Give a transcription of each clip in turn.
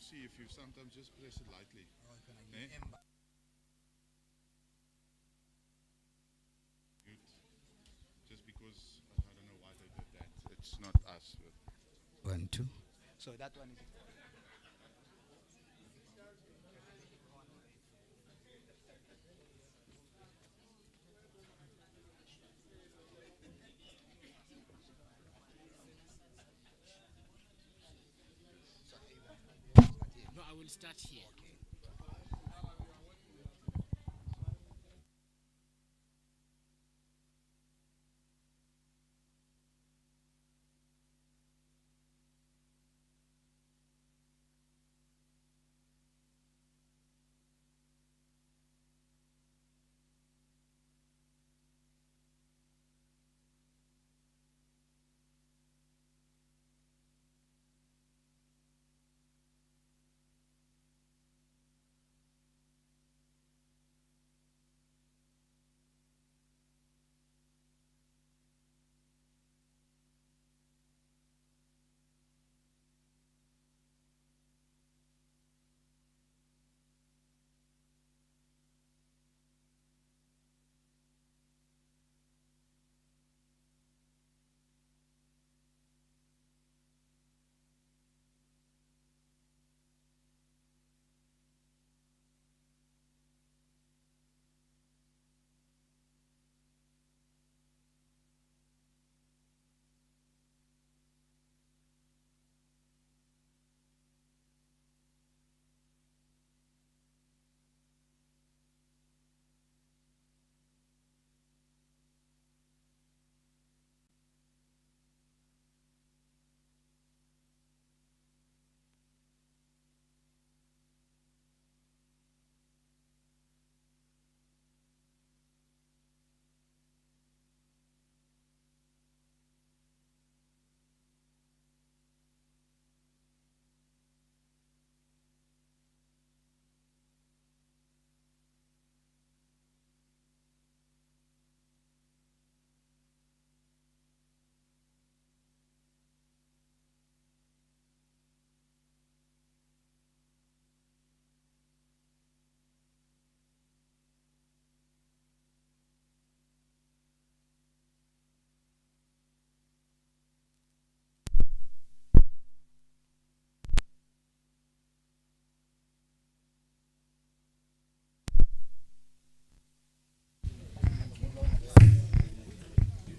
you'll see if you sometimes just press it lightly. Eh? Good. Just because I don't know why they did that. It's not us. 1, 2. So that one is. No, I will start here.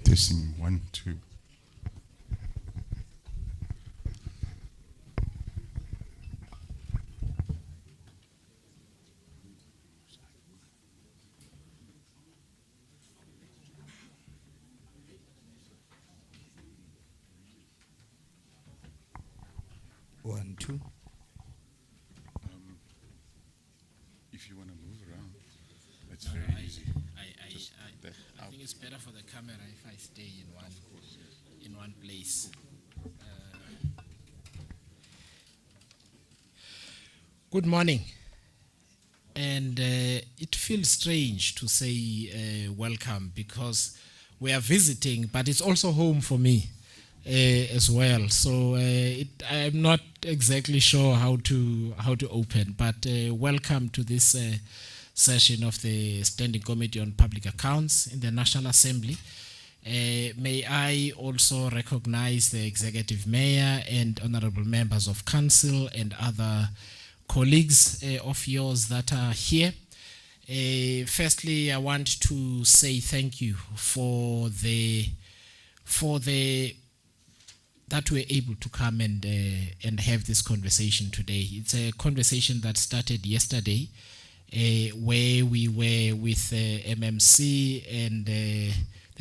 Testing 1, 2. One, two. If you want to move around, it's very easy. I think it's better for the camera if I stay in one place. Good morning. And it feels strange to say welcome because we are visiting, but it's also home for me as well. So I'm not exactly sure how to open, but welcome to this session of the Standing Committee on Public Accounts in the National Assembly. May I also recognize the Executive Mayor and honorable members of Council and other colleagues of yours that are here. Firstly, I want to say thank you for that we're able to come and have this conversation today. It's a conversation that started yesterday, where we were with MMC and the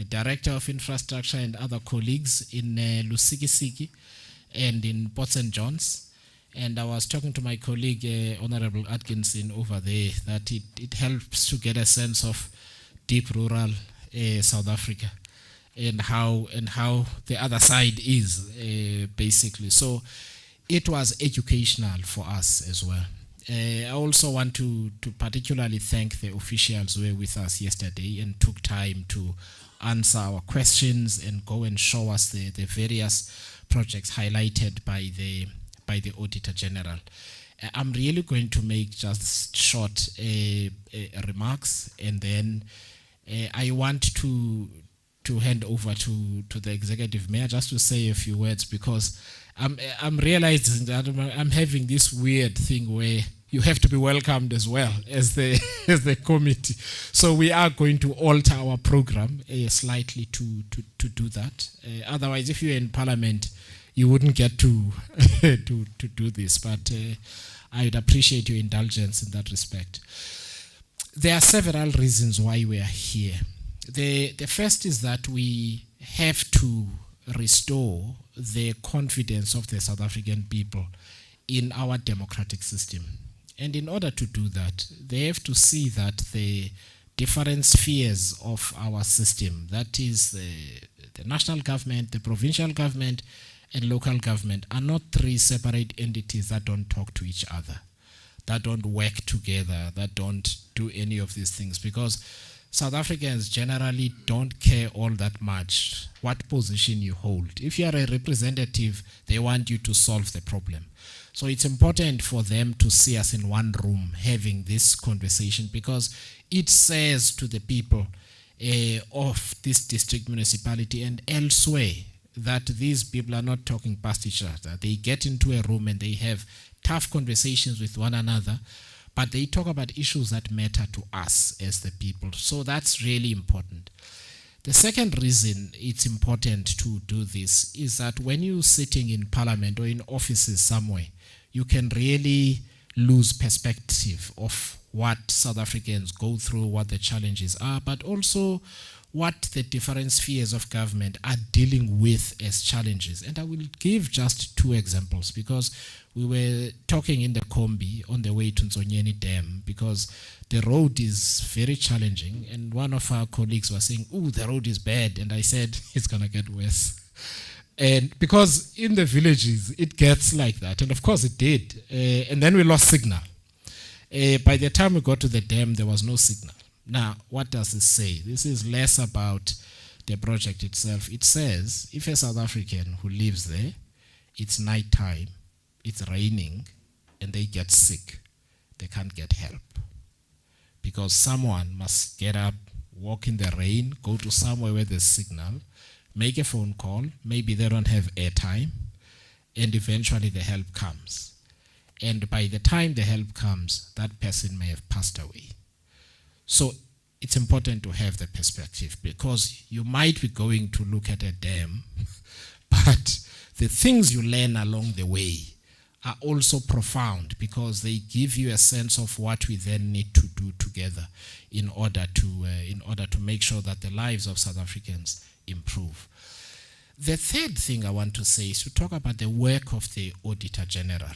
Director of Infrastructure and other colleagues in Lusikisiki and in Port St. John's. And I was talking to my colleague, Honorable Atkinson, over there, that it helps to get a sense of deep rural South Africa and how the other side is, basically. So it was educational for us as well. I also want to particularly thank the officials who were with us yesterday and took time to answer our questions and go and show us the various projects highlighted by the Auditor General. I'm really going to make just short remarks, and then I want to hand over to the executive mayor just to say a few words, because I'm realizing that I'm having this weird thing where you have to be welcomed as well as the as the committee. So we are going to alter our program slightly to do that. Otherwise, if you're in Parliament, you wouldn't get to to do this. But I would appreciate your indulgence in that respect. There are several reasons why we are here. The first is that we have to restore the confidence of the South African people in our democratic system. And in order to do that, they have to see that the different spheres of our system, that is the national government, the provincial government, and local government, are not three separate entities that don't talk to each other, that don't work together, that don't do any of these things. Because South Africans generally don't care all that much what position you hold. If you are a representative, they want you to solve the problem. So it's important for them to see us in one room having this conversation, because it says to the people of this district municipality and elsewhere that these people are not talking past each other. They get into a room and they have tough conversations with one another, but they talk about issues that matter to us as the people. So that's really important. The second reason it's important to do this is that when you're sitting in Parliament or in offices somewhere, you can really lose perspective of what South Africans go through, what the challenges are, but also what the different spheres of government are dealing with as challenges. And I will give just two examples, because we were talking in the Kombi on the way to Nzonyeni Dam, because the road is very challenging, and one of our colleagues was saying, "Oh, the road is bad," and I said, "It's gonna get worse." And because in the villages it gets like that, and of course it did, and then we lost signal. By the time we got to the dam, there was no signal. Now, what does this say? This is less about the project itself. It says if a South African who lives there, it's night time, it's raining, and they get sick, they can't get help, because someone must get up, walk in the rain, go to somewhere where there's signal, make a phone call, maybe they don't have airtime, and eventually the help comes. And by the time the help comes, that person may have passed away. So it's important to have the perspective, because you might be going to look at a dam, but the things you learn along the way are also profound, because they give you a sense of what we then need to do together in order to make sure that the lives of South Africans improve. The third thing I want to say is to talk about the work of the Auditor General.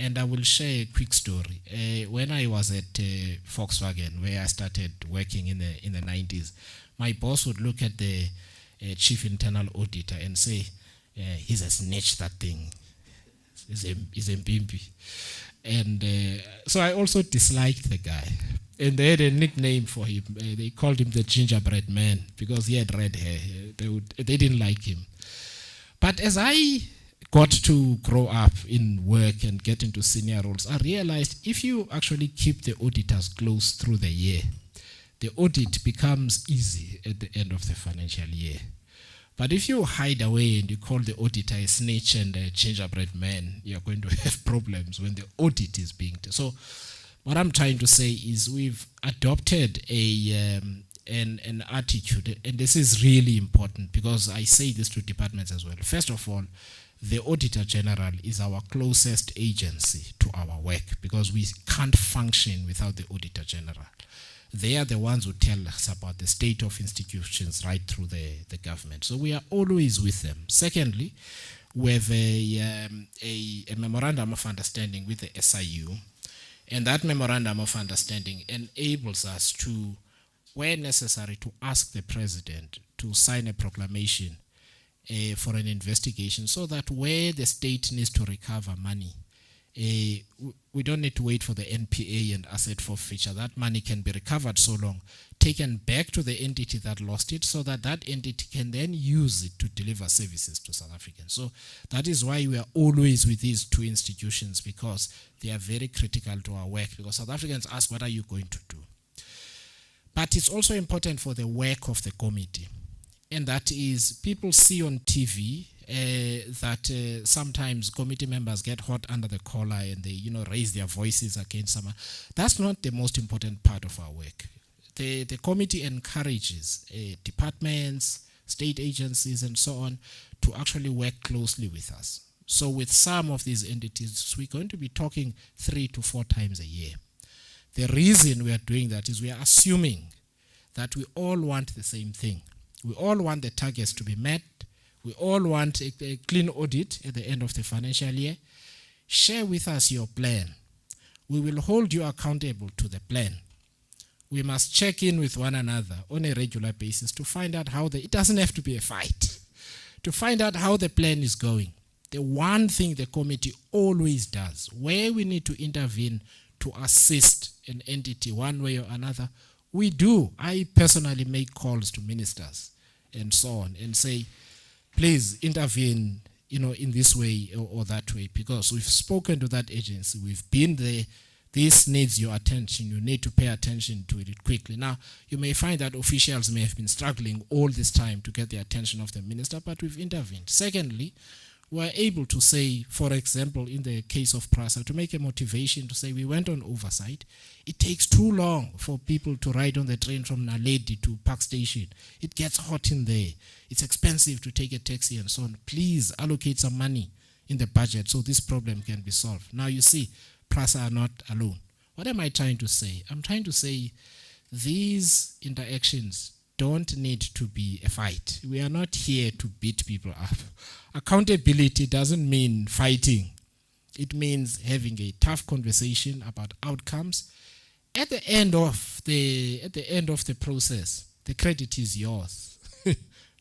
And I will share a quick story. When I was at Volkswagen, where I started working in the 90s, my boss would look at the chief internal auditor and say, "He's a snitch, that thing. He's a bimpy." And so I also disliked the guy. And they had a nickname for him. They called him the gingerbread man, because he had red hair. They didn't like him. But as I got to grow up in work and get into senior roles, I realized if you actually keep the auditors close through the year, the audit becomes easy at the end of the financial year. But if you hide away and you call the auditor a snitch and a gingerbread man, you're going to have problems when the audit is being done. So what I'm trying to say is we've adopted an attitude, and this is really important, because I say this to departments as well. First of all, the Auditor General is our closest agency to our work, because we can't function without the Auditor General. They are the ones who tell us about the state of institutions right through the government. So we are always with them. Secondly, we have a memorandum of understanding with the SIU, and that memorandum of understanding enables us to, where necessary, to ask the President to sign a proclamation for an investigation, so that where the state needs to recover money, we don't need to wait for the NPA and asset forfeiture. That money can be recovered so long, taken back to the entity that lost it, so that that entity can then use it to deliver services to South Africans. So that is why we are always with these two institutions, because they are very critical to our work, because South Africans ask, what are you going to do? But it's also important for the work of the committee. And that is, people see on TV that sometimes committee members get hot under the collar and they, raise their voices against someone. That's not the most important part of our work. The committee encourages departments, state agencies, and so on to actually work closely with us. So with some of these entities, we're going to be talking 3 to 4 times a year. The reason we are doing that is we are assuming that we all want the same thing. We all want the targets to be met. We all want a clean audit at the end of the financial year. Share with us your plan. We will hold you accountable to the plan. We must check in with one another on a regular basis to find out how it doesn't have to be a fight, to find out how the plan is going. The one thing the committee always does, where we need to intervene to assist an entity one way or another, we do. I personally make calls to ministers and so on and say, please intervene, in this way or that way, because we've spoken to that agency, we've been there, this needs your attention, you need to pay attention to it quickly. Now, you may find that officials may have been struggling all this time to get the attention of the minister, but we've intervened. Secondly, we're able to say, for example, in the case of PRASA, to make a motivation to say we went on oversight. It takes too long for people to ride on the train from Naledi to Park Station. It gets hot in there. It's expensive to take a taxi and so on. Please allocate some money in the budget so this problem can be solved. Now you see, PRASA are not alone. What am I trying to say? I'm trying to say these interactions don't need to be a fight. We are not here to beat people up. Accountability doesn't mean fighting. It means having a tough conversation about outcomes. At the end of the process, the credit is yours,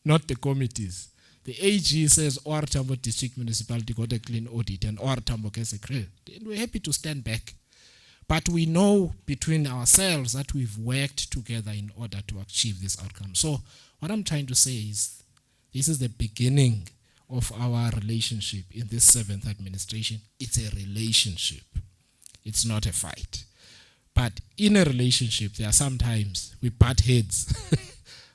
not the committees. The AG says OR Tambo District Municipality got a clean audit and OR Tambo gets a credit. We're happy to stand back. But we know between ourselves that we've worked together in order to achieve this outcome. So what I'm trying to say is, this is the beginning of our relationship in this 7th administration. It's a relationship. It's not a fight. But in a relationship, there are sometimes we butt heads.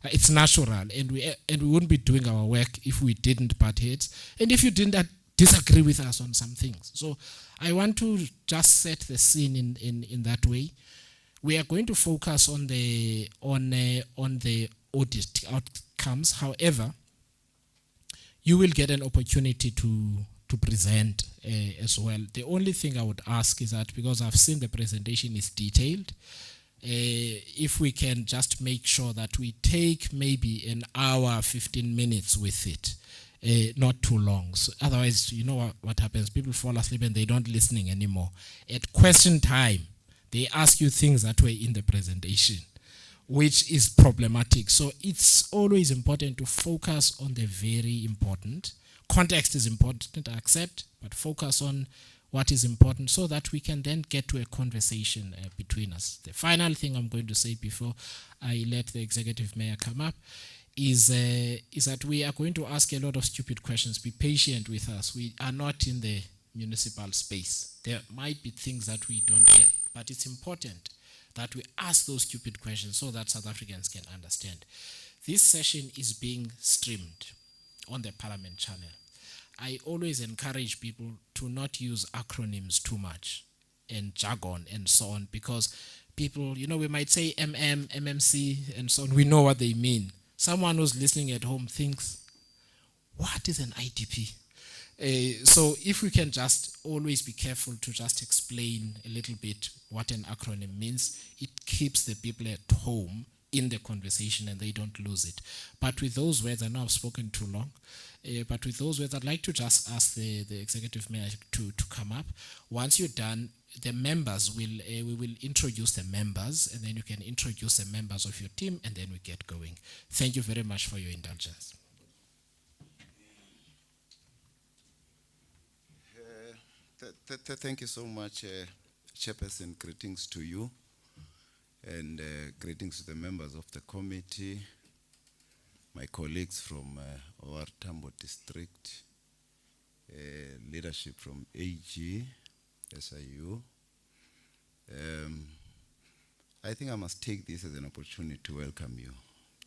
It's natural, and we wouldn't be doing our work if we didn't butt heads, and if you didn't disagree with us on some things. So I want to just set the scene in that way. We are going to focus on the audit outcomes. However, you will get an opportunity to present as well. The only thing I would ask is that, because I've seen the presentation is detailed, if we can just make sure that we take maybe an hour, 15 minutes with it. Not too long. So otherwise, you know what happens? People fall asleep and they don't listening anymore. At question time, they ask you things that were in the presentation, which is problematic. So it's always important to focus on the very important. Context is important, I accept, but focus on what is important so that we can then get to a conversation between us. The final thing I'm going to say before I let the executive mayor come up is that we are going to ask a lot of stupid questions. Be patient with us. We are not in the municipal space. There might be things that we don't get, but it's important that we ask those stupid questions so that South Africans can understand. This session is being streamed on the Parliament channel. I always encourage people to not use acronyms too much and jargon and so on, because people, we might say MMC and so on. We know what they mean. Someone who's listening at home thinks, what is an IDP? So if we can just always be careful to just explain a little bit what an acronym means, it keeps the people at home in the conversation and they don't lose it. But with those words, I know I've spoken too long, but with those words, I'd like to just ask the executive mayor to come up. Once you're done, the members we will introduce the members, and then you can introduce the members of your team, and then we get going. Thank you very much for your indulgence. Thank you so much, Chairperson. Greetings to you, and greetings to the members of the committee, my colleagues from our Tambo district, leadership from AG, SIU. I think I must take this as an opportunity to welcome you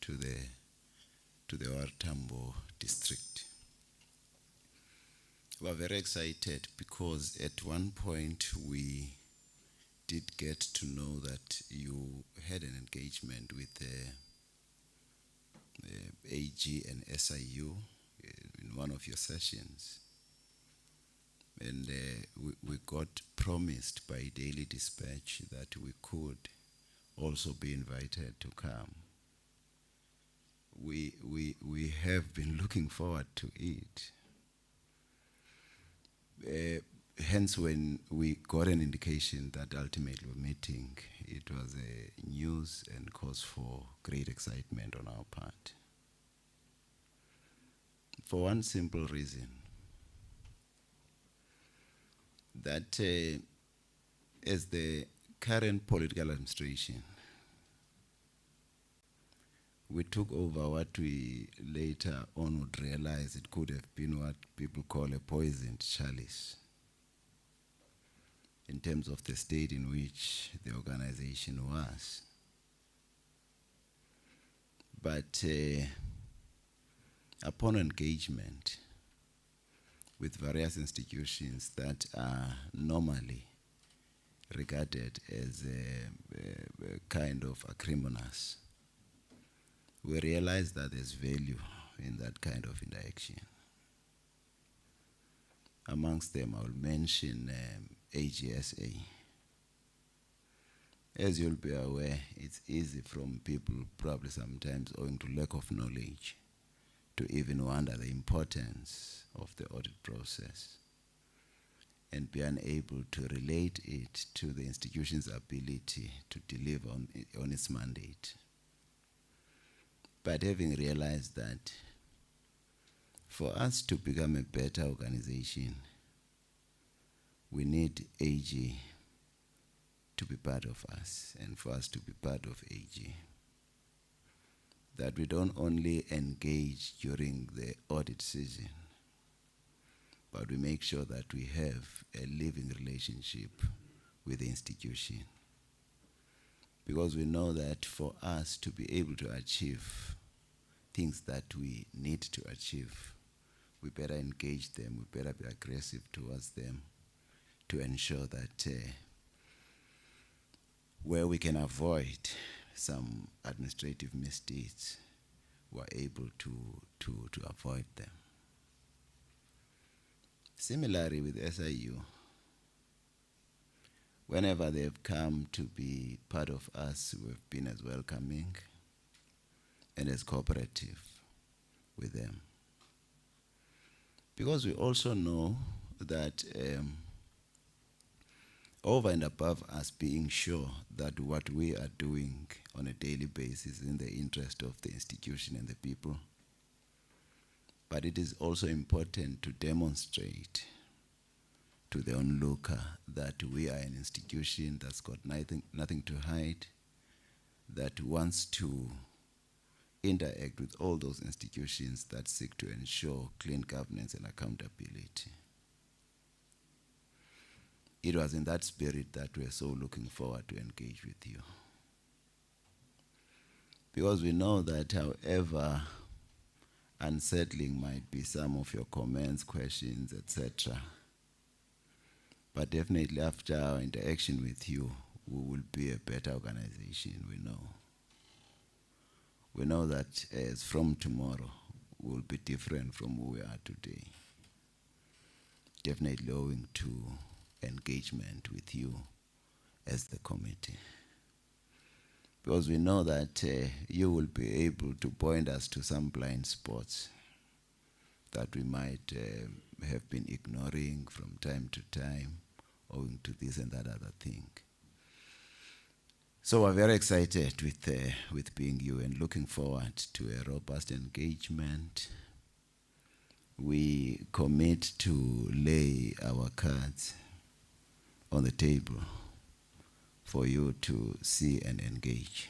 to the our Tambo district. We are very excited because at one point we did get to know that you had an engagement with AG and SIU in one of your sessions. And we got promised by Daily Dispatch that we could also be invited to come. We have been looking forward to it. Hence, when we got an indication that ultimately we're meeting, it was a news and cause for great excitement on our part. For one simple reason, that as the current political administration, we took over what we later on would realize it could have been what people call a poisoned chalice in terms of the state in which the organization was. But upon engagement with various institutions that are normally regarded as a kind of acrimonious, we realize that there's value in that kind of interaction. Amongst them, I will mention AGSA. As you'll be aware, it's easy from people, probably sometimes owing to lack of knowledge, to even wonder the importance of the audit process and be unable to relate it to the institution's ability to deliver on its mandate. But having realized that for us to become a better organization, we need AG to be part of us, and for us to be part of AG, that we don't only engage during the audit season, but we make sure that we have a living relationship with the institution. Because we know that for us to be able to achieve things that we need to achieve, we better engage them, we better be aggressive towards them to ensure that where we can avoid some administrative misdeeds, we're able to avoid them. Similarly with SIU, whenever they've come to be part of us, we've been as welcoming and as cooperative with them. Because we also know that over and above us being sure that what we are doing on a daily basis is in the interest of the institution and the people, but it is also important to demonstrate to the onlooker that we are an institution that's got nothing to hide, that wants to interact with all those institutions that seek to ensure clean governance and accountability. It was in that spirit that we're so looking forward to engage with you. Because we know that however unsettling might be some of your comments, questions, etc., but definitely after our interaction with you, we will be a better organization, we know. We know that as from tomorrow, we'll be different from who we are today. Definitely owing to engagement with you as the committee. Because we know that you will be able to point us to some blind spots that we might have been ignoring from time to time, owing to this and that other thing. So we're very excited with being you and looking forward to a robust engagement. We commit to lay our cards on the table for you to see and engage.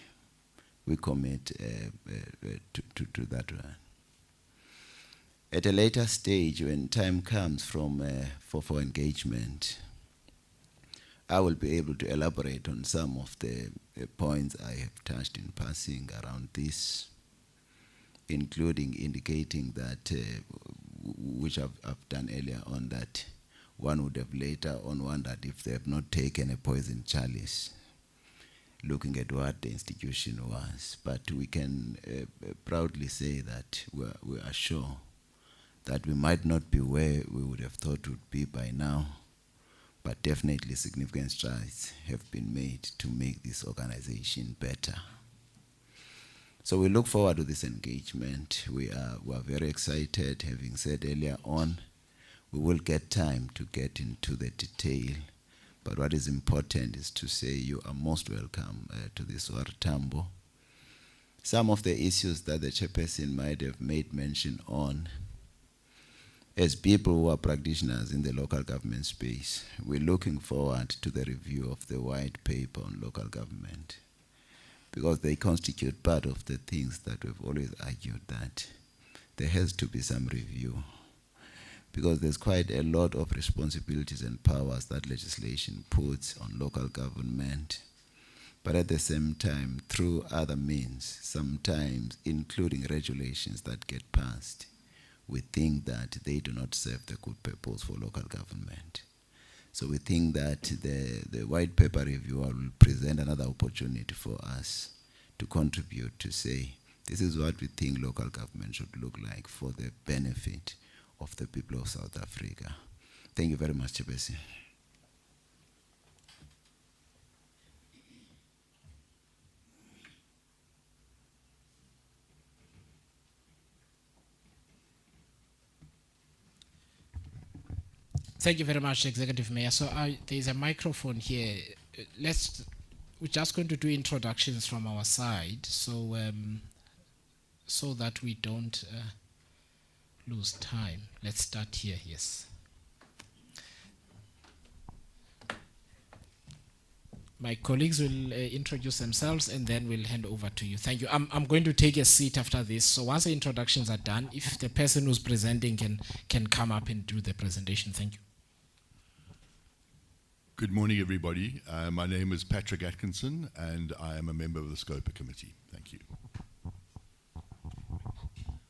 We commit to that one. At a later stage, when time comes for engagement, I will be able to elaborate on some of the points I have touched in passing around this, including indicating that, which I've done earlier on, that one would have later on wondered if they have not taken a poison chalice, looking at what the institution was. But we can proudly say that we are sure that we might not be where we would have thought we would be by now, but definitely significant strides have been made to make this organization better. So we look forward to this engagement. We are very excited. Having said earlier on, we will get time to get into the detail, but what is important is to say you are most welcome to this Tambo. Some of the issues that the chairperson might have made mention on, as people who are practitioners in the local government space, we're looking forward to the review of the white paper on local government, because they constitute part of the things that we've always argued, that there has to be some review, because there's quite a lot of responsibilities and powers that legislation puts on local government, but at the same time, through other means, sometimes including regulations that get passed, we think that they do not serve the good purpose for local government. So we think that the white paper reviewer will present another opportunity for us to contribute, to say, this is what we think local government should look like for the benefit of the people of South Africa. Thank you very much, Chairperson. Thank you very much, Executive Mayor. So there's a microphone here. We're just going to do introductions from our side, so so that we don't lose time. Let's start here. Yes. My colleagues will introduce themselves, and then we'll hand over to you. Thank you. I'm going to take a seat after this. So once the introductions are done, if the person who's presenting can come up and do the presentation. Thank you. Good morning, everybody. My name is Patrick Atkinson, and I am a member of the SCOPA committee. Thank you.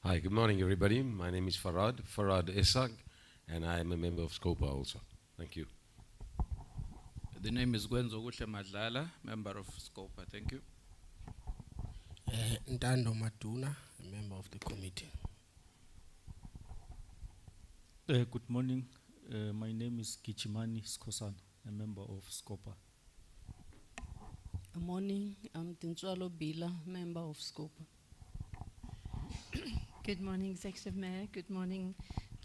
Hi, good morning, everybody. My name is Farad Essag, and I am a member of SCOPA also. Thank you. The name is Gwenzo Guhle Madlala, member of SCOPA. Thank you. Ntando Matuna, a member of the committee. Good morning. My name is Kichimani Skosana, a member of SCOPA. Good morning. I'm Tintswalo Bila, member of SCOPA. Good morning, Executive Mayor. Good morning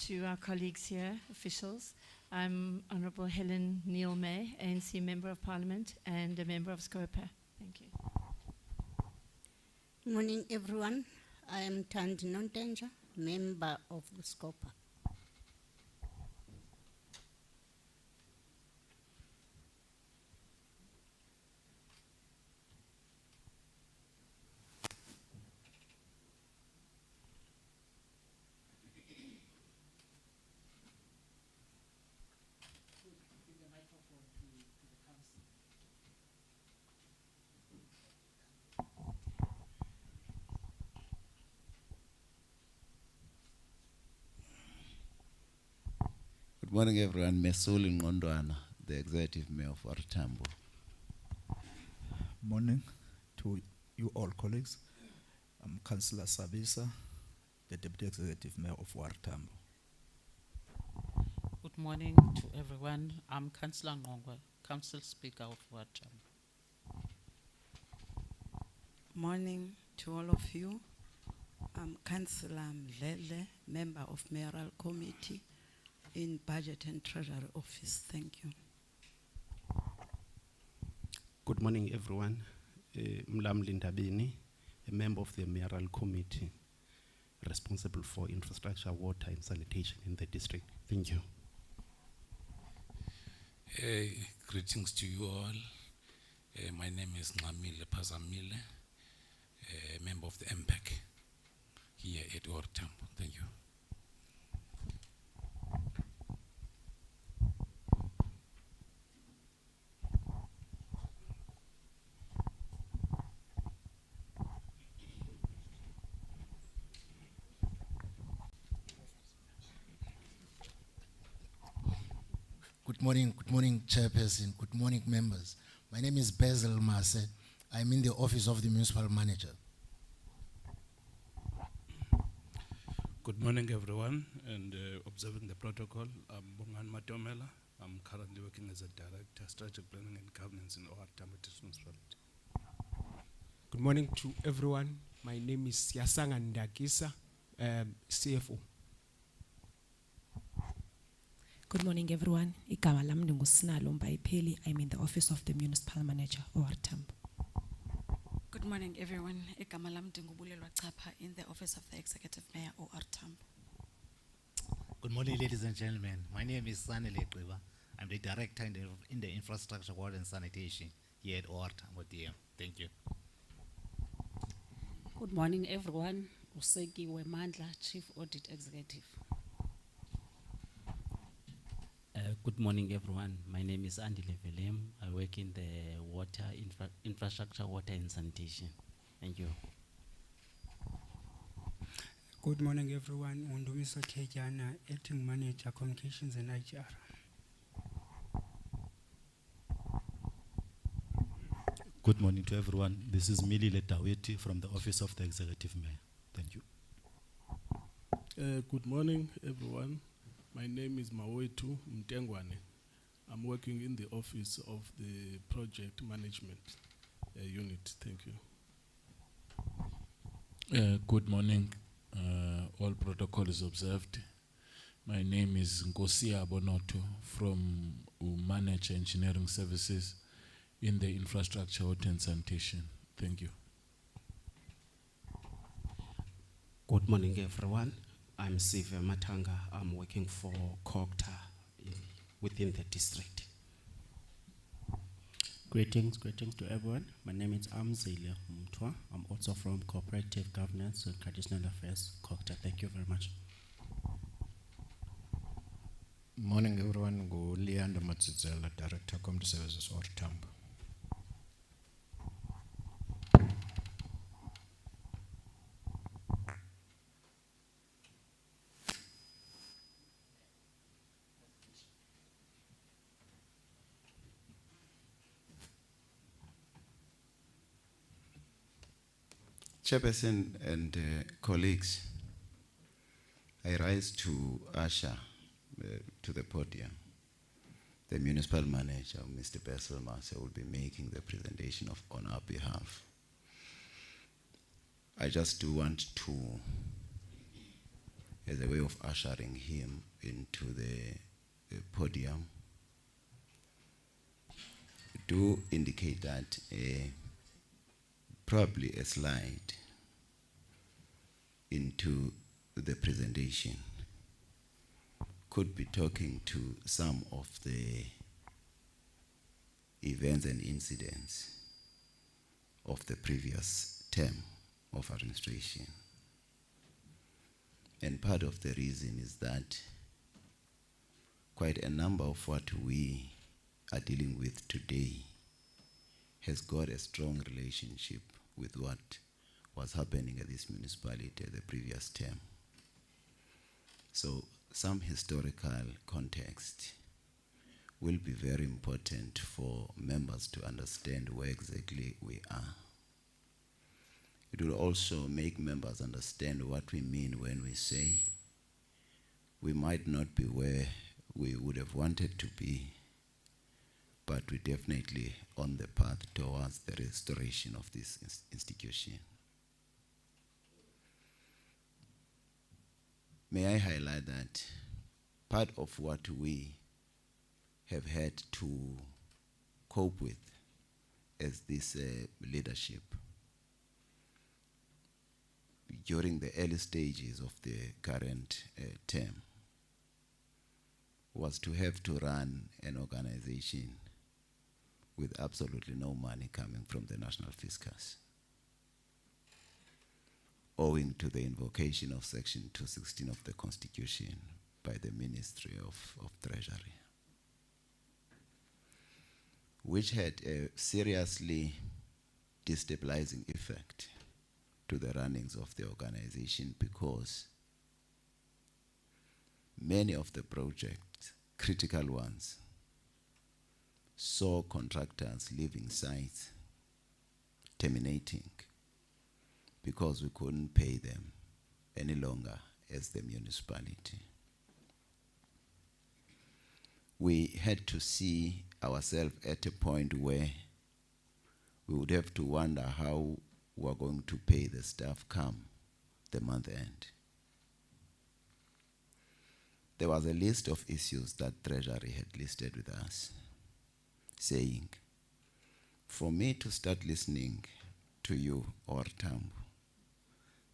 to our colleagues here, officials. I'm Honourable Helen Neil May, ANC Member of Parliament and a member of SCOPA. Thank you. Good morning, everyone. I am Tandi Nontenja, member of the SCOPA. Good morning, everyone. Mesuli Ngondwana, the Executive Mayor of Tambo. Morning to you all colleagues. I'm Councillor Sabisa, the Deputy Executive Mayor of Tambo. Good morning to everyone. I'm Councillor Ngongwa, Council Speaker of Tambo. Morning to all of you. I'm Councillor Mlele, member of Mayoral Committee in Budget and Treasury Office. Thank you. Good morning, everyone. Mlam Lindabini, a member of the Mayoral Committee responsible for infrastructure, water and sanitation in the district. Thank you. Greetings to you all. My name is Ngamile Pazamile, member of the MPEC here at Tambo. Thank you. Good morning, Chairperson. Good morning, members. My name is Basil Mase. I'm in the office of the Municipal Manager. Good morning, everyone, and observing the protocol. I'm Bongan Matomela. I'm currently working as a Director, Strategic Planning and Governance in Tambo Municipality. Good morning to everyone. My name is Yasanga Ndakisa, CFO. Good morning, everyone. Igama lami ndinguSinalo Mbayipheli. I'm in the office of the Municipal Manager, Tambo. Good morning, everyone. Igama lami ndingubulelwa Chapha in the office of the Executive Mayor, Tambo. Good morning, ladies and gentlemen. My name is Sanele Kriba. I'm the Director in the Infrastructure, Water and Sanitation here at Tambo DM. Thank you. Good morning, everyone. Useki Wemandla, Chief Audit Executive. Good morning, everyone. My name is Andy Levelem. I work in the infrastructure, water and sanitation. Thank you. Good morning, everyone. Undumiso Tejana, Acting Manager, Communications and HR. Good morning to everyone. This is Mili Letaweti from the Office of the Executive Mayor. Thank you. Good morning, everyone. My name is Mawetu Mtengwane. I'm working in the office of the project management unit. Thank you. Good morning. All protocol is observed. My name is Nkosia Bonoto from Manage Engineering Services in the Infrastructure, Water and Sanitation. Thank you. Good morning, everyone. I'm Sive Matanga. I'm working for Kokta within the district. Greetings to everyone. My name is Amzile Mtwa. I'm also from Cooperative Governance and Traditional Affairs, Kokta. Thank you very much. Morning, everyone. Go Leander Matsizela, Director, Community Services, Tambo. Chairperson and colleagues, I rise to usher to the podium. The Municipal Manager, Mr. Basil Mase, will be making the presentation on our behalf. I just do want to, as a way of ushering him into the podium, do indicate that probably a slide into the presentation could be talking to some of the events and incidents of the previous term of administration. And part of the reason is that quite a number of what we are dealing with today has got a strong relationship with what was happening at this municipality at the previous term. So some historical context will be very important for members to understand where exactly we are. It will also make members understand what we mean when we say we might not be where we would have wanted to be, but we're definitely on the path towards the restoration of this institution. May I highlight that part of what we have had to cope with as this leadership during the early stages of the current term was to have to run an organization with absolutely no money coming from the national fiscus, owing to the invocation of Section 216 of the Constitution by the Ministry of Treasury, which had a seriously destabilizing effect to the runnings of the organization, because many of the projects, critical ones, saw contractors leaving sites, terminating, because we couldn't pay them any longer as the municipality. We had to see ourselves at a point where we would have to wonder how we are going to pay the staff come the month end. There was a list of issues that Treasury had listed with us, saying, for me to start listening to you, or Tambo,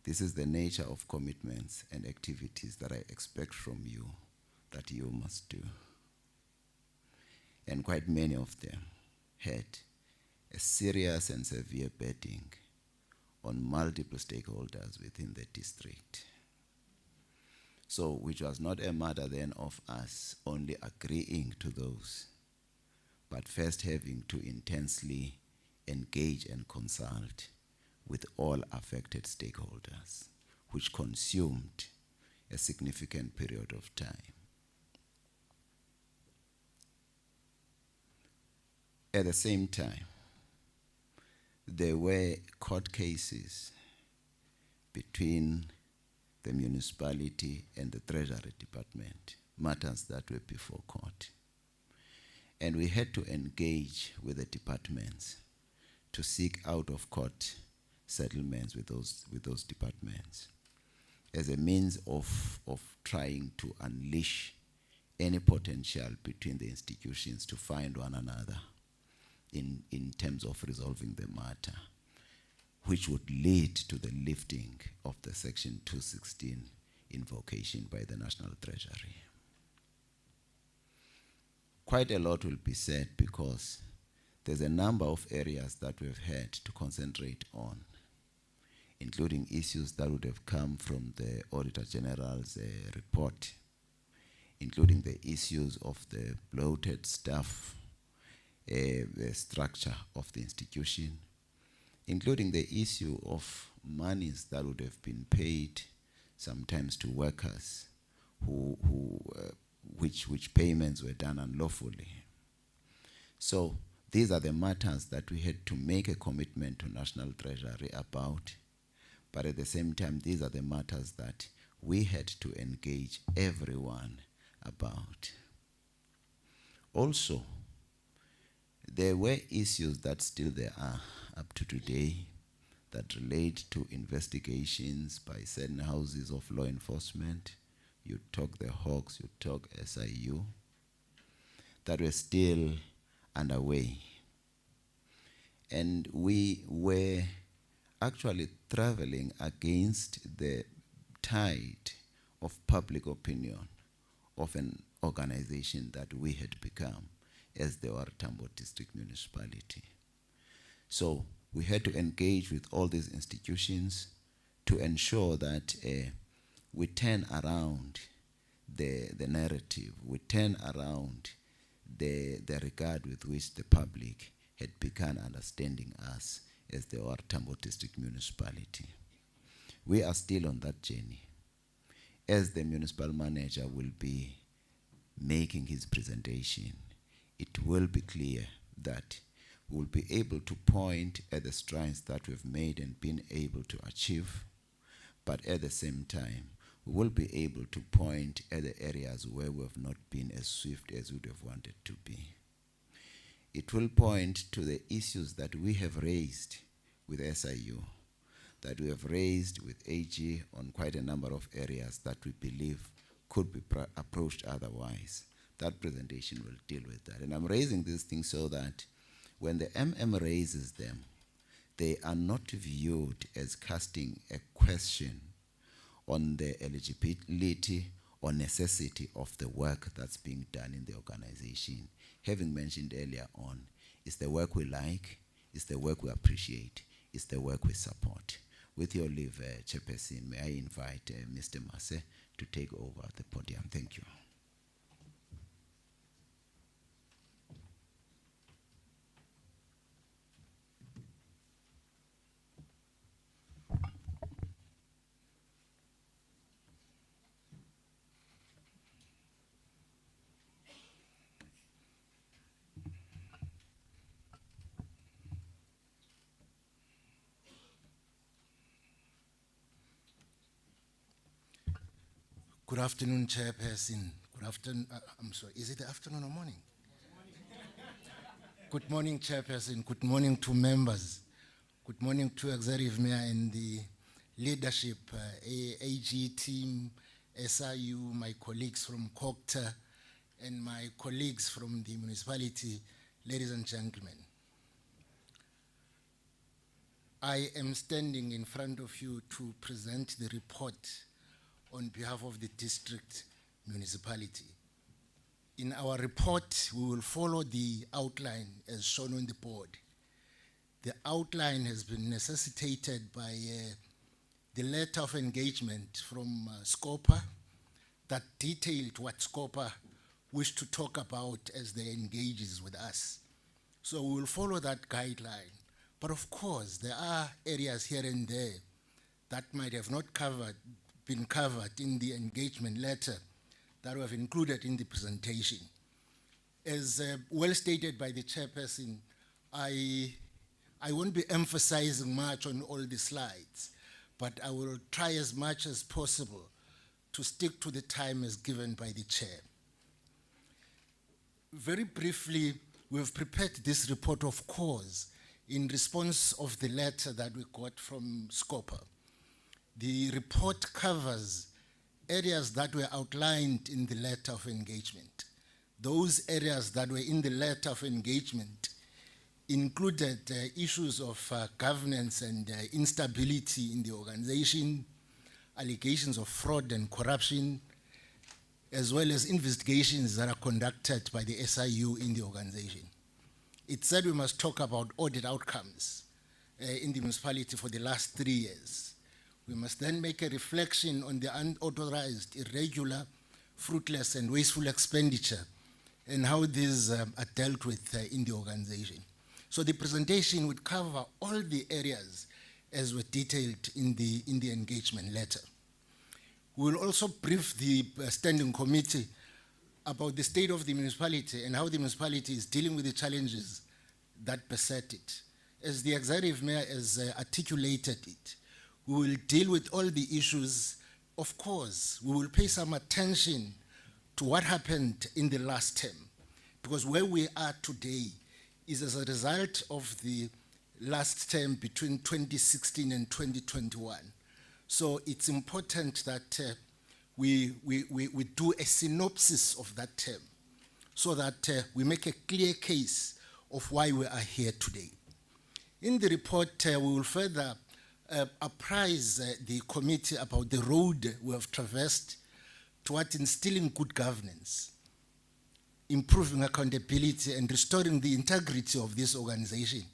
this is the nature of commitments and activities that I expect from you that you must do. And quite many of them had a serious and severe betting on multiple stakeholders within the district. So, which was not a matter then of us only agreeing to those, but first having to intensely engage and consult with all affected stakeholders, which consumed a significant period of time. At the same time, there were court cases between the municipality and the Treasury Department, matters that were before court. And we had to engage with the departments to seek out of court settlements with those departments as a means of trying to unleash any potential between the institutions to find one another in terms of resolving the matter, which would lead to the lifting of the Section 216 invocation by the National Treasury. Quite a lot will be said, because there's a number of areas that we've had to concentrate on, including issues that would have come from the Auditor General's report, including the issues of the bloated staff, the structure of the institution, including the issue of monies that would have been paid sometimes to workers which payments were done unlawfully. So these are the matters that we had to make a commitment to National Treasury about, but at the same time, these are the matters that we had to engage everyone about. Also, there were issues that still there are up to today that relate to investigations by certain houses of law enforcement. You talk the Hawks, you talk SIU, that were still underway. And we were actually traveling against the tide of public opinion of an organization that we had become as the Tambo District Municipality. So we had to engage with all these institutions to ensure that we turn around the narrative, we turn around the regard with which the public had begun understanding us as the Tambo District Municipality. We are still on that journey. As the municipal manager will be making his presentation, it will be clear that we will be able to point at the strides that we've made and been able to achieve, but at the same time, we will be able to point at the areas where we have not been as swift as we would have wanted to be. It will point to the issues that we have raised with SIU, that we have raised with AG on quite a number of areas that we believe could be approached otherwise. That presentation will deal with that. And I'm raising these things so that when the MM raises them, they are not viewed as casting a question on the eligibility or necessity of the work that's being done in the organization. Having mentioned earlier on, it's the work we like, it's the work we appreciate, it's the work we support. With your leave, Chairperson, may I invite Mr. Mase to take over the podium. Thank you. Good afternoon, Chairperson. Good afternoon. I'm sorry, is it the afternoon or morning? Good morning, Chairperson. Good morning to members. Good morning to Executive Mayor and the leadership, AG team, SIU, my colleagues from COCTA, and my colleagues from the municipality, ladies and gentlemen. I am standing in front of you to present the report on behalf of the district municipality. In our report, we will follow the outline as shown on the board. The outline has been necessitated by the letter of engagement from SCOPA that detailed what SCOPA wished to talk about as they engages with us. So we will follow that guideline. But of course, there are areas here and there that might have not been covered in the engagement letter that we have included in the presentation. As well stated by the chairperson, I won't be emphasizing much on all the slides, but I will try as much as possible to stick to the time as given by the chair. Very briefly, we have prepared this report, of course, in response of the letter that we got from SCOPA. The report covers areas that were outlined in the letter of engagement. Those areas that were in the letter of engagement included issues of governance and instability in the organization, allegations of fraud and corruption, as well as investigations that are conducted by the SIU in the organization. It said we must talk about audit outcomes in the municipality for the last 3 years. We must then make a reflection on the unauthorized, irregular, fruitless, and wasteful expenditure and how these are dealt with in the organization. So the presentation would cover all the areas as were detailed in the engagement letter. We will also brief the standing committee about the state of the municipality and how the municipality is dealing with the challenges that beset it. As the executive mayor has articulated it, we will deal with all the issues. Of course, we will pay some attention to what happened in the last term, because where we are today is as a result of the last term between 2016 and 2021. So it's important that we do a synopsis of that term so that we make a clear case of why we are here today. In the report, we will further apprise the committee about the road we have traversed toward instilling good governance, improving accountability, and restoring the integrity of this organization,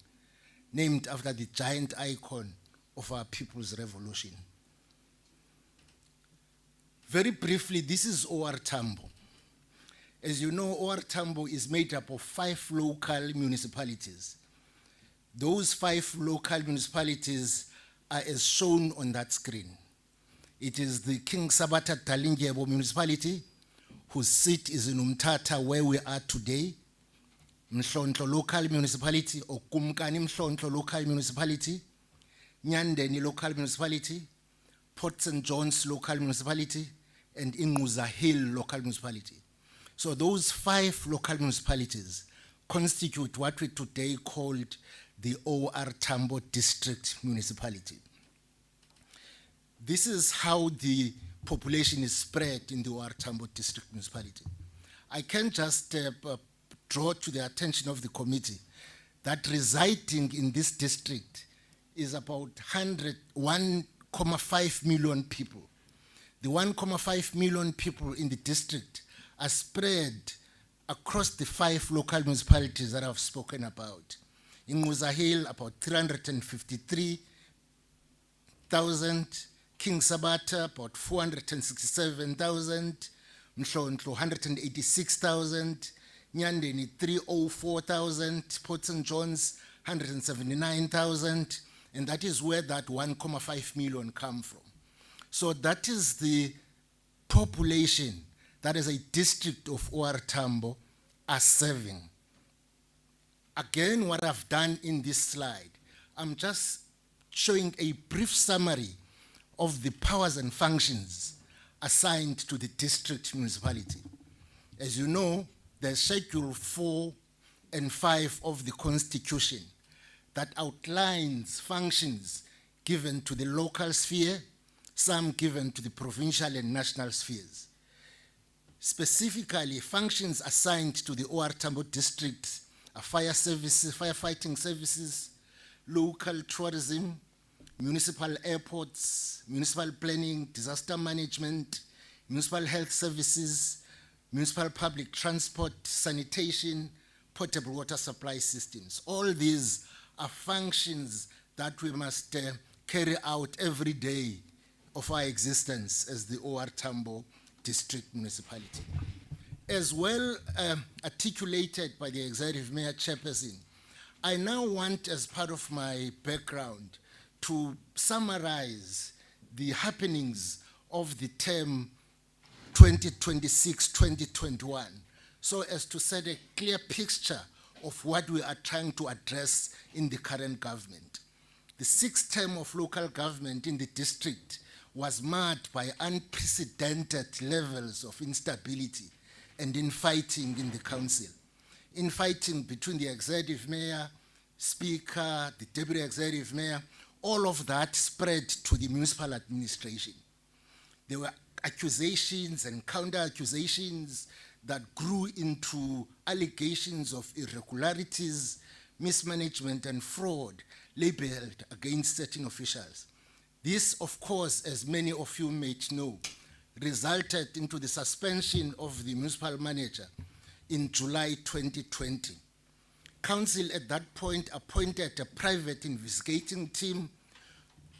named after the giant icon of our people's revolution. Very briefly, this is OR Tambo. As you know, OR Tambo is made up of 5 local municipalities. Those 5 local municipalities are as shown on that screen. It is the King Sabata Dalindyebo municipality, whose seat is in Umtata, where we are today. Mhlonhlo local municipality, or Kumkani Mhlonhlo local municipality. Nyandeni local municipality. Port St. John's local municipality, and Inguza Hill local municipality. So those 5 local municipalities constitute what we today called the OR Tambo District Municipality. This is how the population is spread in the OR Tambo District Municipality. I can just draw to the attention of the committee that residing in this district is about 1.5 million people. The 1.5 million people in the district are spread across the 5 local municipalities that I've spoken about. In Muzahil, about 353,000, King Sabata, about 467,000, Mhlonhlo, 186,000, Nyandeni, 304,000, Port St. John's, 179,000, and that is where that 1.5 million come from. So that is the population that is a district of OR Tambo are serving. Again, what I've done in this slide, I'm just showing a brief summary of the powers and functions assigned to the district municipality. As you know, there's Schedule 4 and 5 of the Constitution that outlines functions given to the local sphere, some given to the provincial and national spheres. Specifically, functions assigned to the OR Tambo district are fire services, firefighting services, local tourism, municipal airports, municipal planning, disaster management, municipal health services, municipal public transport, sanitation, potable water supply systems. All these are functions that we must carry out every day of our existence as the OR Tambo District Municipality. As well articulated by the Executive Mayor Chairperson, I now want, as part of my background, to summarize the happenings of the term 2026-2021, so as to set a clear picture of what we are trying to address in the current government. The 6th term of local government in the district was marked by unprecedented levels of instability and infighting in the council. Infighting between the executive mayor, speaker, the deputy executive mayor, all of that spread to the municipal administration. There were accusations and counter-accusations that grew into allegations of irregularities, mismanagement, and fraud labeled against certain officials. This, of course, as many of you may know, resulted into the suspension of the municipal manager in July 2020. Council at that point appointed a private investigating team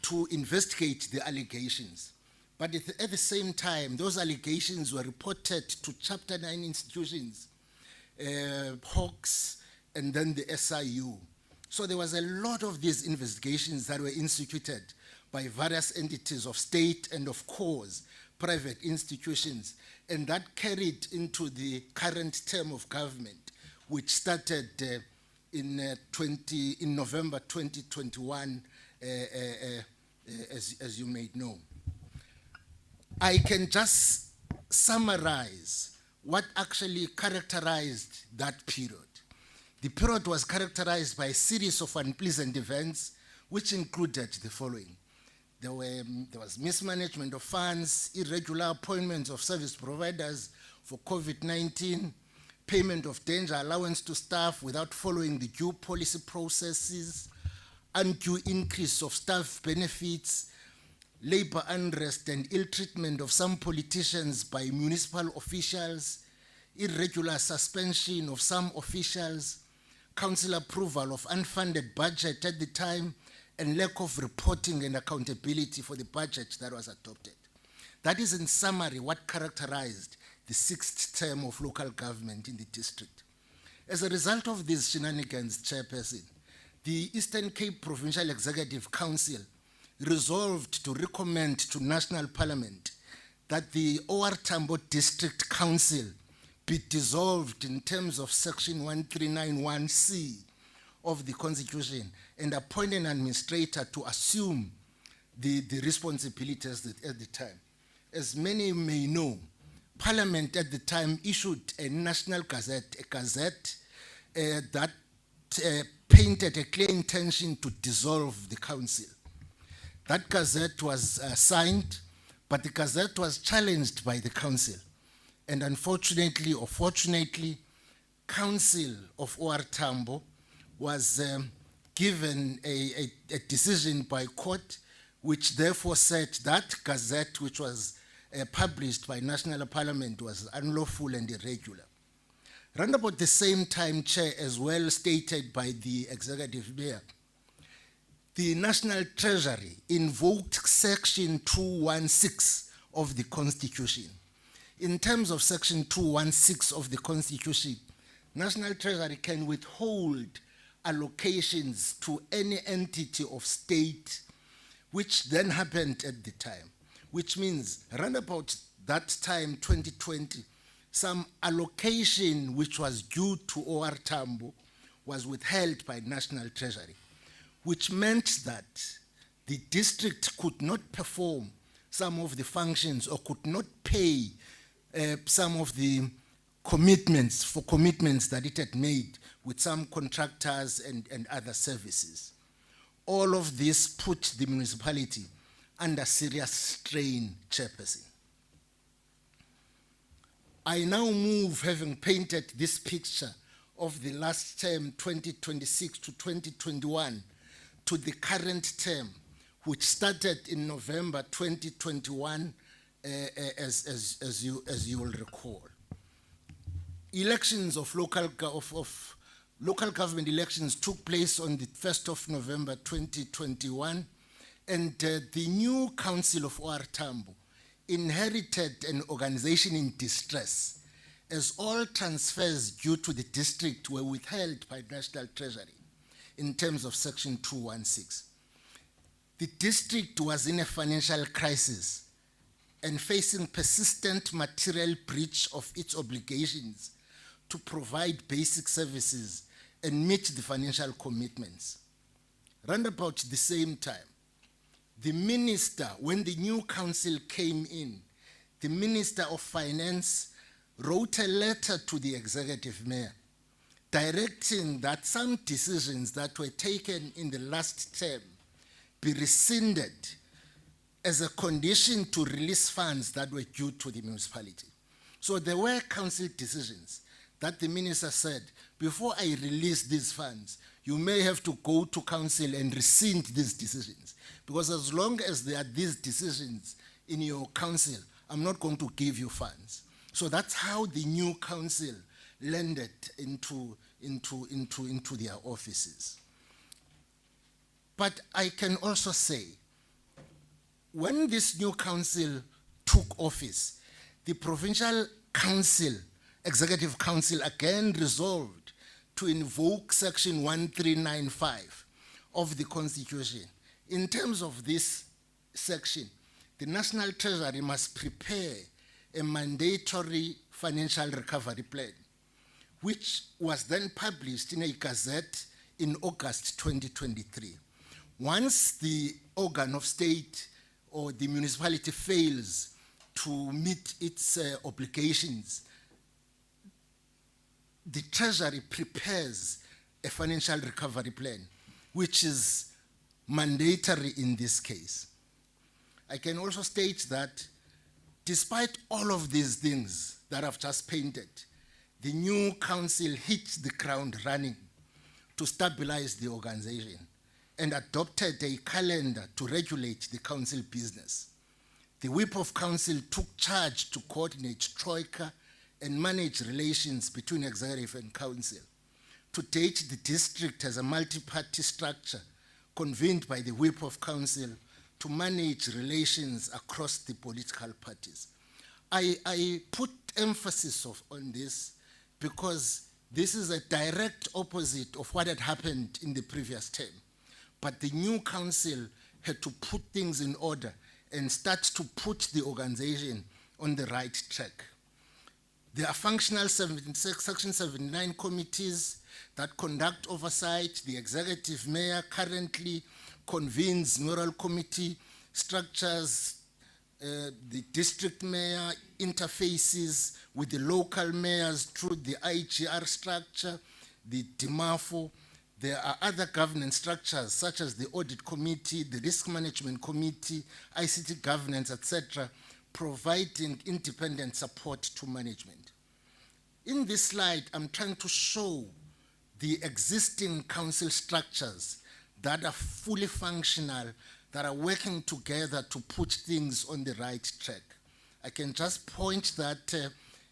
to investigate the allegations. But at the same time, those allegations were reported to Chapter 9 institutions, Hawks, and then the SIU. So there was a lot of these investigations that were instituted by various entities of state and, of course, private institutions, and that carried into the current term of government, which started in November 2021, as you may know. I can just summarize what actually characterized that period. The period was characterized by a series of unpleasant events, which included the following. There was mismanagement of funds, irregular appointments of service providers for COVID-19, payment of danger allowance to staff without following the due policy processes, undue increase of staff benefits, labor unrest and ill treatment of some politicians by municipal officials, irregular suspension of some officials, council approval of unfunded budget at the time, and lack of reporting and accountability for the budget that was adopted. That is, in summary, what characterized the 6th term of local government in the district. As a result of these shenanigans, Chairperson, the Eastern Cape Provincial Executive Council resolved to recommend to National Parliament that the OR Tambo District Council be dissolved in terms of Section 1391C of the Constitution and appoint an administrator to assume the responsibilities at the time. As many may know, Parliament at the time issued a national gazette, a gazette that painted a clear intention to dissolve the council. That gazette was signed, but the gazette was challenged by the council. And unfortunately or fortunately, Council of OR Tambo was given a decision by court, which therefore said that gazette, which was published by National Parliament was unlawful and irregular. Round about the same time, Chair, as well stated by the Executive Mayor, the National Treasury invoked Section 216 of the Constitution. In terms of Section 216 of the Constitution, National Treasury can withhold allocations to any entity of state, which then happened at the time, which means around about that time, 2020, some allocation which was due to OR Tambo was withheld by National Treasury, which meant that the district could not perform some of the functions or could not pay some of the commitments that it had made with some contractors and other services. All of this put the municipality under serious strain, Chairperson. I now move, having painted this picture of the last term, 2026 to 2021, to the current term, which started in November 2021, as you will recall. Elections of local government elections took place on the 1st of November 2021, and the new council of OR Tambo inherited an organization in distress, as all transfers due to the district were withheld by National Treasury in terms of Section 216. The district was in a financial crisis and facing persistent material breach of its obligations to provide basic services and meet the financial commitments. Round about the same time, the minister, when the new council came in, the Minister of Finance wrote a letter to the Executive Mayor directing that some decisions that were taken in the last term be rescinded as a condition to release funds that were due to the municipality. So there were council decisions that the minister said, before I release these funds, you may have to go to council and rescind these decisions. Because as long as there are these decisions in your council, I'm not going to give you funds. So that's how the new council landed into their offices. But I can also say, when this new council took office, the provincial council, executive council, again resolved to invoke Section 1395 of the Constitution. In terms of this section, the National Treasury must prepare a mandatory financial recovery plan, which was then published in a gazette in August 2023. Once the organ of state or the municipality fails to meet its obligations, the Treasury prepares a financial recovery plan, which is mandatory in this case. I can also state that despite all of these things that I've just painted, the new council hit the ground running to stabilize the organization and adopted a calendar to regulate the council business. The whip of council took charge to coordinate Troika and manage relations between executive and council. To date, the district has a multi-party structure convened by the whip of council to manage relations across the political parties. I put emphasis on this because this is a direct opposite of what had happened in the previous term. But the new council had to put things in order and start to put the organization on the right track. There are functional Section 79 committees that conduct oversight. The executive mayor currently convenes mural committee structures. The district mayor interfaces with the local mayors through the IGR structure, the DMAFO. There are other governance structures such as the audit committee, the risk management committee, ICT governance, etc., providing independent support to management. In this slide, I'm trying to show the existing council structures that are fully functional, that are working together to put things on the right track. I can just point that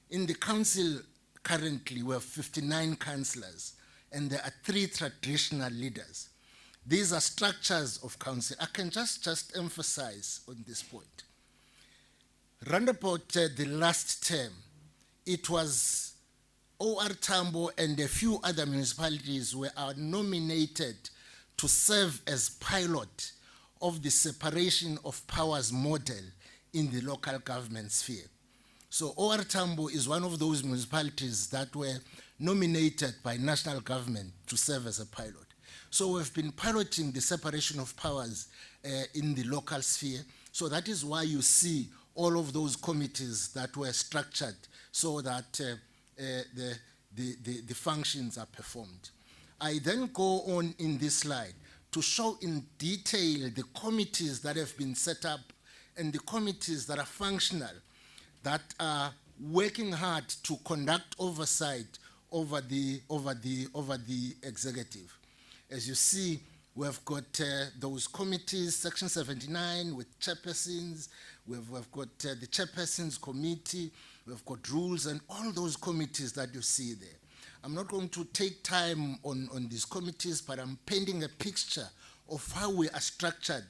in the council currently we have 59 councillors and there are 3 traditional leaders. These are structures of council. I can just emphasize on this point. Round about the last term, it was OR Tambo and a few other municipalities were nominated to serve as pilot of the separation of powers model in the local government sphere. So OR Tambo is one of those municipalities that were nominated by national government to serve as a pilot. So we've been piloting the separation of powers in the local sphere. So that is why you see all of those committees that were structured so that the functions are performed. I then go on in this slide to show in detail the committees that have been set up and the committees that are functional, that are working hard to conduct oversight over the executive. As you see, we have got those committees, Section 79 with chairpersons, we've got the chairpersons committee, we've got rules and all those committees that you see there. I'm not going to take time on these committees, but I'm painting a picture of how we are structured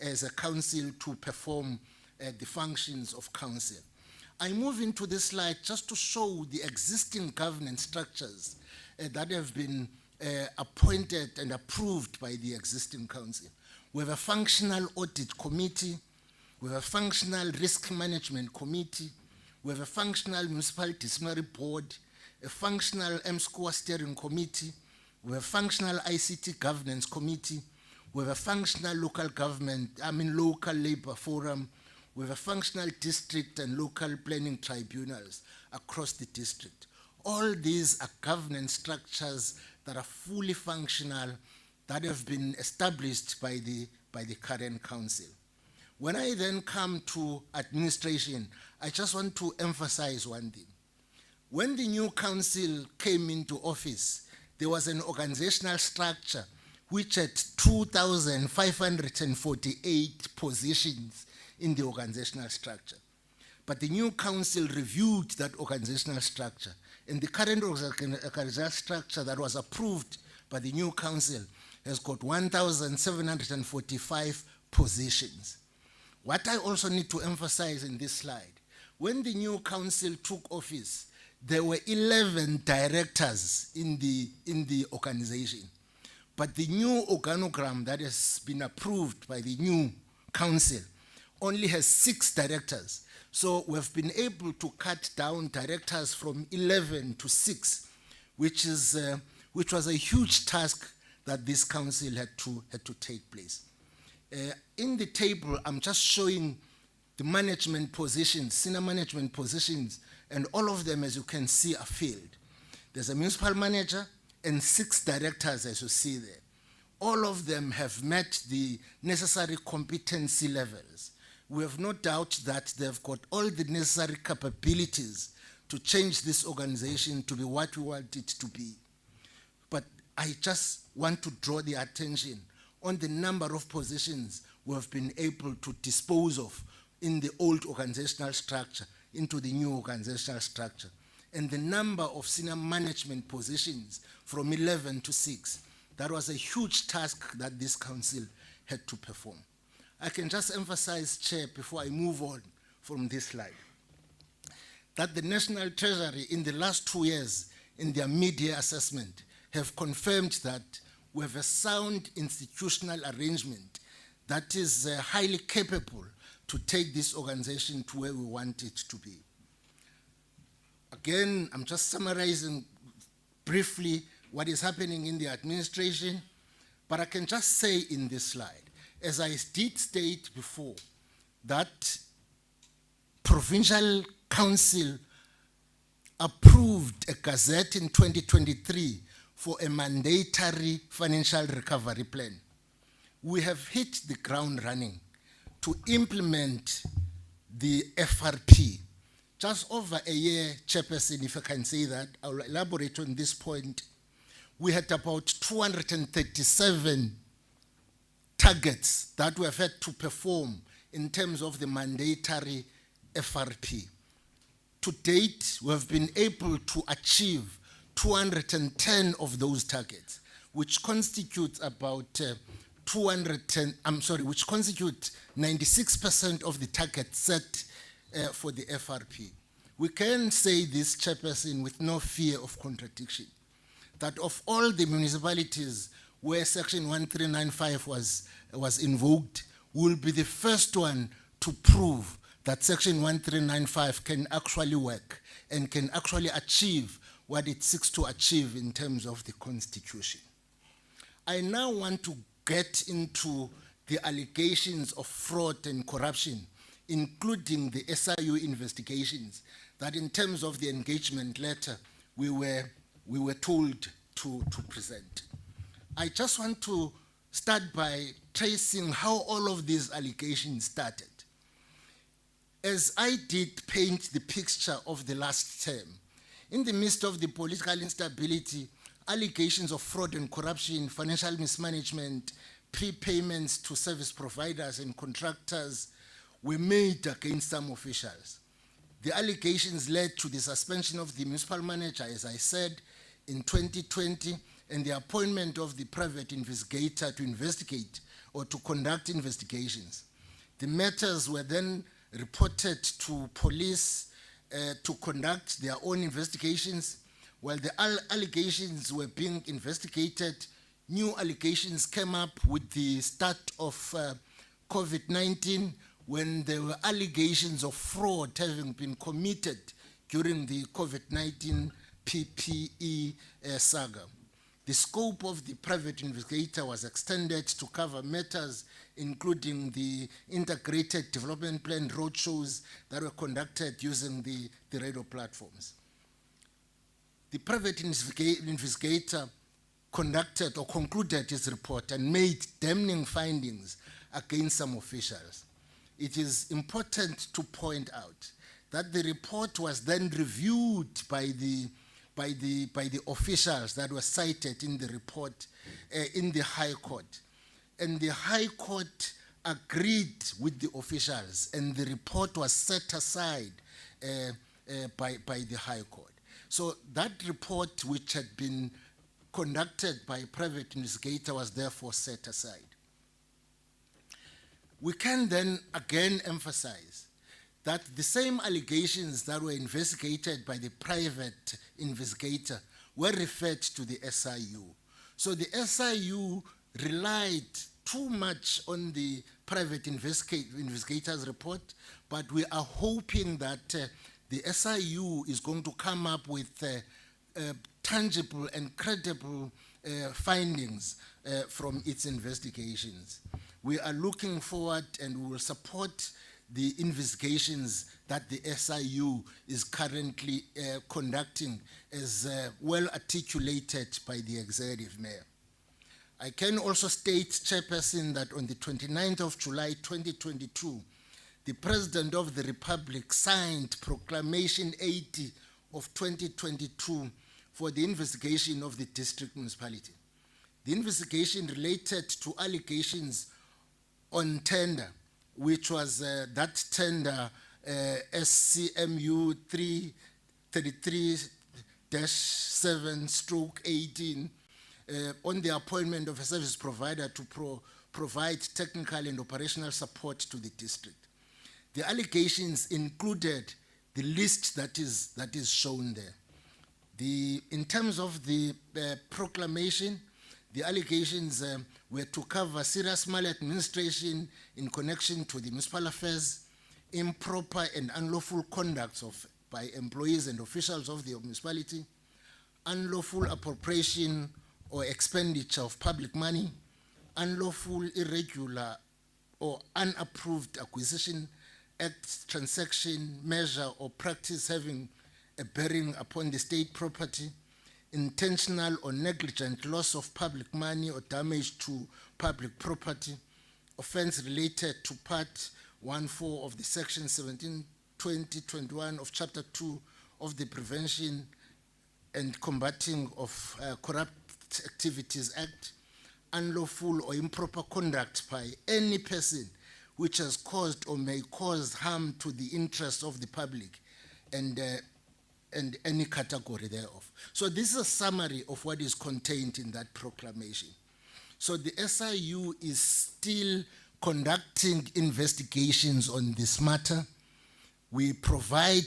as a council to perform the functions of council. I move into this slide just to show the existing governance structures that have been appointed and approved by the existing council. We have a functional audit committee, we have a functional risk management committee, we have a functional municipal disciplinary board, a functional M-Score steering committee, we have a functional ICT governance committee, we have a functional local labor forum, we have a functional district and local planning tribunals across the district. All these are governance structures that are fully functional, that have been established by the current council. When I then come to administration, I just want to emphasize one thing. When the new council came into office, there was an organizational structure which had 2,548 positions in the organizational structure. But the new council reviewed that organizational structure, and the current organizational structure that was approved by the new council has got 1,745 positions. What I also need to emphasize in this slide, when the new council took office, there were 11 directors in the organization. But the new organogram that has been approved by the new council only has 6 directors. So we've been able to cut down directors from 11 to 6, which was a huge task that this council had to take place. In the table, I'm just showing the management positions, senior management positions, and all of them, as you can see, are filled. There's a municipal manager and 6 directors, as you see there. All of them have met the necessary competency levels. We have no doubt that they've got all the necessary capabilities to change this organization to be what we want it to be. But I just want to draw the attention on the number of positions we have been able to dispose of in the old organizational structure into the new organizational structure, and the number of senior management positions from 11 to 6. That was a huge task that this council had to perform. I can just emphasize, Chair, before I move on from this slide, that the National Treasury in the last 2 years in their mid-year assessment have confirmed that we have a sound institutional arrangement that is highly capable to take this organization to where we want it to be. Again, I'm just summarizing briefly what is happening in the administration, but I can just say in this slide, as I did state before, that Provincial Council approved a gazette in 2023 for a mandatory financial recovery plan. We have hit the ground running to implement the FRP. Just over a year, Chairperson, if I can say that, I'll elaborate on this point. We had about 237 targets that we have had to perform in terms of the mandatory FRP. To date, we have been able to achieve 210 of those targets, which constitutes about which constitute 96% of the target set for the FRP. We can say this, Chairperson, with no fear of contradiction, that of all the municipalities where Section 1395 was invoked, will be the first one to prove that Section 1395 can actually work and can actually achieve what it seeks to achieve in terms of the Constitution. I now want to get into the allegations of fraud and corruption, including the SIU investigations, that in terms of the engagement letter we were told to present. I just want to start by tracing how all of these allegations started. As I did paint the picture of the last term, in the midst of the political instability, allegations of fraud and corruption, financial mismanagement, prepayments to service providers and contractors were made against some officials. The allegations led to the suspension of the municipal manager, as I said, in 2020, and the appointment of the private investigator to investigate or to conduct investigations. The matters were then reported to police to conduct their own investigations. While the allegations were being investigated, new allegations came up with the start of COVID-19, when there were allegations of fraud having been committed during the COVID-19 PPE saga. The scope of the private investigator was extended to cover matters including the integrated development plan roadshows that were conducted using the radio platforms. The private investigator conducted or concluded his report and made damning findings against some officials. It is important to point out that the report was then reviewed by the officials that were cited in the report in the High Court. And the High Court agreed with the officials, and the report was set aside by the High Court. So that report, which had been conducted by a private investigator, was therefore set aside. We can then again emphasize that the same allegations that were investigated by the private investigator were referred to the SIU. So the SIU relied too much on the private investigator's report, but we are hoping that the SIU is going to come up with tangible and credible findings from its investigations. We are looking forward, and we will support the investigations that the SIU is currently conducting, as well articulated by the Executive Mayor. I can also state, Chairperson, that on the 29th of July 2022, the President of the Republic signed Proclamation 80 of 2022 for the investigation of the district municipality. The investigation related to allegations on tender, which was that tender SCMU 333-7/18 on the appointment of a service provider to provide technical and operational support to the district. The allegations included the list that is shown there. In terms of the proclamation, the allegations were to cover serious maladministration in connection to the municipal affairs, improper and unlawful conduct by employees and officials of the municipality, unlawful appropriation or expenditure of public money, unlawful, irregular, or unapproved acquisition, act, transaction, measure, or practice having a bearing upon the state property, intentional or negligent loss of public money or damage to public property, offense related to Part 1(4) of the Section 17-20-21 of Chapter 2 of the Prevention and Combating of Corrupt Activities Act, unlawful or improper conduct by any person which has caused or may cause harm to the interests of the public and any category thereof. So this is a summary of what is contained in that proclamation. So the SIU is still conducting investigations on this matter. We provide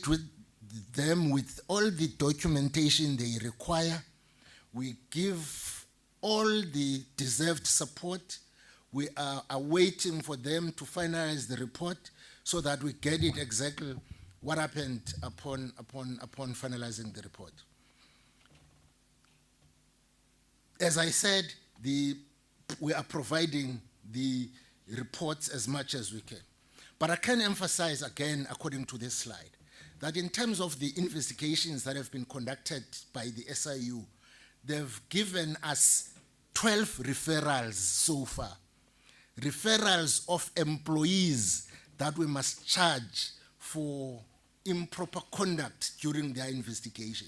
them with all the documentation they require. We give all the deserved support. We are awaiting for them to finalize the report so that we get it exactly what happened upon finalizing the report. As I said, we are providing the reports as much as we can. But I can emphasize again, according to this slide, that in terms of the investigations that have been conducted by the SIU, they've given us 12 referrals so far. Referrals of employees that we must charge for improper conduct during their investigation.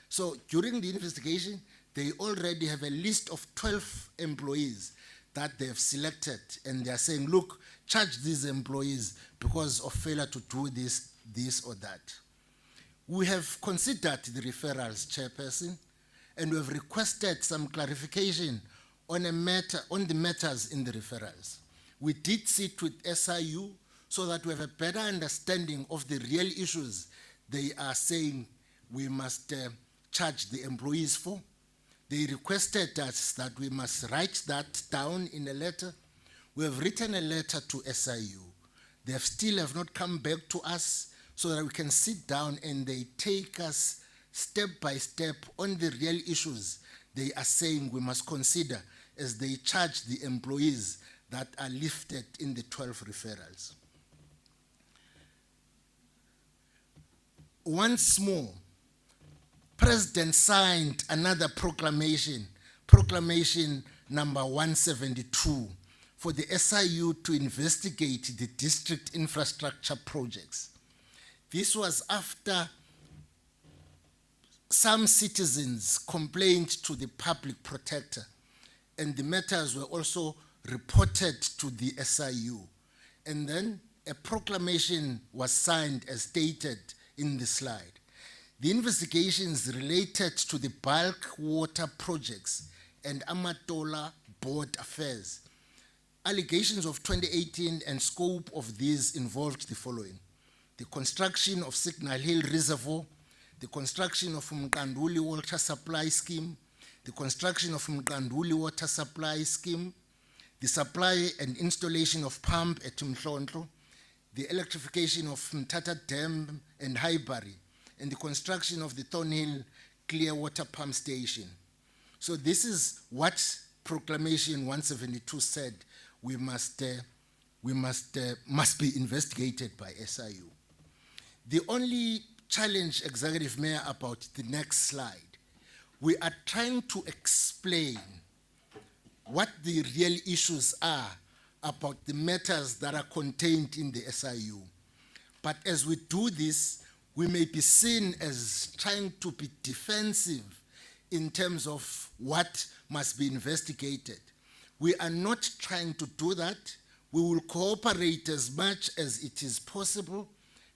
So during the investigation, they already have a list of 12 employees that they have selected, and they are saying, look, charge these employees because of failure to do this or that. We have considered the referrals, Chairperson, and we have requested some clarification on the matters in the referrals. We did sit with SIU so that we have a better understanding of the real issues they are saying we must charge the employees for. They requested us that we must write that down in a letter. We have written a letter to SIU. They still have not come back to us so that we can sit down and they take us step by step on the real issues they are saying we must consider as they charge the employees that are listed in the 12 referrals. Once more, President signed another proclamation, proclamation number 172, for the SIU to investigate the district infrastructure projects. This was after some citizens complained to the public protector, and the matters were also reported to the SIU. And then a proclamation was signed as stated in the slide. The investigations related to the bulk water projects and Amatola board affairs. Allegations of 2018 and scope of these involved the following: the construction of Signal Hill Reservoir, the construction of Mkanduli Water Supply Scheme, the construction of Mkanduli Water Supply Scheme, the supply and installation of pump at Mhlonhlo, the electrification of Mtata Dam and Highbury, and the construction of the Thornhill Clear Water Pump Station. So this is what Proclamation 172 said must be investigated by SIU. The only challenge, Executive Mayor, about the next slide, we are trying to explain what the real issues are about the matters that are contained in the SIU. But as we do this, we may be seen as trying to be defensive in terms of what must be investigated. We are not trying to do that. We will cooperate as much as it is possible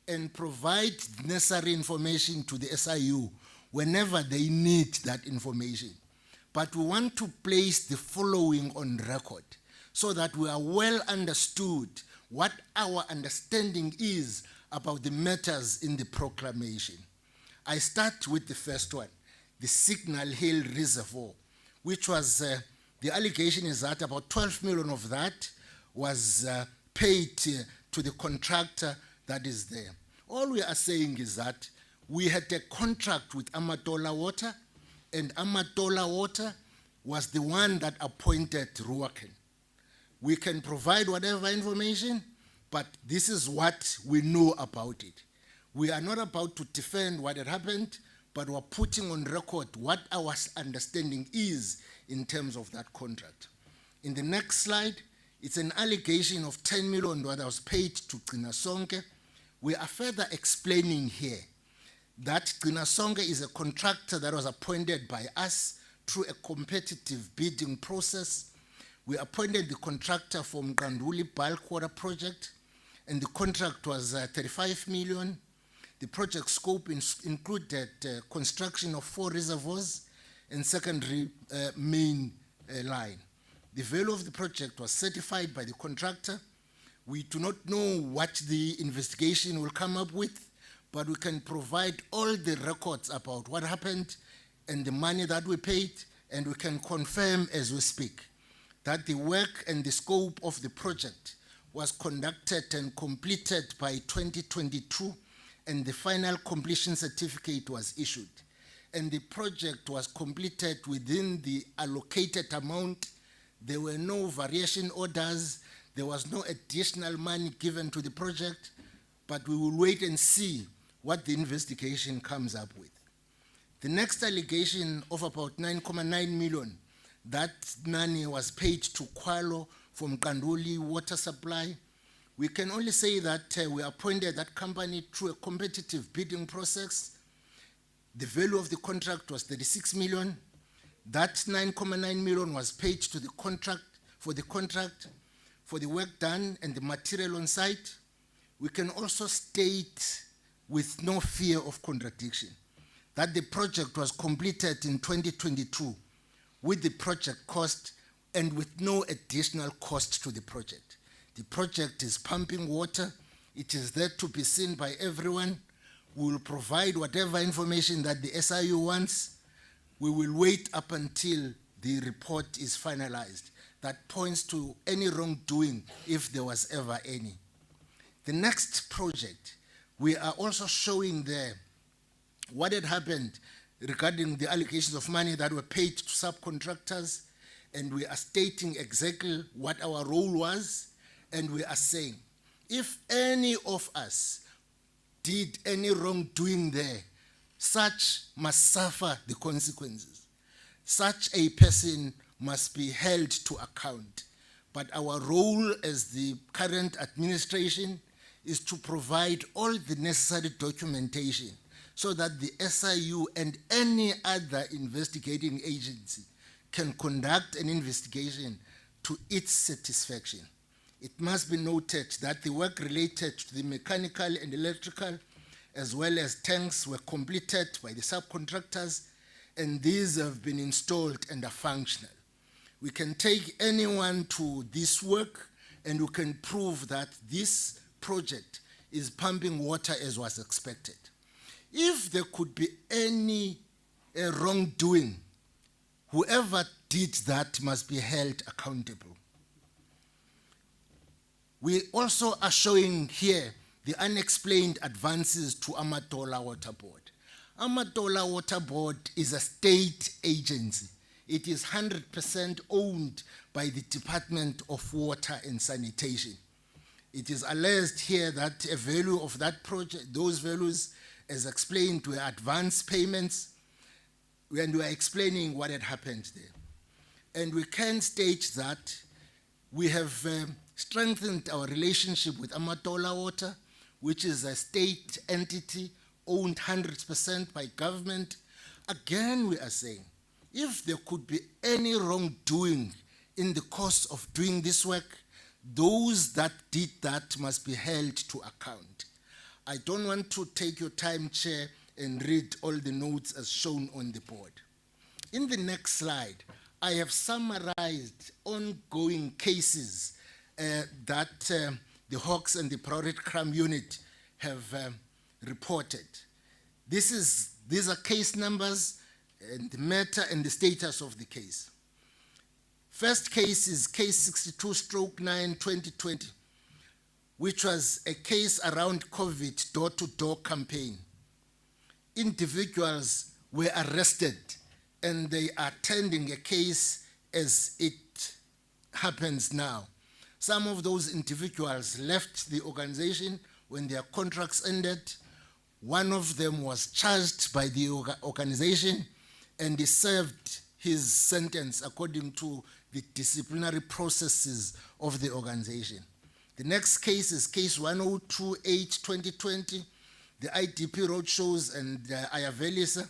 and provide necessary information to the SIU whenever they need that information. But we want to place the following on record so that we are well understood what our understanding is about the matters in the proclamation. I start with the first one, the Signal Hill Reservoir, which was, the allegation is that about 12 million of that was paid to the contractor that is there. All we are saying is that we had a contract with Amatola Water, and Amatola Water was the one that appointed Ruaken. We can provide whatever information, but this is what we know about it. We are not about to defend what had happened, but we're putting on record what our understanding is in terms of that contract. In the next slide, it's an allegation of 10 million that was paid to Gcinasonke. We are further explaining here that Gcinasonke is a contractor that was appointed by us through a competitive bidding process. We appointed the contractor for Mkanduli Bulk Water Project, and the contract was 35 million. The project scope included construction of 4 reservoirs and secondary main line. The value of the project was certified by the contractor. We do not know what the investigation will come up with, but we can provide all the records about what happened and the money that we paid, and we can confirm as we speak that the work and the scope of the project was conducted and completed by 2022, and the final completion certificate was issued. And the project was completed within the allocated amount. There were no variation orders. There was no additional money given to the project, but we will wait and see what the investigation comes up with. The next allegation of about 9.9 million, that money was paid to Kwalo from Kanduli Water Supply. We can only say that we appointed that company through a competitive bidding process. The value of the contract was 36 million. That 9.9 million was paid to the contract, for the work done and the material on site. We can also state with no fear of contradiction that the project was completed in 2022 with the project cost and with no additional cost to the project. The project is pumping water. It is there to be seen by everyone. We will provide whatever information that the SIU wants. We will wait up until the report is finalized that points to any wrongdoing if there was ever any. The next project, we are also showing there what had happened regarding the allocations of money that were paid to subcontractors, and we are stating exactly what our role was, and we are saying, if any of us did any wrongdoing there, such must suffer the consequences. Such a person must be held to account. But our role as the current administration is to provide all the necessary documentation so that the SIU and any other investigating agency can conduct an investigation to its satisfaction. It must be noted that the work related to the mechanical and electrical as well as tanks were completed by the subcontractors, and these have been installed and are functional. We can take anyone to this work and we can prove that this project is pumping water as was expected. If there could be any wrongdoing, whoever did that must be held accountable. We also are showing here the unexplained advances to Amatola Water Board. Amatola Water Board is a state agency. It is 100% owned by the Department of Water and Sanitation. It is alleged here that a value of that project, those values, as explained, were advance payments, and we are explaining what had happened there. And we can state that we have strengthened our relationship with Amatola Water, which is a state entity owned 100% by government. Again, we are saying, if there could be any wrongdoing in the course of doing this work, those that did that must be held to account. I don't want to take your time, Chair, and read all the notes as shown on the board. In the next slide, I have summarized ongoing cases that the Hawks and the Priority Crime Unit have reported. These are case numbers and the matter and the status of the case. First case is case 62/9/2020, which was a case around COVID door-to-door campaign. Individuals were arrested and they are tending a case as it happens now. Some of those individuals left the organization when their contracts ended. One of them was charged by the organization and he served his sentence according to the disciplinary processes of the organization. The next case is case 1028/2020, the IDP roadshows and Ayavelisa.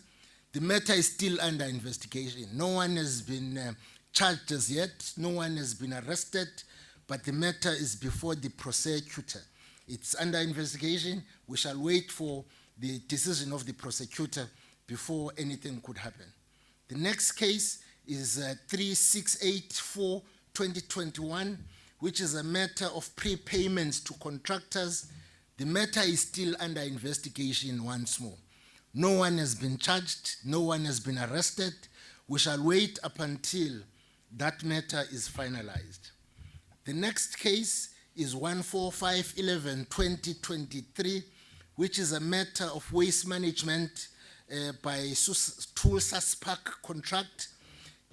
The matter is still under investigation. No one has been charged as yet. No one has been arrested, but the matter is before the prosecutor. It's under investigation. We shall wait for the decision of the prosecutor before anything could happen. The next case is 3684/2021, which is a matter of prepayments to contractors. The matter is still under investigation once more. No one has been charged, no one has been arrested. We shall wait up until that matter is finalized. The next case is 14511/2023, which is a matter of waste management by Tulsas Park contract.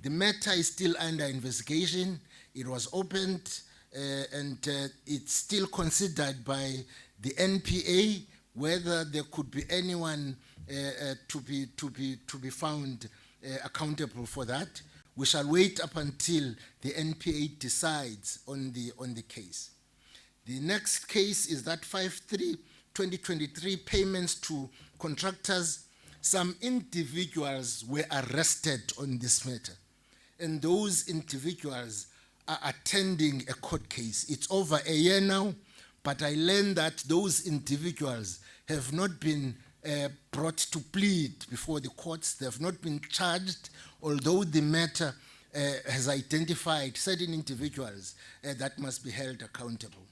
The matter is still under investigation. It was opened and it's still considered by the NPA whether there could be anyone to be found accountable for that. We shall wait up until the NPA decides on the case. The next case is that 53/2023 payments to contractors. Some individuals were arrested on this matter, and those individuals are attending a court case. It's over a year now, but I learned that those individuals have not been brought to plead before the courts. They have not been charged, although the matter has identified certain individuals that must be held accountable.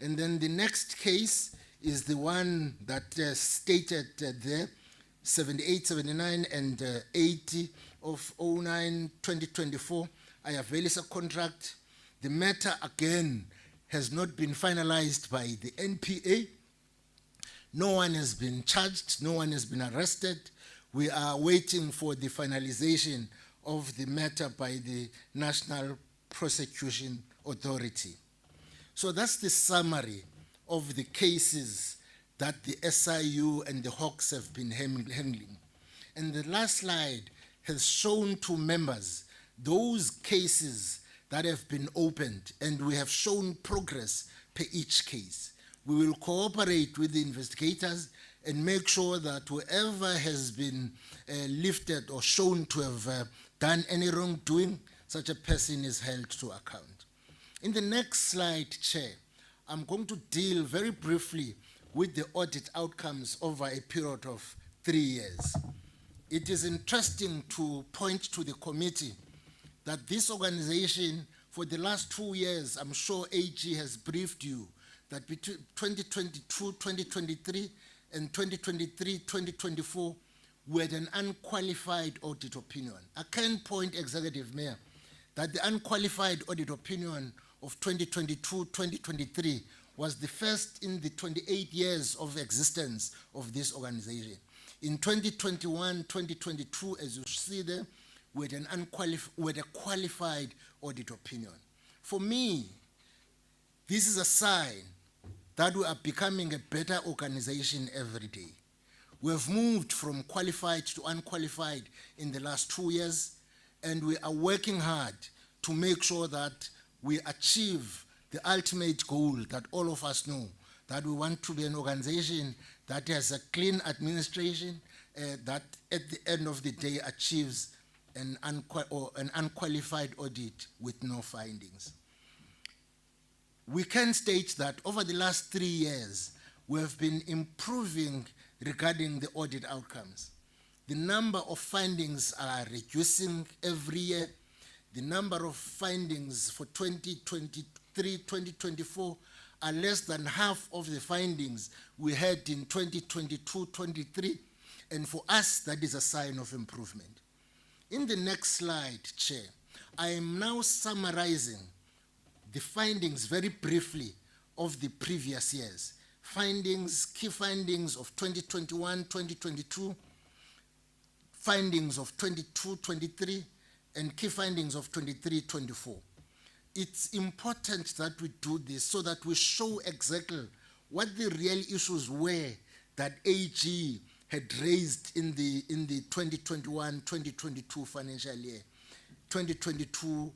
And then the next case is the one that stated there, 78, 79, and 80 of 09/2024. I have a contract. The matter again has not been finalized by the NPA. No one has been charged, no one has been arrested. We are waiting for the finalization of the matter by the National Prosecution Authority. So that's the summary of the cases that the SIU and the Hawks have been handling. And the last slide has shown to members those cases that have been opened, and we have shown progress per each case. We will cooperate with the investigators and make sure that whoever has been lifted or shown to have done any wrongdoing, such a person is held to account. In the next slide, Chair, I'm going to deal very briefly with the audit outcomes over a period of 3 years. It is interesting to point to the committee that this organization, for the last 2 years, I'm sure AG has briefed you, that between 2022-2023 and 2023-2024, we had an unqualified audit opinion. I can point, Executive Mayor, that the unqualified audit opinion of 2022-2023 was the first in the 28 years of existence of this organization. In 2021-2022, as you see there, we had a qualified audit opinion. For me, this is a sign that we are becoming a better organization every day. We have moved from qualified to unqualified in the last 2 years, and we are working hard to make sure that we achieve the ultimate goal that all of us know, that we want to be an organization that has a clean administration, that at the end of the day achieves an unqualified audit with no findings. We can state that over the last 3 years, we have been improving regarding the audit outcomes. The number of findings are reducing every year. The number of findings for 2023-2024 are less than half of the findings we had in 2022-23, and for us, that is a sign of improvement. In the next slide, Chair, I am now summarizing the findings very briefly of the previous years. Key findings of 2021-2022, findings of 22-23, and key findings of 23-24. It's important that we do this so that we show exactly what the real issues were that AG had raised in the 2021-2022 financial year, 2022-2023,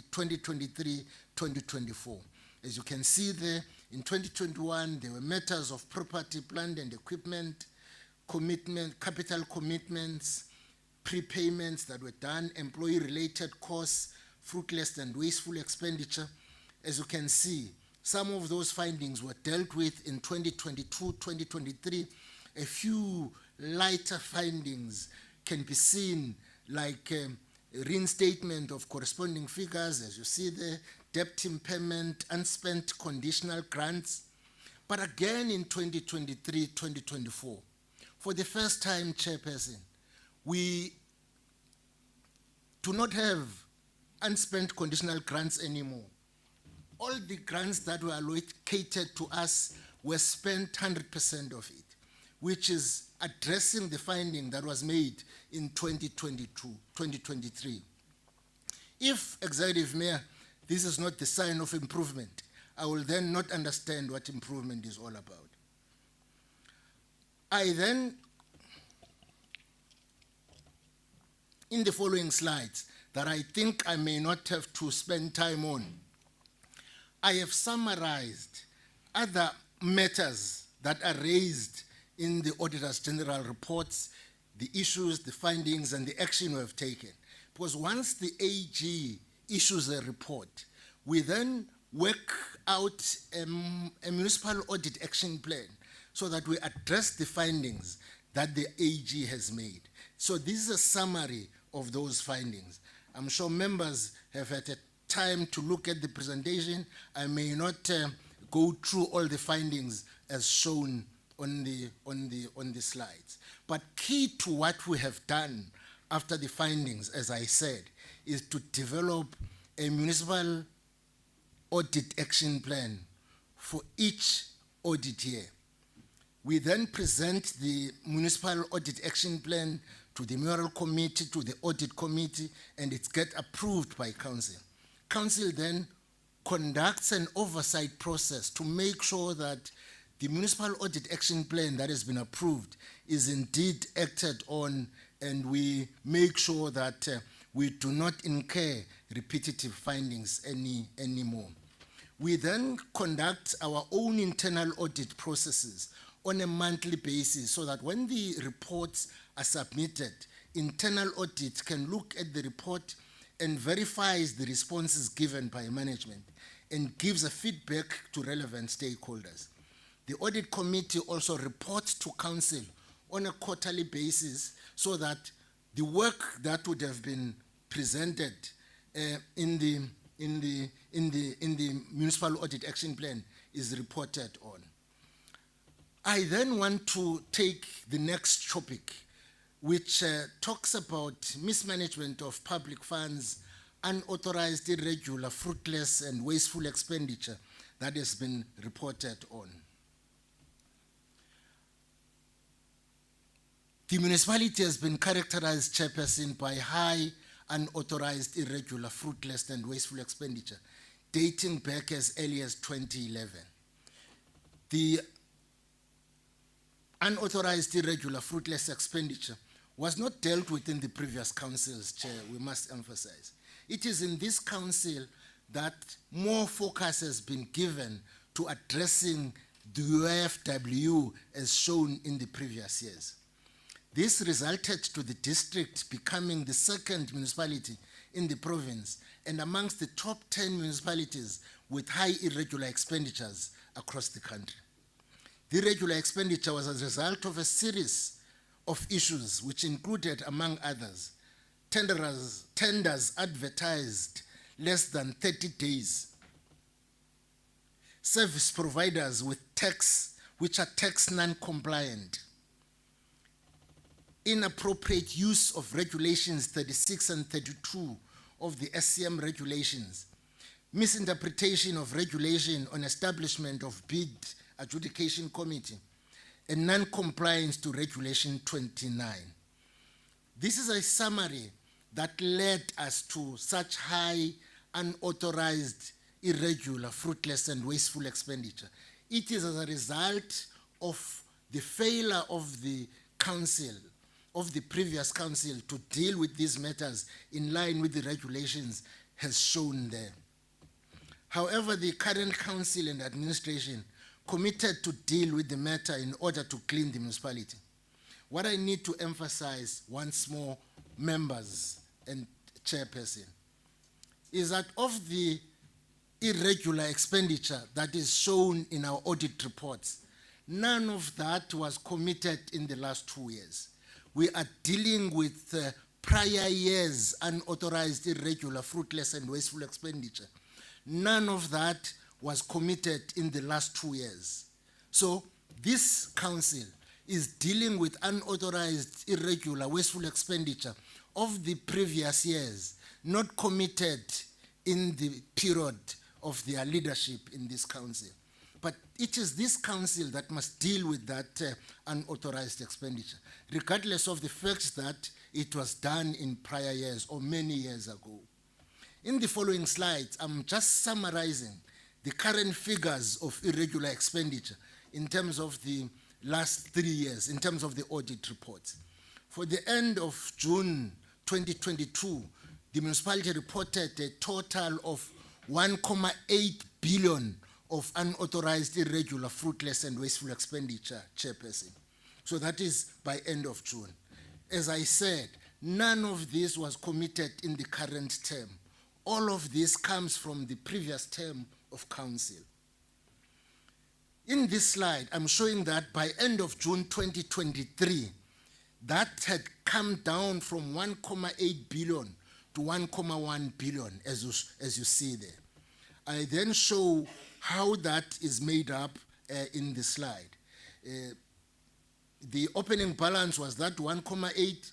2023-2024. As you can see there, in 2021, there were matters of property, plant and equipment, capital commitments, prepayments that were done, employee-related costs, fruitless and wasteful expenditure. As you can see, some of those findings were dealt with in 2022, 2023. A few lighter findings can be seen, like reinstatement of corresponding figures, as you see there, debt impairment, unspent conditional grants. But again in 2023, 2024, for the first time, Chairperson, we do not have unspent conditional grants anymore. All the grants that were allocated to us were spent 100% of it, which is addressing the finding that was made in 2022, 2023. If, Executive Mayor, this is not the sign of improvement, I will then not understand what improvement is all about. I then, in the following slides, that I think I may not have to spend time on, I have summarized other matters that are raised in the Auditor's General reports, the issues, the findings, and the action we have taken. Because once the AG issues a report, we then work out a municipal audit action plan so that we address the findings that the AG has made. So this is a summary of those findings. I'm sure members have had a time to look at the presentation. I may not go through all the findings as shown on the slides. But key to what we have done after the findings, as I said, is to develop a municipal audit action plan for each audit year. We then present the municipal audit action plan to the mayoral committee, to the audit committee, and it gets approved by council. Council then conducts an oversight process to make sure that the municipal audit action plan that has been approved is indeed acted on, and we make sure that we do not incur repetitive findings anymore. We then conduct our own internal audit processes on a monthly basis so that when the reports are submitted, internal audit can look at the report and verifies the responses given by management and gives a feedback to relevant stakeholders. The audit committee also reports to council on a quarterly basis so that the work that would have been presented in the municipal audit action plan is reported on. I then want to take the next topic, which talks about mismanagement of public funds, unauthorized, irregular, fruitless, and wasteful expenditure that has been reported on. The municipality has been characterized, Chairperson, by high unauthorized, irregular, fruitless, and wasteful expenditure, dating back as early as 2011. The unauthorized, irregular, fruitless expenditure was not dealt with in the previous councils, Chair, we must emphasize. It is in this council that more focus has been given to addressing the UFW as shown in the previous years. This resulted to the district becoming the second municipality in the province and amongst the top 10 municipalities with high irregular expenditures across the country. The irregular expenditure was as a result of a series of issues which included, among others, tenders advertised less than 30 days, service providers with which are tax non-compliant, inappropriate use of regulations 36 and 32 of the SCM regulations, misinterpretation of regulation on establishment of bid adjudication committee, and non-compliance to regulation 29. This is a summary that led us to such high unauthorized, irregular, fruitless, and wasteful expenditure. It is as a result of the failure of the council, of the previous council, to deal with these matters in line with the regulations has shown there. However, the current council and administration committed to deal with the matter in order to clean the municipality. What I need to emphasize once more members and chairperson, is that of the irregular expenditure that is shown in our audit reports, none of that was committed in the last 2 years. We are dealing with prior years unauthorized, irregular, fruitless, and wasteful expenditure. None of that was committed in the last 2 years. So this council is dealing with unauthorized, irregular, wasteful expenditure of the previous years, not committed in the period of their leadership in this council. But it is this council that must deal with that unauthorized expenditure, regardless of the fact that it was done in prior years or many years ago. In the following slides, I'm just summarizing the current figures of irregular expenditure in terms of the last 3 years, in terms of the audit reports. For the end of June 2022, the municipality reported a total of 1.8 billion of unauthorized, irregular, fruitless, and wasteful expenditure, chairperson. So that is by end of June. As I said, none of this was committed in the current term. All of this comes from the previous term of council. In this slide, I'm showing that by end of June 2023, that had come down from 1.8 billion to 1.1 billion, as you see there. I then show how that is made up in the slide. The opening balance was that 1.8,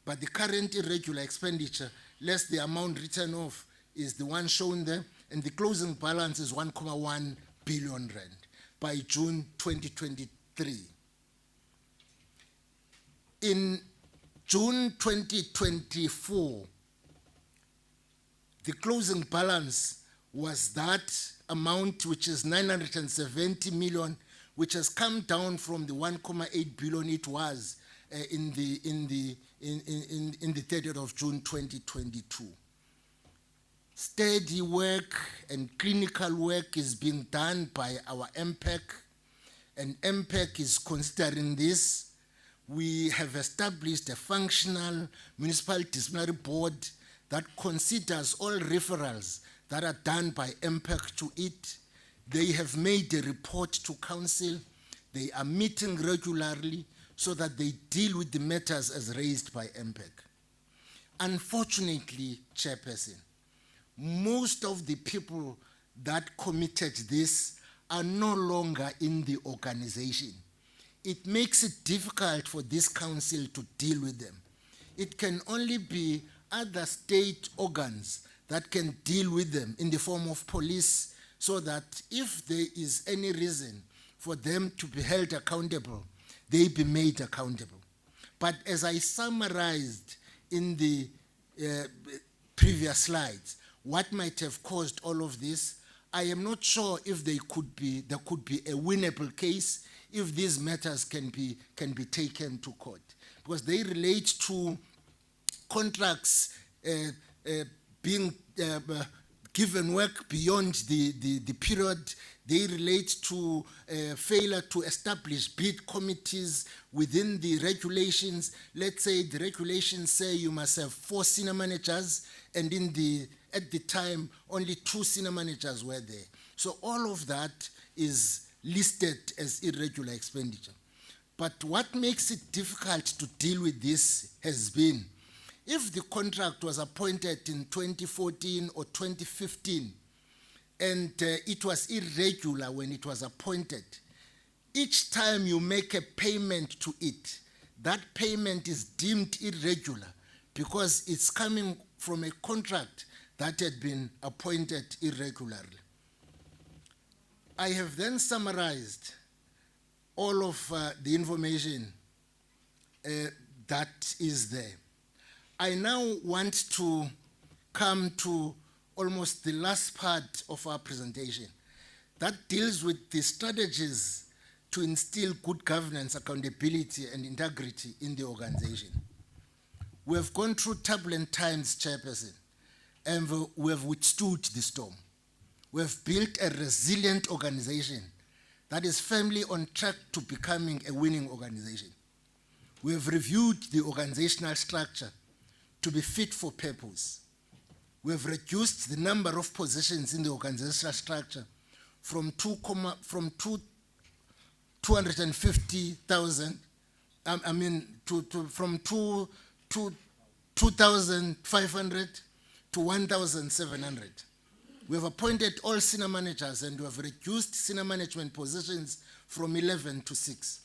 but the current irregular expenditure, less the amount written off, is the one shown there, and the closing balance is 1.1 billion rand by June 2023. In June 2024, the closing balance was that amount, which is 970 million, which has come down from the 1.8 billion it was in the 30th of June 2022. Steady work and clinical work is being done by our MPEC, and MPEC is considering this. We have established a functional municipal disciplinary board that considers all referrals that are done by MPEC to it. They have made a report to council. They are meeting regularly so that they deal with the matters as raised by MPEC. Unfortunately, chairperson, most of the people that committed this are no longer in the organization. It makes it difficult for this council to deal with them. It can only be other state organs that can deal with them in the form of police, so that if there is any reason for them to be held accountable, they be made accountable. But as I summarized in the previous slides, what might have caused all of this, I am not sure if there could be a winnable case if these matters can be taken to court, because they relate to contracts being given work beyond the period. They relate to failure to establish bid committees within the regulations. Let's say the regulations say you must have 4 senior managers, and at the time only 2 senior managers were there. So all of that is listed as irregular expenditure. But what makes it difficult to deal with this has been, if the contract was appointed in 2014 or 2015, and it was irregular when it was appointed, each time you make a payment to it, that payment is deemed irregular because it's coming from a contract that had been appointed irregularly. I have then summarized all of the information that is there. I now want to come to almost the last part of our presentation that deals with the strategies to instill good governance, accountability, and integrity in the organization. We have gone through turbulent times, chairperson, and we have withstood the storm. We have built a resilient organization that is firmly on track to becoming a winning organization. We have reviewed the organizational structure. to be fit for purpose. We have reduced the number of positions in the organizational structure from 250,000, from 2,500 to 1,700. We have appointed all senior managers and we have reduced senior management positions from 11 to 6.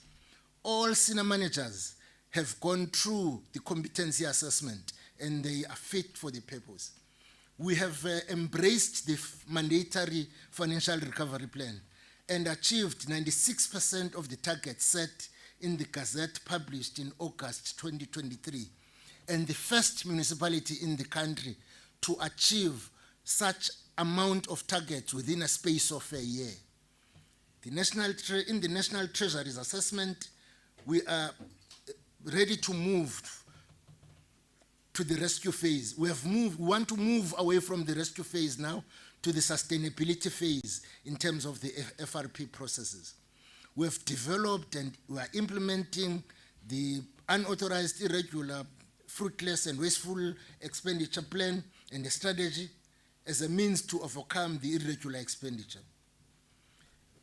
All senior managers have gone through the competency assessment and they are fit for the purpose. We have embraced the mandatory financial recovery plan and achieved 96% of the targets set in the Gazette published in August 2023, and the first municipality in the country to achieve such amount of targets within a space of a year. In the National Treasury's assessment, we are ready to move to the rescue phase. We want to move away from the rescue phase now to the sustainability phase in terms of the FRP processes. We have developed and we are implementing the unauthorized, irregular, fruitless and wasteful expenditure plan and the strategy as a means to overcome the irregular expenditure.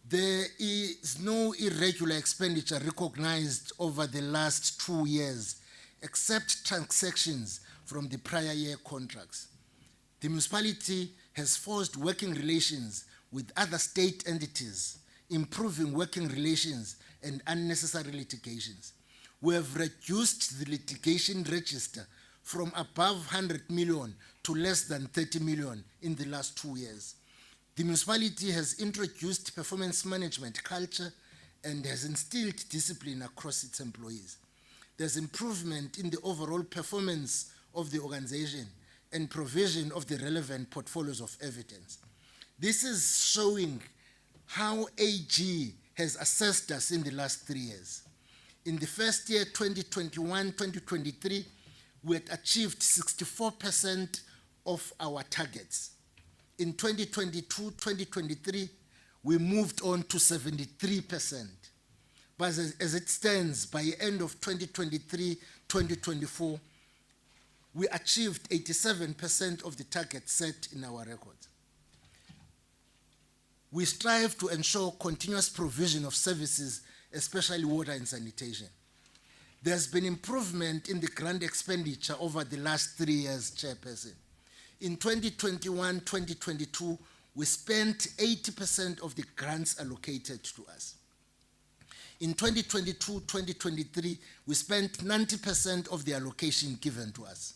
There is no irregular expenditure recognized over the last 2 years, except transactions from the prior year contracts. The municipality has forged working relations with other state entities, improving working relations and unnecessary litigations. We have reduced the litigation register from above 100 million to less than 30 million in the last 2 years. The municipality has introduced performance management culture and has instilled discipline across its employees. There's improvement in the overall performance of the organization and provision of the relevant portfolios of evidence. This is showing how AG has assessed us in the last 3 years. In the first year, 2021-2023, we had achieved 64% of our targets. In 2022-2023, we moved on to 73%. But as it stands, by the end of 2023-2024, we achieved 87% of the targets set in our records. We strive to ensure continuous provision of services, especially water and sanitation. There's been improvement in the grant expenditure over the last 3 years, Chairperson. In 2021-2022, we spent 80% of the grants allocated to us. In 2022-2023, we spent 90% of the allocation given to us.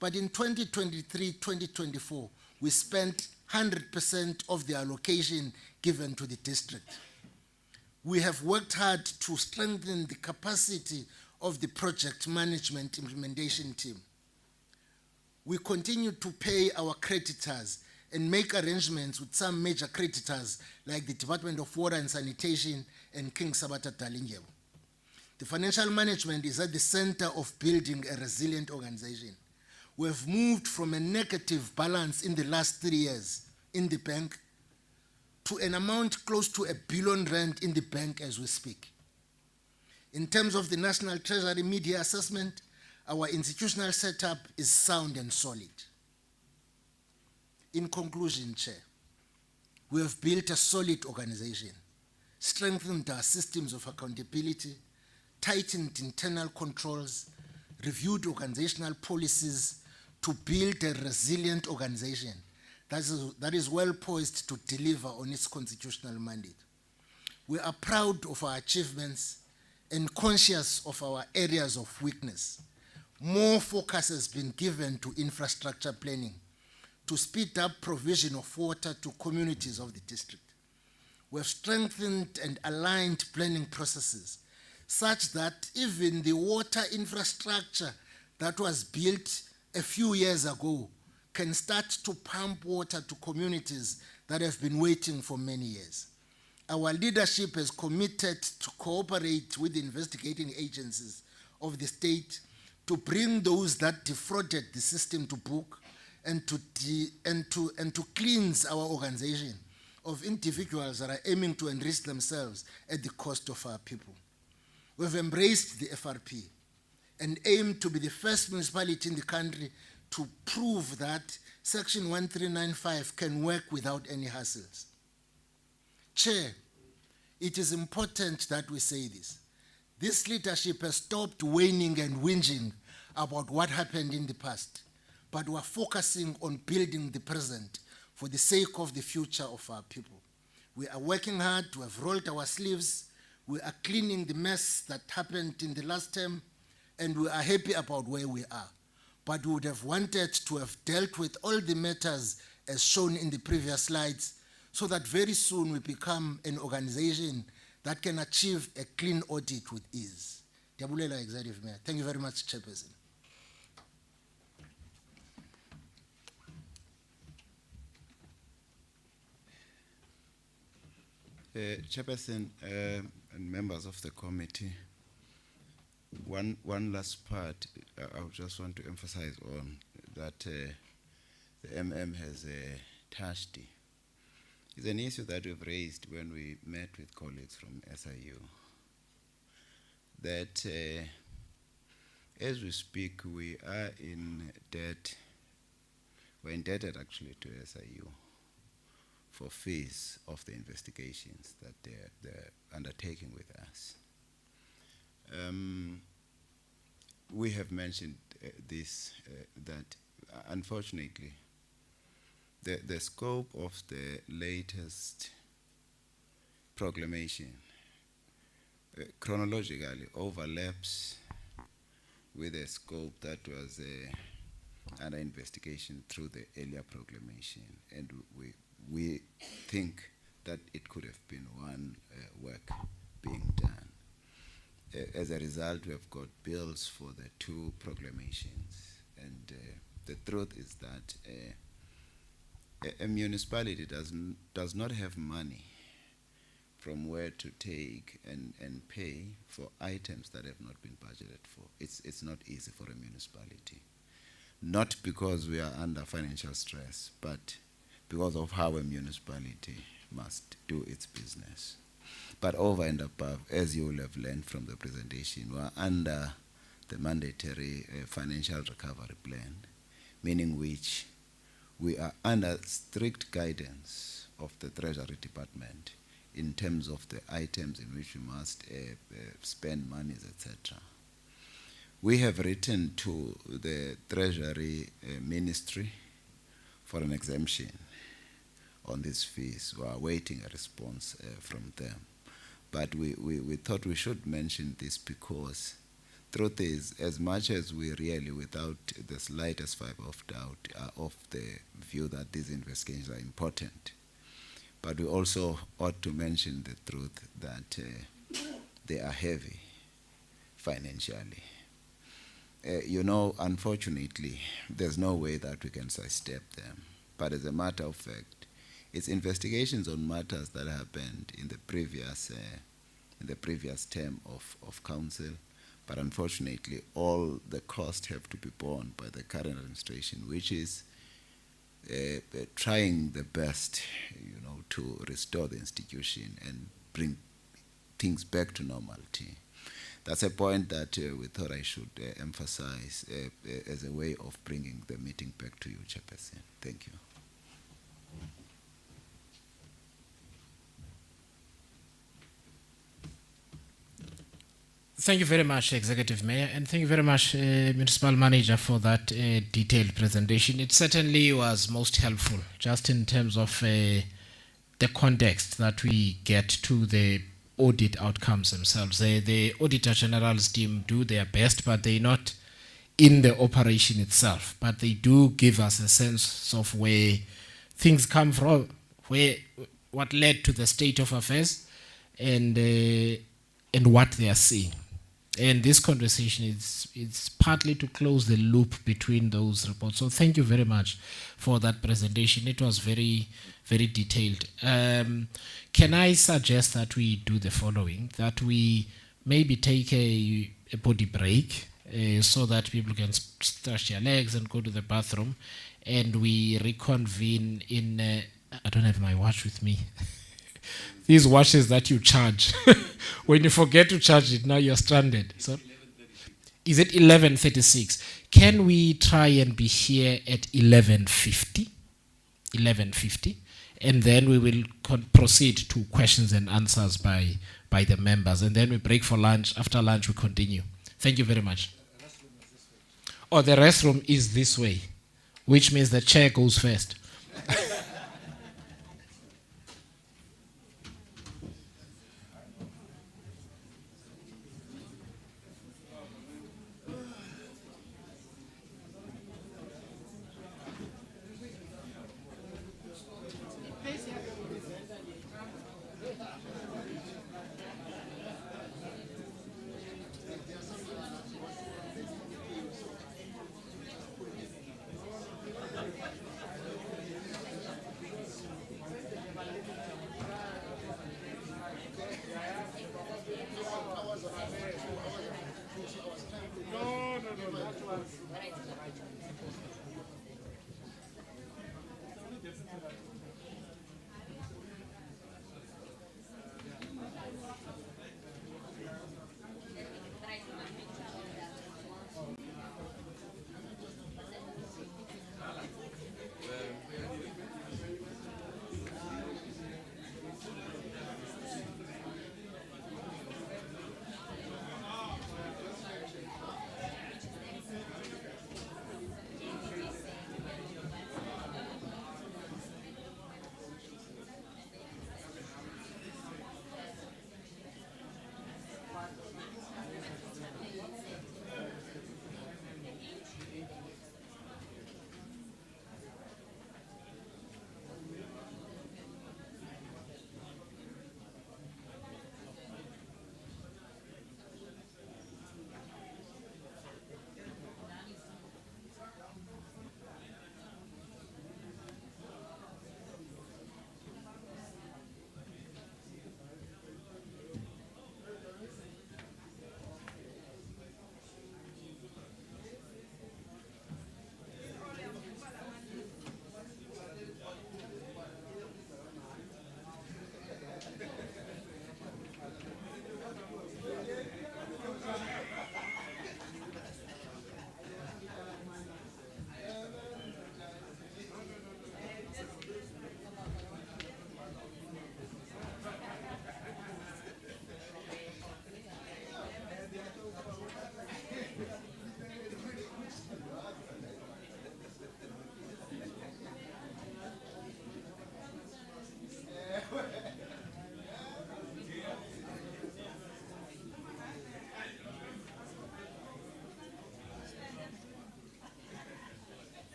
But in 2023-2024, we spent 100% of the allocation given to the district. We have worked hard to strengthen the capacity of the project management implementation team. We continue to pay our creditors and make arrangements with some major creditors like the Department of Water and Sanitation and King Sabata Dalindyebo. The financial management is at the center of building a resilient organization. We have moved from a negative balance in the last 3 years in the bank to an amount close to R1 billion in the bank as we speak. In terms of the National Treasury media assessment, our institutional setup is sound and solid. In conclusion, Chair, we have built a solid organization, strengthened our systems of accountability, tightened internal controls, reviewed organizational policies to build a resilient organization that is well poised to deliver on its constitutional mandate. We are proud of our achievements and conscious of our areas of weakness. More focus has been given to infrastructure planning to speed up provision of water to communities of the district. We have strengthened and aligned planning processes such that even the water infrastructure that was built a few years ago can start to pump water to communities that have been waiting for many years. Our leadership is committed to cooperate with the investigating agencies of the state to bring those that defrauded the system to book and to cleanse our organization of individuals that are aiming to enrich themselves at the cost of our people. We've embraced the FRP and aim to be the first municipality in the country to prove that Section 1395 can work without any hassles. Chair, it is important that we say this. This leadership has stopped whining and whinging about what happened in the past, but we are focusing on building the present for the sake of the future of our people. We are working hard, we have rolled our sleeves, we are cleaning the mess that happened in the last term, and we are happy about where we are. But we would have wanted to have dealt with all the matters as shown in the previous slides, so that very soon we become an organization that can achieve a clean audit with ease. Diabulela, Executive Mayor. Thank you very much, Chairperson. Chairperson and members of the committee, one last part I would just want to emphasize on that the MM has touched. It's an issue that we've raised when we met with colleagues from SIU, that as we speak, we are in debt. We're indebted actually to SIU for fees of the investigations that they're undertaking with us. We have mentioned this, that unfortunately, the scope of the latest proclamation chronologically overlaps with a scope that was under investigation through the earlier proclamation, and we think that it could have been one work being done. As a result, we have got bills for the two proclamations, and the truth is that a municipality does not have money from where to take and pay for items that have not been budgeted for. It's not easy for a municipality. Not because we are under financial stress, but because of how a municipality must do its business. But over and above, as you will have learned from the presentation, we are under the mandatory financial recovery plan, meaning which we are under strict guidance of the Treasury Department in terms of the items in which we must spend monies, etc. We have written to the Treasury Ministry for an exemption on these fees. We are waiting a response from them. But we thought we should mention this because truth is, as much as we really, without the slightest fiber of doubt, are of the view that these investigations are important, but we also ought to mention the truth that they are heavy financially. You know, unfortunately, there's no way that we can sidestep them. But as a matter of fact, it's investigations on matters that happened in the previous term of council. But unfortunately, all the costs have to be borne by the current administration, which is trying the best, you know, to restore the institution and bring things back to normality. That's a point that we thought I should emphasize as a way of bringing the meeting back to you, Chairperson. Thank you. Thank you very much, Executive Mayor, and thank you very much, Municipal Manager, for that detailed presentation. It certainly was most helpful, just in terms of the context that we get to the audit outcomes themselves. The Auditor General's team do their best, but they're not in the operation itself. But they do give us a sense of where things come from, what led to the state of affairs, and what they are seeing. And this conversation is partly to close the loop between those reports. So thank you very much for that presentation. It was very, very detailed. Can I suggest that we do the following, that we maybe take a body break so that people can stretch their legs and go to the bathroom, and we reconvene in, I don't have my watch with me. These watches that you charge. When you forget to charge it, now you're stranded. So is it 11:36? Can we try and be here at 11:50? 11:50, and then we will proceed to questions and answers by the members, and then we break for lunch. After lunch, we continue. Thank you very much. Oh, the restroom is this way, which means the chair goes first.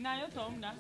Nginayo Domna.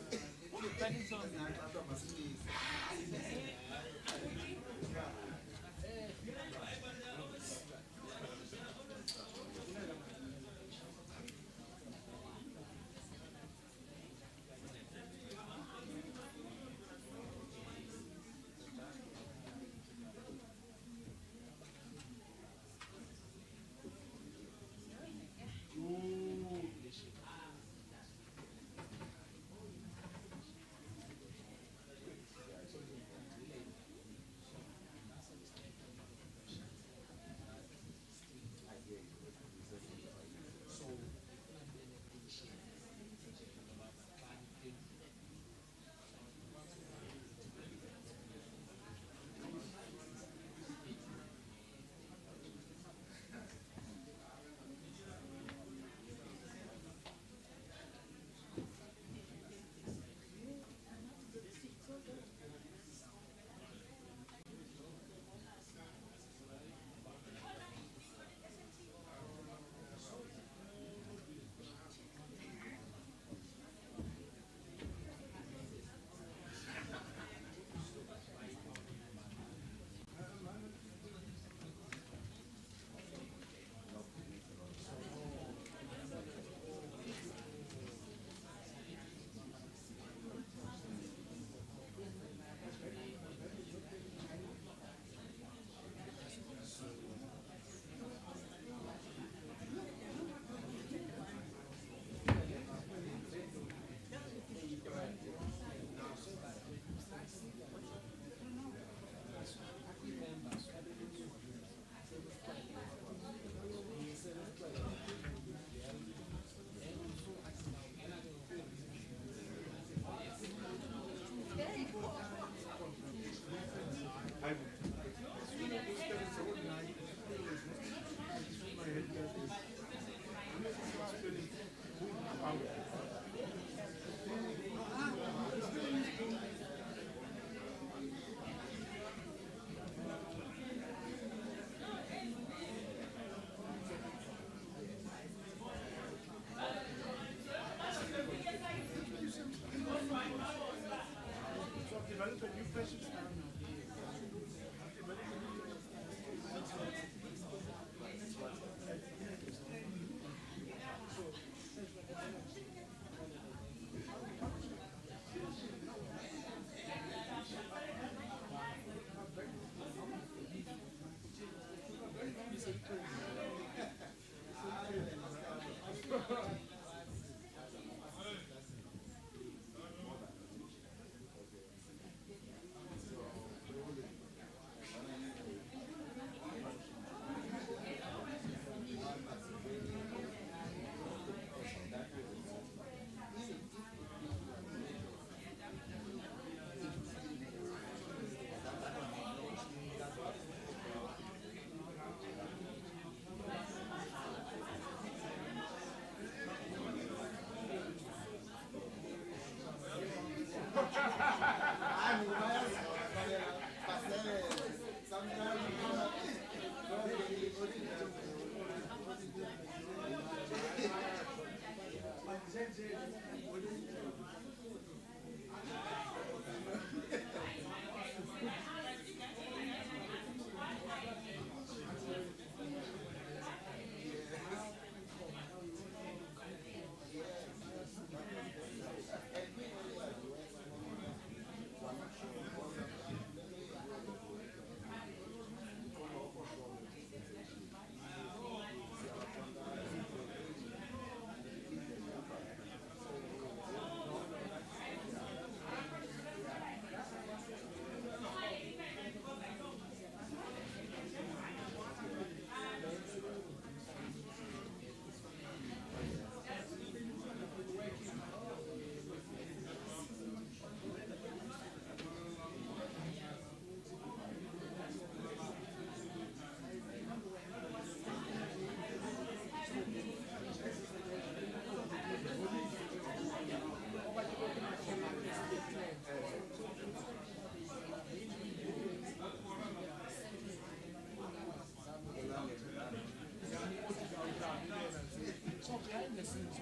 So behind the scenes,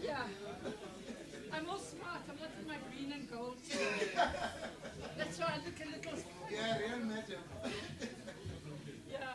Yeah. I'm all smart. I'm not in my green and gold. That's why I look a little. Yeah, real madam. Yeah.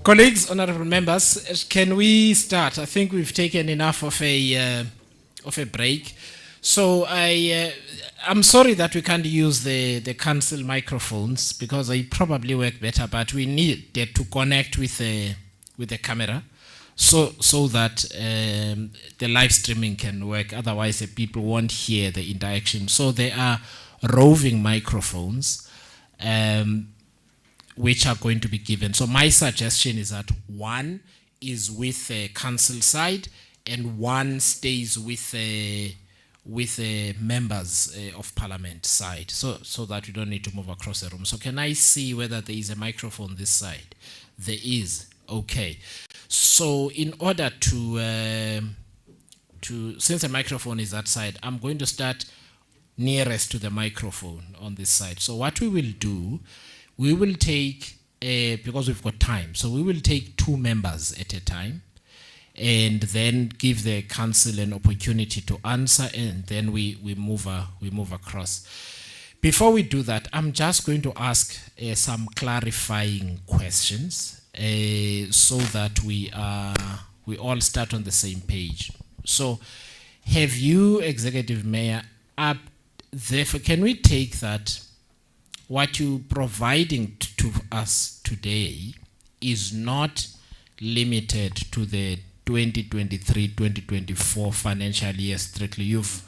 Colleagues, honorable members, can we start? I think we've taken enough of a break. So I'm sorry that we can't use the council microphones because they probably work better, but we need to connect with the camera so that the live streaming can work. Otherwise, the people won't hear the interaction. So there are roving microphones which are going to be given. So my suggestion is that one is with the council side and one stays with the members of parliament side, so that you don't need to move across the room. So can I see whether there is a microphone this side? There is. Okay. So in order to since the microphone is that side, I'm going to start nearest to the microphone on this side. So what we will do, we will take, because we've got time, so we will take 2 members at a time and then give the council an opportunity to answer, and then we move across. Before we do that, I'm just going to ask some clarifying questions so that we all start on the same page. So have you, Executive Mayor, therefore, can we take that what you're providing to us today is not limited to the 2023-2024 financial year strictly? You've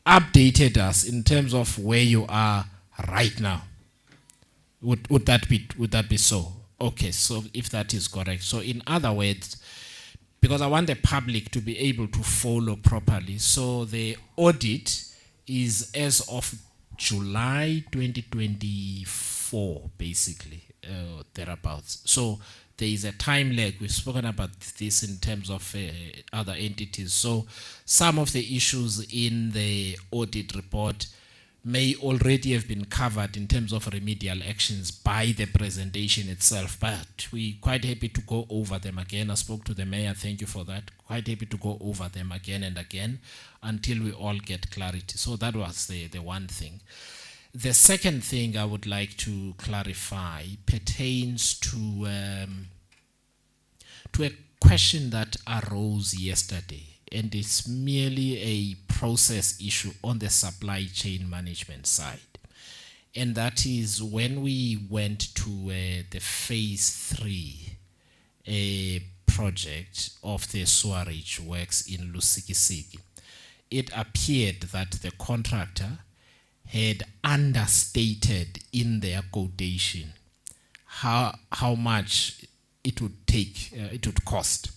updated us in terms of where you are right now. Would that be so? Okay, so if that is correct. So in other words, because I want the public to be able to follow properly, so the audit is as of July 2024, basically, thereabouts. So there is a time lag. We've spoken about this in terms of other entities. So some of the issues in the audit report may already have been covered in terms of remedial actions by the presentation itself, but we're quite happy to go over them again. I spoke to the mayor, thank you for that. Quite happy to go over them again and again until we all get clarity. So that was the one thing. The second thing I would like to clarify pertains to a question that arose yesterday, and it's merely a process issue on the supply chain management side. And that is when we went to the phase 3 project of the sewerage works in Lusikisiki, it appeared that the contractor had understated in their quotation how much it would take, it would cost.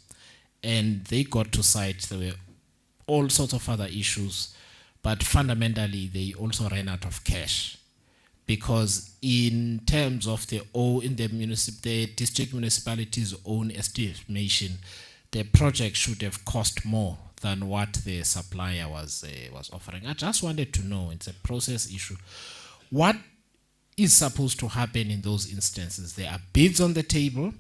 And they got to site, there were all sorts of other issues, but fundamentally they also ran out of cash. Because in terms of the district municipality's own estimation, the project should have cost more than what the supplier was offering. I just wanted to know, it's a process issue, what is supposed to happen in those instances? There are bids on the table.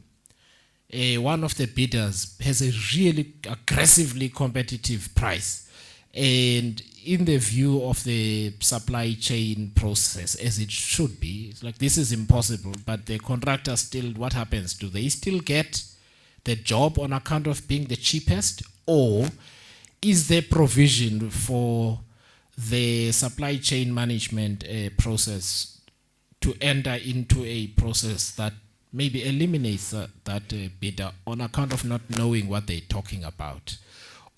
One of the bidders has a really aggressively competitive price, and in the view of the supply chain process, as it should be, it's like this is impossible, but the contractor still, what happens? Do they still get the job on account of being the cheapest, or is there provision for the supply chain management process to enter into a process that maybe eliminates that bidder on account of not knowing what they're talking about,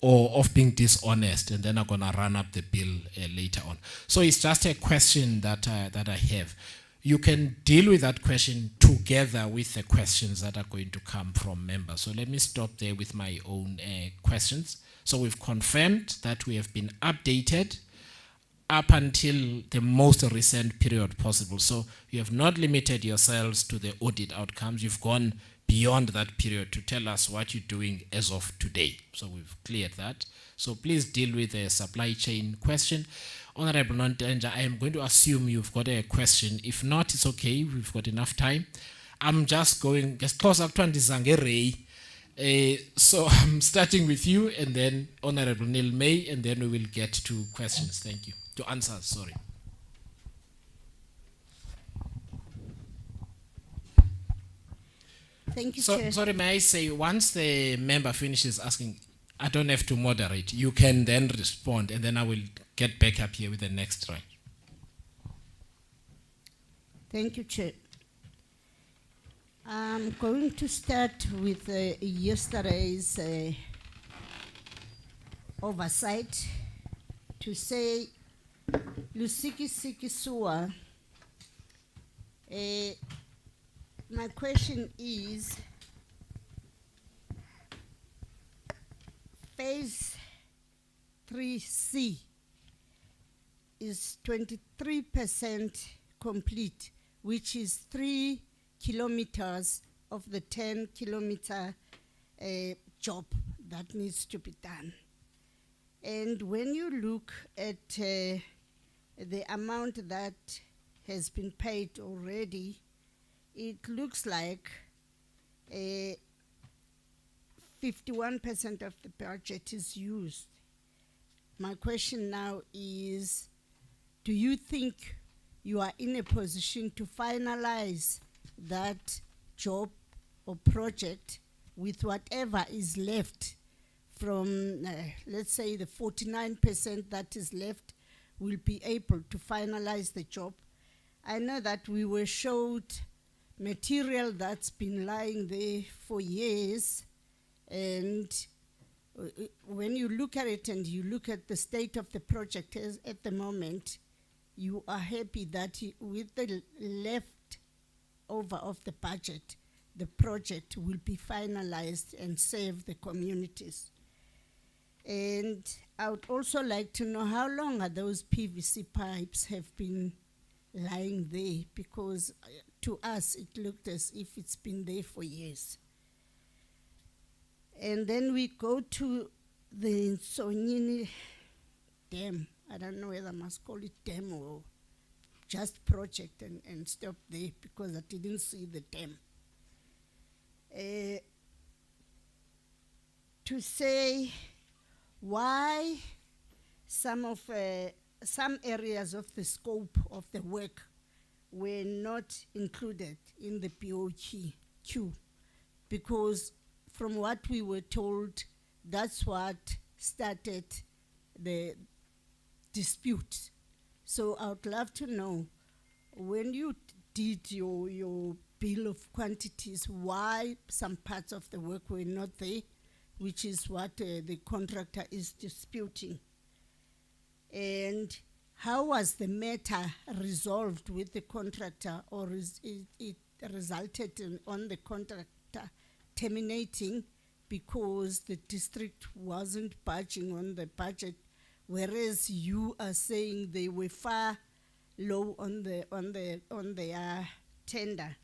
or of being dishonest, and then are going to run up the bill later on? So it's just a question that I have. You can deal with that question together with the questions that are going to come from members. So let me stop there with my own questions. So we've confirmed that we have been updated up until the most recent period possible. So you have not limited yourselves to the audit outcomes. You've gone beyond that period to tell us what you're doing as of today. So we've cleared that. So please deal with the supply chain question. Honorable Nontenja, I am going to assume you've got a question. If not, it's okay. We've got enough time. I'm just going as close up to Ray. So I'm starting with you, and then Honorable Neil May, and then we will get to questions. Thank you. To answer, sorry. Thank you, So, Chair. sorry, may I say, once the member finishes asking, I don't have to moderate. You can then respond, and then I will get back up here with the next round. Thank you, Chair. I'm going to start with yesterday's oversight to say, Lusiki Siki Suwa. My question is, phase 3C is 23% complete, which is 3 kilometers of the 10-kilometer job that needs to be done. And when you look at the amount that has been paid already, it looks like 51% of the budget is used. My question now is, do you think you are in a position to finalize that job or project with whatever is left from, let's say, the 49% that is left, will be able to finalize the job? I know that we were showed material that's been lying there for years, and when you look at it and you look at the state of the project at the moment, you are happy that with the left over of the budget, the project will be finalized and save the communities. And I would also like to know how long are those PVC pipes have been lying there, because to us it looked as if it's been there for years. And then we go to the Sonyini Dam. I don't know whether I must call it dam or just project and stop there, because I didn't see the dam. To say why some areas of the scope of the work were not included in the POQ, because from what we were told, that's what started the dispute. So I would love to know, when you did your bill of quantities, why some parts of the work were not there, which is what the contractor is disputing. And how was the matter resolved with the contractor, or it resulted on the contractor terminating because the district wasn't budging on the budget, whereas you are saying they were far low on their tender?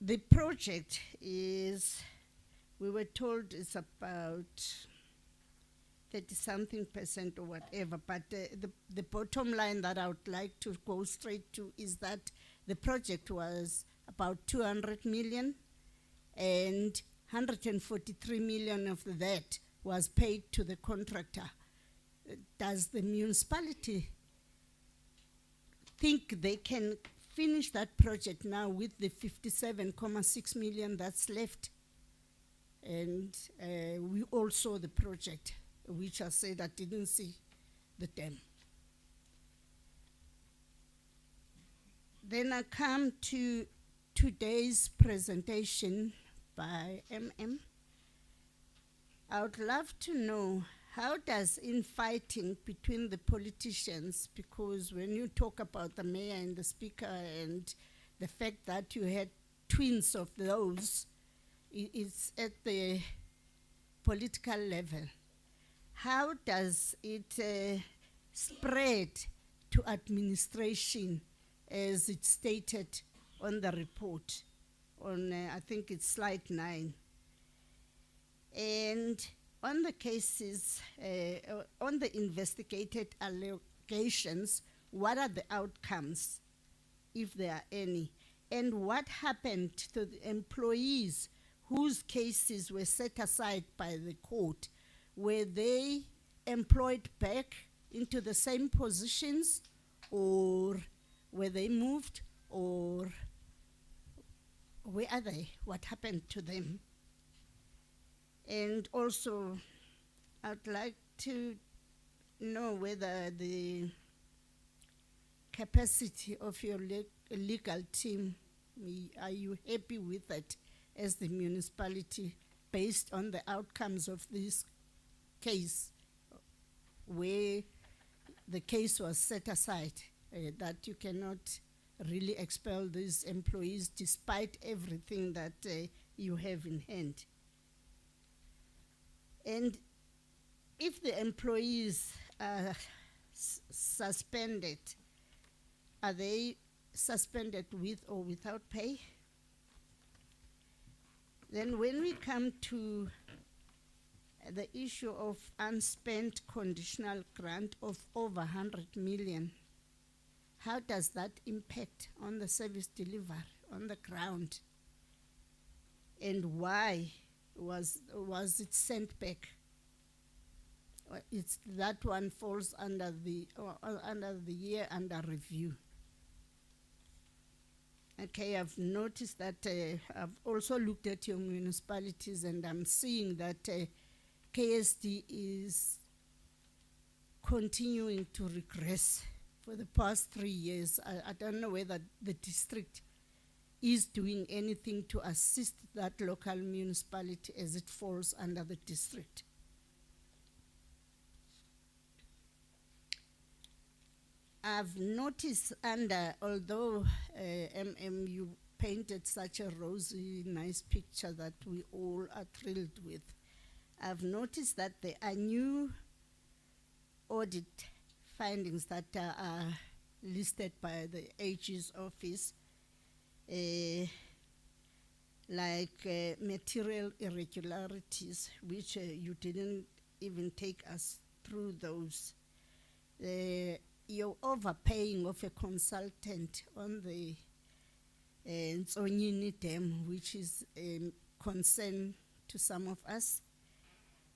The project is, we were told it's about 30-something% or whatever, but the bottom line that I would like to go straight to is that the project was about 200 million, and 143 million of that was paid to the contractor. Does the municipality think they can finish that project now with the 57.6 million that's left? And we all saw the project, which I said I didn't see the dam. Then I come to today's presentation by MM. I would love to know, how does infighting between the politicians, because when you talk about the mayor and the speaker and the fact that you had twins of those, it's at the political level. How does it spread to administration, as it's stated on the report on, I think it's slide 9? And on the cases, on the investigated allegations, what are the outcomes, if there are any? And what happened to the employees whose cases were set aside by the court? Were they employed back into the same positions, or were they moved, or where are they? What happened to them? And also, I'd like to know whether the capacity of your legal team, are you happy with it as the municipality based on the outcomes of this case, where the case was set aside, that you cannot really expel these employees despite everything that you have in hand? And if the employees are suspended, are they suspended with or without pay? Then when we come to the issue of unspent conditional grant of over 100 million, how does that impact on the service delivery on the ground? And why was it sent back? It's that one falls under the year under review. Okay, I've noticed that I've also looked at your municipalities, and I'm seeing that KSD is continuing to regress for the past 3 years. I don't know whether the district is doing anything to assist that local municipality as it falls under the district. I've noticed although you painted such a rosy, nice picture that we all are thrilled with, I've noticed that there are new audit findings that are listed by the AG's office, like material irregularities, which you didn't even take us through those. Your overpaying of a consultant on the Ntsonyini Dam, which is a concern to some of us,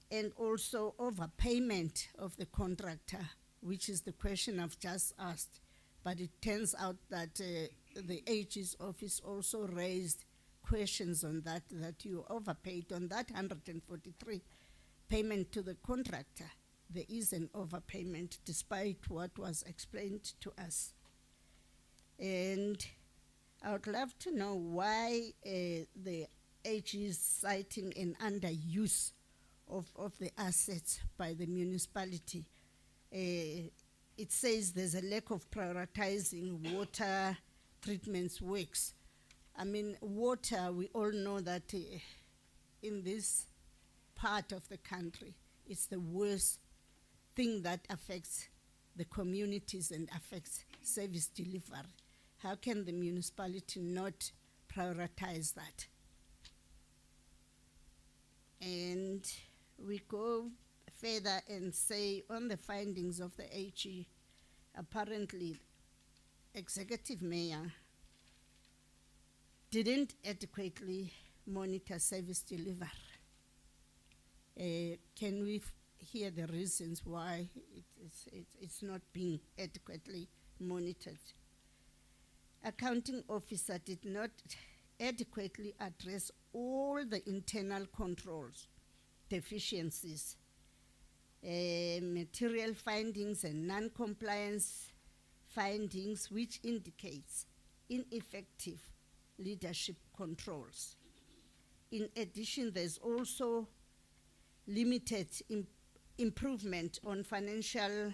and also overpayment of the contractor, which is the question I've just asked. But it turns out that the AG's office also raised questions on that you overpaid on that 143 payment to the contractor. There is an overpayment despite what was explained to us. And I would love to know why the AG is citing an underuse of the assets by the municipality. It says there's a lack of prioritizing water treatments works. I mean, water, we all know that in this part of the country, it's the worst thing that affects the communities and affects service delivery. How can the municipality not prioritize that? And we go further and say on the findings of the AG, apparently executive mayor didn't adequately monitor service delivery. Can we hear the reasons why it's not being adequately monitored? Accounting officer did not adequately address all the internal controls, deficiencies, material findings and non-compliance findings, which indicates ineffective leadership controls. In addition, there's also limited improvement on financial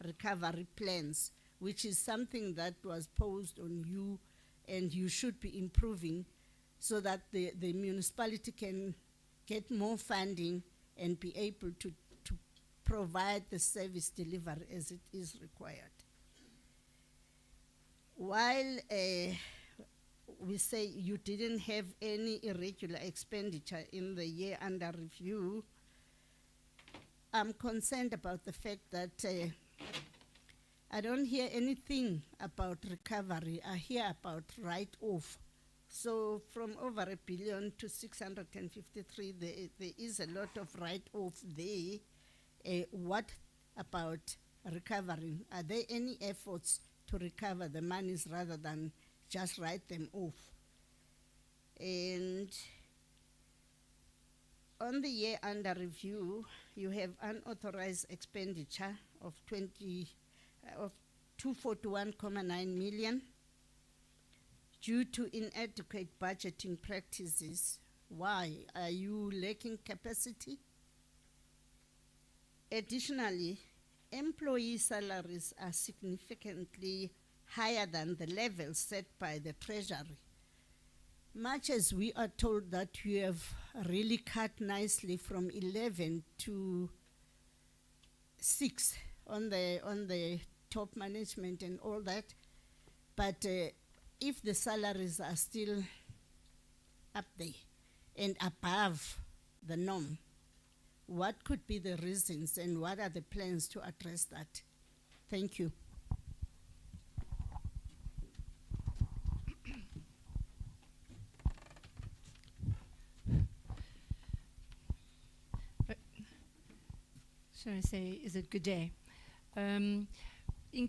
recovery plans, which is something that was posed on you, and you should be improving so that the municipality can get more funding and be able to provide the service delivery as it is required. While we say you didn't have any irregular expenditure in the year under review, I'm concerned about the fact that I don't hear anything about recovery. I hear about write-off. So from over 1 billion to 653, there is a lot of write-off there. What about recovering? Are there any efforts to to recover the monies rather than just write them off. And on the year under review, you have unauthorized expenditure of 241.9 million due to inadequate budgeting practices. Why? Are you lacking capacity? Additionally, employee salaries are significantly higher than the levels set by the Treasury. Much as we are told that you have really cut nicely from 11 to 6 on the top management and all that, but if the salaries are still up there and above the norm, what could be the reasons and what are the plans to address that? Thank you. Shall I say, is it good day? In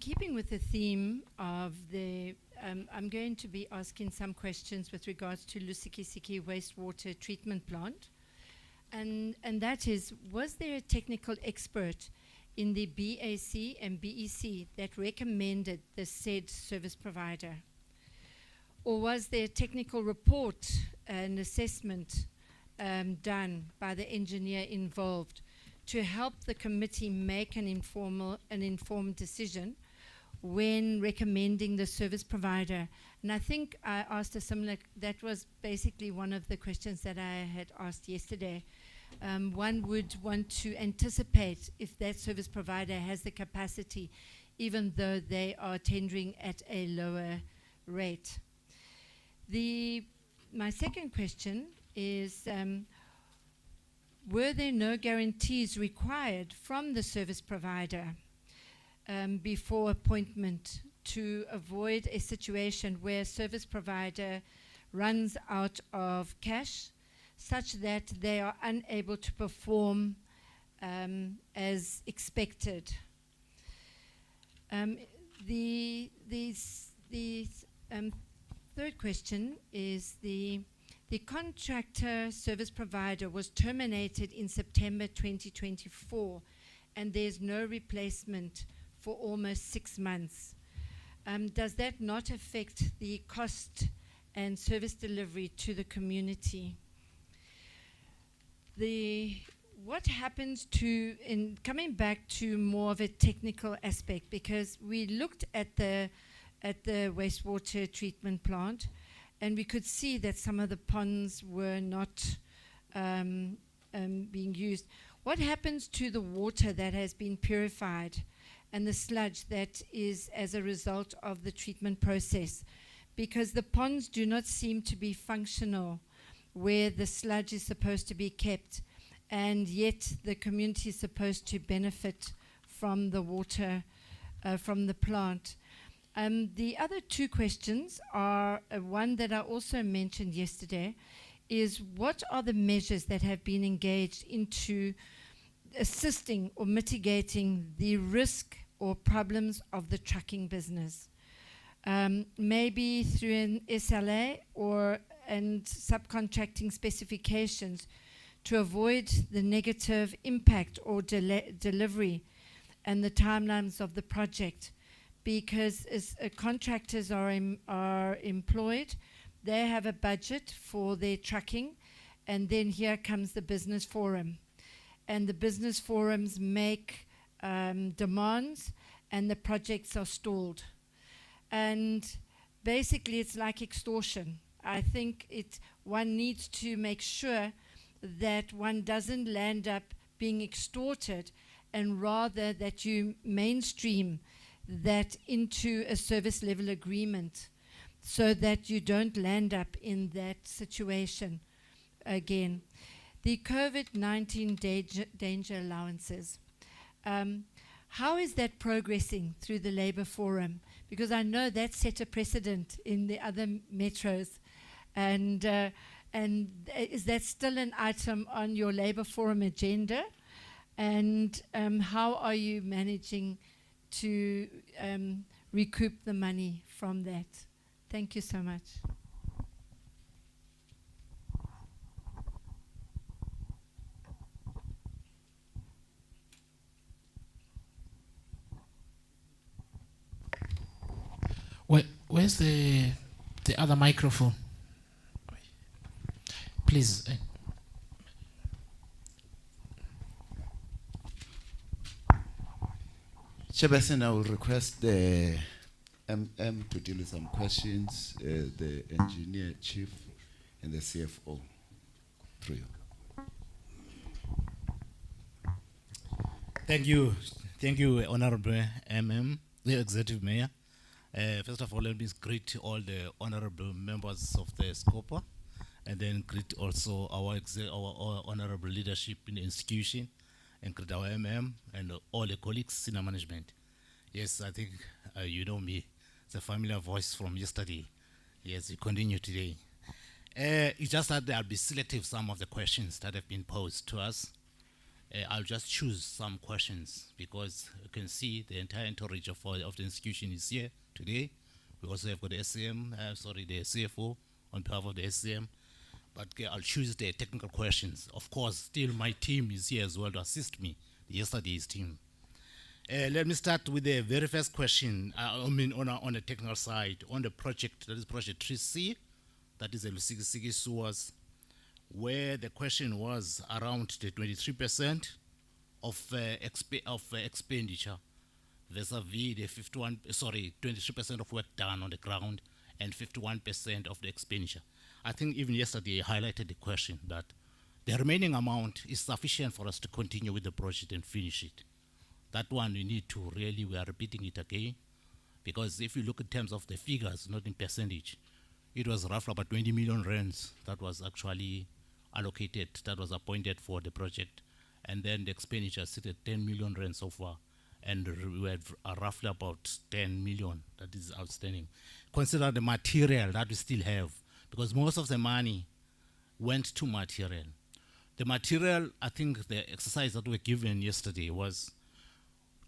keeping with the theme of the, I'm going to be asking some questions with regards to Lusikisiki wastewater treatment plant. And that is, was there a technical expert in the BAC and BEC that recommended the said service provider? Or was there a technical report and assessment done by the engineer involved to help the committee make an informed decision when recommending the service provider? And I think I asked a similar, that was basically one of the questions that I had asked yesterday. One would want to anticipate if that service provider has the capacity, even though they are tendering at a lower rate. My second question is, were there no guarantees required from the service provider before appointment to avoid a situation where a service provider runs out of cash such that they are unable to perform as expected? The third question is the contractor service provider was terminated in September 2024, and there's no replacement for almost 6 months. Does that not affect the cost and service delivery to the community? What happens to, in coming back to more of a technical aspect, because we looked at the wastewater treatment plant, and we could see that some of the ponds were not being used. What happens to the water that has been purified and the sludge that is as a result of the treatment process? Because the ponds do not seem to be functional where the sludge is supposed to be kept, and yet the community is supposed to benefit from the water from the plant. The other two questions are one that I also mentioned yesterday, is what are the measures that have been engaged into assisting or mitigating the risk or problems of the trucking business? Maybe through an SLA and subcontracting specifications to avoid the negative impact or delivery and the timelines of the project. Because as contractors are employed, they have a budget for their trucking, and then here comes the business forum. And the business forums make demands, and the projects are stalled. And basically it's like extortion. I think one needs to make sure that one doesn't land up being extorted, and rather that you mainstream that into a service level agreement so that you don't land up in that situation again. The COVID-19 danger allowances. How is that progressing through the Labour Forum? Because I know that set a precedent in the other metros. And is that still an item on your Labour Forum agenda? And how are you managing to recoup the money from that. Thank you so much. Where's the other microphone? Please. Chairperson, I will request the MM to deal with some questions, the engineer chief and the CFO. Through you. Thank you, Honorable MM, the Executive Mayor. First of all, let me greet all the honorable members of the SCOPA, and then greet also our honorable leadership in the institution, and greet our MM and all the colleagues, senior management. Yes, I think you know me. It's a familiar voice from yesterday. Yes, we continue today. It's just that I'll be selective some of the questions that have been posed to us. I'll just choose some questions because you can see the entire entourage of the institution is here today. We also have got the SCM, the CFO on behalf of the SCM. But I'll choose the technical questions. Of course, still my team is here as well to assist me, yesterday's team. Let me start with the very first question, on a technical side, on the project, that is project 3C, that is the Lusikisiki sewers, where the question was around the 23% of expenditure vis-a-vis the 23% of work done on the ground and 51% of the expenditure. I think even yesterday I highlighted the question that the remaining amount is sufficient for us to continue with the project and finish it. That one we are repeating it again, because if you look in terms of the figures, not in percentage, it was roughly about 20 million rands that was actually allocated, that was appointed for the project. And then the expenditure sit at 10 million rands so far. And we have roughly about 10 million that is outstanding. Consider the material that we still have, because most of the money went to material. The material, I think the exercise that we were given yesterday was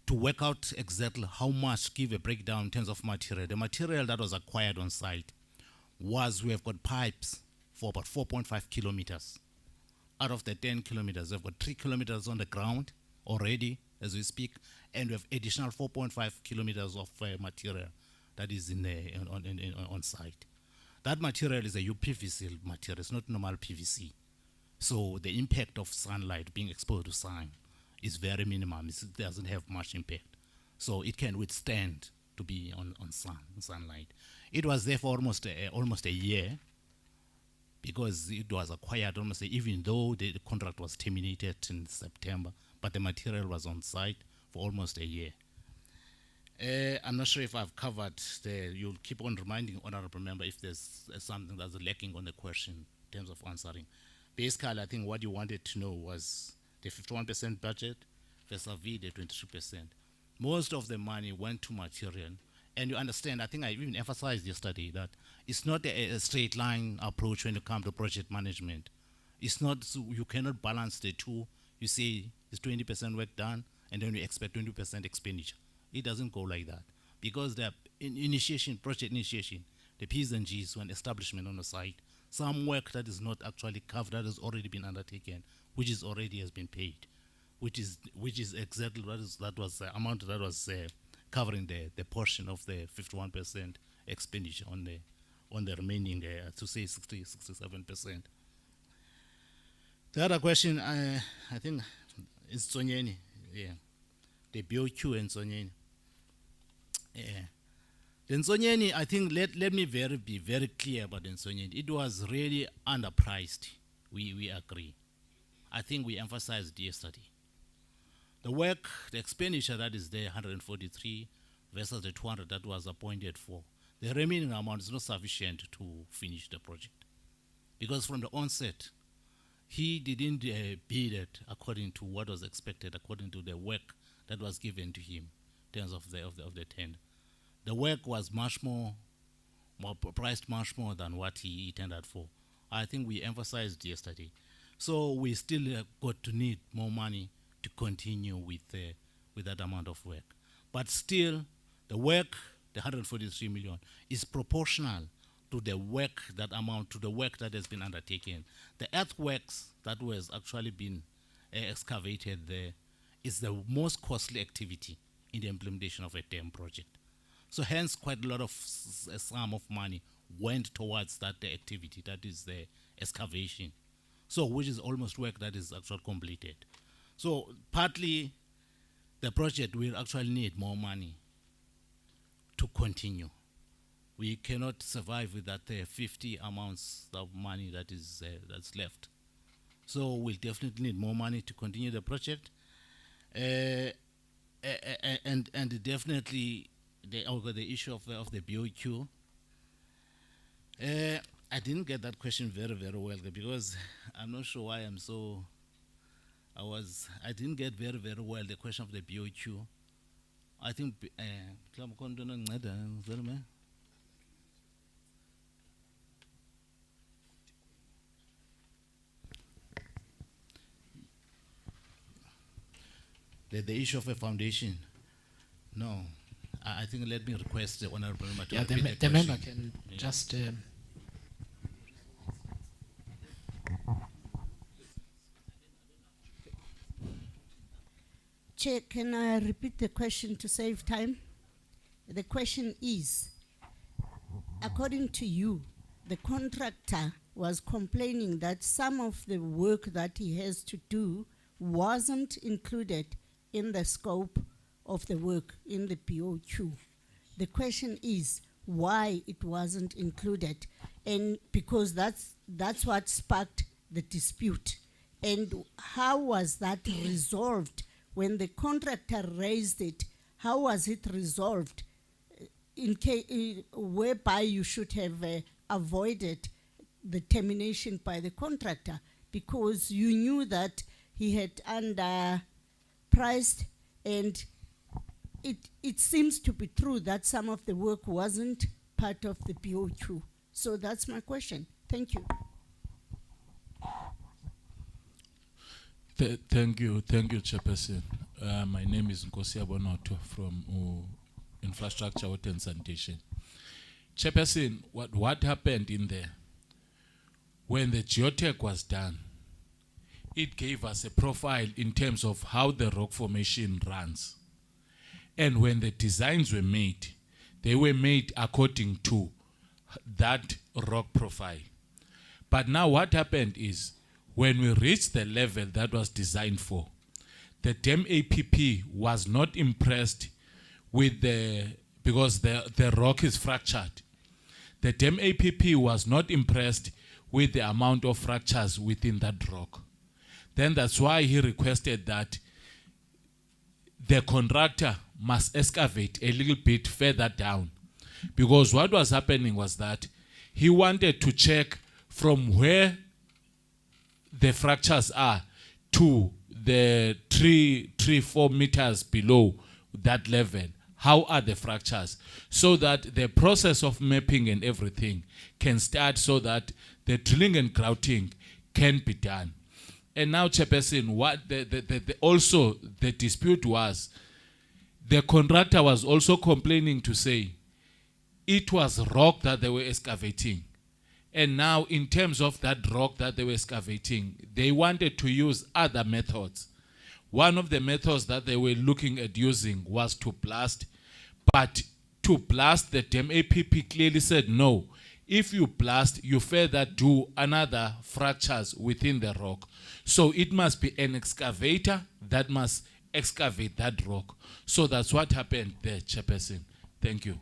to work out exactly how much, give a breakdown in terms of material. The material that was acquired on site was, we have got pipes for about 4.5 kilometers. Out of the 10 kilometers, we've got 3 kilometers on the ground already as we speak, and we have additional 4.5 kilometers of material that is on site. That material is a UPVC material, it's not normal PVC. So the impact of sunlight, being exposed to sun, is very minimum. It doesn't have much impact. So it can withstand to be on sunlight. It was there for almost a year, because it was acquired almost even though the contract was terminated in September, but the material was on site for almost a year. I'm not sure if I've covered you'll keep on reminding honorable member if there's something that's lacking on the question in terms of answering. Basically, I think what you wanted to know was the 51% budget vis-a-vis the 23%. Most of the money went to material. And you understand, I think I even emphasized yesterday that it's not a straight line approach when it comes to project management. It's not, so you cannot balance the two. You say it's 20% work done, and then you expect 20% expenditure. It doesn't go like that. Because the project initiation, the P's and G's when establishment on the site, some work that is not actually covered, that has already been undertaken, which is already has been paid, which is exactly that was the amount that was covering the portion of the 51% expenditure on the remaining, to say 67%. The other question, I think, is Tsonyeni, the BOQ and Tsonyeni. The Ntsonyeni, I think, let me be very clear about the Ntsonyeni. It was really underpriced. We agree. I think we emphasized yesterday. The work, the expenditure that is there, 143 versus the 200 that was appointed for, the remaining amount is not sufficient to finish the project. Because from the onset, he didn't bid it according to what was expected, according to the work that was given to him in terms of the tender. The work was much more priced much more than what he tendered for. I think we emphasized yesterday. So we still got to need more money to continue with that amount of work. But still, the the 143 million, is proportional to the work, that amount, to the work that has been undertaken. The earthworks that was actually been excavated there is the most costly activity in the implementation of a dam project. So hence quite a lot of a sum of money went towards that activity, that is the excavation. So which is almost work that is actually completed. So partly the project will actually need more money to continue. We cannot survive with that 50 amounts of money that is that's left. So we'll definitely need more money to continue the project. And definitely the issue of the BOQ. I didn't get that question very well because I'm not sure why I'm so. I didn't get very well the question of the BOQ. I think the issue of a foundation. No, I think let me request the honourable member to repeat the member question. can just. Chair, can I repeat the question to save time? The question is, according to you, the contractor was complaining that some of the work that he has to do wasn't included in the scope of the work in the POQ. The question is why it wasn't included, and because that's what sparked the dispute. And how was that resolved when the contractor raised it? How was it resolved in case whereby you should have avoided the termination by the contractor because you knew that he had underpriced, and it seems to be true that some of the work wasn't part of the POQ. So that's my question. Thank you. Thank you, Chairperson. My name is Nkosi Abonoto from Infrastructure, Water and Sanitation. Chairperson, what happened in there? When the geotech was done, it gave us a profile in terms of how the rock formation runs. And when the designs were made, they were made according to that rock profile. But now what happened is, when we reached the level that was designed for, the dam APP was not impressed with because the rock is fractured. The dam APP was not impressed with the amount of fractures within that rock. Then that's why he requested that the contractor must excavate a little bit further down. Because what was happening was that he wanted to check from where the fractures are to the 3-4 meters below that level. How are the fractures? So that the process of mapping and everything can start so that the drilling and grouting can be done. And now, Chairperson, what also the dispute was, the contractor was also complaining to say it was rock that they were excavating. And now, in terms of that rock that they were excavating, they wanted to use other methods. One of the methods that they were looking at using was to blast. But to blast, the dam APP clearly said no. If you blast, you further do another fractures within the rock. So it must be an excavator that must excavate that rock. So that's what happened there, Chairperson. Thank you.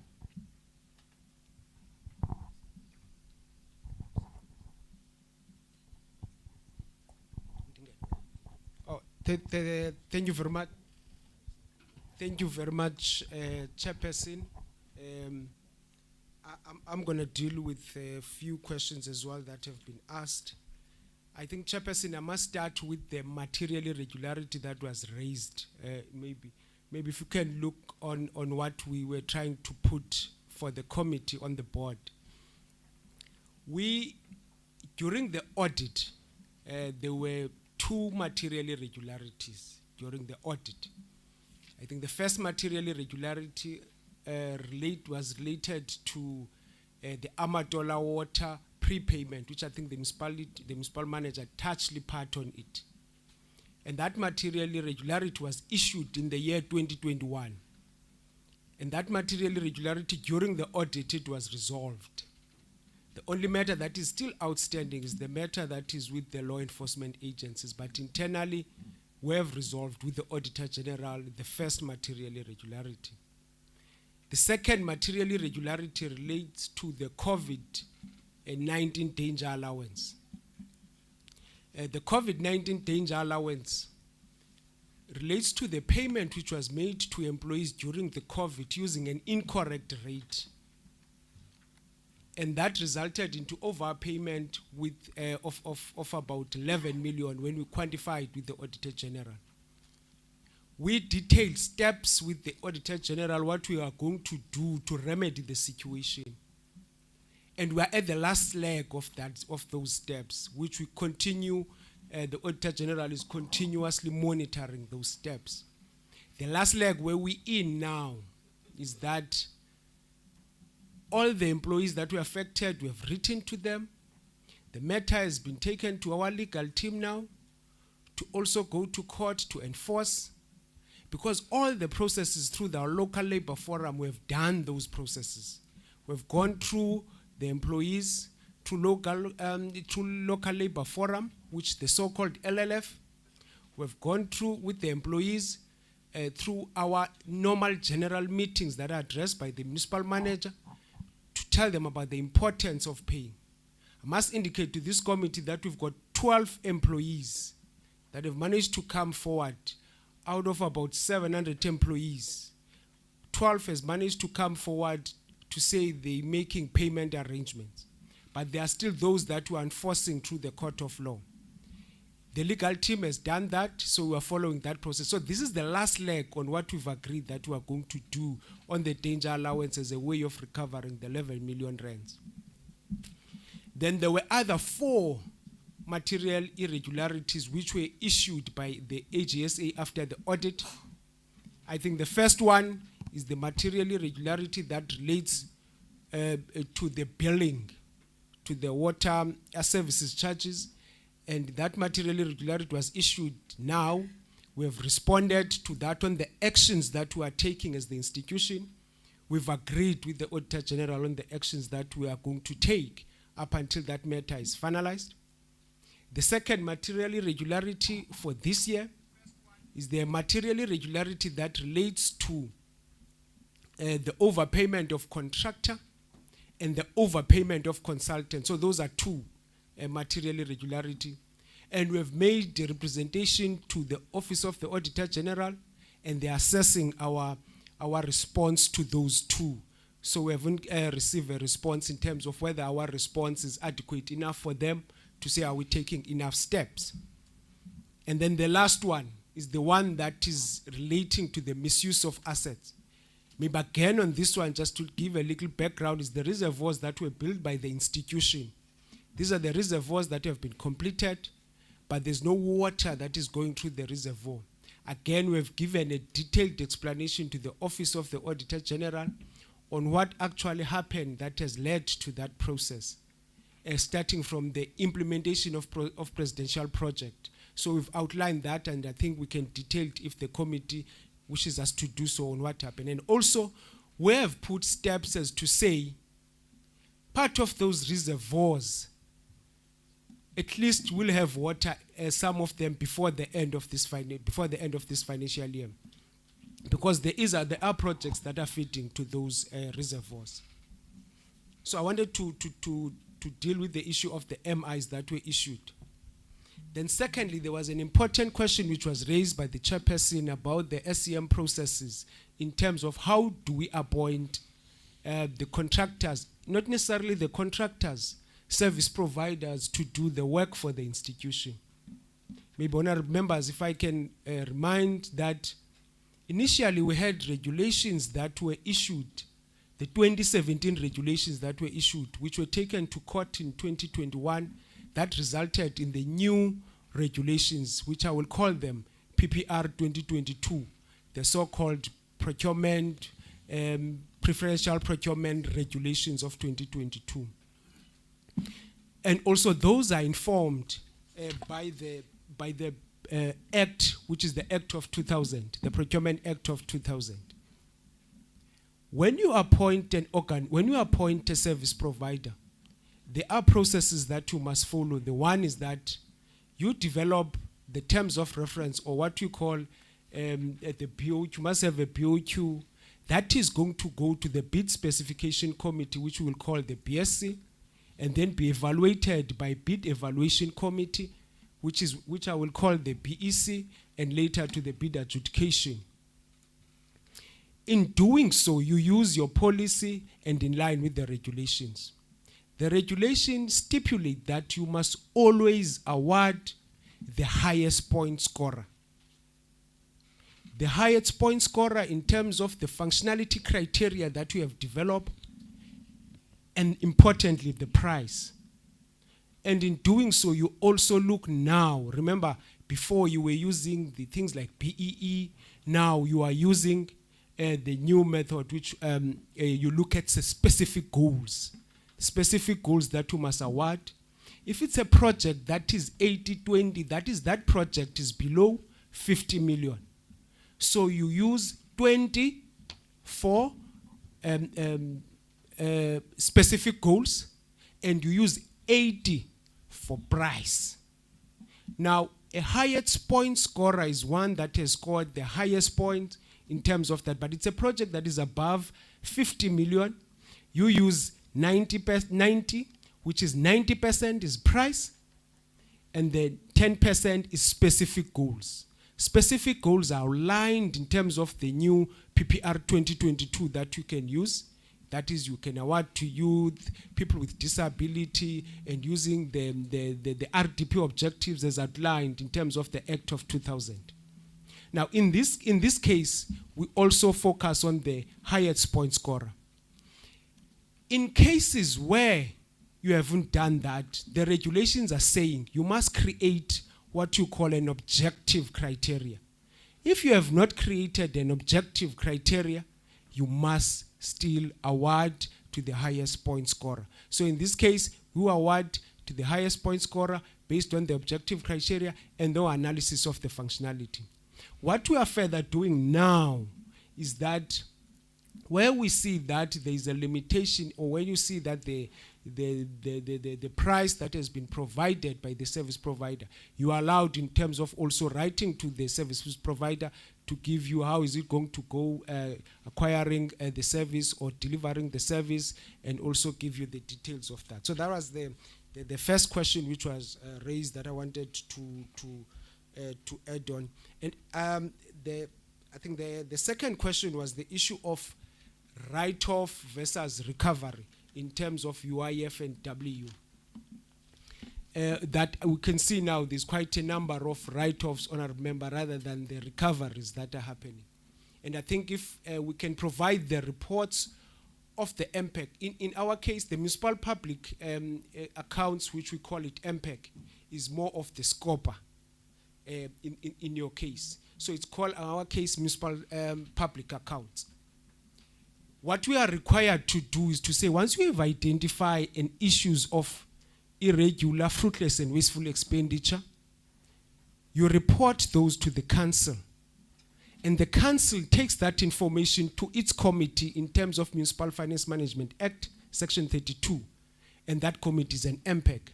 Thank you very much. Thank you very much, Chairperson. I'm going to deal with a few questions as well that have been asked. I think, Chairperson, I must start with the material irregularity that was raised. Maybe if you can look on what we were trying to put for the committee on the board. During the audit, there were 2 material irregularities during the audit. I think the first material irregularity was related to the Amatola water prepayment, which I think the municipal manager touched part on it. And that material irregularity was issued in the year 2021. And that material irregularity during the audit, it was resolved. The only matter that is still outstanding is the matter that is with the law enforcement agencies, but internally we have resolved with the Auditor General the first material irregularity. The second material irregularity relates to the COVID-19 danger allowance. The COVID-19 danger allowance relates to the payment which was made to employees during the COVID using an incorrect rate. And that resulted into overpayment with, of about 11 million when we quantified with the Auditor General. We detailed steps with the Auditor General what we are going to do to remedy the situation. And we are at the last leg of those steps, which we continue, the Auditor General is continuously monitoring those steps. The last leg where we're in now is that all the employees that were affected, we have written to them. The matter has been taken to our legal team now to also go to court to enforce, because all the processes through the local labor forum, we have done those processes. We've gone through the employees through local labor forum, which the so-called LLF. We've gone through with the employees through our normal general meetings that are addressed by the municipal manager to tell them about the importance of paying. I must indicate to this committee that we've got 12 employees that have managed to come forward out of about 700 employees. 12 has managed to come forward to say they're making payment arrangements. But there are still those that we are enforcing through the court of law. The legal team has done that, so we are following that process. So this is the last leg on what we've agreed that we are going to do on the danger allowance as a way of recovering the 11 million rands. Then there were other 4 material irregularities which were issued by the AGSA after the audit. I think the first one is the material irregularity that relates to the billing, to the water services charges. And that material irregularity was issued now. We have responded to that on the actions that we are taking as the institution. We've agreed with the Auditor General on the actions that we are going to take up until that matter is finalized. The second material irregularity for this year is the material irregularity that relates to the overpayment of contractor and the overpayment of consultant. So those are 2 material irregularity. And we have made the representation to the Office of the Auditor General, and they are assessing our response to those 2. So we haven't received a response in terms of whether our response is adequate enough for them to say, are we taking enough steps? And then the last one is the one that is relating to the misuse of assets. Maybe again on this one, just to give a little background, is the reservoirs that were built by the institution. These are the reservoirs that have been completed, but there's no water that is going through the reservoir. Again, we've given a detailed explanation to the Office of the Auditor General on what actually happened that has led to that process, starting from the implementation of presidential project. So we've outlined that, and I think we can detail it if the committee wishes us to do so on what happened. And also, we have put steps as to say, part of those reservoirs, at least we'll have water, some of them before the end of this financial year, because there are projects that are feeding to those reservoirs. So I wanted to deal with the issue of the MIs that were issued. Then secondly, there was an important question which was raised by the chairperson about the SEM processes in terms of how do we appoint the contractors, not necessarily the contractors, service providers to do the work for the institution. Maybe honorable members, if I can remind that initially we had regulations that were issued, the 2017 regulations that were issued, which were taken to court in 2021, that resulted in the new regulations, which I will call them PPR 2022, the so-called procurement preferential procurement regulations of 2022. And also those are informed by the Act, which is the Act of 2000, the Procurement Act of 2000. When you appoint a service provider, there are processes that you must follow. The one is that you develop the terms of reference, or what you call the BOQ. You must have a BOQ that is going to go to the bid specification committee, which we will call the BSC, and then be evaluated by bid evaluation committee, which I will call the BEC, and later to the bid adjudication. In doing so, you use your policy and in line with the regulations. The regulations stipulate that you must always award the highest point scorer. The highest point scorer in terms of the functionality criteria that you have developed, and importantly, the price. And in doing so, you also look now. Remember, before you were using the things like BEE, now you are using the new method, which you look at the specific goals that you must award. If it's a project that is 80-20, that is, that project is below 50 million. So you use 20 for specific goals, and you use 80 for price. Now, a highest point scorer is one that has scored the highest point in terms of that, but it's a project that is above 50 million. You use 90, which is 90% is price, and then 10% is specific goals. Specific goals are aligned in terms of the new PPR 2022 that you can use. That is, you can award to youth, people with disability, and using the RDP objectives as outlined in terms of the Act of 2000. Now, in this case, we also focus on the highest point scorer. In cases where you haven't done that, the regulations are saying you must create what you call an objective criteria. If you have not created an objective criteria, you must still award to the highest point scorer. So in this case, we award to the highest point scorer based on the objective criteria and the analysis of the functionality. What we are further doing now is that where we see that there is a limitation, or when you see that the price that has been provided by the service provider, you are allowed in terms of also writing to the service provider to give you how is it going to go acquiring the service or delivering the service, and also give you the details of that. So that was the first question which was raised that I wanted to add on. And I think the second question was the issue of write-off versus recovery in terms of UIF and W. That we can see now there's quite a number of write-offs, honorable member, rather than the recoveries that are happening. And I think if we can provide the reports of the MPEC, in our case, the municipal public accounts, which we call it MPEC, is more of the scoper in your case. So it's called, in our case, municipal public accounts. What we are required to do is to say, once we have identified an issues of irregular, fruitless, and wasteful expenditure, you report those to the council. And the council takes that information to its committee in terms of Municipal Finance Management Act, Section 32. And that committee is an MPEC.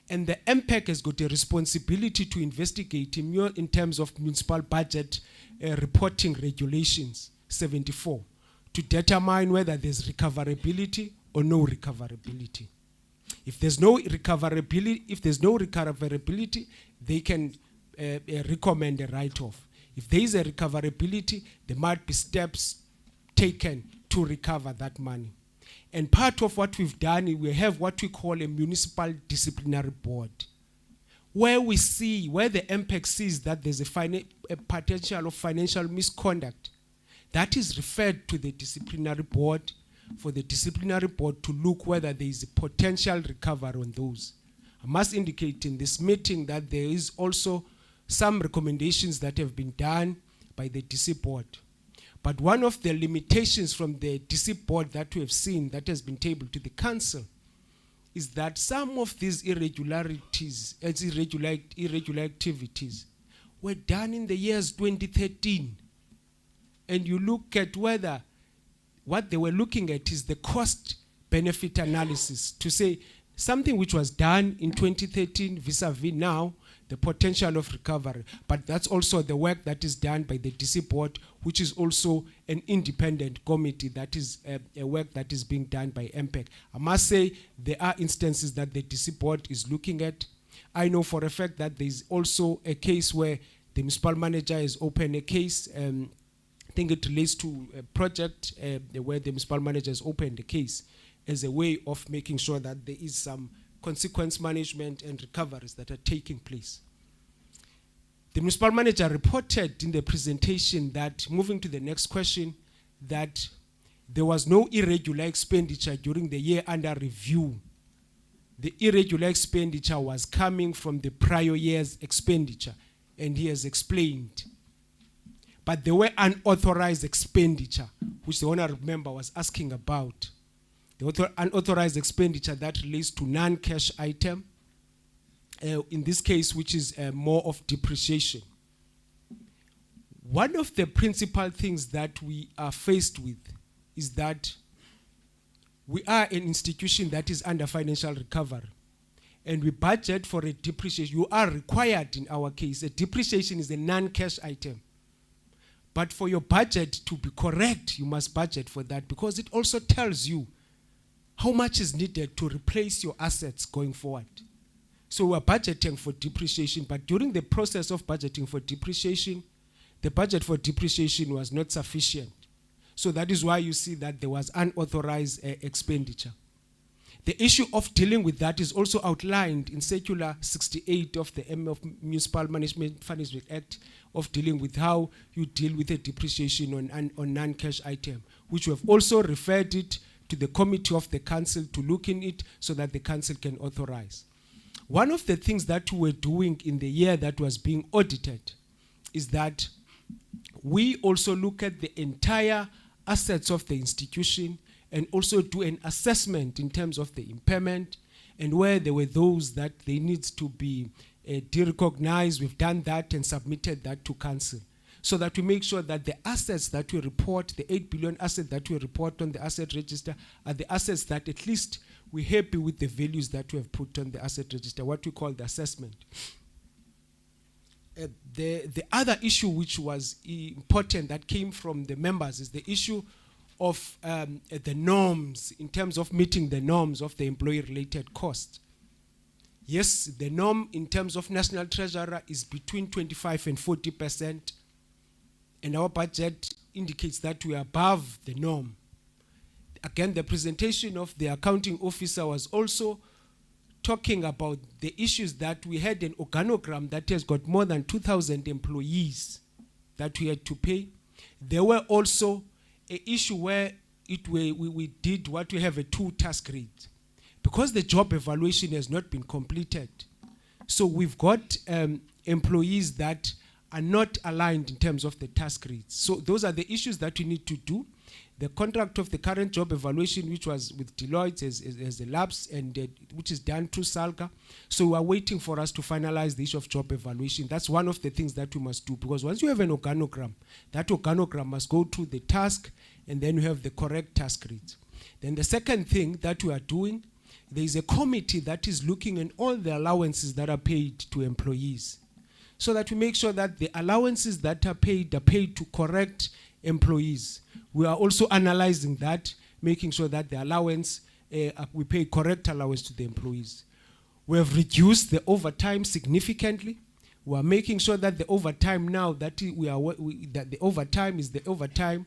And the MPEC has got a responsibility to investigate in terms of municipal budget reporting regulations, 74. To determine whether there's recoverability or no recoverability. If there's no recoverability, they can recommend a write-off. If there is a recoverability, there might be steps taken to recover that money. And part of what we've done is we have what we call a municipal disciplinary board, where we see, where the MPEC sees that there's a potential of financial misconduct. That is referred to the disciplinary board, for the disciplinary board to look whether there is a potential recovery on those. I must indicate in this meeting that there is also some recommendations that have been done by the DC board. But one of the limitations from the DC board that we have seen that has been tabled to the council is that some of these irregularities and irregular activities were done in the years 2013. And you look at whether what they were looking at is the cost benefit analysis to say something which was done in 2013 vis-a-vis now, the potential of recovery. But that's also the work that is done by the DC board, which is also an independent committee that is a work that is being done by MPEC. I must say there are instances that the DC board is looking at. I know for a fact that there's also a case where the municipal manager has opened a case. I think it relates to a project where the municipal manager has opened the case as a way of making sure that there is some consequence management and recoveries that are taking place. The municipal manager reported in the presentation that, moving to the next question, that there was no irregular expenditure during the year under review. The irregular expenditure was coming from the prior year's expenditure, and he has explained. But there were unauthorized expenditure, which the honorable member was asking about. The unauthorized expenditure that relates to non-cash item, in this case, which is more of depreciation. One of the principal things that we are faced with is that we are an institution that is under financial recovery, and we budget for a depreciation. You are required in our case, a depreciation is a non-cash item. But for your budget to be correct, you must budget for that, because it also tells you how much is needed to replace your assets going forward. So we're budgeting for depreciation, but during the process of budgeting for depreciation, the budget for depreciation was not sufficient. So that is why you see that there was unauthorized expenditure. The issue of dealing with that is also outlined in Circular 68 of the Municipal Management Act, of dealing with how you deal with a depreciation on non-cash item, which we have also referred it to the committee of the council to look in it so that the council can authorize. One of the things that we were doing in the year that was being audited is that we also look at the entire assets of the institution and also do an assessment in terms of the impairment and where there were those that they need to be de-recognized. We've done that and submitted that to council, so that we make sure that the assets that we report, the 8 billion assets that we report on the asset register, are the assets that at least we're happy with the values that we have put on the asset register, what we call the assessment. The other issue which was important that came from the members is the issue of the norms, in terms of meeting the norms of the employee-related cost. Yes, the norm in terms of national treasurer is between 25 and 40%, and our budget indicates that we are above the norm. Again, the presentation of the accounting officer was also talking about the issues that we had an organogram that has got more than 2,000 employees that we had to pay. There were also an issue where we did what we have a 2-task rate, because the job evaluation has not been completed. So we've got employees that are not aligned in terms of the task rates. So those are the issues that we need to do. The contract of the current job evaluation, which was with Deloitte, has elapsed, and which is done through SALGA. So we are waiting for us to finalize the issue of job evaluation. That's one of the things that we must do, because once you have an organogram, that organogram must go through the task, and then you have the correct task rates. Then the second thing that we are doing, there is a committee that is looking at all the allowances that are paid to employees, so that we make sure that the allowances that are paid to correct employees. We are also analyzing that, making sure that the allowance, we pay correct allowance to the employees. We have reduced the overtime significantly. We are making sure that the overtime now, that that the overtime is the overtime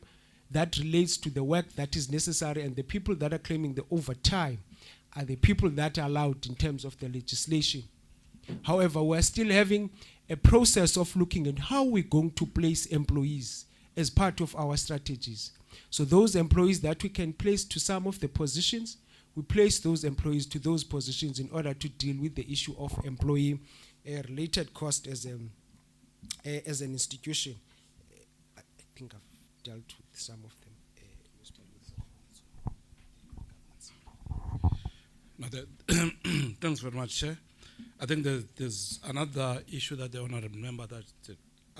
that relates to the work that is necessary, and the people that are claiming the overtime are the people that are allowed in terms of the legislation. However, we're still having a process of looking at how we're going to place employees as part of our strategies. So those employees that we can place to some of the positions, we place those employees to those positions in order to deal with the issue of employee related cost as an institution. I think I've dealt with some of them. No, thanks very much, Chair. I think there's another issue that the honourable member that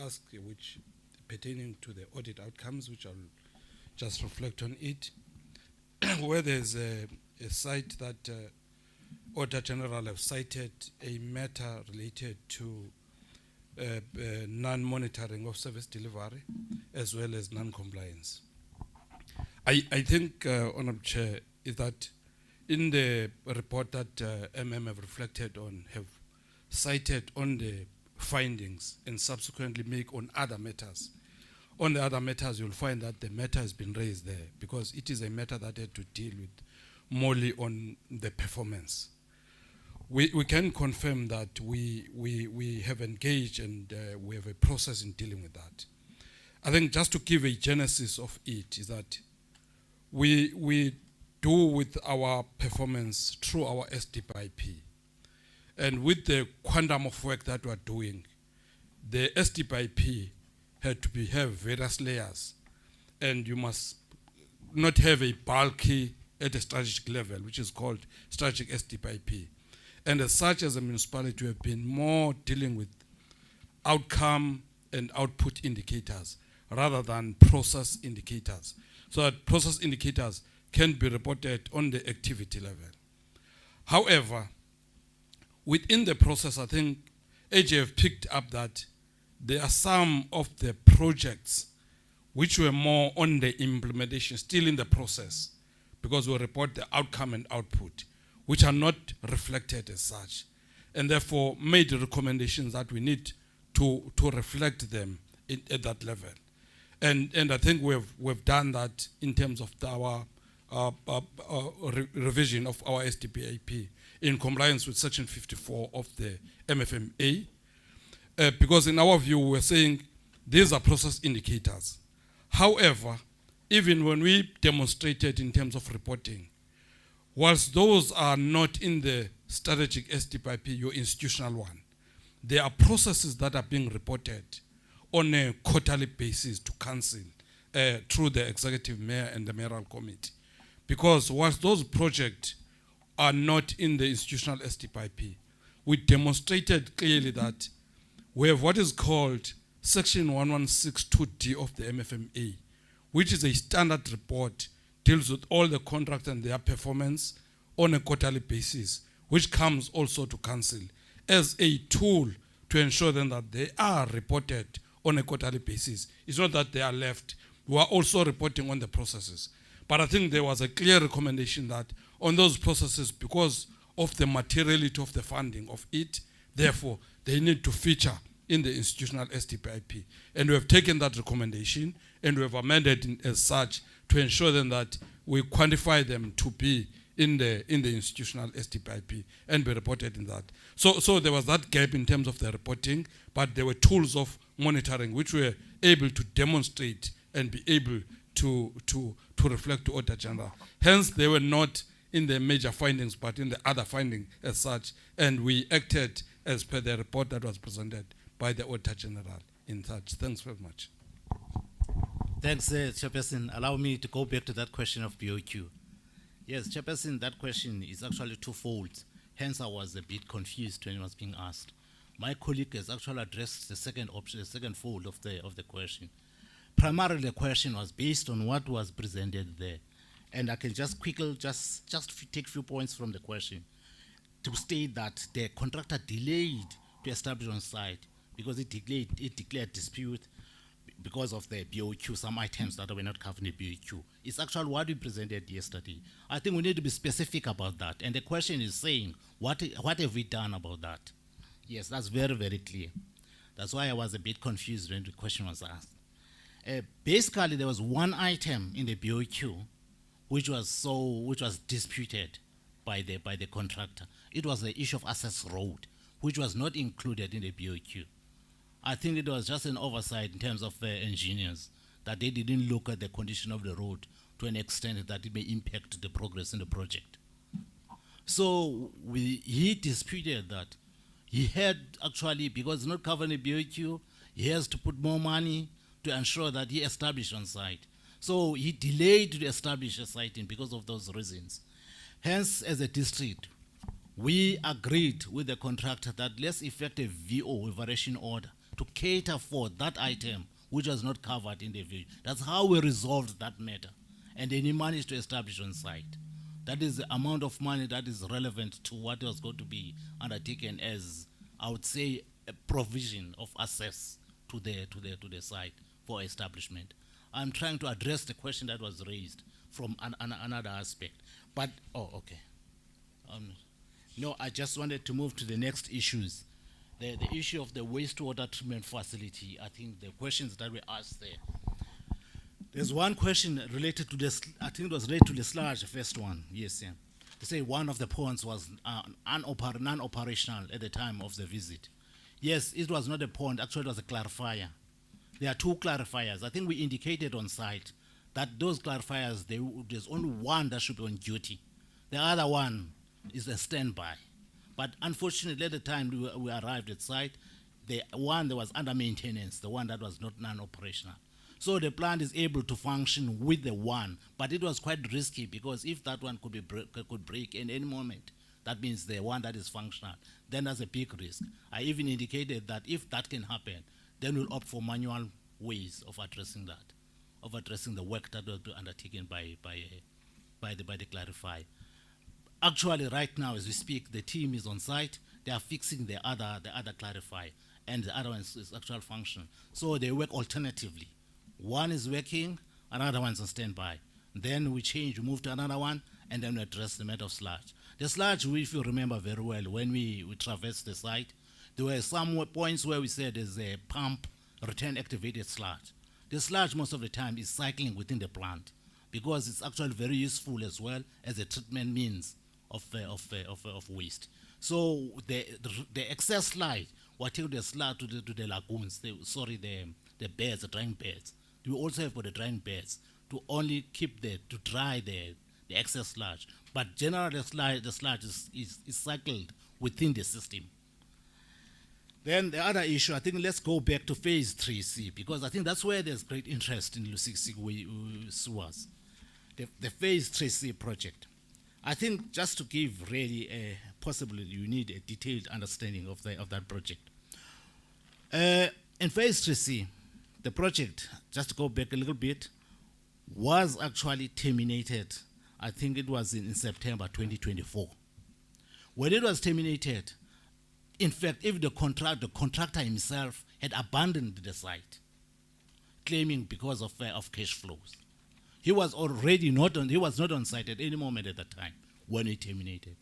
asked, which pertaining to the audit outcomes, which I'll just reflect on it. Where there's a site that Auditor General have cited a matter related to non-monitoring of service delivery as well as non-compliance. I think, Honourable Chair, is that in the report that have reflected on, have cited on the findings and subsequently make on other matters. On the other matters, you'll find that the matter has been raised there because it is a matter that had to deal with morely on the performance. We can confirm that we have engaged and we have a process in dealing with that. I think just to give a genesis of it is that we do with our performance through our SDP. And with the quantum of work that we're doing, the SDP had to have various layers. And you must not have a bulky at a strategic level, which is called strategic SDP. And as such, as a municipality, we have been more dealing with outcome and output indicators rather than process indicators. So that process indicators can be reported on the activity level. However, within the process, I think AGF picked up that there are some of the projects which were more on the implementation, still in the process, because we report the outcome and output, which are not reflected as such, and therefore made recommendations that we need to reflect them at that level. And I think we've done that in terms of our revision of our SDPAP in compliance with Section 54 of the MFMA, because in our view, we're saying these are process indicators. However, even when we demonstrated in terms of reporting, whilst those are not in the strategic SDPAP, your institutional one, there are processes that are being reported on a quarterly basis to council through the executive mayor and the mayoral committee. Because whilst those projects are not in the institutional SDPAP, we demonstrated clearly that we have what is called Section 1162D of the MFMA, which is a standard report, deals with all the contracts and their performance on a quarterly basis, which comes also to council as a tool to ensure then that they are reported on a quarterly basis. It's not that they are left. We are also reporting on the processes. But I think there was a clear recommendation that on those processes, because of the materiality of the funding of it, therefore, they need to feature in the institutional SDPIP. And we have taken that recommendation and we have amended it as such to ensure then that we quantify them to be in the institutional SDPIP and be reported in that. So there was that gap in terms of the reporting, but there were tools of monitoring which were able to demonstrate and be able to reflect to Auditor General. Hence, they were not in the major findings, but in the other finding as such, and we acted as per the report that was presented by the Auditor General in such. Thanks very much. Thanks, Chairperson. Allow me to go back to that question of BOQ. Yes, Chairperson, that question is actually twofold. Hence, I was a bit confused when it was being asked. My colleague has actually addressed the second option, the second fold of the question. Primarily, the question was based on what was presented there. And I can just quickly just take a few points from the question to state that the contractor delayed to establish on site because it declared dispute because of the BOQ, some items that were not covered in the BOQ. It's actually what we presented yesterday. I think we need to be specific about that. And the question is saying, what have we done about that? Yes, that's very, very clear. That's why I was a bit confused when the question was asked. Basically, there was one item in the BOQ which was disputed by the contractor. It was the issue of access road, which was not included in the BOQ. I think it was just an oversight in terms of engineers, that they didn't look at the condition of the road to an extent that it may impact the progress in the project. So he disputed that. He had actually, because it's not covered in the BOQ, he has to put more money to ensure that he established on site. So he delayed to establish a siting because of those reasons. Hence, as a district, we agreed with the contractor that let's effect a VO, variation order, to cater for that item which was not covered in the VO. That's how we resolved that matter. And then he managed to establish on site. That is the amount of money that is relevant to what was going to be undertaken as, I would say, a provision of access to the site for establishment. I'm trying to address the question that was raised from another aspect. But, oh, okay. No, I just wanted to move to the next issues. The issue of the wastewater treatment facility, I think the questions that were asked there. There's one question related to this, I think it was related to the sludge, the first one, yes, yeah. They say one of the ponds was non-operational at the time of the visit. Yes, it was not a pond, actually it was a clarifier. There are two clarifiers. I think we indicated on site that those clarifiers, there's only one that should be on duty. The other one is a standby. But unfortunately, at the time we arrived at site, the one that was under maintenance, the one that was not non-operational. So the plant is able to function with the one, but it was quite risky because if that one could break in any moment, that means the one that is functional, then that's a big risk. I even indicated that if that can happen, then we'll opt for manual ways of addressing that, of addressing the work that will be undertaken by the clarifier. Actually, right now, as we speak, the team is on site. They are fixing the other clarifier, and the other one is actual function. So they work alternatively. One is working, another one's on standby. Then we move to another one, and then we address the matter of sludge. The sludge, if you remember very well, when we traversed the site, there were some points where we said there's a pump return activated sludge. The sludge most of the time is cycling within the plant because it's actually very useful as well as a treatment means of waste. So the excess sludge, whatever the sludge to the lagoons, the beds, the drying beds. We also have for the drying beds to only keep to dry the excess sludge. But generally the sludge is cycled within the system. Then the other issue, I think let's go back to phase 3C because I think that's where there's great interest in Lusikisiki sewers. The phase 3C project. I think just to give really possibly you need a detailed understanding of that project. In phase 3C, the project, just to go back a little bit, was actually terminated. I think it was in September 2024. When it was terminated, in fact, if the contractor himself had abandoned the site, claiming because of cash flows. He was already not on site at any moment at the time when it terminated.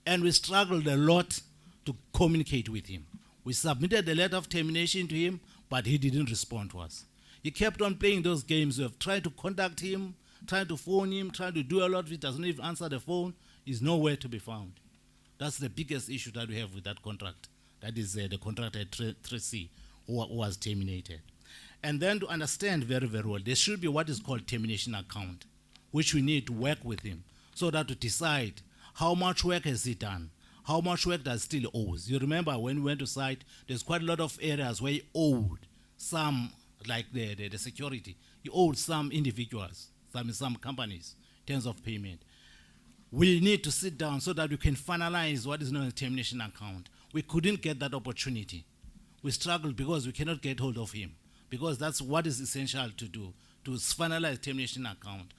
And we struggled a lot to communicate with him. We submitted the letter of termination to him, but he didn't respond to us. He kept on playing those games. We have tried to contact him, tried to phone him, tried to do a lot. He doesn't even answer the phone. He's nowhere to be found. That's the biggest issue that we have with that contract. That is the contract at 3C who was terminated. And then to understand very, very well, there should be what is called termination account, which we need to work with him so that to decide how much work has he done, how much work does still owes. You remember when we went to site, there's quite a lot of areas where he owed some, like the security, he owed some individuals, some companies, terms of payment. We need to sit down so that we can finalize what is known as termination account. We couldn't get that opportunity. We struggled because we cannot get hold of him, because that's what is essential to do, to finalize termination account.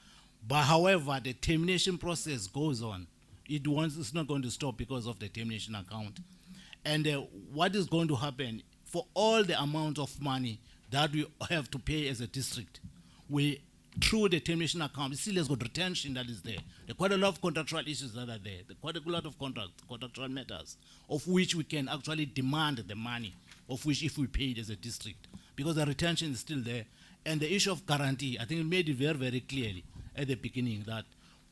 But however, the termination process goes on. It's not going to stop because of the termination account. And what is going to happen for all the amount of money that we have to pay as a district, through the termination account, still has got retention that is there. There are quite a lot of contractual issues that are there. There are quite a lot of contractual matters, of which we can actually demand the money, of which if we paid as a district, because the retention is still there. And the issue of guarantee, I think it made it very, very clearly at the beginning that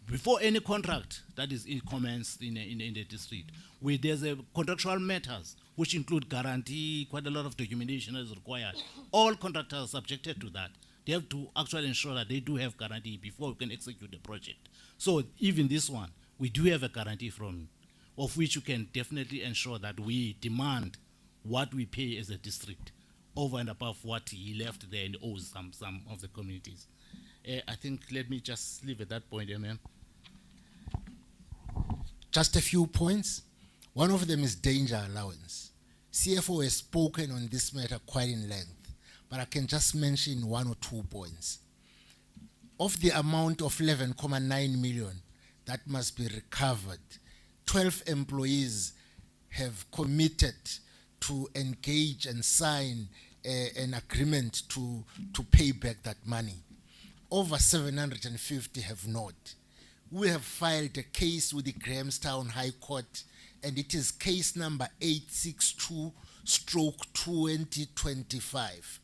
before any contract that is commenced in the district, there's a contractual matters which include guarantee, quite a lot of documentation that is required. All contractors are subjected to that. They have to actually ensure that they do have guarantee before we can execute the project. So even this one, we do have a guarantee from, of which you can definitely ensure that we demand what we pay as a district over and above what he left there and owes some of the communities. I think let me just leave at that point, ma'am. Just a few points. One of them is danger allowance. CFO has spoken on this matter quite in length, but I can just mention 1 or 2 points. Of the amount of 11.9 million that must be recovered, 12 employees have committed to engage and sign an agreement to pay back that money. Over 750 have not. We have filed a case with the Grahamstown High Court, and it is case number 862/2025.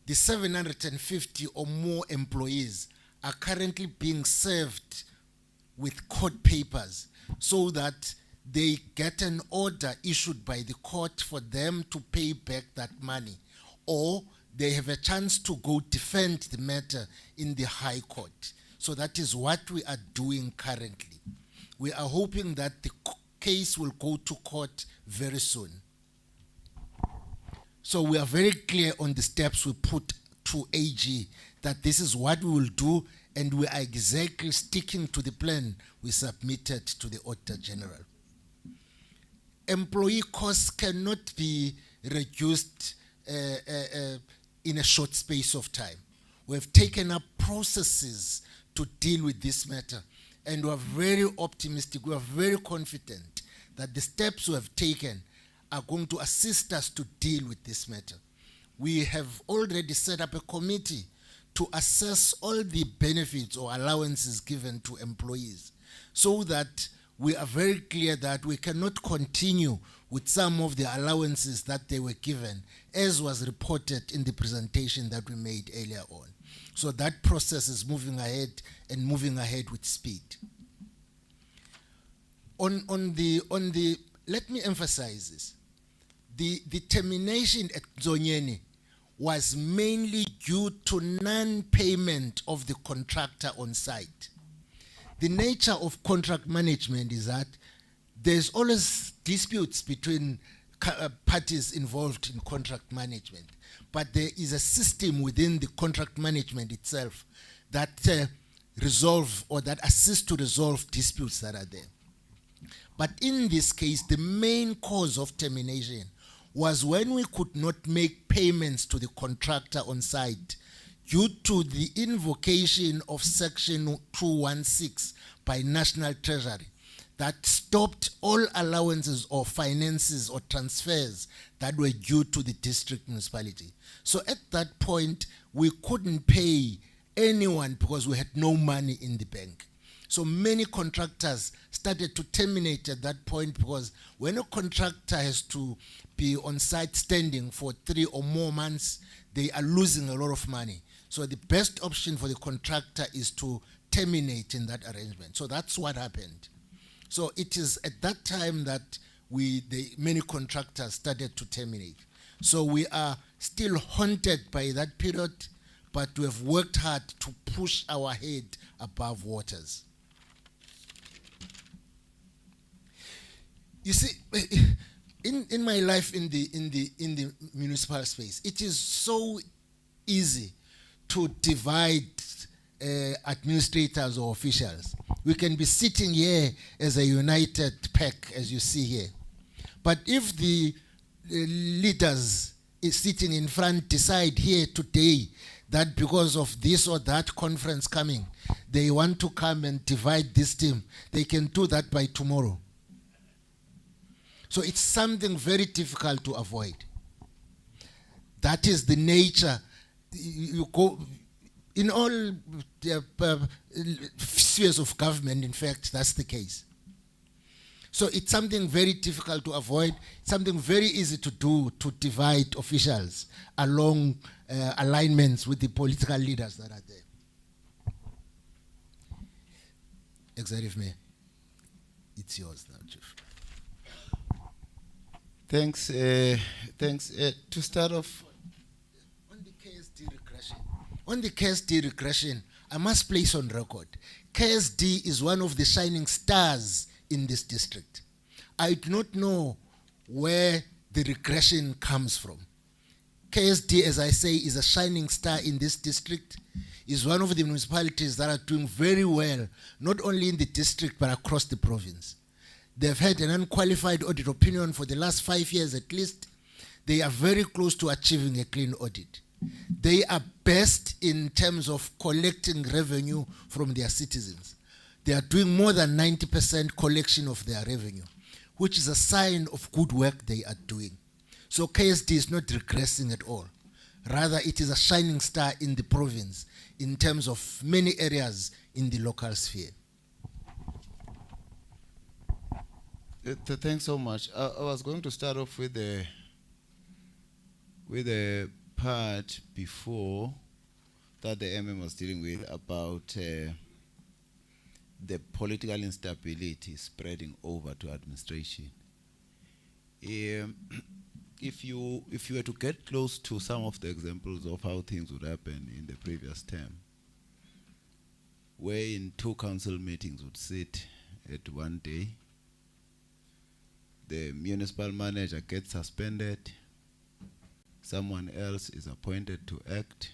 The 750 or more employees are currently being served with court papers so that they get an order issued by the court for them to pay back that money, or they have a chance to go defend the matter in the High Court. So that is what we are doing currently. We are hoping that the case will go to court very soon. So we are very clear on the steps we put to AG, that this is what we will do, and we are exactly sticking to the plan we submitted to the Auditor General. Employee costs cannot be reduced in a short space of time. We have taken up processes to deal with this matter, and we are very optimistic, we are very confident that the steps we have taken are going to assist us to deal with this matter. We have already set up a committee to assess all the benefits or allowances given to employees, so that we are very clear that we cannot continue with some of the allowances that they were given, as was reported in the presentation that we made earlier on. So that process is moving ahead, and moving ahead with speed. Let me emphasize this. The termination at Zonyeni was mainly due to non-payment of the contractor on site. The nature of contract management is that there's always disputes between parties involved in contract management, but there is a system within the contract management itself that resolve or that assists to resolve disputes that are there. But in this case, the main cause of termination was when we could not make payments to the contractor on site due to the invocation of Section 216 by National Treasury that stopped all allowances or finances or transfers that were due to the district municipality. So at that point, we couldn't pay anyone because we had no money in the bank. So many contractors started to terminate at that point, because when a contractor has to be on site standing for 3 or more months, they are losing a lot of money. So the best option for the contractor is to terminate in that arrangement. So that's what happened. So it is at that time that many contractors started to terminate. So we are still haunted by that period, but we have worked hard to push our head above waters. You see, in my life in the municipal space, it is so easy to divide administrators or officials. We can be sitting here as a united pack, as you see here. But if the leaders sitting in front decide here today that because of this or that conference coming, they want to come and divide this team, they can do that by tomorrow. So it's something very difficult to avoid. That is the nature. You go in all spheres of government, in fact, that's the case. So it's something very difficult to avoid, something very easy to do, to divide officials along alignments with the political leaders that are there. Executive Mayor, it's yours now, Chief. Thanks. To start off, on the KSD regression, I must place on record, KSD is one of the shining stars in this district. I do not know where the regression comes from. KSD, as I say, is a shining star in this district, is one of the municipalities that are doing very well, not only in the district, but across the province. They've had an unqualified audit opinion for the last 5 years at least. They are very close to achieving a clean audit. They are best in terms of collecting revenue from their citizens. They are doing more than 90% collection of their revenue, which is a sign of good work they are doing. So KSD is not regressing at all. Rather, it is a shining star in the province in terms of many areas in the local sphere. Thanks so much. I was going to start off with the part before that the MM was dealing with about the political instability spreading over to administration. If you were to get close to some of the examples of how things would happen in the previous term, where in 2 council meetings would sit at one day, the municipal manager gets suspended, someone else is appointed to act,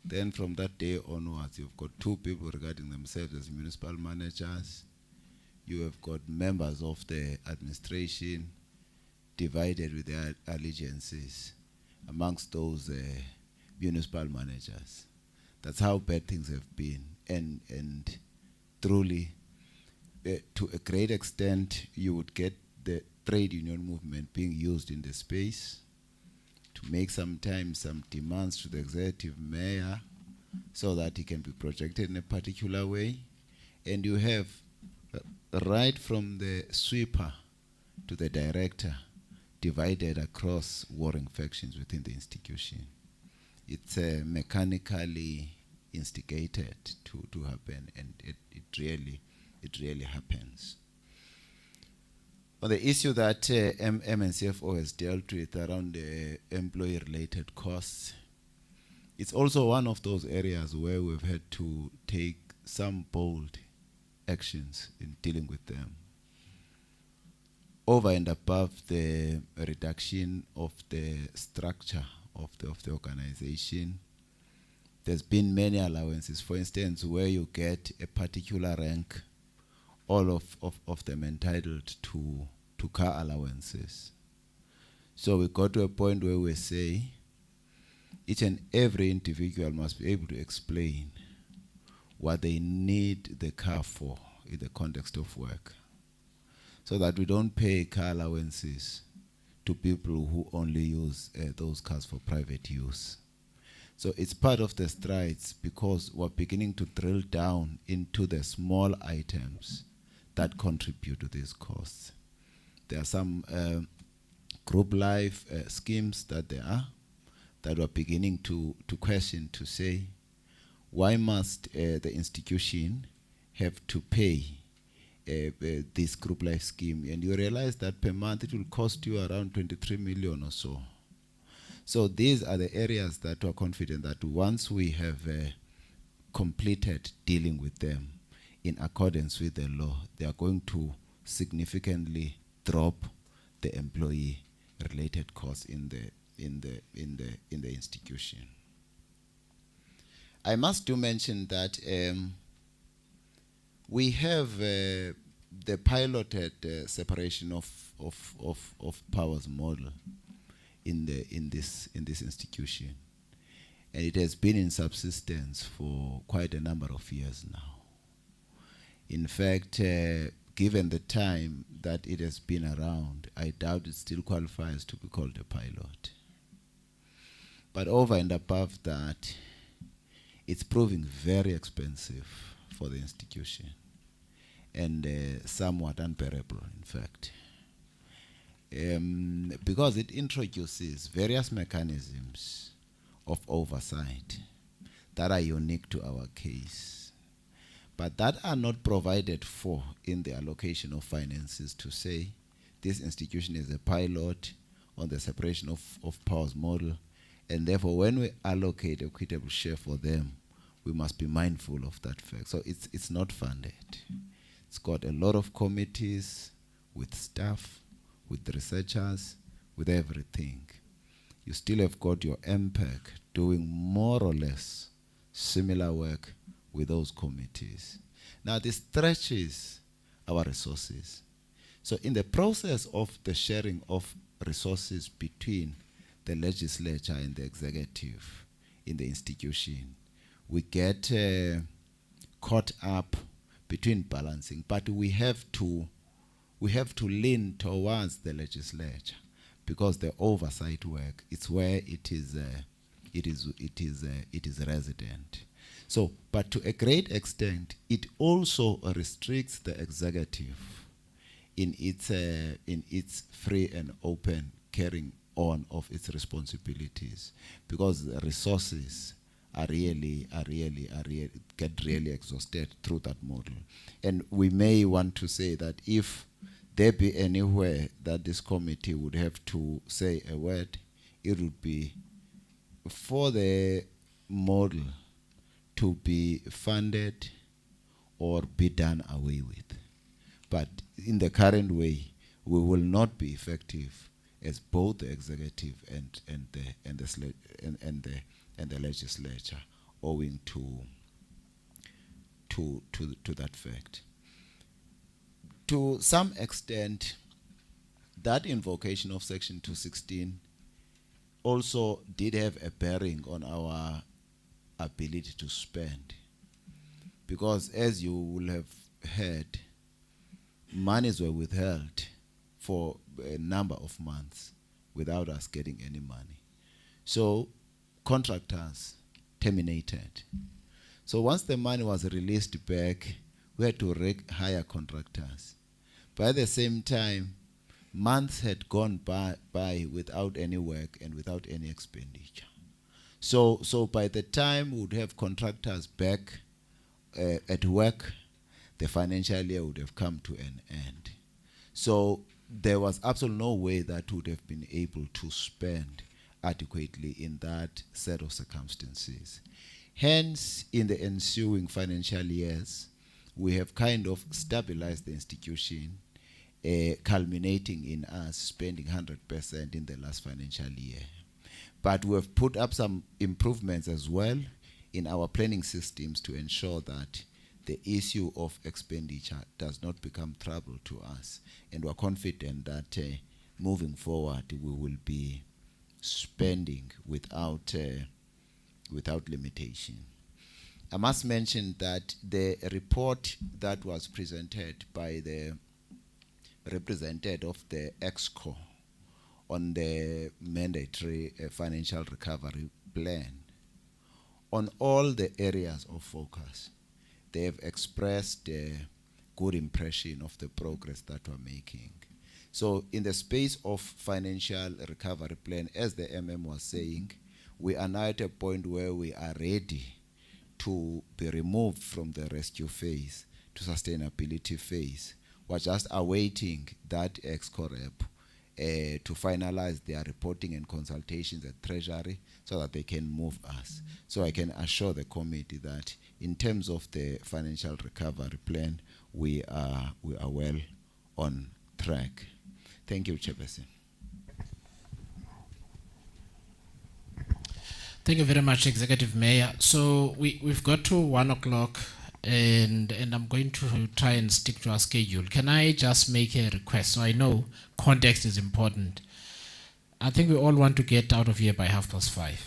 then from that day onwards you've got 2 people regarding themselves as municipal managers, you have got members of the administration divided with their allegiances amongst those municipal managers. That's how bad things have been, and truly to a great extent you would get the trade union movement being used in the space to make sometimes some demands to the executive mayor so that he can be projected in a particular way. And you have right from the sweeper to the director divided across warring factions within the institution. It's mechanically instigated to happen, and it really happens. On the issue that MNCFO has dealt with around the employee-related costs, it's also one of those areas where we've had to take some bold actions in dealing with them. Over and above the reduction of the structure of the organization, there's been many allowances. For instance, where you get a particular rank, all of them entitled to car allowances. So we got to a point where we say each and every individual must be able to explain what they need the car for in the context of work, so that we don't pay car allowances to people who only use those cars for private use. So it's part of the strides, because we're beginning to drill down into the small items that contribute to these costs. There are some group life schemes that we're beginning to question, to say, why must the institution have to pay this group life scheme? And you realize that per month it will cost you around 23 million or so. So these are the areas that we're confident that once we have completed dealing with them in accordance with the law, they are going to significantly drop the employee-related costs in the institution. I must do mention that we have the piloted separation of powers model in this institution, and it has been in subsistence for quite a number of years now. In fact, given the time that it has been around, I doubt it still qualifies to be called a pilot. But over and above that, it's proving very expensive for the institution, and somewhat unbearable, in fact. Because it introduces various mechanisms of oversight that are unique to our case, but that are not provided for in the allocation of finances, to say this institution is a pilot on the separation of powers model, and therefore when we allocate a equitable share for them, we must be mindful of that fact. So it's not funded. It's got a lot of committees with staff, with researchers, with everything. you still have got your MPEC doing more or less similar work with those committees. Now this stretches our resources. So in the process of the sharing of resources between the legislature and the executive in the institution, we get caught up between balancing, but we have to lean towards the legislature, because the oversight work, it's where it is resident. So, but to a great extent, it also restricts the executive in its free and open carrying on of its responsibilities, because the resources get really exhausted through that model. And we may want to say that if there be anywhere that this committee would have to say a word, it would be for the model to be funded or be done away with. But in the current way, we will not be effective as both the executive and the legislature, owing to that fact. To some extent, that invocation of Section 216 also did have a bearing on our ability to spend, because as you will have heard, monies were withheld for a number of months without us getting any money. So contractors terminated. So once the money was released back, we had to hire contractors. By the same time, months had gone by without any work and without any expenditure. So by the time we would have contractors back at work, the financial year would have come to an end. So there was absolutely no way that we would have been able to spend adequately in that set of circumstances. Hence, in the ensuing financial years, we have kind of stabilized the institution, culminating in us spending 100% in the last financial year. But we have put up some improvements as well in our planning systems to ensure that the issue of expenditure does not become trouble to us. And we're confident that moving forward, we will be spending without limitation. I must mention that the report that was presented by the representative of the EXCO on the mandatory financial recovery plan, on all the areas of focus, they have expressed a good impression of the progress that we're making. So in the space of financial recovery plan, as the MM was saying, we are now at a point where we are ready to be removed from the rescue phase to sustainability phase. We're just awaiting that EXCO rep to finalize their reporting and consultations at Treasury so that they can move us. So I can assure the committee that in terms of the financial recovery plan, we are well on track. Thank you, Chairperson. Thank you very much, Executive Mayor. So we've got to 1 o'clock, and I'm going to try and stick to our schedule. Can I just make a request? So I know context is important. I think we all want to get out of here by 5:30.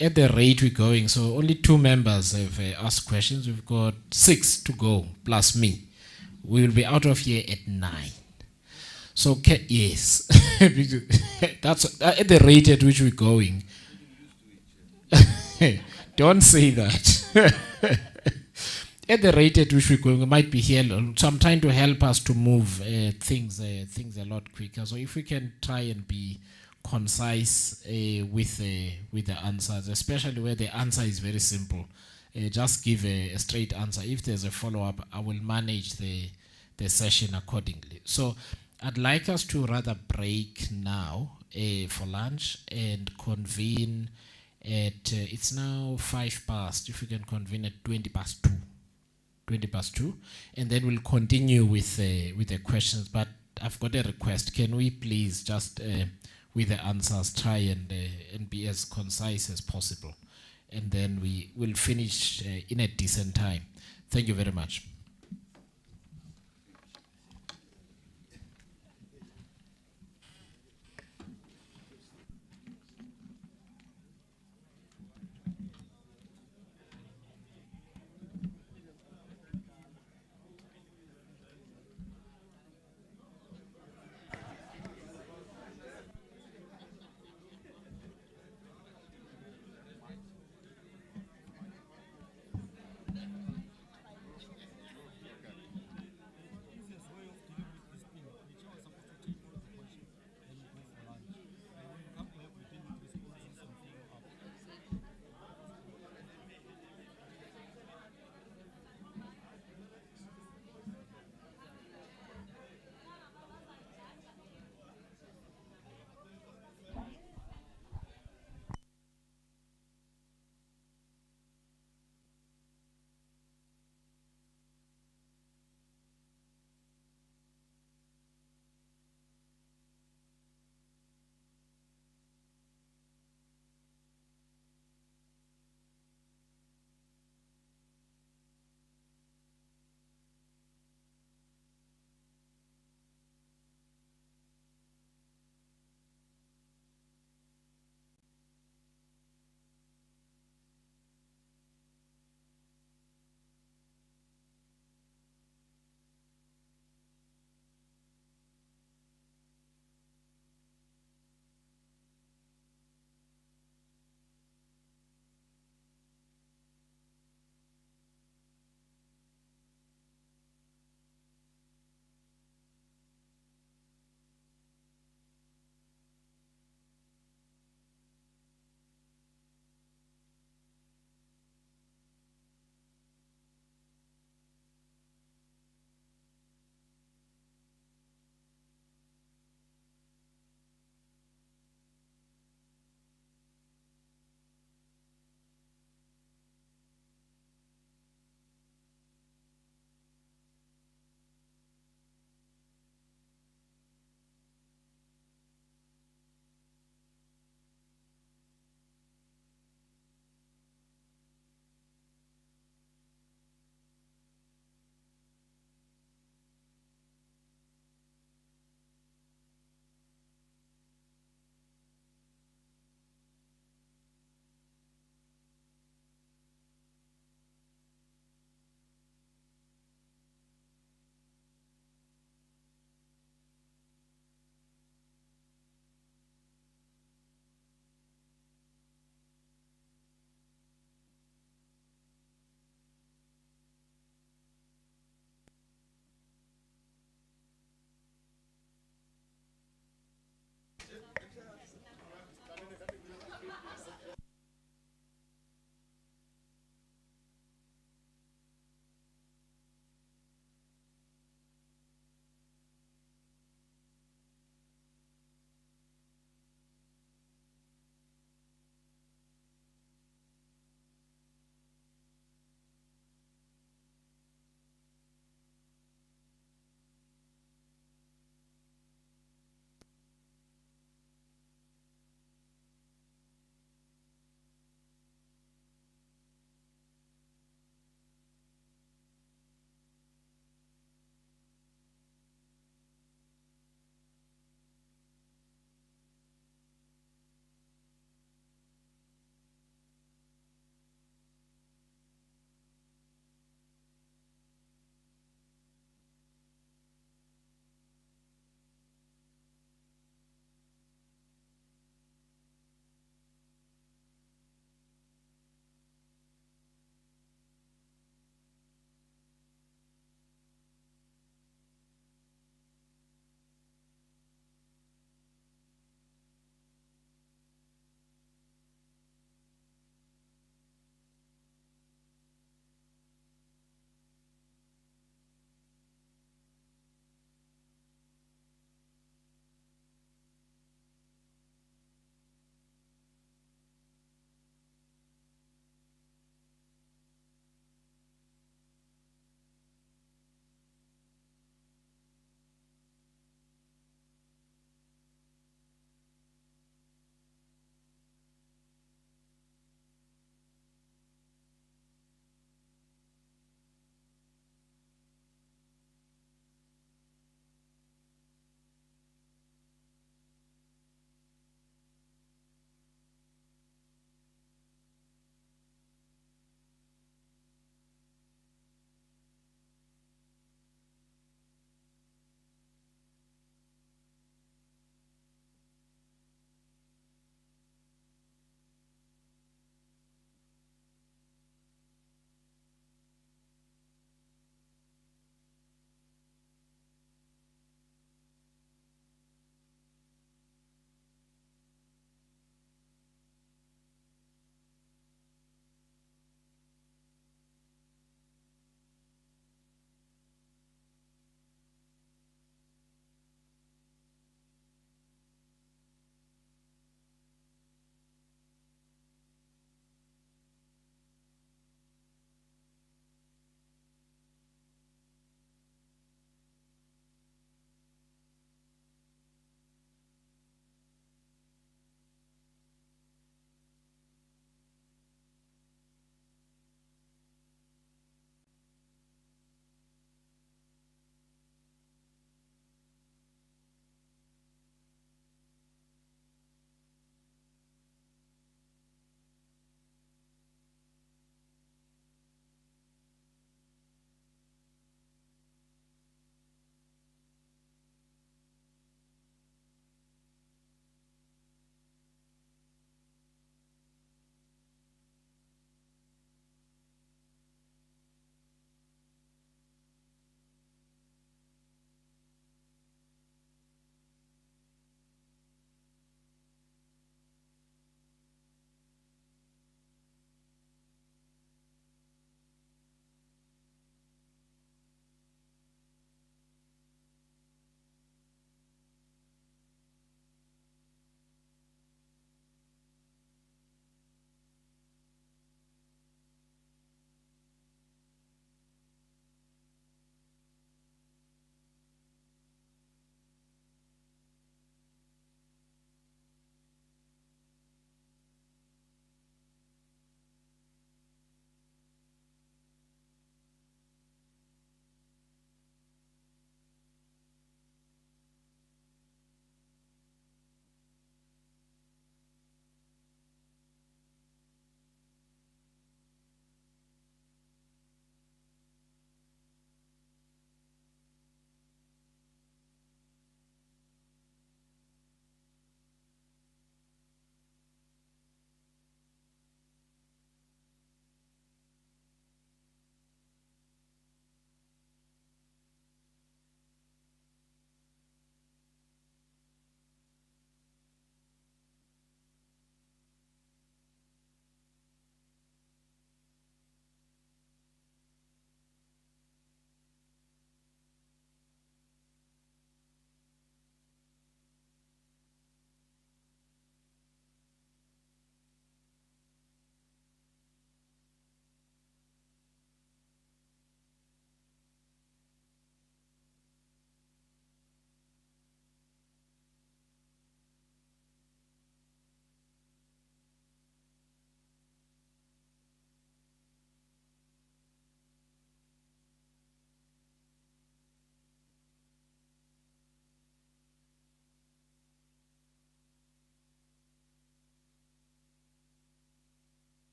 At the rate we're going, so only 2 members have asked questions. We've got 6 to go, plus me. We will be out of here at 9. So yes, that's at the rate at which we're going. Don't say that. At the rate at which we're going, we might be here. So I'm trying to help us to move things a lot quicker. So if we can try and be concise with the answers, especially where the answer is very simple, just give a straight answer. If there's a follow-up, I will manage the session accordingly. So I'd like us to rather break now for lunch and convene at, it's now 5 past, if we can convene at 20 past 2, and then we'll continue with the questions. But I've got a request. Can we please just, with the answers, try and be as concise as possible. And then we will finish in a decent time. Thank you very much.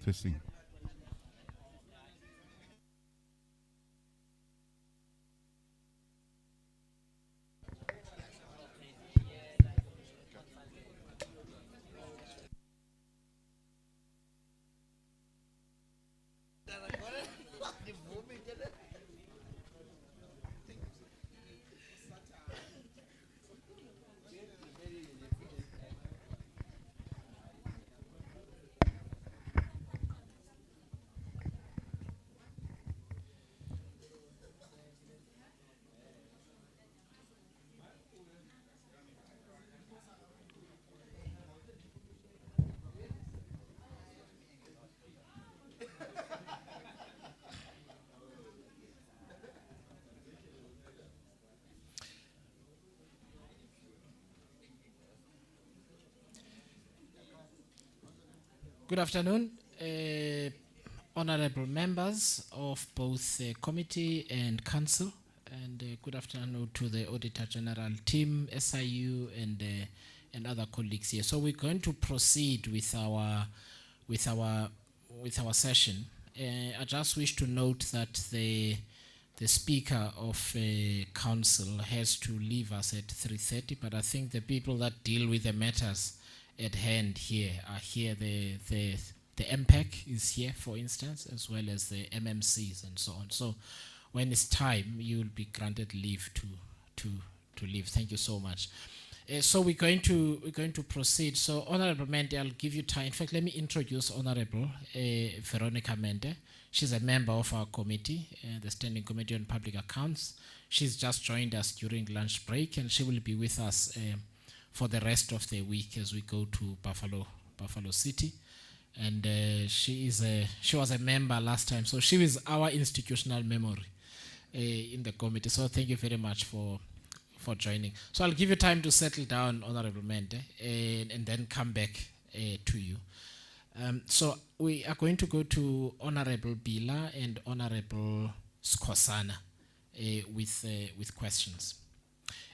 Testing. Good afternoon, honorable members of both the committee and council, and good afternoon to the Auditor General team, SIU, and other colleagues here. So we're going to proceed with our session. I just wish to note that the Speaker of Council has to leave us at 3:30, but I think the people that deal with the matters at hand here are here. The MPEC is here, for instance, as well as the MMCs and so on. So when it's time, you will be granted leave to leave. Thank you so much. So we're going to proceed. So Honorable Mende, I'll give you time. In fact, let me introduce Honorable Veronica Mende. She's a member of our committee, the Standing Committee on Public Accounts. She's just joined us during lunch break, and she will be with us for the rest of the week as we go to Buffalo City. And she was a member last time, so she is our institutional memory in the committee. So thank you very much for joining. So I'll give you time to settle down, Honorable Mende, and then come back to you. So we are going to go to Honorable Bila and Honorable Skosana with questions.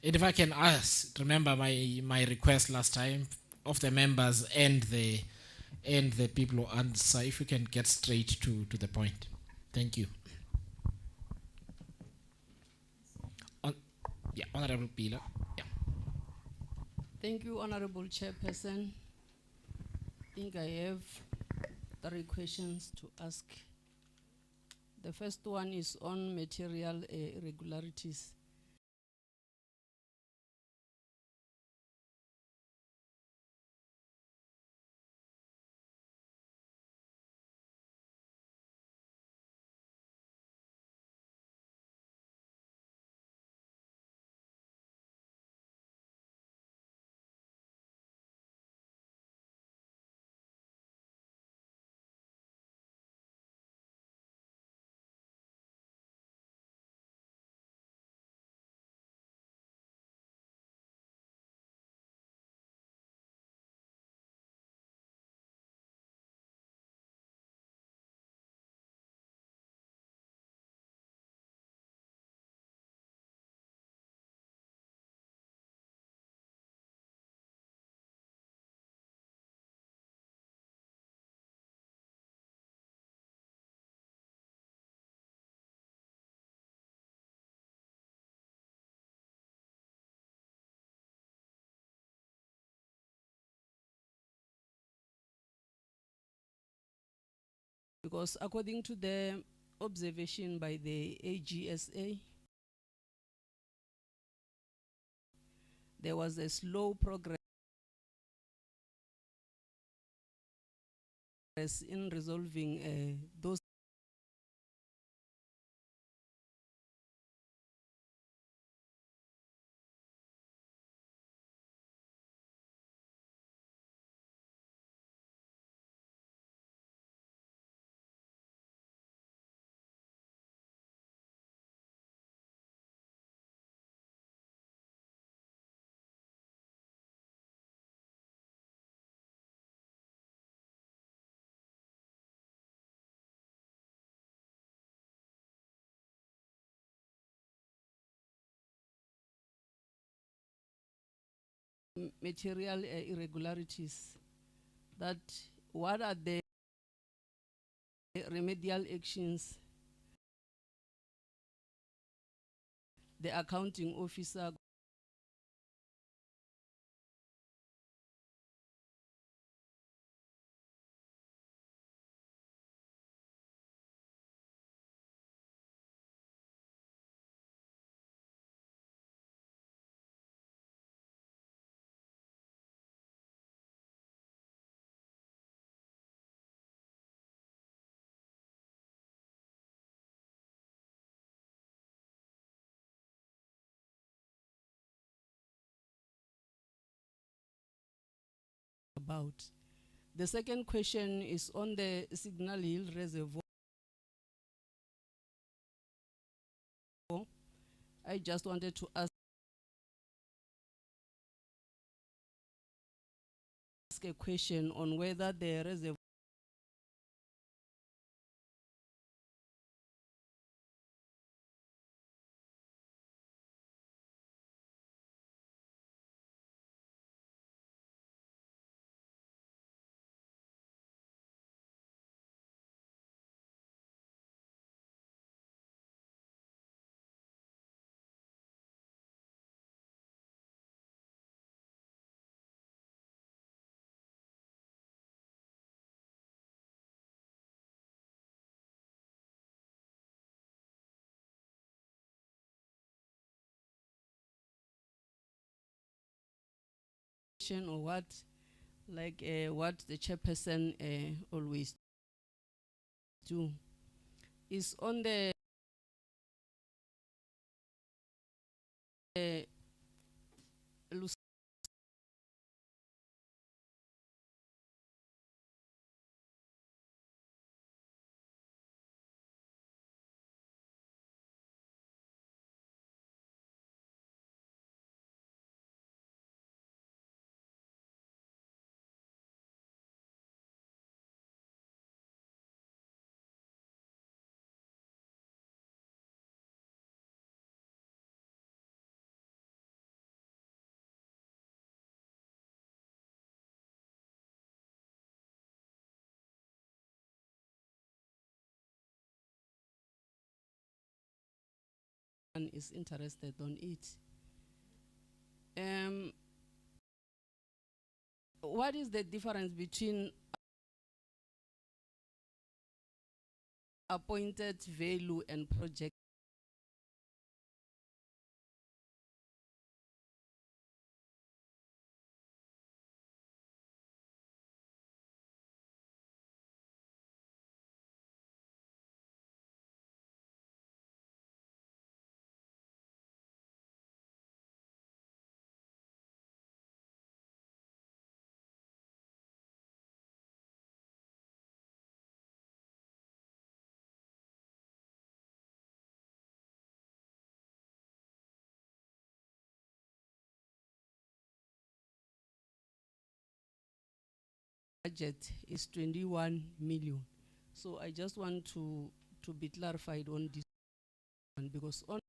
And if I can ask, remember my request last time of the members and the people who answer, if you can get straight to the point. Thank you. Yeah, Honorable Bila. Yeah. Thank you, Honorable Chairperson. I think I have 3 questions to ask. The first one is on material irregularities. Because according to the observation by the AGSA, there was a slow progress in resolving those material irregularities. That what are the remedial actions the accounting officer about. The second question is on the Signal Hill Reservoir. I just wanted to ask a question on whether the reservoir or what, like what the chairperson always do, is on the one is interested on it. What is the difference between appointed value and project? Budget is 21 million. So I just want to be clarified on this one, because on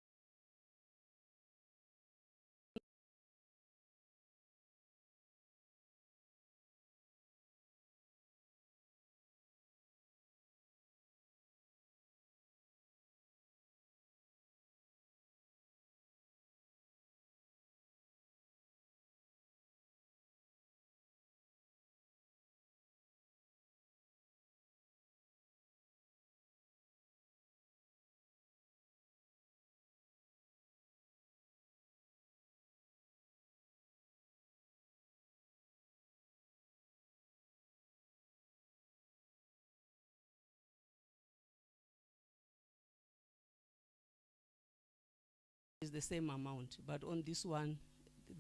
is the same amount, but on this one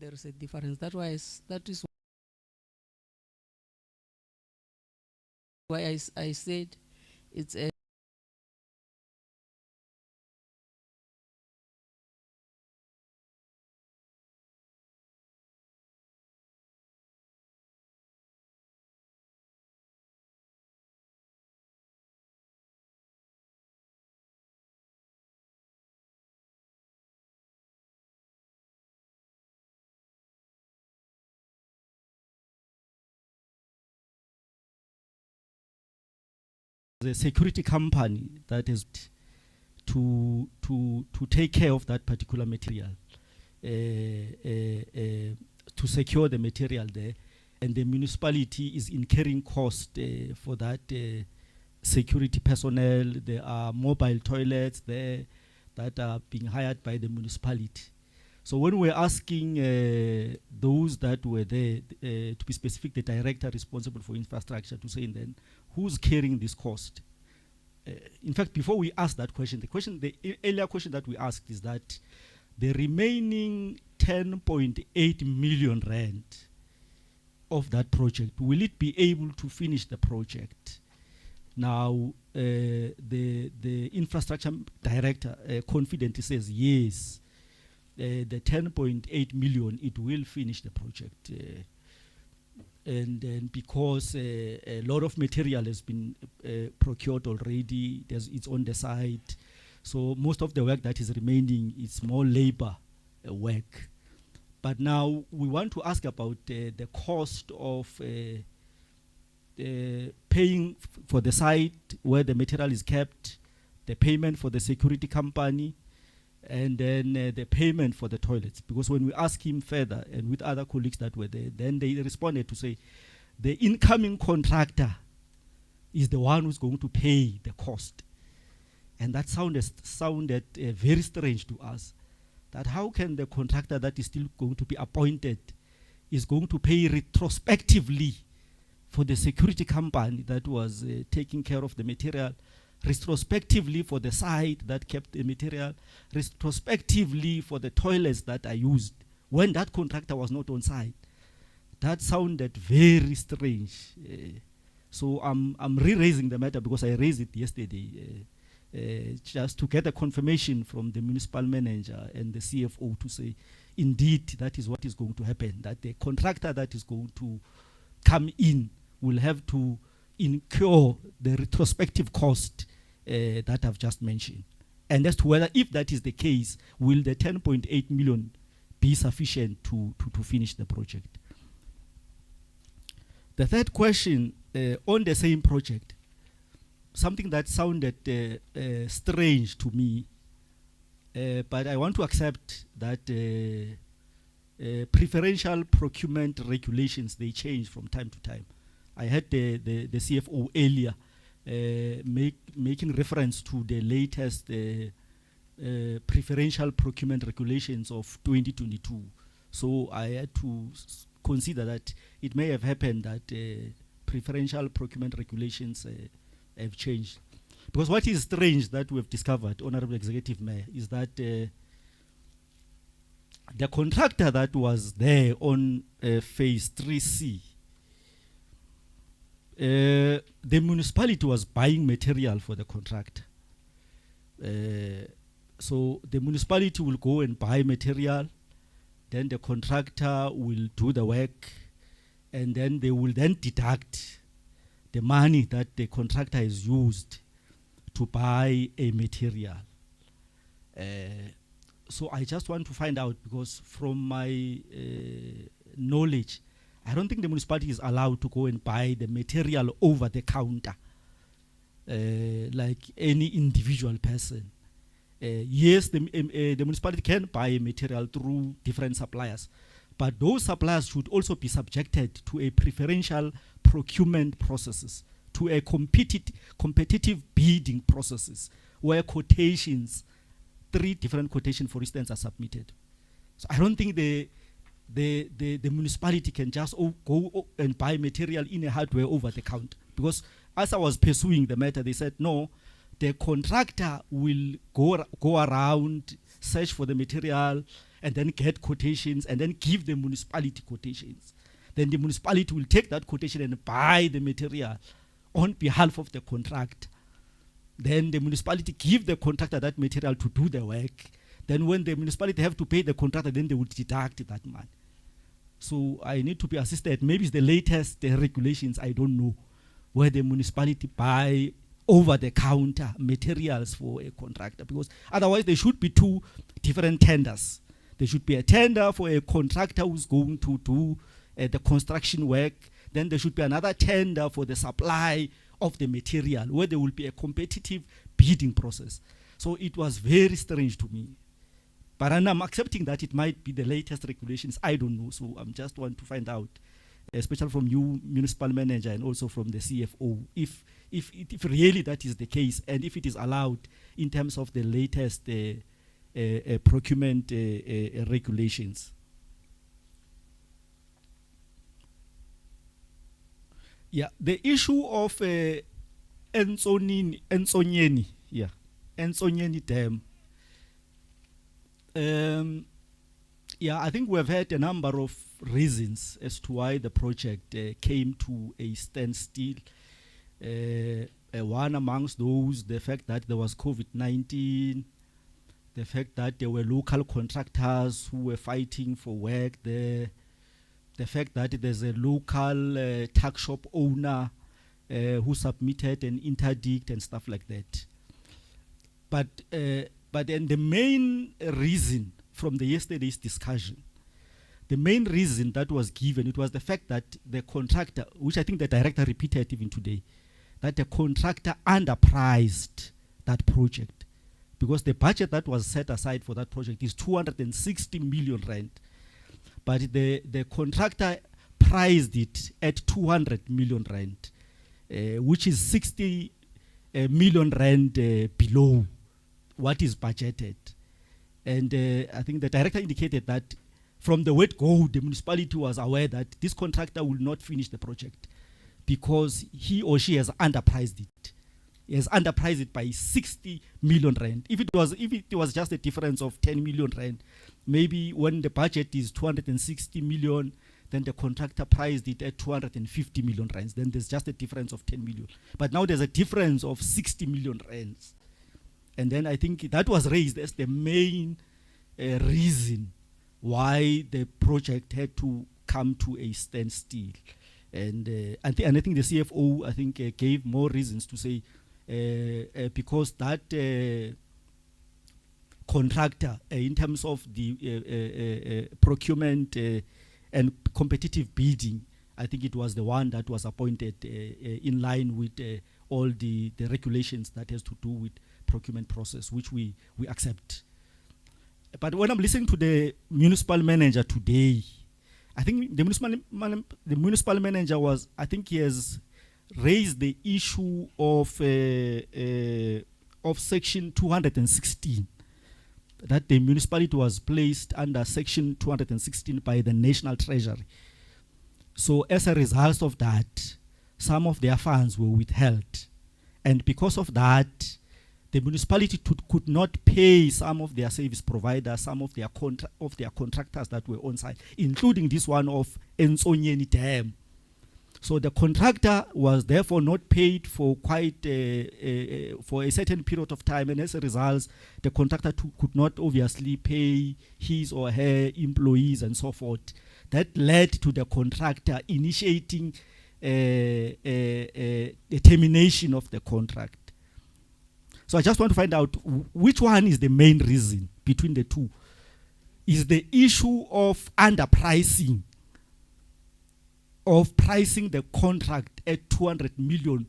there is a difference. That is why I said it's a The security company that is to take care of that particular material, to secure the material there, and the municipality is incurring cost for that security personnel. There are mobile toilets there that are being hired by the municipality. So when we're asking those that were there, to be specific, the director responsible for infrastructure, to say then who's carrying this cost? In fact, before we ask that question, the earlier question that we asked is that the remaining 10.8 million rand of that project, will it be able to finish the project? Now, the infrastructure director confidently says yes. The 10.8 million, it will finish the project. And then because a lot of material has been procured already, it's on the site. So most of the work that is remaining is more labor work. But now we want to ask about the cost of paying for the site where the material is kept, the payment for the security company, and then the payment for the toilets. Because when we ask him further, and with other colleagues that were there, then they responded to say, the incoming contractor is the one who's going to pay the cost. And that sounded very strange to us, that how can the contractor that is still going to be appointed is going to pay retrospectively for the security company that was taking care of the material, retrospectively for the site that kept the material, retrospectively for the toilets that are used when that contractor was not on site. That sounded very strange. So I'm re-raising the matter because I raised it yesterday, just to get a confirmation from the municipal manager and the CFO to say, indeed, that is what is going to happen, that the contractor that is going to come in will have to incur the retrospective cost that I've just mentioned. And as to whether, if that is the case, will the 10.8 million be sufficient to finish the project? The third question, on the same project, something that sounded strange to me, but I want to accept that preferential procurement regulations, they change from time to time. I heard the CFO earlier making reference to the latest preferential procurement regulations of 2022. So I had to consider that it may have happened that preferential procurement regulations have changed. Because what is strange that we've discovered, Honorable Executive Mayor, is that the contractor that was there on phase 3C, the municipality was buying material for the contractor. So the municipality will go and buy material, then the contractor will do the work, and then they will then deduct the money that the contractor has used to buy a material. So I just want to find out, because from my knowledge, I don't think the municipality is allowed to go and buy the material over the counter like any individual person. Yes, the municipality can buy a material through different suppliers, but those suppliers should also be subjected to a preferential procurement processes, to a competitive bidding processes, where quotations, 3 different quotations, for instance, are submitted. So I don't think the municipality can just go and buy material in a hardware over the counter. Because as I was pursuing the matter, they said, no, the contractor will go around, search for the material, and then get quotations, and then give the municipality quotations. Then the municipality will take that quotation and buy the material on behalf of the contractor. Then the municipality give the contractor that material to do the work. Then when the municipality have to pay the contractor, then they will deduct that money. So I need to be assisted. Maybe it's the latest regulations, I don't know, where the municipality buy over-the-counter materials for a contractor. Because otherwise there should be 2 different tenders. There should be a tender for a contractor who's going to do the construction work. Then there should be another tender for the supply of the material, where there will be a competitive bidding process. So it was very strange to me. But I'm accepting that it might be the latest regulations. I don't know. So I'm just want to find out, especially from you, municipal manager, and also from the CFO, if really that is the case, and if it is allowed in terms of the latest procurement regulations. Yeah, the issue of Ensonyeni Dam. Yeah, I think we've had a number of reasons as to why the project came to a standstill. One amongst those, the fact that there was COVID-19, the fact that there were local contractors who were fighting for work there, the fact that there's a local tuck shop owner who submitted an interdict and stuff like that. But then the main reason from the yesterday's discussion, the main reason that was given, it was the fact that the contractor, which I think the director repeated even today, that the contractor underpriced that project, because the budget that was set aside for that project is 260 million rand. But the contractor priced it at 200 million rand, which is 60 million rand below what is budgeted. And I think the director indicated that from the word go, the municipality was aware that this contractor will not finish the project because he or she has underpriced it. He has underpriced it by 60 million rand. If it was just a difference of 10 million rand, maybe when the budget is 260 million, then the contractor priced it at 250 million rands. Then there's just a difference of 10 million. But now there's a difference of 60 million rands. And then I think that was raised as the main reason why the project had to come to a standstill. And I think the CFO, I think, gave more reasons to say, because that contractor, in terms of the procurement and competitive bidding, I think it was the one that was appointed in line with all the regulations that has to do with procurement process, which we accept. But when I'm listening to the municipal manager today, I think the municipal manager was, I think he has raised the issue of section 216, that the municipality was placed under section 216 by the National Treasury. So as a result of that, some of their funds were withheld. And because of that, the municipality could not pay some of their service providers, some of their contractors that were on site, including this one of Ensonyeni Dam. So the contractor was therefore not paid for for a certain period of time, and as a result, the contractor could not obviously pay his or her employees and so forth. That led to the contractor initiating the termination of the contract. So I just want to find out which one is the main reason between the two. Is the issue of underpricing, of pricing the contract at 200 million,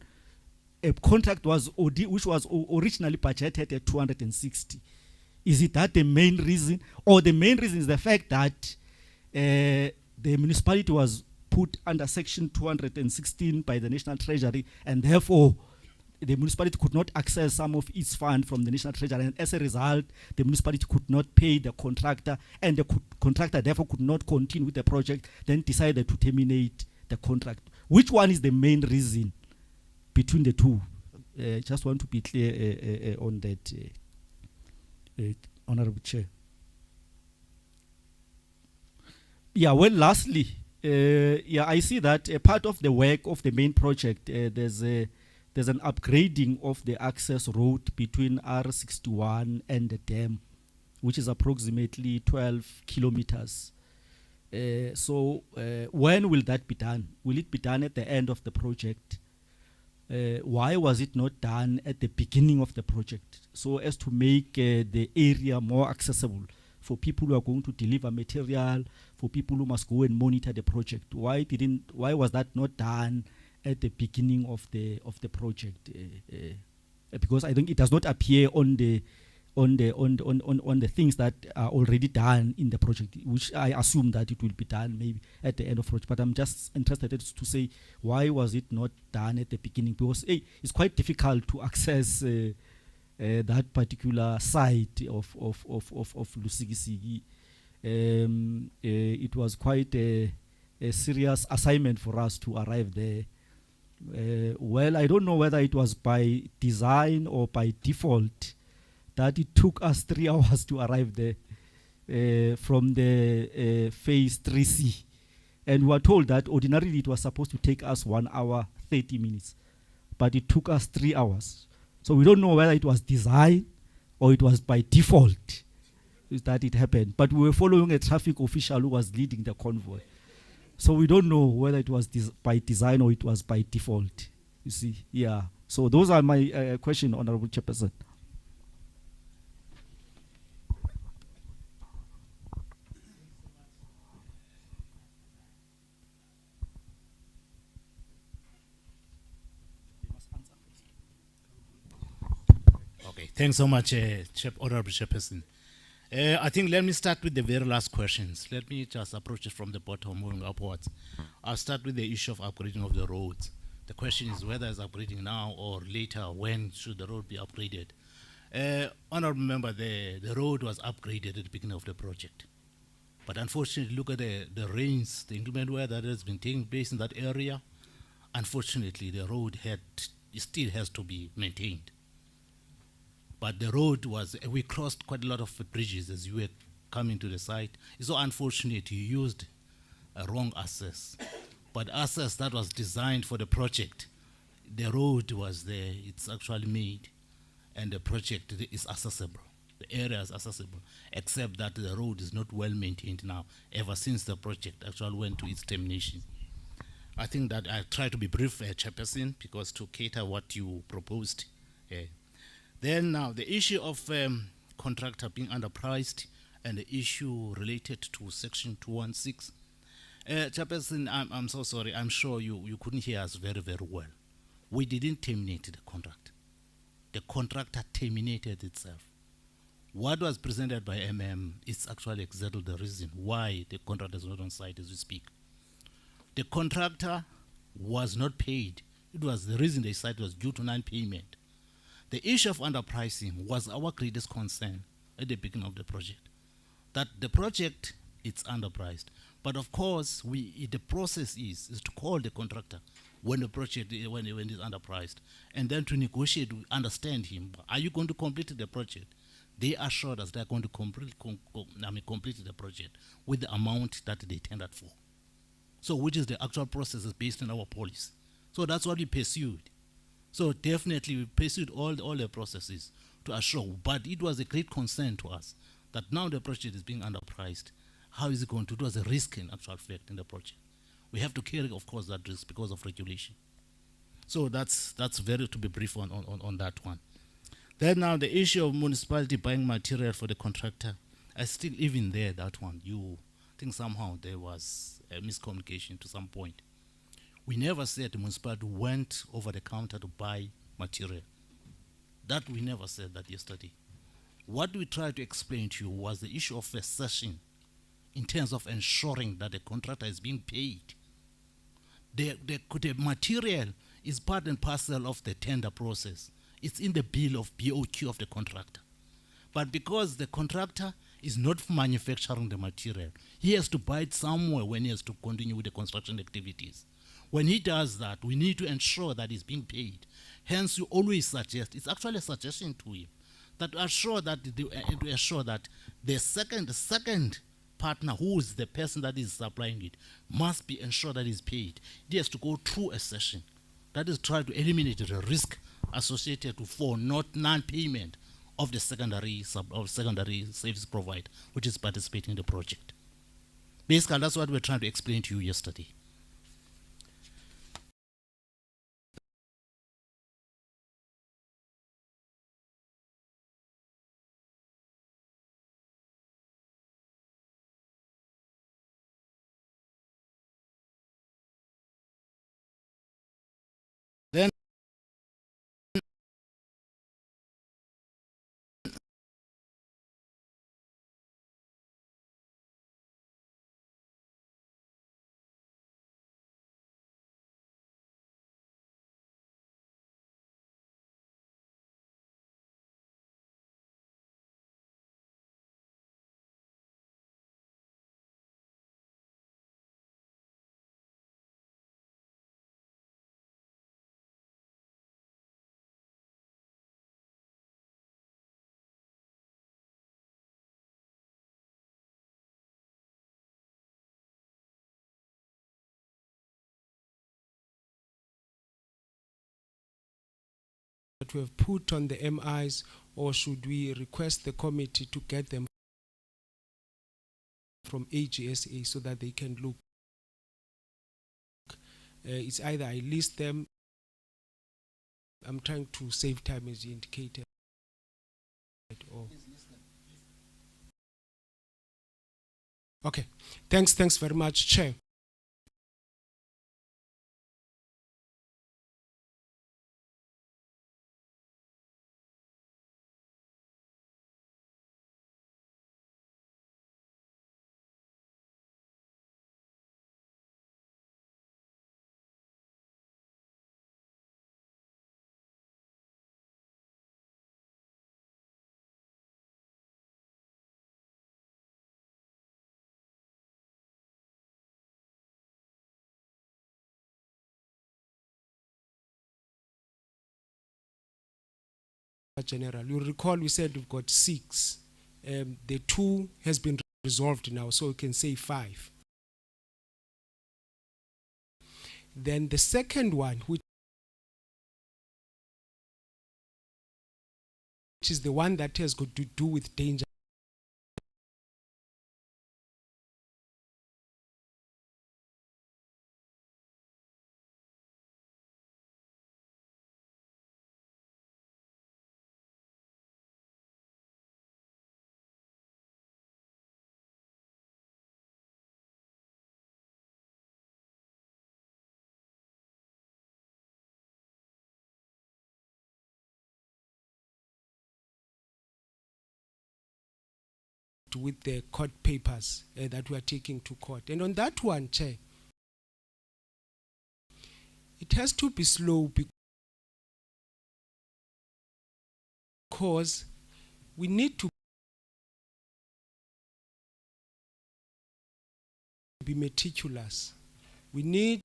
a contract which was originally budgeted at 260. Is it that the main reason? Or the main reason is the fact that the municipality was put under section 216 by the National Treasury, and therefore the municipality could not access some of its fund from the National Treasury, and as a result, the municipality could not pay the contractor, and the contractor therefore could not continue with the project, then decided to terminate the contract. Which one is the main reason between the two? Just want to be clear on that, Honorable Chair. Yeah, well, lastly, I see that a part of the work of the main project, there's an upgrading of the access road between R61 and the dam, which is approximately 12 kilometers. So when will that be done? Will it be done at the end of the project? Why was it not done at the beginning of the project, so as to make the area more accessible for people who are going to deliver material, for people who must go and monitor the project? Why was that not done at the beginning of the project, because I think it does not appear on the things that are already done in the project, which I assume that it will be done maybe at the end of project. But I'm just interested to say, why was it not done at the beginning? Because it's quite difficult to access that particular site of Lusikisiki. It was quite a serious assignment for us to arrive there. Well, I don't know whether it was by design or by default that it took us 3 hours to arrive there from the phase 3C. And we were told that ordinarily it was supposed to take us 1 hour, 30 minutes. But it took us 3 hours. So we don't know whether it was design or it was by default that it happened. But we were following a traffic official who was leading the convoy. So we don't know whether it was by design or it was by default. You see, yeah. So those are my questions, Honorable Chairperson. Okay, thanks so much, Honorable Chairperson. I think let me start with the very last questions. Let me just approach it from the bottom, moving upwards. I'll start with the issue of upgrading of the roads. The question is whether it's upgrading now or later. When should the road be upgraded? Honorable member, the road was upgraded at the beginning of the project. But unfortunately, look at the rains, the inclement weather that has been taking place in that area. Unfortunately, the road still has to be maintained. But the road was, we crossed quite a lot of bridges as you were coming to the site. It's so unfortunate you used a wrong access. But access that was designed for the project, the road was there, it's actually made, and the project is accessible. The area is accessible, except that the road is not well maintained now, ever since the project actually went to its termination. I think that I try to be brief, Chairperson, because to cater what you proposed. Then now, the issue of contractor being underpriced and the issue related to Section 216. Chairperson, I'm so sorry. I'm sure you couldn't hear us very, very well. We didn't terminate the contract. The contractor terminated itself. What was presented by is actually exactly the reason why the contractor is not on site as we speak. The contractor was not paid. It was the reason the site was due to non-payment. The issue of underpricing was our greatest concern at the beginning of the project. That the project, it's underpriced. But of course, the process is to call the contractor when the project, when it's underpriced, and then to negotiate, understand him. Are you going to complete the project? They assured us they're going to complete the project with the amount that they tendered for. So which is the actual process is based on our policy. So that's what we pursued. So definitely we pursued all the processes to assure, but it was a great concern to us that now the project is being underpriced. How is it going to? It was a risk in actual fact in the project. We have to carry, of course, that risk because of regulation. So that's very to be brief on that one. Then now the issue of municipality buying material for the contractor, I still even there, that one. I think somehow there was a miscommunication to some point. We never said the municipality went over the counter to buy material. That we never said that yesterday. What we tried to explain to you was the issue of accession in terms of ensuring that the contractor is being paid. The material is part and parcel of the tender process. It's in the bill of BOQ of the contractor. But because the contractor is not manufacturing the material, he has to buy it somewhere when he has to continue with the construction activities. When he does that, we need to ensure that he's being paid. Hence, we always suggest, it's actually a suggestion to him, that to assure that the second partner, who is the person that is supplying it, must be ensured that he's paid. He has to go through a session. That is try to eliminate the risk associated for non-payment of the secondary service provider, which is participating in the project. Basically, that's what we're trying to explain to you yesterday. we have put on the MIs, or should we request the committee to get them from AGSA so that they can look? It's either I list them. I'm trying to save time as you indicated. Or okay, thanks very much, Chair. General, you recall we said we've got 6. The 2 has been resolved now, so we can say 5. Then the second one, which is the one that has got to do with danger. With the court papers that we are taking to court. And on that one, Chair, it has to be slow because we need to be meticulous. We need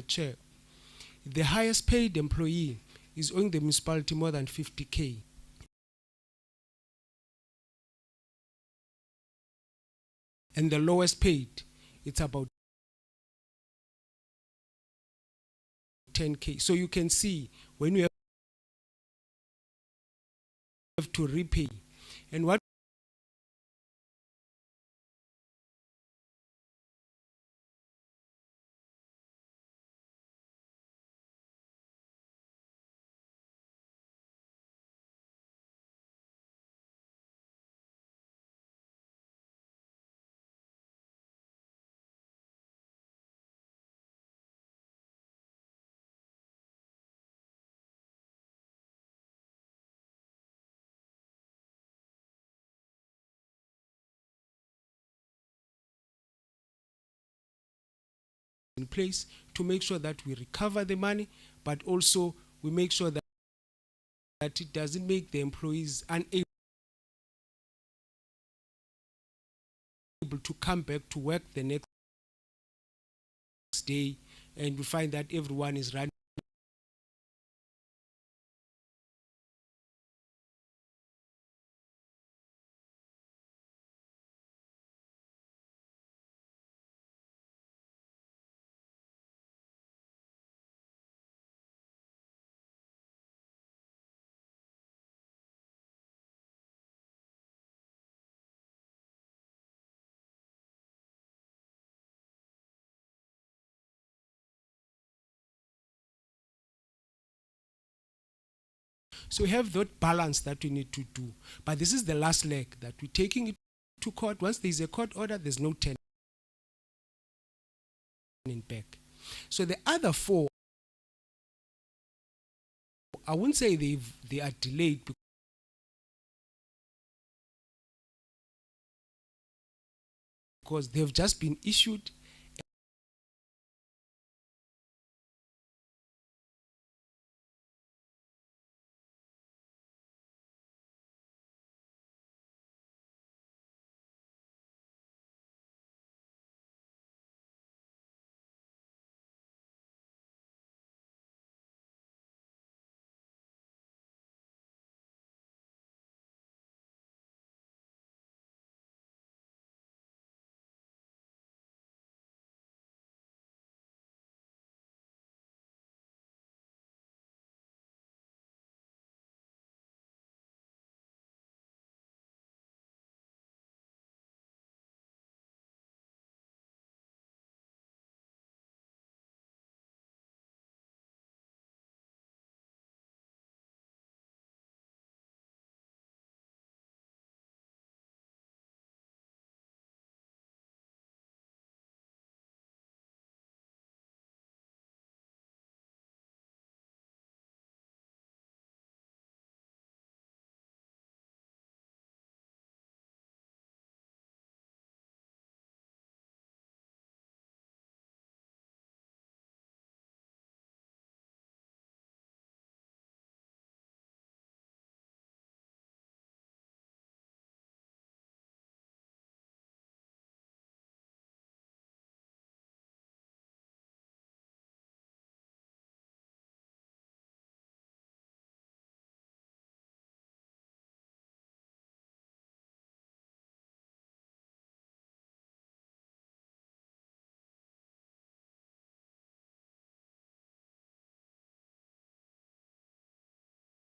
Chair, the highest paid employee is owing the municipality more than 50K. And the lowest paid, it's about 10K. So you can see when you have to repay, and what in place to make sure that we recover the money, but also we make sure that it doesn't make the employees unable to come back to work the next day, and we find that everyone is running So we have that balance that we need to do. But this is the last leg, that we're taking it to court. Once there's a court order, there's no turning back. So the other 4, I wouldn't say they are delayed because they've just been issued.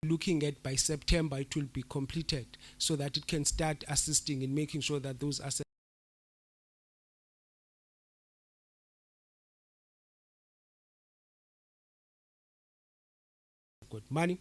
looking at by September it will be completed, so that it can start assisting in making sure that those assets got money.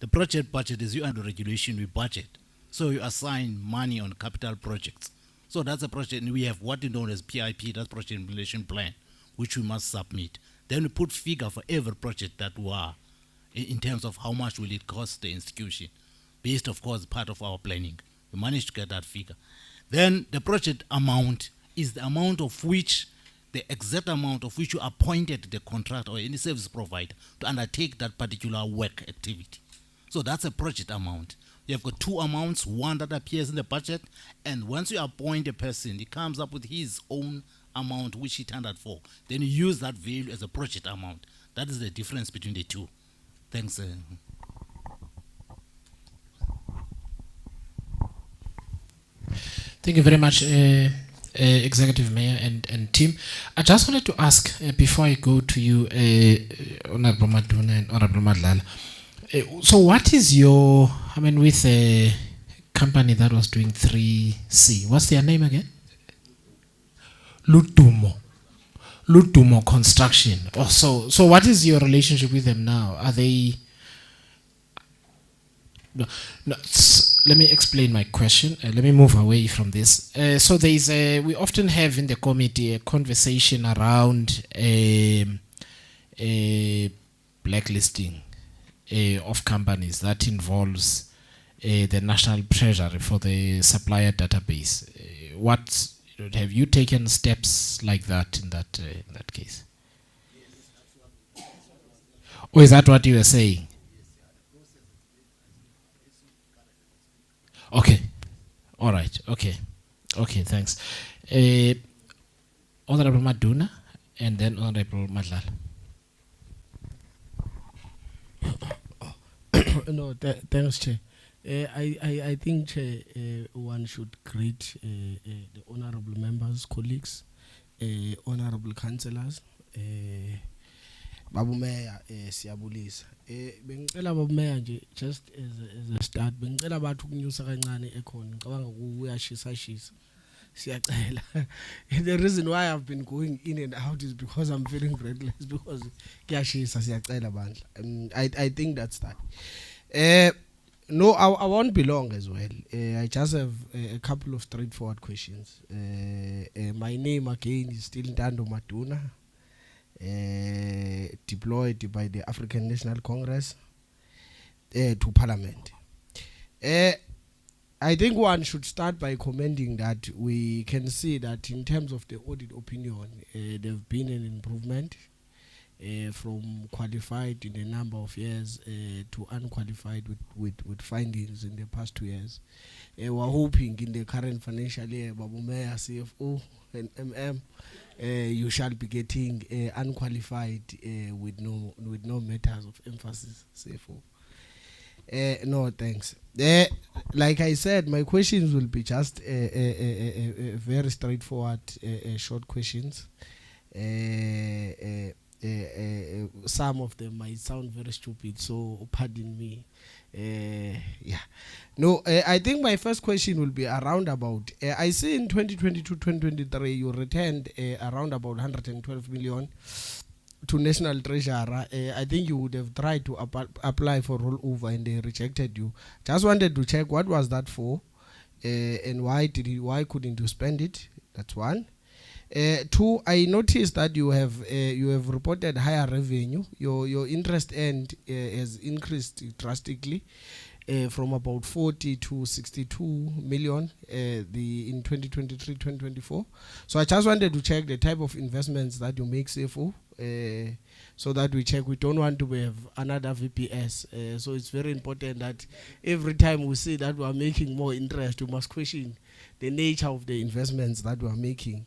The project budget is you under regulation, we budget. So you assign money on capital projects. So that's a project, and we have what you know as PIP, that's project implementation plan, which we must submit. Then we put figure for every project that we are, in terms of how much will it cost the institution, based of course part of our planning. We managed to get that figure. Then the project amount is the amount of which, the exact amount of which you appointed the contractor or any service provider to undertake that particular work activity. So that's a project amount. You have got two amounts, one that appears in the budget, and once you appoint a person, he comes up with his own amount which he tendered for. Then you use that value as a project amount. That is the difference between the two. Thanks. Thank you very much, Executive Mayor and team. I just wanted to ask, before I go to you, Honorable Maduna and Honorable Madlala, so what is your, I mean, with a company that was doing 3C, what's their name again? Lutumo Construction. Oh, so what is your relationship with them now? Are they... No, let me explain my question. Let me move away from this. So there is we often have in the committee a conversation around blacklisting of companies that involves the national treasury for the supplier database. What have you taken steps like that in that case? Or is that what you were saying? Okay. All right. Okay. Okay. Thanks. Honorable Maduna, and then Honorable Madlal. No, thanks, Chair. I think, Chair, one should greet the honorable members, colleagues, honorable councillors, Babu Mayor, siyabulisa. Bengicela Babu Mayor nje just as a start, bengicela bathu ukunyusa kancane ekhona, ngicabanga kuyashisa shisa. Siyacela. The reason why I've been going in and out is because I'm feeling breathless because kuyashisa siyacela bandla. I think that's that. No, I won't be long as well. I just have a couple of straightforward questions. My name again is still Ntando Maduna, deployed by the African National Congress to Parliament. I think one should start by commending that we can see that in terms of the audit opinion, there's been an improvement from qualified in a number of years to unqualified with findings in the past 2 years. We're hoping in the current financial year, Babu Mayor, CFO, and you shall be getting unqualified with no matters of emphasis, CFO. No, thanks. Like I said, my questions will be just very straightforward, short questions. Some of them might sound very stupid, so pardon me. Yeah. No, I think my first question will be around about, I see in 2022-2023 you returned around about 112 million to National Treasurer. I think you would have tried to apply for rollover and they rejected you. Just wanted to check what was that for, and why couldn't you spend it? That's one. Two, I noticed that you have reported higher revenue. Your interest earned has increased drastically from about 40 to 62 million in 2023-2024. So I just wanted to check the type of investments that you make, CFO, so that we check. We don't want to have another VPS. So it's very important that every time we see that we are making more interest, we must question the nature of the investments that we are making.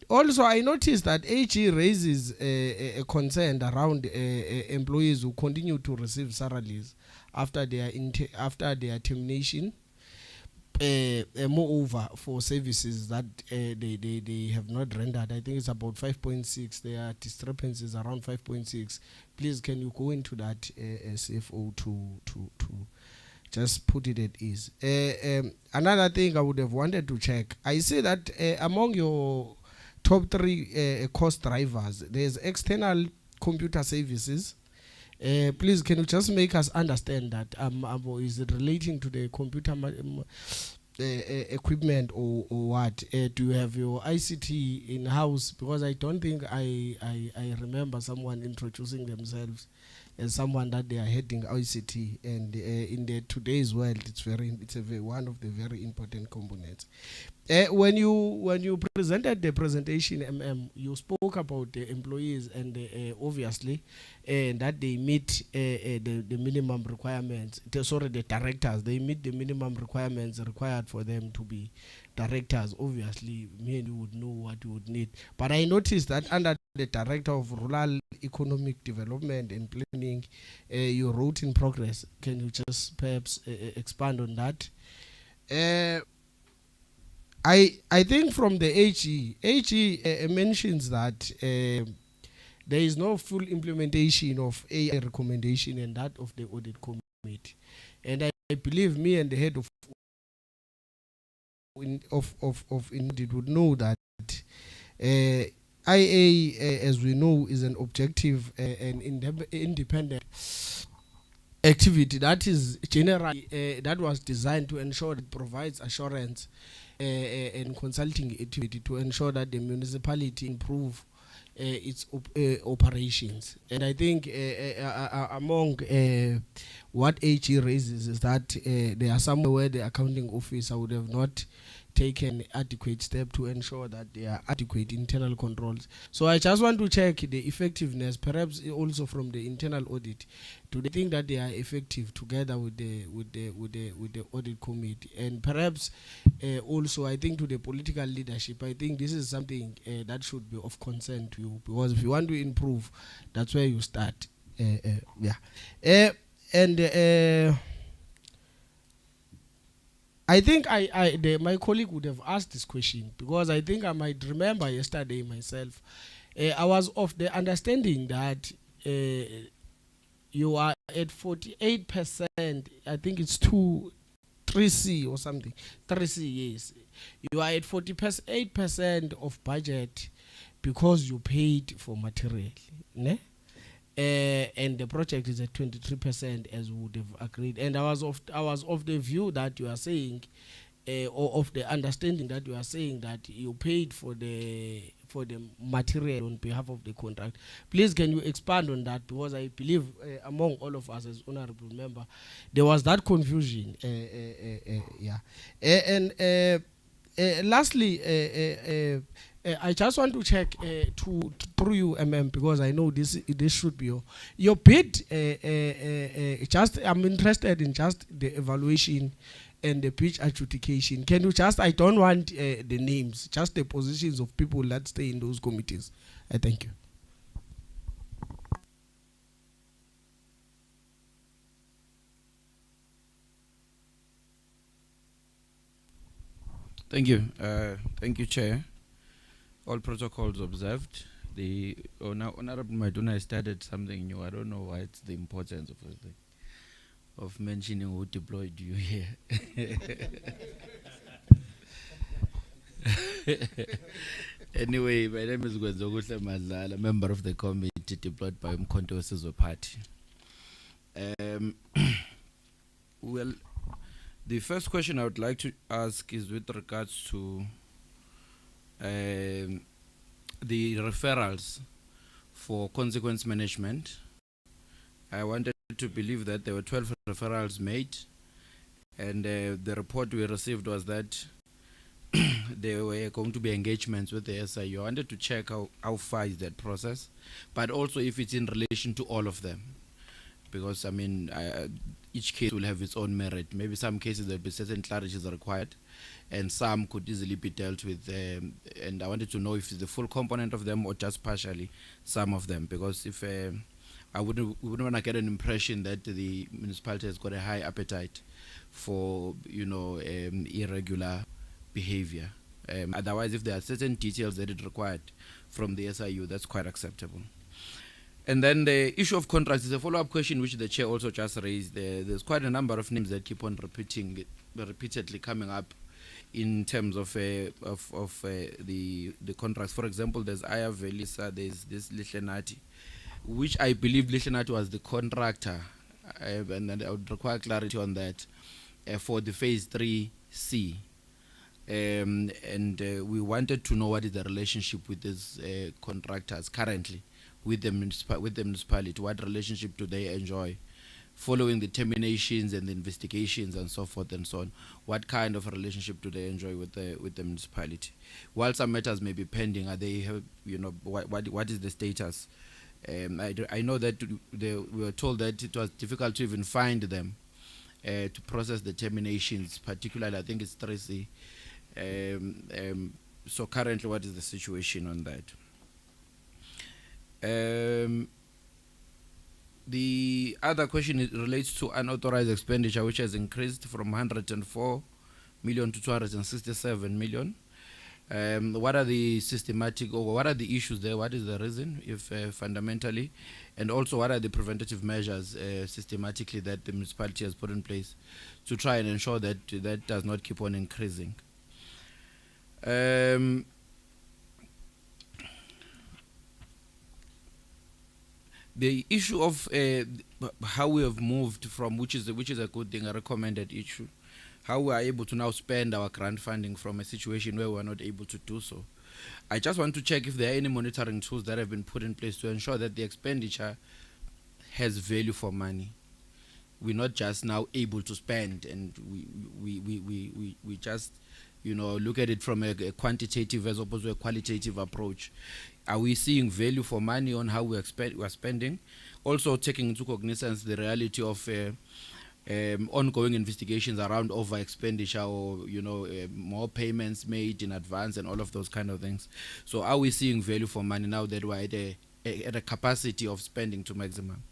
Also, I noticed that AG raises a concern around employees who continue to receive salaries after their termination. Moreover, for services that they have not rendered, I think it's about 5.6. There are discrepancies around 5.6. Please, can you go into that, CFO, to just put it at ease. Another thing I would have wanted to check, I see that among your top 3 cost drivers, there's external computer services. Please, can you just make us understand that is it relating to the computer equipment or what? Do you have your ICT in-house? Because I don't think I remember someone introducing themselves as someone that they are heading ICT, and in the today's world, it's one of the very important components. When you presented the presentation, you spoke about the employees and obviously that they meet the minimum requirements. The directors, they meet the minimum requirements required for them to be directors. Obviously, me and you would know what you would need. But I noticed that under the Director of Rural Economic Development and Planning, you wrote in progress. Can you just perhaps expand on that? I think from the AG mentions that there is no full implementation of AI recommendation and that of the audit committee. And I believe me and the head of audit would know that IA, as we know, is an objective and independent activity that is generally that was designed to ensure it provides assurance and consulting activity to ensure that the municipality improve its operations. And I think among what AG raises is that there are some where the accounting officer would have not taken adequate step to ensure that there are adequate internal controls. So I just want to check the effectiveness, perhaps also from the internal audit. Do they think that they are effective together with the audit committee? And perhaps also I think to the political leadership, I think this is something that should be of concern to you, because if you want to improve, that's where you start. I think my colleague would have asked this question, because I think I might remember yesterday myself. I was of the understanding that you are at 48%. I think it's 3C or something. 3C, yes. You are at 48% of budget because you paid for material. Ne? And the project is at 23%, as we would have agreed. And I was of the view that you are saying, or of the understanding that you are saying that you paid for the material on behalf of the contract. Please, can you expand on that? Because I believe among all of us as honorable member, there was that confusion. Lastly, I just want to check through you, because I know this should be your bid. I'm interested in just the evaluation and the pitch adjudication. Can you just, I don't want the names, just the positions of people that stay in those committees. I thank you. Thank you. Thank you, Chair. All protocols observed. The Honorable Maduna started something new. I don't know why it's the importance of mentioning who deployed you here. Anyway, my name is Gwenzoguhle Madlala, member of the committee deployed by Umkhonto Wesizwe Party. Well, the first question I would like to ask is with regards to the referrals for consequence management. I wanted to believe that there were 12 referrals made, and the report we received was that there were going to be engagements with the SIU. I wanted to check how far is that process, but also if it's in relation to all of them, because I mean each case will have its own merit. Maybe some cases there will be certain clarities required, and some could easily be dealt with, and I wanted to know if it's the full component of them or just partially some of them, because if we wouldn't want to get an impression that the municipality has got a high appetite for irregular behavior. Otherwise, if there are certain details that it required from the SIU, that's quite acceptable. And then the issue of contracts is a follow-up question which the chair also just raised. There's quite a number of names that keep on repeatedly coming up in terms of the contracts. For example, there's Aya Velisa, there's this Lihlenati, which I believe Lihlenati was the contractor, and I would require clarity on that for the phase 3C. We wanted to know what is the relationship with these contractors currently with the municipality. What relationship do they enjoy following the terminations and the investigations and so forth and so on? What kind of a relationship do they enjoy with the municipality? While some matters may be pending, are they what is the status? I know that we were told that it was difficult to even find them to process the terminations, particularly I think it's 3C. So currently, what is the situation on that? The other question relates to unauthorized expenditure, which has increased from 104 million to 267 million. What are the systematic, or what are the issues there? What is the reason, if fundamentally? And also, what are the preventative measures systematically that the municipality has put in place to try and ensure that that does not keep on increasing? The issue of how we have moved from, which is a good thing, a recommended issue, how we are able to now spend our grant funding from a situation where we are not able to do so. I just want to check if there are any monitoring tools that have been put in place to ensure that the expenditure has value for money. We're not just now able to spend, and we just, you know, look at it from a quantitative as opposed to a qualitative approach. Are we seeing value for money on how we are spending? Also taking into cognizance the reality of ongoing investigations around over expenditure, or more payments made in advance and all of those kind of things. So are we seeing value for money now that we're at a capacity of spending to maximum?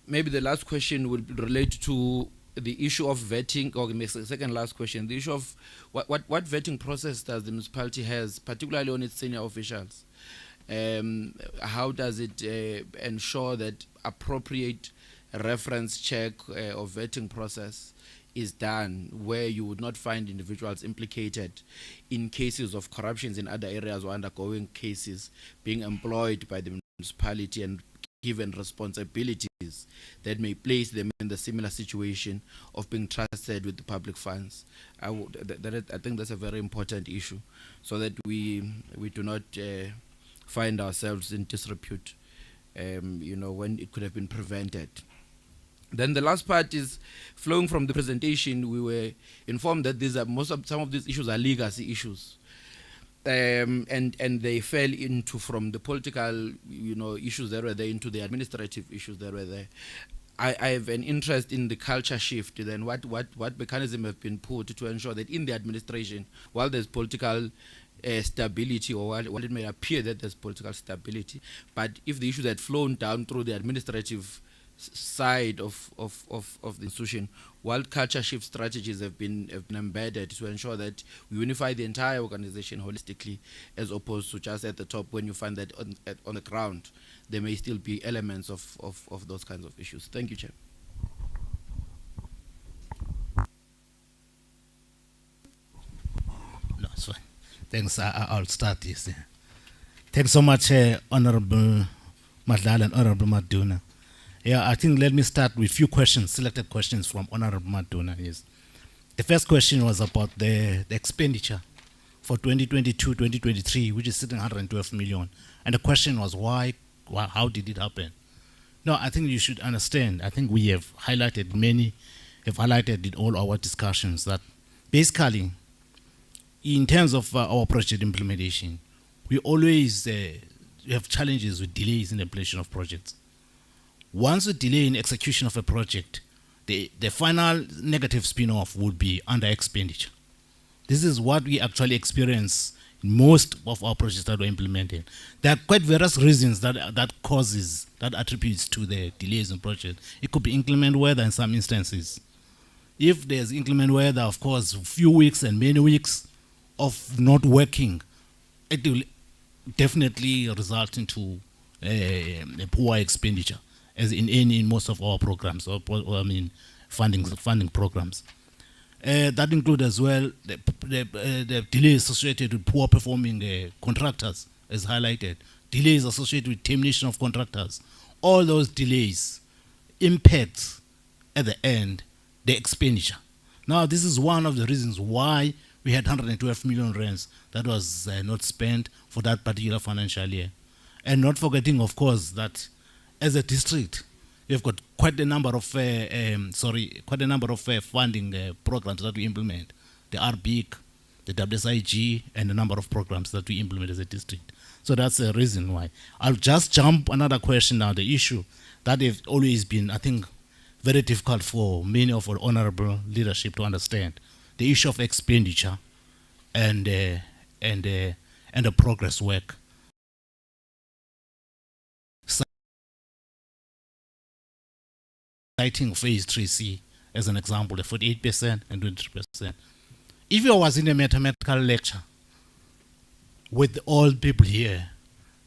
Maybe the last question will relate to the issue of vetting, or the second last question, the issue of what vetting process does the municipality has, particularly on its senior officials? How does it ensure that appropriate reference check or vetting process is done, where you would not find individuals implicated in cases of corruptions in other areas or undergoing cases being employed by the municipality and given responsibilities that may place them in the similar situation of being trusted with the public funds? I think that's a very important issue, so that we do not find ourselves in disrepute, when it could have been prevented. Then the last part is flowing from the presentation. We were informed that some of these issues are legacy issues. And they fell into, from the political issues that were there, into the administrative issues that were there. I have an interest in the culture shift. Then what mechanism have been put to ensure that in the administration, while there's political stability, or while it may appear that there's political stability, but if the issues had flown down through the administrative side of the institution, while culture shift strategies have been embedded to ensure that we unify the entire organization holistically, as opposed to just at the top, when you find that on the ground there may still be elements of those kinds of issues. Thank you, Chair. No, it's fine. Thanks. I'll start this. Thanks so much, Honorable Madlala and Honorable Maduna. Yeah, I think let me start with few questions, selected questions from Honorable Maduna. Yes. The first question was about the expenditure for 2022-2023, which is sitting 112 million. And the question was how did it happen? No, I think you should understand. I think we have highlighted in all our discussions that basically, in terms of our project implementation, we always have challenges with delays in the implementation of projects. Once a delay in execution of a project, the final negative spin-off would be under expenditure. This is what we actually experience in most of our projects that we're implementing. There are quite various reasons that attributes to the delays in project. It could be inclement weather in some instances. If there's inclement weather, of course, few weeks and many weeks of not working, it will definitely result into a poor expenditure, as in most of our programs, funding programs. That includes as well the delays associated with poor performing contractors, as highlighted. Delays associated with termination of contractors. All those delays impact at the end the expenditure. Now, this is one of the reasons why we had 112 million rands that was not spent for that particular financial year. And not forgetting, of course, that as a district, we've got quite a number of funding programs that we implement. The RBIC, the WSIG, and a number of programs that we implement as a district. So that's the reason why. I'll just jump another question now. The issue that has always been, I think, very difficult for many of our honorable leadership to understand, the issue of expenditure and the progress work. Citing phase 3C as an example, the 48% and 23%. If you was in a mathematical lecture with all people here,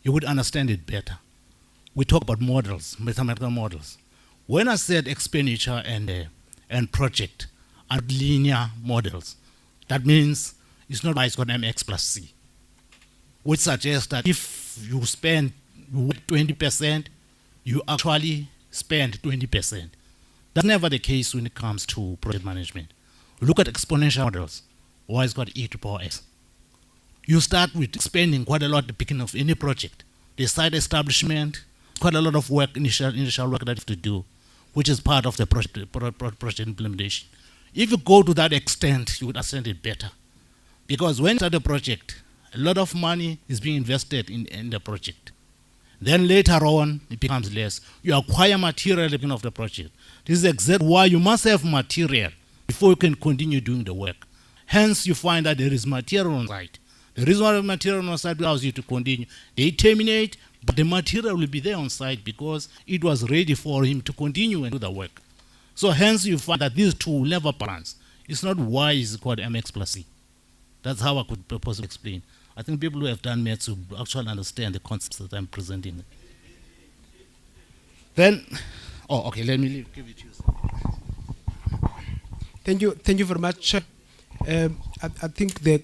you would understand it better. We talk about models, mathematical models. When I said expenditure and project are linear models, that means it's not by it's got MX plus C, which suggests that if you spend you work 20%, you actually spend 20%. That's never the case when it comes to project management. Look at exponential models. Y is equal to E to power S. You start with spending quite a lot at the beginning of any project. The site establishment, quite a lot of work, initial work that you have to do, which is part of the project implementation. If you go to that extent, you would understand it better. Because when you start a project, a lot of money is being invested in the project. Then later on, it becomes less. You acquire material at the beginning of the project. This is exactly why you must have material before you can continue doing the work. Hence, you find that there is material on site. The reason why the material on site allows you to continue. They terminate, but the material will be there on site because it was ready for him to continue and do the work. So hence, you find that these two will never balance. It's not Y is called MX plus C. That's how I could possibly explain. I think people who have done maths will actually understand the concepts that I'm presenting. Then, okay, let me give it to you. Thank you very much. I think the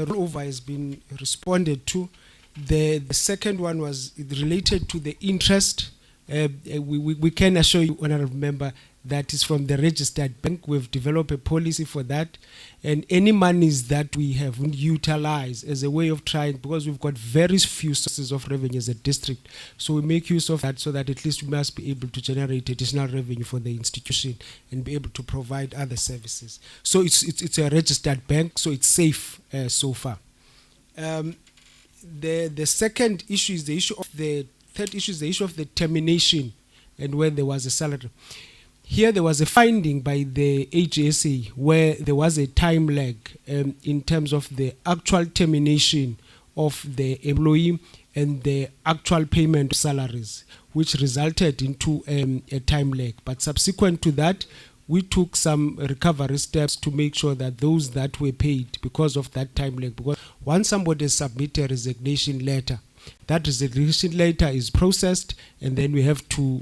rollover has been responded to. The second one was related to the interest. We can assure you, Honourable Member, that is from the registered bank. We've developed a policy for that. And any monies that we have utilized as a way of trying, because we've got very few sources of revenue as a district, so we make use of that so that at least we must be able to generate additional revenue for the institution and be able to provide other services. So it's a registered bank, so it's safe so far. The second issue is the issue of the third issue is the issue of the termination and when there was a salary. Here there was a finding by the HSA where there was a time lag in terms of the actual termination of the employee and the actual payment of salaries, which resulted into a time lag. But subsequent to that, we took some recovery steps to make sure that those that were paid because of that time lag, because once somebody submits a resignation letter, that resignation letter is processed, and then we have to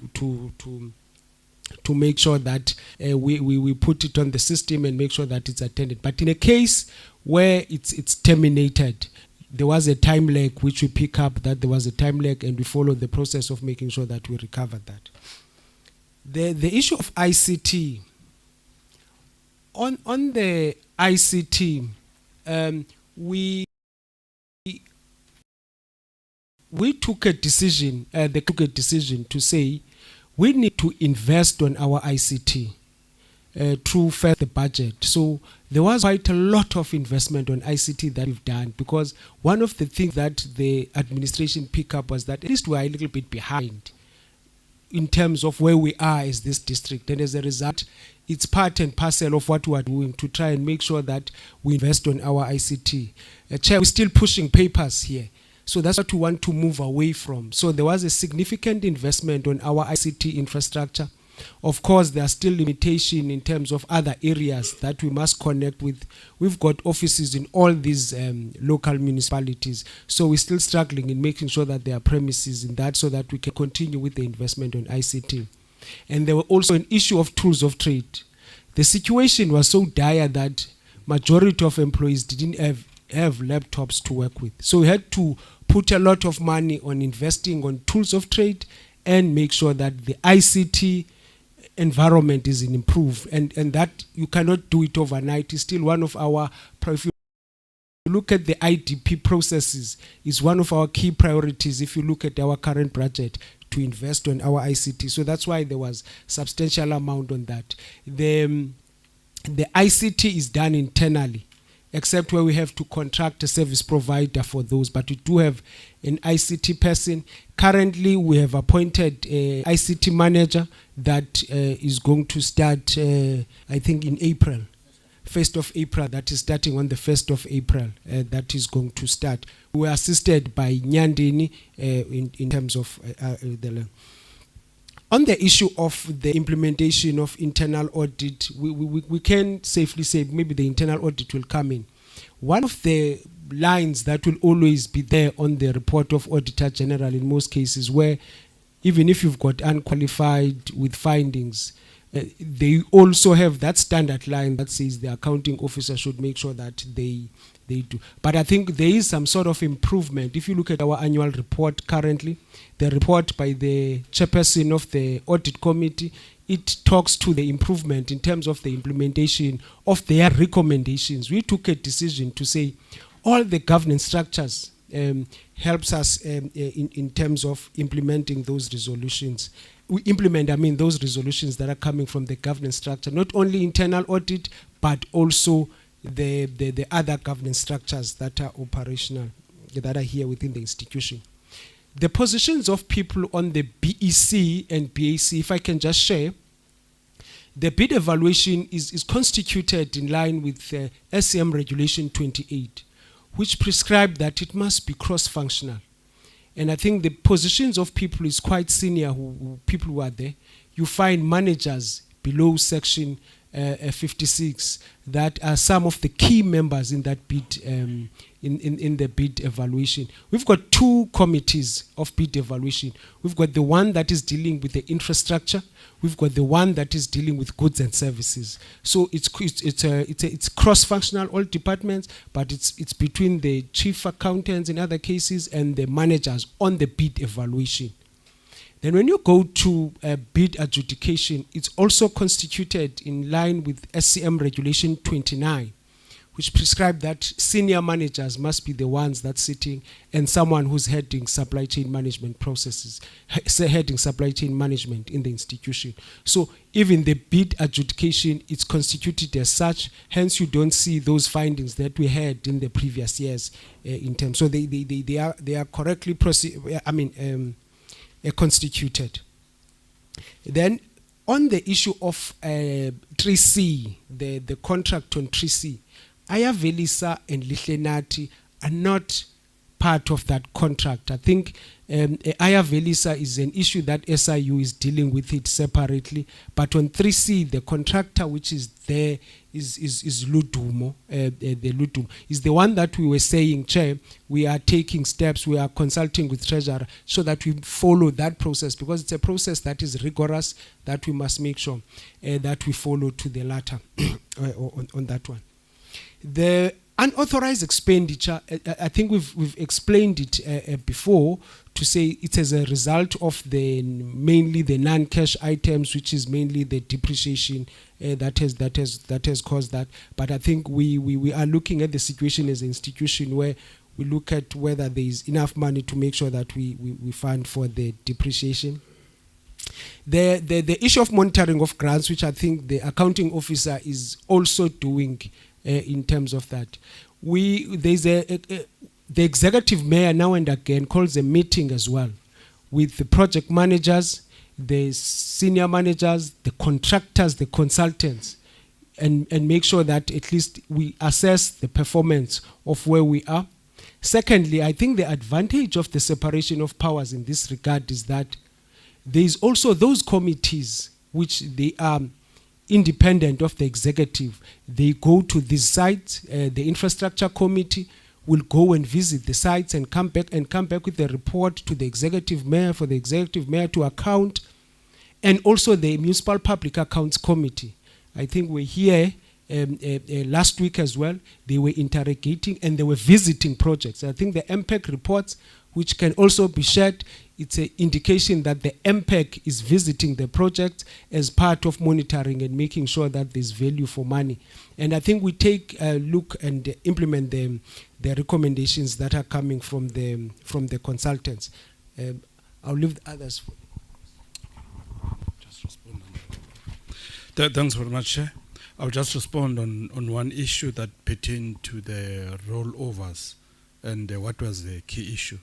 make sure that we put it on the system and make sure that it's attended. But in a case where it's terminated, there was a time lag which we pick up that there was a time lag, and we follow the process of making sure that we recover that. The issue of ICT. On the ICT, we took a decision. They took a decision to say we need to invest on our ICT through first the budget. So there was quite a lot of investment on ICT that we've done, because one of the things that the administration picked up was that at least we are a little bit behind in terms of where we are as this district, and as a result, it's part and parcel of what we are doing to try and make sure that we invest on our ICT. Chair, we're still pushing papers here. So that's what we want to move away from. So there was a significant investment on our ICT infrastructure. Of course, there are still limitations in terms of other areas that we must connect with. We've got offices in all these local municipalities. So we're still struggling in making sure that there are premises in that so that we can continue with the investment on ICT. And there were also an issue of tools of trade. The situation was so dire that majority of employees didn't have laptops to work with. So we had to put a lot of money on investing on tools of trade and make sure that the ICT environment is improved. And that you cannot do it overnight. It's still one of our, if you look at the IDP processes, is one of our key priorities if you look at our current budget, to invest on our ICT. So that's why there was substantial amount on that. The ICT is done internally, except where we have to contract a service provider for those. But we do have an ICT person. Currently, we have appointed an ICT manager that is going to start, I think, in April. 1st of April, that is starting on the 1st of April, that is going to start. We are assisted by Nyandini in terms of on the issue of the implementation of internal audit. We can safely say maybe the internal audit will come in. One of the lines that will always be there on the report of Auditor General in most cases, where even if you've got unqualified with findings, they also have that standard line that says the accounting officer should make sure that they do. But I think there is some sort of improvement. If you look at our annual report currently, the report by the chairperson of the audit committee, it talks to the improvement in terms of the implementation of their recommendations. We took a decision to say all the governance structures helps us in terms of implementing those resolutions. We implement, those resolutions that are coming from the governance structure, not only internal audit, but also the other governance structures that are operational, that are here within the institution. The positions of people on the BEC and BAC, if I can just share, the bid evaluation is constituted in line with SCM Regulation 28, which prescribed that it must be cross-functional. And I think the positions of people is quite senior, people who are there. You find managers below section 56 that are some of the key members in that bid, in the bid evaluation. We've got two committees of bid evaluation. We've got the one that is dealing with the infrastructure. We've got the one that is dealing with goods and services. So it's cross-functional, all departments, but it's between the chief accountants in other cases and the managers on the bid evaluation. Then when you go to bid adjudication, it's also constituted in line with SCM Regulation 29, which prescribes that senior managers must be the ones that's sitting and someone who's heading supply chain management processes, heading supply chain management in the institution. So even the bid adjudication, it's constituted as such, hence you don't see those findings that we had in the previous years in terms. So they are correctly constituted. Then on the issue of 3C, the contract on 3C, Aya Velisa and Lihlenati are not part of that contract. I think Aya Velisa is an issue that SIU is dealing with it separately, but on 3C, the contractor which is there is Ludumo. The Ludumo is the one that we were saying, Chair, we are taking steps, we are consulting with Treasurer so that we follow that process, because it's a process that is rigorous, that we must make sure that we follow to the latter on that one. The unauthorized expenditure, I think we've explained it before, to say it is a result of mainly the non-cash items, which is mainly the depreciation that has caused that. But I think we are looking at the situation as an institution where we look at whether there is enough money to make sure that we fund for the depreciation. The issue of monitoring of grants, which I think the accounting officer is also doing in terms of that. There's the executive mayor now and again calls a meeting as well with the project managers, the senior managers, the contractors, the consultants, and make sure that at least we assess the performance of where we are. Secondly, I think the advantage of the separation of powers in this regard is that there is also those committees which they are independent of the executive. They go to these sites. The infrastructure committee will go and visit the sites and come back with a report to the executive mayor for the executive mayor to account, and also the municipal public accounts committee. I think we're here last week as well. They were interrogating and they were visiting projects. I think the MPEC reports, which can also be shared, it's an indication that the MPEC is visiting the project as part of monitoring and making sure that there's value for money. And I think we take a look and implement the recommendations that are coming from the consultants. I'll leave the others. Just respond on that. Thanks very much, Chair. I'll just respond on one issue that pertained to the rollovers and what was the key issue.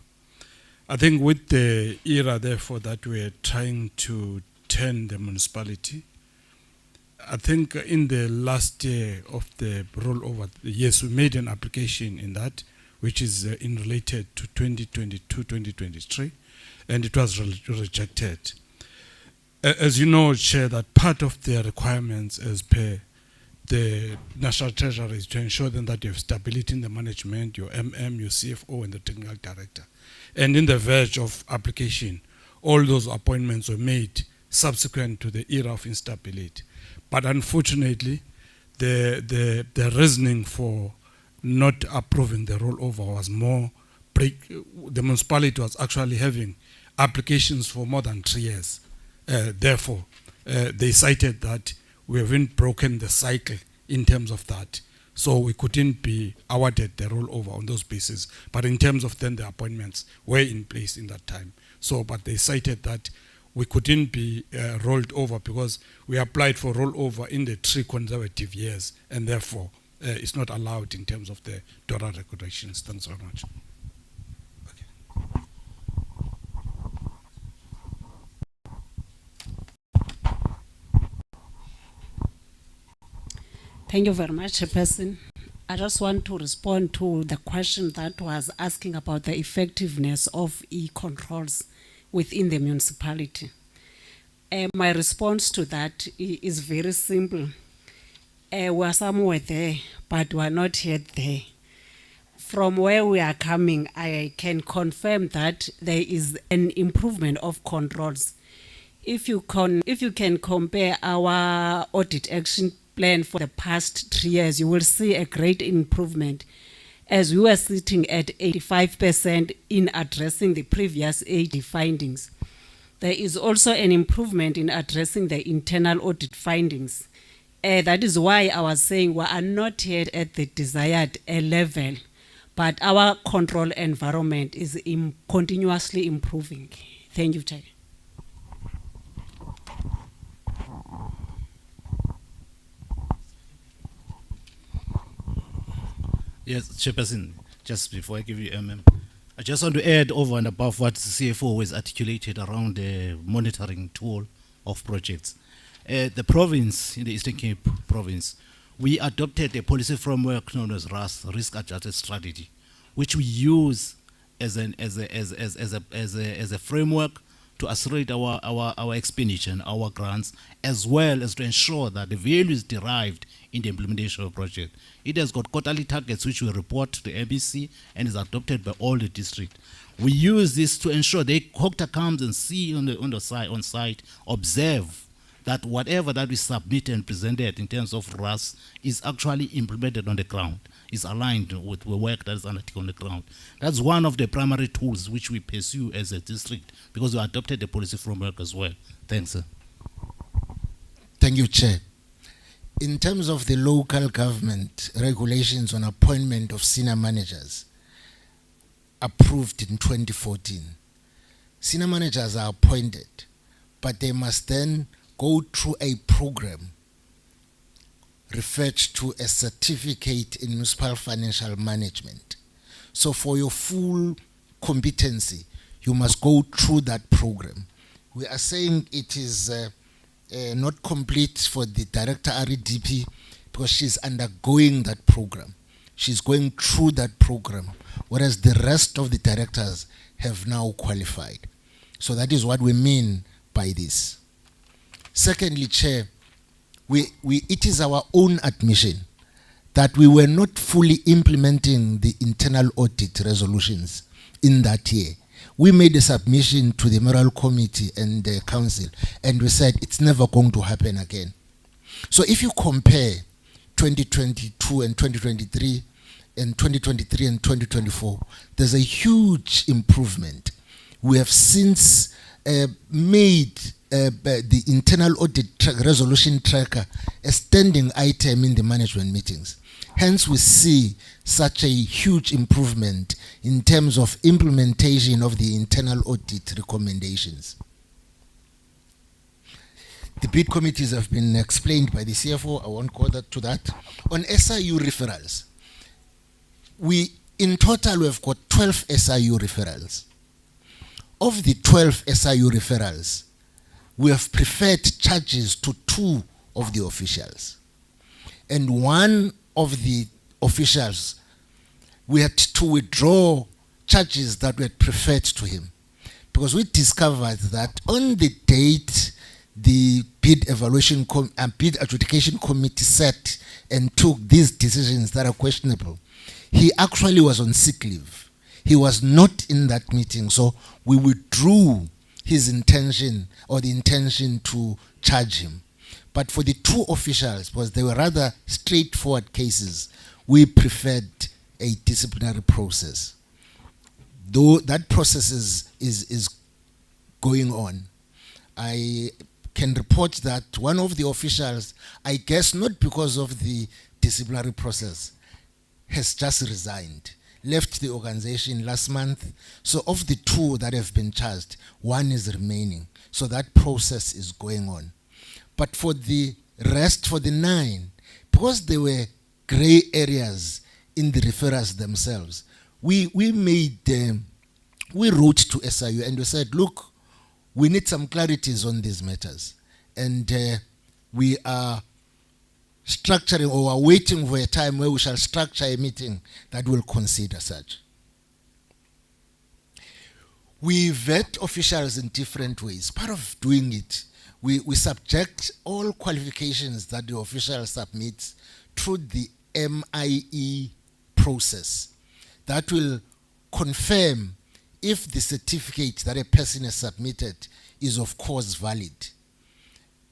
I think with the era, therefore, that we're trying to turn the municipality, I think in the last year of the rollover, yes, we made an application in that, which is in related to 2022-2023, and it was rejected. As you know, Chair, that part of the requirements as per the National Treasury is to ensure then that you have stability in the management, your MM, your CFO, and the technical director. And in the verge of application, all those appointments were made subsequent to the era of instability. But unfortunately, the reasoning for not approving the rollover was more, the municipality was actually having applications for more than 3 years. Therefore, they cited that we haven't broken the cycle in terms of that. So we couldn't be awarded the rollover on those bases. But in terms of then the appointments were in place in that time. So, but they cited that we couldn't be rolled over because we applied for rollover in the 3 consecutive years, and therefore it's not allowed in terms of the DORA regulations. Thanks very much. Thank you very much, Chairperson. I just want to respond to the question that was asking about the effectiveness of e-controls within the municipality. My response to that is very simple. We're somewhere there, but we're not yet there. From where we are coming, I can confirm that there is an improvement of controls. If you can compare our audit action plan for the past 3 years, you will see a great improvement, as we were sitting at 85% in addressing the previous 80 findings. There is also an improvement in addressing the internal audit findings. That is why I was saying we are not yet at the desired level, but our control environment is continuously improving. Thank you, Chair. Yes, Chairperson, just before I give you I just want to add over and above what the CFO has articulated around the monitoring tool of projects. The province, in the Eastern Cape province, we adopted a policy framework known as RAS, Risk Adjusted Strategy, which we use as a framework to accelerate our expenditure and our grants, as well as to ensure that the value is derived in the implementation of the project. It has got quarterly targets which we report to the ABC and is adopted by all the districts. We use this to ensure the COGTA comes and see on site, observe that whatever that we submit and presented in terms of RAS is actually implemented on the ground, is aligned with the work that is undertaken on the ground. That's one of the primary tools which we pursue as a district, because we adopted the policy framework as well. Thanks, sir. Thank you, Chair. In terms of the local government regulations on appointment of senior managers approved in 2014, senior managers are appointed, but they must then go through a program referred to as certificate in municipal financial management. So for your full competency, you must go through that program. We are saying it is not complete for the director REDP because she's undergoing that program. She's going through that program, whereas the rest of the directors have now qualified. So that is what we mean by this. Secondly, Chair, it is our own admission that we were not fully implementing the internal audit resolutions in that year. We made a submission to the Mayoral Committee and the Council, and we said it's never going to happen again. So if you compare 2022 and 2023, and 2023 and 2024, there's a huge improvement. We have since made the internal audit resolution tracker a standing item in the management meetings. Hence, we see such a huge improvement in terms of implementation of the internal audit recommendations. The bid committees have been explained by the CFO. I won't go to that. On SIU referrals, in total, we've got 12 SIU referrals. Of the 12 SIU referrals, we have preferred charges to 2 of the officials. And one of the officials, we had to withdraw charges that were preferred to him, because we discovered that on the date the bid evaluation and bid adjudication committee sat and took these decisions that are questionable, he actually was on sick leave. He was not in that meeting, so we withdrew his intention or the intention to charge him. But for the two officials, because they were rather straightforward cases, we preferred a disciplinary process. Though that process is going on, I can report that one of the officials, I guess not because of the disciplinary process, has just resigned, left the organization last month. So of the two that have been charged, one is remaining. So that process is going on. But for the rest, for the 9, because there were gray areas in the referrals themselves, we wrote to SIU and we said, look, we need some clarities on these matters. And we are structuring or are waiting for a time where we shall structure a meeting that will consider such. We vet officials in different ways. Part of doing it, we subject all qualifications that the official submits through the MIE process that will confirm if the certificate that a person has submitted is of course valid.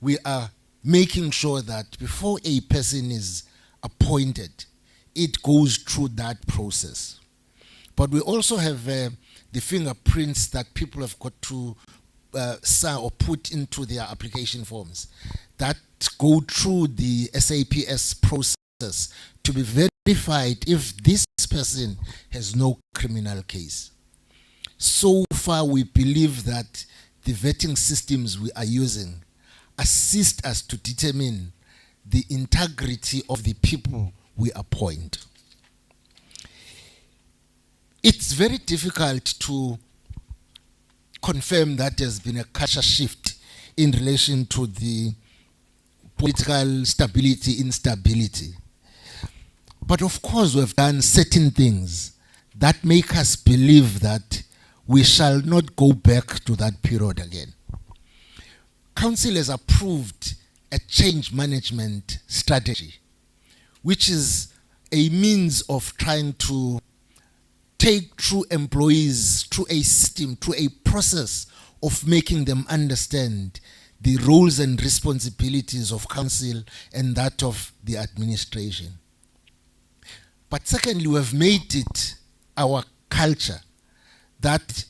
We are making sure that before a person is appointed, it goes through that process. But we also have the fingerprints that people have got to sign or put into their application forms that go through the SAPS process to be verified if this person has no criminal case. So far, we believe that the vetting systems we are using assist us to determine the integrity of the people we appoint. It's very difficult to confirm that there's been a culture shift in relation to the political stability, instability. But of course, we've done certain things that make us believe that we shall not go back to that period again. Council has approved a change management strategy, which is a means of trying to take through employees through a system, through a process of making them understand the roles and responsibilities of council and that of the administration. But secondly, we have made it our culture that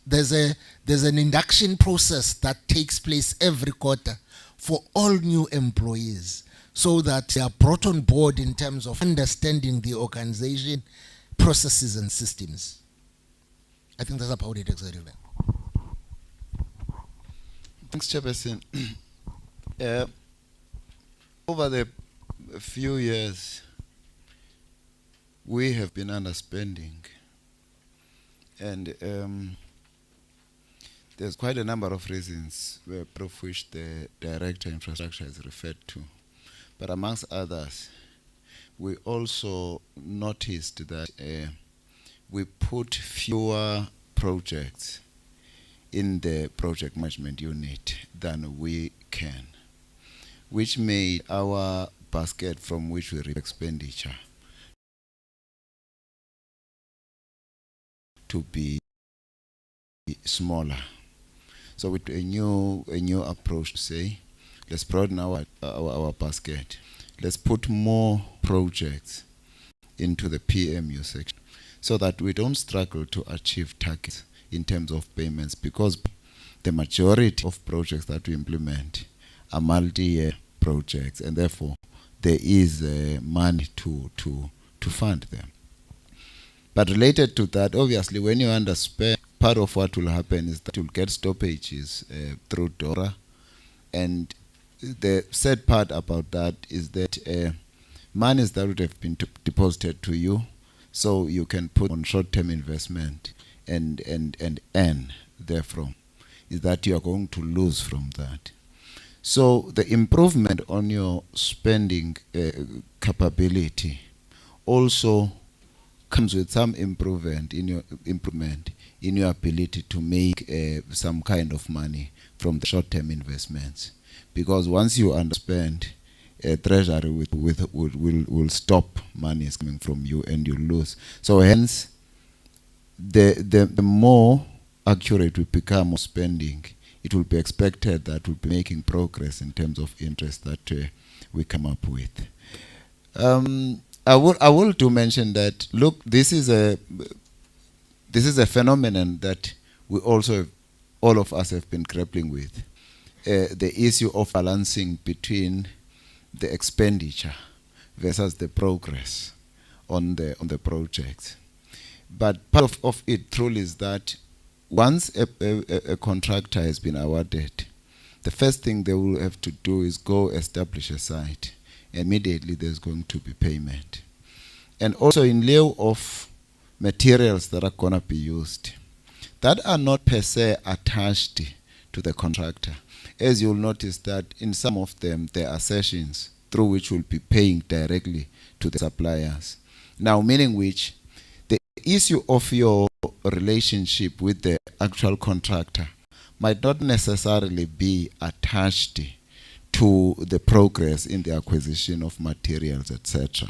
there's an induction process that takes place every quarter for all new employees, so that they are brought on board in terms of understanding the organization, processes and systems. I think that's about it, Executive. Thanks, Chairperson. Over the few years, we have been underspending, and there's quite a number of reasons of which the Director of Infrastructure has referred to. But amongst others, we also noticed that we put fewer projects in the project management unit than we can, which made our basket from which we reap expenditure to be smaller. So with a new approach to say, let's broaden our basket. Let's put more projects into the PMU section so that we don't struggle to achieve targets in terms of payments, because the majority of projects that we implement are multi-year projects, and therefore there is money to fund them. But related to that, obviously, when you underspend, part of what will happen is that you'll get stoppages through DORA. And the sad part about that is that monies that would have been deposited to you, so you can put on short-term investment and earn therefrom, is that you are going to lose from that. So the improvement on your spending capability also comes with some improvement in your ability to make some kind of money from the short-term investments, because once you underspend, Treasury will stop money coming from you and you lose. So hence, the more accurate we become of spending, it will be expected that we'll be making progress in terms of interest that we come up with. I will to mention that, look, this is a phenomenon that we also, all of us have been grappling with. The issue of balancing between the expenditure versus the progress on the project. But part of it truly is that once a contractor has been awarded, the first thing they will have to do is go establish a site. Immediately there's going to be payment. And also in lieu of materials that are going to be used, that are not per se attached to the contractor. As you'll notice that in some of them, there are sessions through which we'll be paying directly to the suppliers. Now, meaning which, the issue of your relationship with the actual contractor might not necessarily be attached to the progress in the acquisition of materials, etc.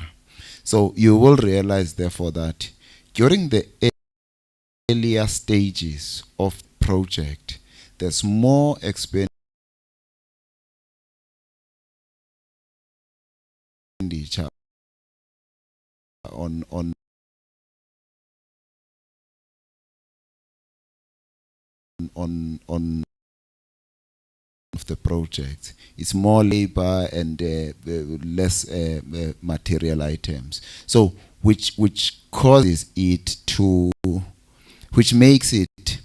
So you will realize, therefore, that during the earlier stages of project, there's more expenditure on of the project. It's more labor and less material items. So which causes it to, which makes it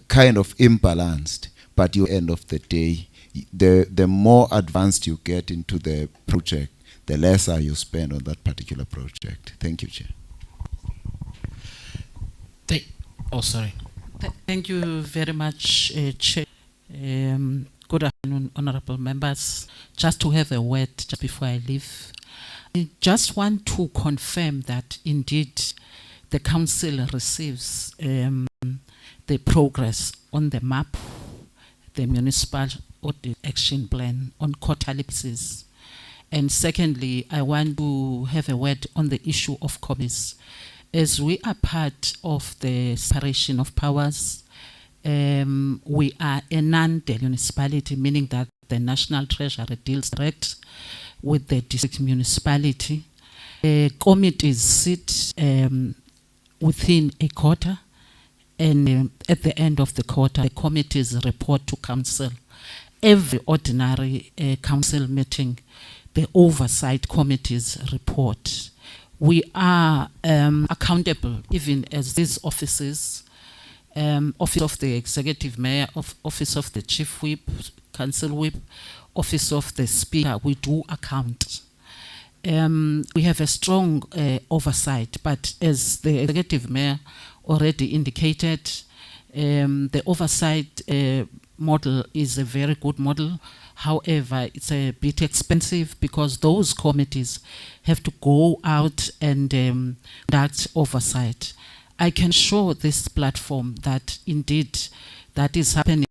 kind of imbalanced. But at the end of the day, the more advanced you get into the project, the lesser you spend on that particular project. Thank you, Chair. Thank you very much, Chair. Good afternoon, honorable members. Just to have a word just before I leave, I just want to confirm that indeed the council receives the progress on the map, the municipal audit action plan on quarterly basis. And secondly, I want to have a word on the issue of committees. As we are part of the separation of powers, we are a non-delegate municipality, meaning that the National Treasury deals direct with the district municipality. Committees sit within a quarter, and at the end of the quarter, the committees report to council. Every ordinary council meeting, the oversight committees report. We are accountable, even as these offices, Office of the Executive Mayor, Office of the Chief Whip, Council Whip, Office of the Speaker, we do account. We have a strong oversight, but as the Executive Mayor already indicated, the oversight model is a very good model. However, it's a bit expensive because those committees have to go out and conduct oversight. I can show this platform that indeed that is happening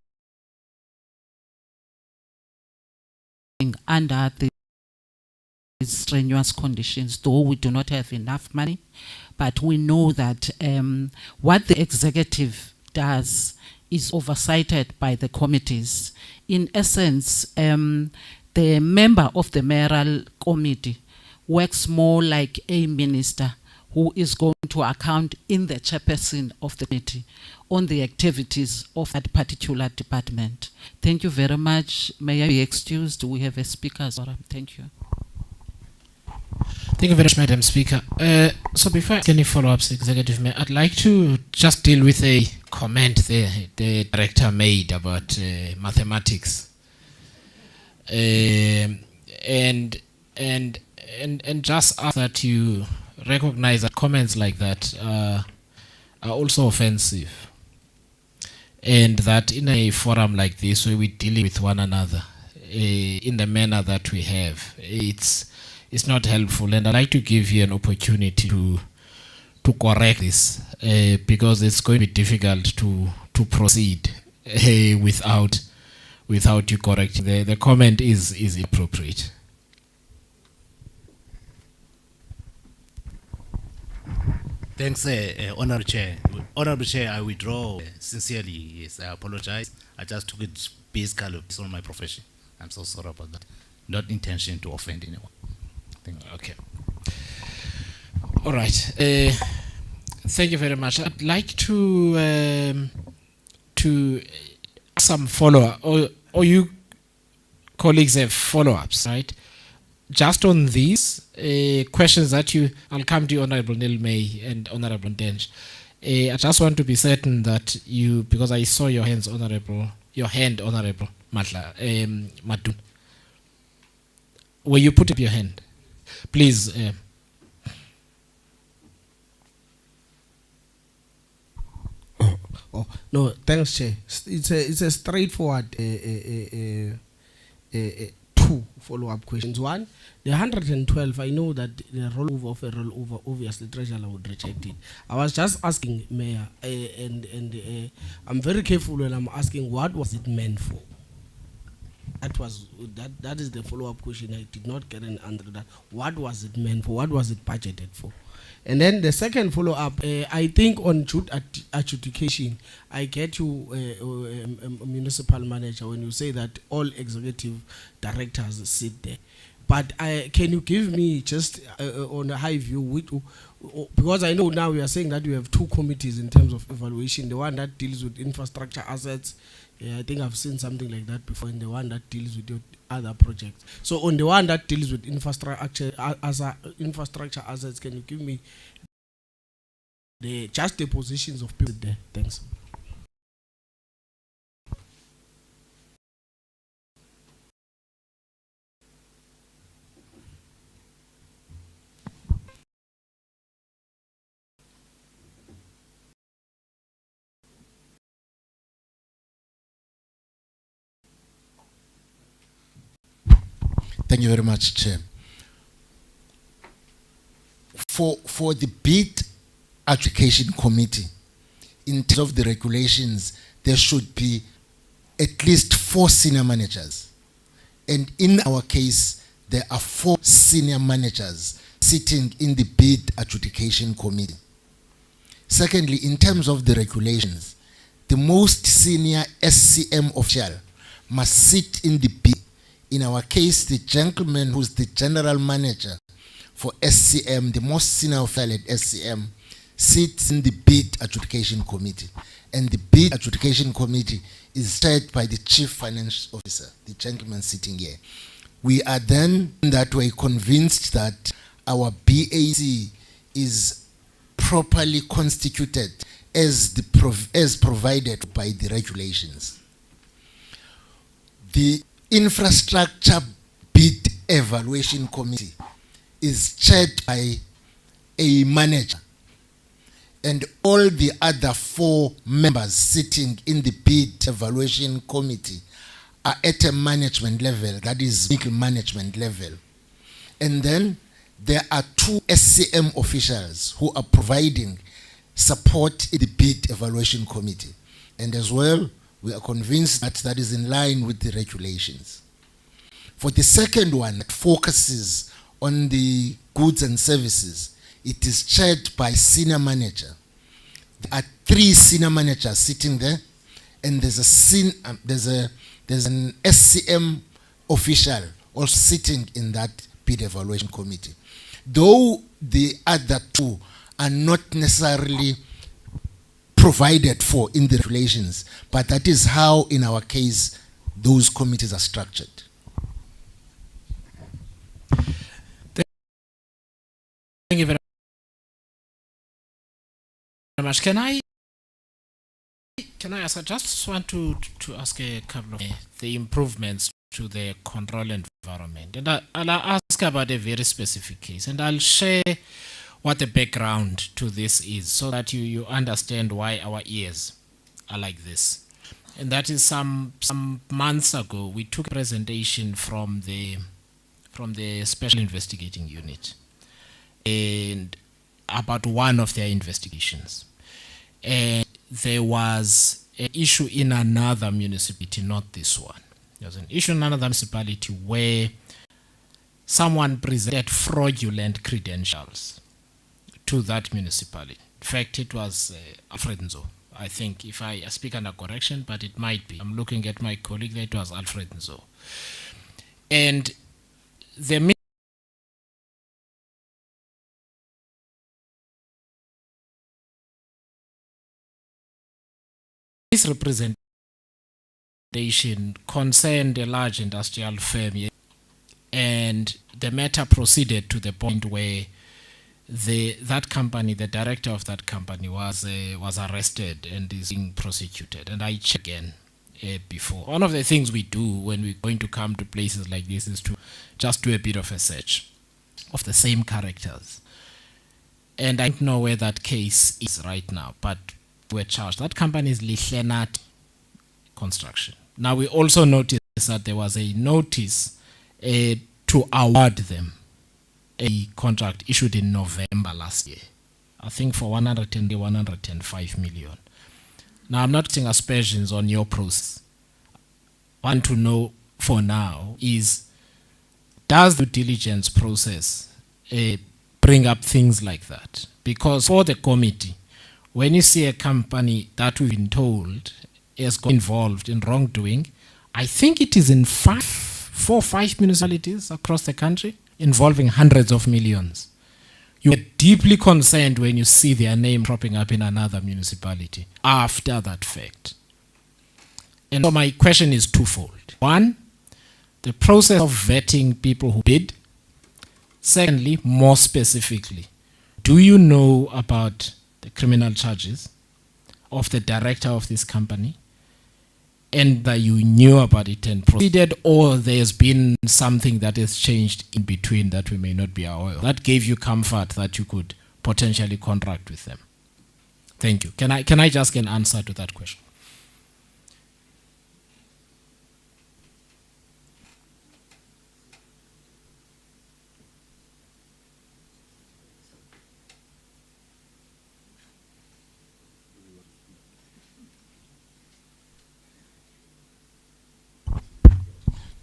under the strenuous conditions, though we do not have enough money. But we know that what the executive does is oversighted by the committees. In essence, the member of the mayoral committee works more like a minister who is going to account in the chairperson of the committee on the activities of that particular department. Thank you very much. May I be excused? We have a speaker. Thank you. Thank you very much, Madam Speaker. So before I ask any follow-ups, Executive Mayor, I'd like to just deal with a comment there the director made about mathematics, and just ask that you recognize that comments like that are also offensive, and that in a forum like this, where we're dealing with one another in the manner that we have, it's not helpful. And I'd like to give you an opportunity to correct this, because it's going to be difficult to proceed without you correcting. The comment is appropriate. Thanks, Honorable Chair. Honorable Chair, I withdraw sincerely. Yes, I apologize. I just took it basically based on my profession. I'm so sorry about that. Not intention to offend anyone. Thank you. Okay. All right. Thank you very much. I'd like to some follow-up, or you colleagues have follow-ups, right? Just on these questions that I'll come to you, Honorable Neil May and Honorable Dench. I just want to be certain that you, because I saw your hand, Honorable Matla, Madu. Will you put up your hand? Please. Oh no, thanks, Chair. It's a straightforward two follow-up questions. One, the 112. I know that the rollover of a rollover, obviously, Treasurer would reject it. I was just asking, Mayor, and I'm very careful when I'm asking what was it meant for. That is the follow-up question. I did not get an answer to that. What was it meant for? What was it budgeted for? And then the second follow-up, I think on adjudication, I get you, municipal manager, when you say that all executive directors sit there. But can you give me just on a high view, because I know now we are saying that we have two committees in terms of evaluation, the one that deals with infrastructure assets. I think I've seen something like that before, and the one that deals with your other projects. So on the one that deals with infrastructure assets, can you give me just the positions of people there? Thanks. Thank you very much, Chair. For the bid application committee, in terms of the regulations, there should be at least 4 senior managers. And in our case, there are 4 senior managers sitting in the bid adjudication committee. Secondly, in terms of the regulations, the most senior SCM official must sit in the bid. In our case, the gentleman who's the general manager for SCM, the most senior official at SCM, sits in the bid adjudication committee. And the bid adjudication committee is chaired by the chief financial officer, the gentleman sitting here. We are then, in that way, convinced that our BAC is properly constituted as provided by the regulations. The Infrastructure Bid Evaluation Committee is chaired by a manager, and all the other 4 members sitting in the Bid Evaluation Committee are at a management level, that is middle management level. And then there are 2 SCM officials who are providing support in the Bid Evaluation Committee. And as well, we are convinced that that is in line with the regulations. For the second one, that focuses on the goods and services, it is chaired by senior manager. There are 3 senior managers sitting there, and there's an SCM official also sitting in that bid evaluation committee. Though the other 2 are not necessarily provided for in the regulations, but that is how, in our case, those committees are structured. Thank you very much. Can I ask? I just want to ask a couple of the improvements to the control environment, and I'll ask about a very specific case, and I'll share what the background to this is, so that you understand why our ears are like this. And that is some months ago, we took a presentation from the Special Investigating Unit, and about one of their investigations. And there was an issue in another municipality, not this one. There was an issue in another municipality where someone presented fraudulent credentials to that municipality. In fact, it was Alfred Nzo. I think, if I speak under correction, but it might be. I'm looking at my colleague there, it was Alfred Nzo. And the misrepresentation concerned a large industrial firm, and the matter proceeded to the point where that company, the director of that company, was arrested and is being prosecuted. And I checked again before. One of the things we do when we're going to come to places like this is to just do a bit of a search of the same characters. And I don't know where that case is right now, but we're charged. That company is Lihlenat Construction. Now, we also noticed that there was a notice to award them a contract issued in November last year, I think for 105 million. Now, I'm not putting aspersions on your process. What I want to know for now is, does the due diligence process bring up things like that? Because for the committee, when you see a company that we've been told is involved in wrongdoing, I think it is in 4 or 5 municipalities across the country, involving hundreds of millions. You are deeply concerned when you see their name propping up in another municipality after that fact. And so my question is twofold. One, the process of vetting people who bid. Secondly, more specifically, do you know about the criminal charges of the director of this company, and that you knew about it and proceeded, or there's been something that has changed in between that we may not be aware of, that gave you comfort that you could potentially contract with them? Thank you. Can I just get an answer to that question?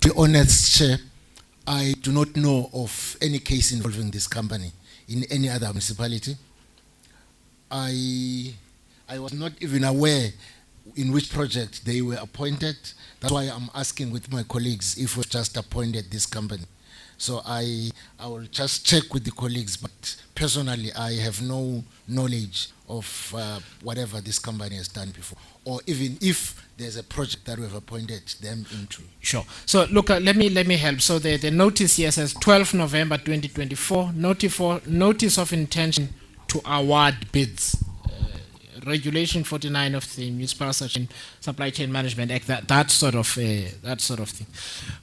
To be honest, Chair, I do not know of any case involving this company in any other municipality. I was not even aware in which project they were appointed. That's why I'm asking with my colleagues if we've just appointed this company. So I will just check with the colleagues, but personally I have no knowledge of whatever this company has done before, or even if there's a project that we've appointed them into. Sure. So look, let me help. So the notice here says 12 November 2024, notice of intention to award bids. Regulation 49 of the Municipal Supply Chain Management Act, that sort of thing.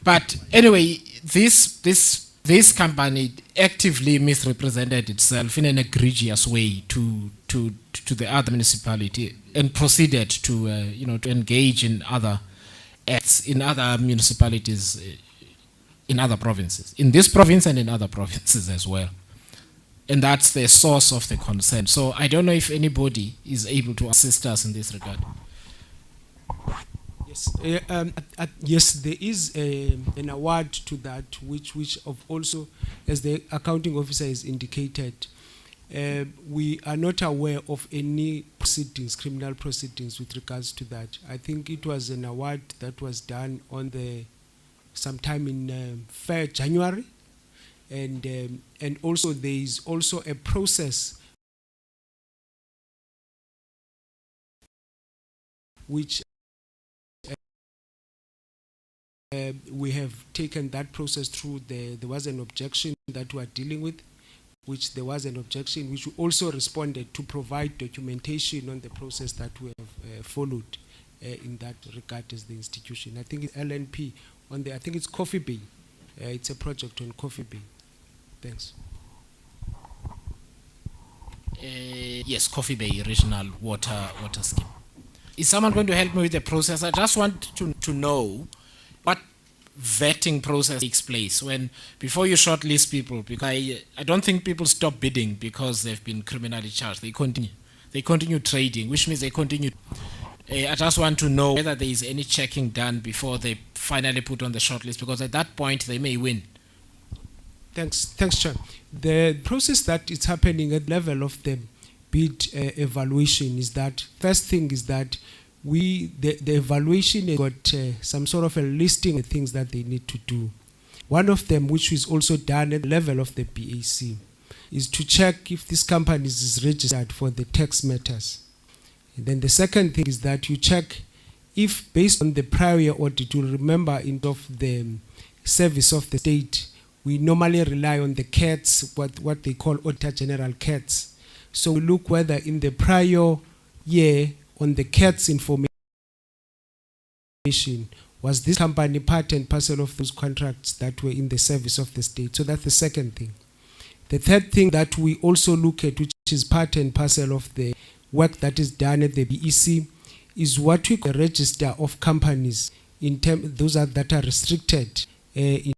But anyway, this company actively misrepresented itself in an egregious way to the other municipality, and proceeded to to engage in other acts in other municipalities, in other provinces, in this province and in other provinces as well. And that's the source of the concern. So I don't know if anybody is able to assist us in this regard. Yes, yes, there is an award to that, which of also, as the accounting officer has indicated, we are not aware of any proceedings, criminal proceedings with regards to that. I think it was an award that was done on sometime in January. And also there is also a process which we have taken that process through. There was an objection that we are dealing with, which we also responded to provide documentation on the process that we have followed in that regard as the institution. I think it's LNP I think it's Coffee Bay. It's a project on Coffee Bay. Thanks. Yes, Coffee Bay Regional Water Scheme. Is someone going to help me with the process? I just want to know what vetting process takes place before you shortlist people, because I don't think people stop bidding because they've been criminally charged. They continue trading, which means they continue. I just want to know whether there is any checking done before they finally put on the shortlist, because at that point they may win. Thanks, Chair. The process that is happening at level of the bid evaluation is that first thing is that the evaluation has got some sort of a listing of things that they need to do. One of them, which is also done at the level of the BAC, is to check if this company is registered for the tax matters. And then the second thing is that you check if, based on the prior audit, you remember in of the service of the state, we normally rely on the CATs, what they call Auditor General CATs. So we look whether in the prior year on the CATs information, was this company part and parcel of those contracts that were in the service of the state? So that's the second thing. The third thing that we also look at, which is part and parcel of the work that is done at the BEC, is what we call the register of companies, those that are restricted in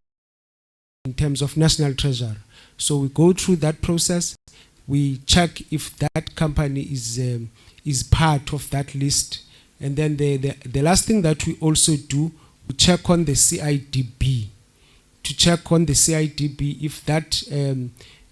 terms of national treasure. So we go through that process, we check if that company is part of that list, and then the last thing that we also do, we check on the CIDB, to check on the CIDB if that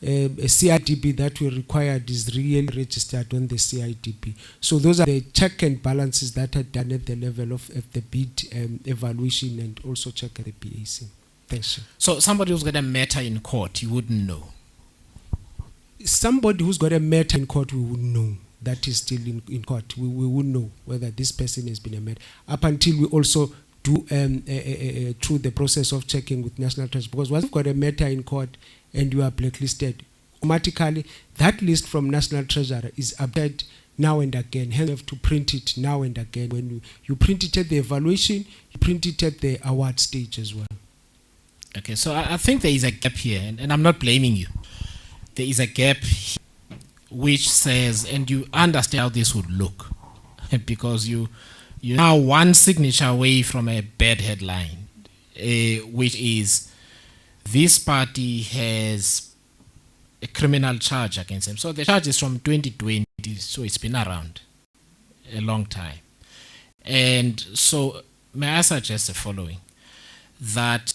CIDB that we required is really registered on the CIDB. So those are the check and balances that are done at the level of the bid evaluation and also check at the BAC. Thanks, sir. So somebody who's got a matter in court, you wouldn't know? Somebody who's got a matter in court, we would know. That is still in court. We would know whether this person has been a matter. Up until we also do through the process of checking with National Treasury. Because once you've got a matter in court and you are blacklisted, automatically that list from National Treasury is updated now and again. Hence, you have to print it now and again. When you print it at the evaluation, you print it at the award stage as well. Okay, so I think there is a gap here, and I'm not blaming you. There is a gap which says, and you understand how this would look, because you're now one signature away from a bad headline, which is this party has a criminal charge against them. So the charge is from 2020, so it's been around a long time. And so may I suggest the following, that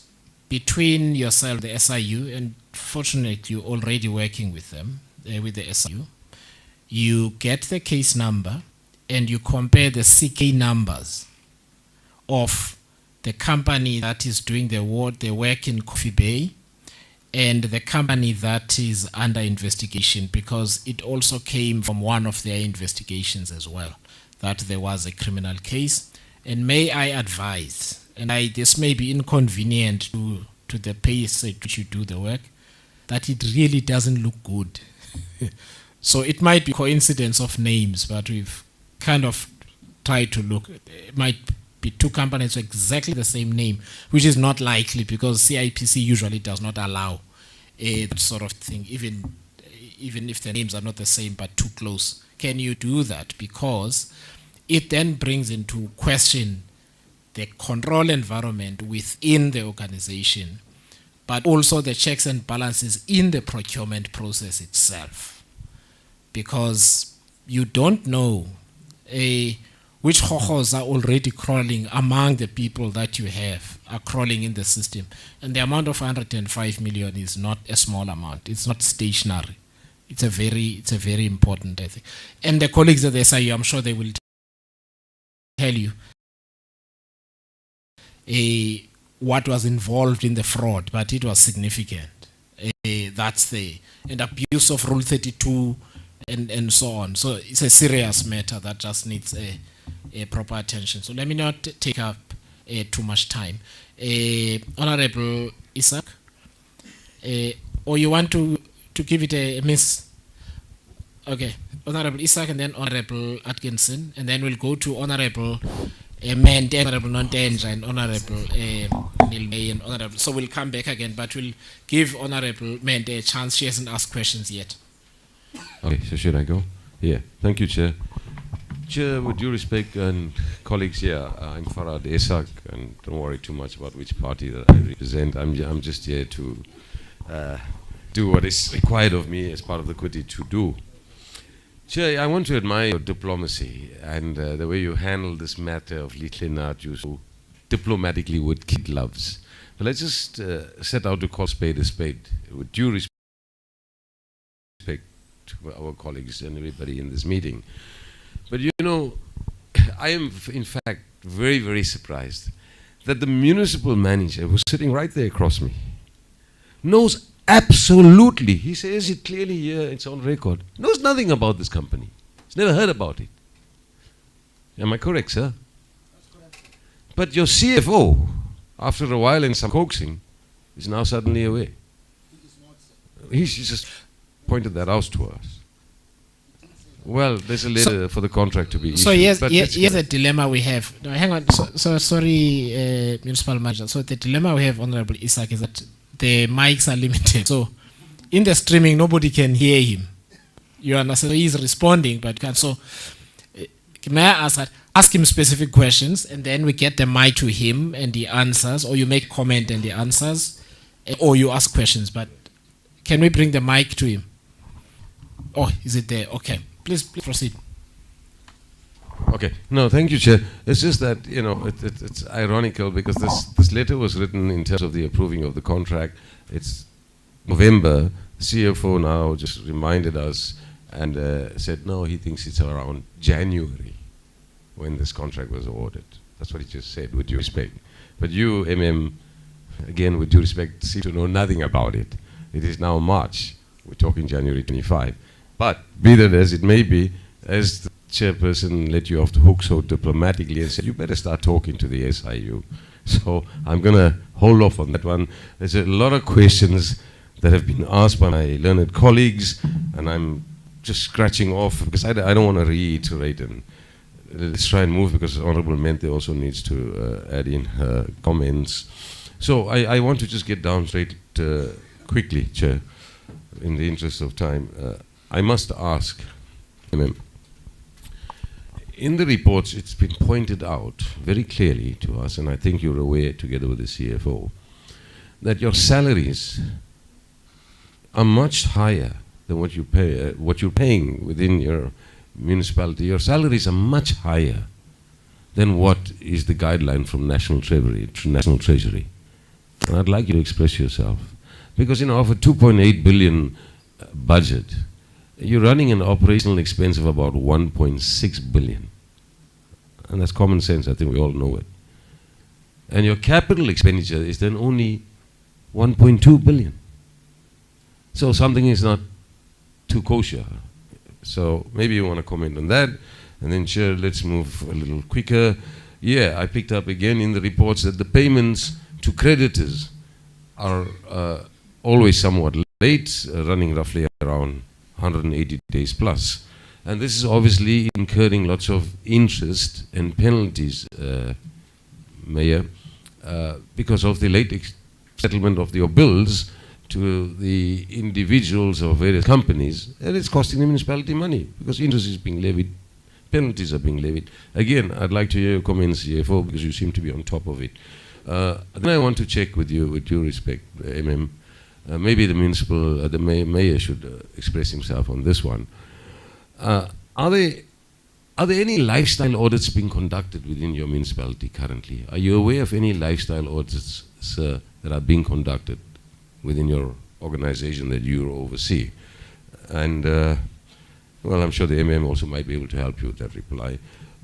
between yourself, the SIU, and fortunately you're already working with them, with the SIU, you get the case number and you compare the CK numbers of the company that is doing the work in Coffee Bay and the company that is under investigation, because it also came from one of their investigations as well, that there was a criminal case. And may I advise, and this may be inconvenient to the pace at which you do the work, that it really doesn't look good. So it might be coincidence of names, but we've kind of tried to look. It might be two companies with exactly the same name, which is not likely because CIPC usually does not allow that sort of thing, even if the names are not the same but too close. Can you do that? Because it then brings into question the control environment within the organization, but also the checks and balances in the procurement process itself. Because you don't know which hohos are already crawling among the people that you have are crawling in the system. And the amount of 105 million is not a small amount. It's not stationary. It's a very important, I think. And the colleagues at the SIU, I'm sure they will tell you what was involved in the fraud, but it was significant. That's and abuse of Rule 32 and so on. So it's a serious matter that just needs a proper attention. So let me not take up too much time. Honorable Isaac, or you want to give it a miss? Okay, Honorable Isaac and then Honorable Atkinson, and then we'll go to Honorable Mente, Honorable Nontenja, and Honorable Nilmay, and Honorable. So we'll come back again, but we'll give Honorable Mente a chance. She hasn't asked questions yet. Okay, so should I go? Yeah, thank you, Chair. Chair, with due respect and colleagues here, I'm Farad Esak, and don't worry too much about which party that I represent. I'm just here to do what is required of me as part of the committee to do. Chair, I want to admire your diplomacy and the way you handle this matter of Litlinat you so diplomatically with kid gloves. But let's just set out to call spade a spade. With due respect to our colleagues and everybody in this meeting. But you know, I am in fact very, very surprised that the municipal manager, who's sitting right there across me, knows absolutely, he says it clearly here, it's on record, knows nothing about this company. He's never heard about it. Am I correct, sir? But your CFO, after a while and some coaxing, is now suddenly aware. He's just pointed that out to us. Well, there's a letter for the contract to be issued. So here's the dilemma we have. No, hang on. So sorry, Municipal Manager. So the dilemma we have, Honorable Isaac, is that the mics are limited. So in the streaming, nobody can hear him. You understand? He's responding, but can't. So may I ask that? Ask him specific questions, and then we get the mic to him, and he answers, or you make comment and he answers, or you ask questions. But can we bring the mic to him? Oh, is it there? Okay. Please proceed. Okay. No, thank you, Chair. It's just that, you know, it's ironical because this letter was written in terms of the approving of the contract. It's November. The CFO now just reminded us and said, no, he thinks it's around January when this contract was awarded. That's what he just said, with due respect. But you, again, with due respect, seem to know nothing about it. It is now March. We're talking January 25. But be that as it may be, as the chairperson let you off the hook so diplomatically and said, you better start talking to the SIU. So I'm going to hold off on that one. There's a lot of questions that have been asked by my learned colleagues, and I'm just scratching off because I don't want to reiterate, and let's try and move because Honorable Mente also needs to add in her comments. So I want to just get down straight quickly, Chair, in the interest of time. I must ask, in the reports it's been pointed out very clearly to us, and I think you're aware together with the CFO, that your salaries are much higher than what you pay, what you're paying within your municipality. Your salaries are much higher than what is the guideline from National Treasury. And I'd like you to express yourself. Because, you know, of a 2.8 billion budget, you're running an operational expense of about 1.6 billion. And that's common sense, I think we all know it. And your capital expenditure is then only 1.2 billion. So something is not too kosher. So maybe you want to comment on that. And then, Chair, let's move a little quicker. Yeah, I picked up again in the reports that the payments to creditors are always somewhat late, running roughly around 180 days plus. And this is obviously incurring lots of interest and penalties, Mayor, because of the late settlement of your bills to the individuals of various companies, and it's costing the municipality money because interest is being levied, penalties are being levied. Again, I'd like to hear your comments, CFO, because you seem to be on top of it. Then I want to check with you, with due respect, maybe the municipal, the mayor should express himself on this one. Are there any lifestyle audits being conducted within your municipality currently? Are you aware of any lifestyle audits, sir, that are being conducted within your organization that you oversee? And, well, I'm sure the also might be able to help you with that reply.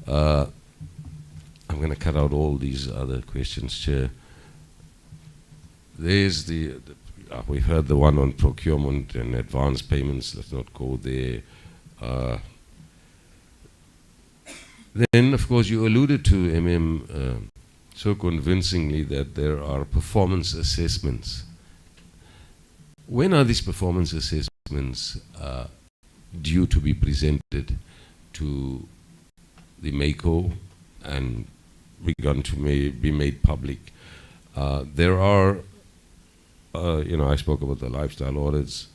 I'm going to cut out all these other questions, Chair. There's we've heard the one on procurement and advance payments. Let's not go there. Then, of course, you alluded to, so convincingly that there are performance assessments. When are these performance assessments due to be presented to the MACO and begun to be made public? There are, I spoke about the lifestyle audits,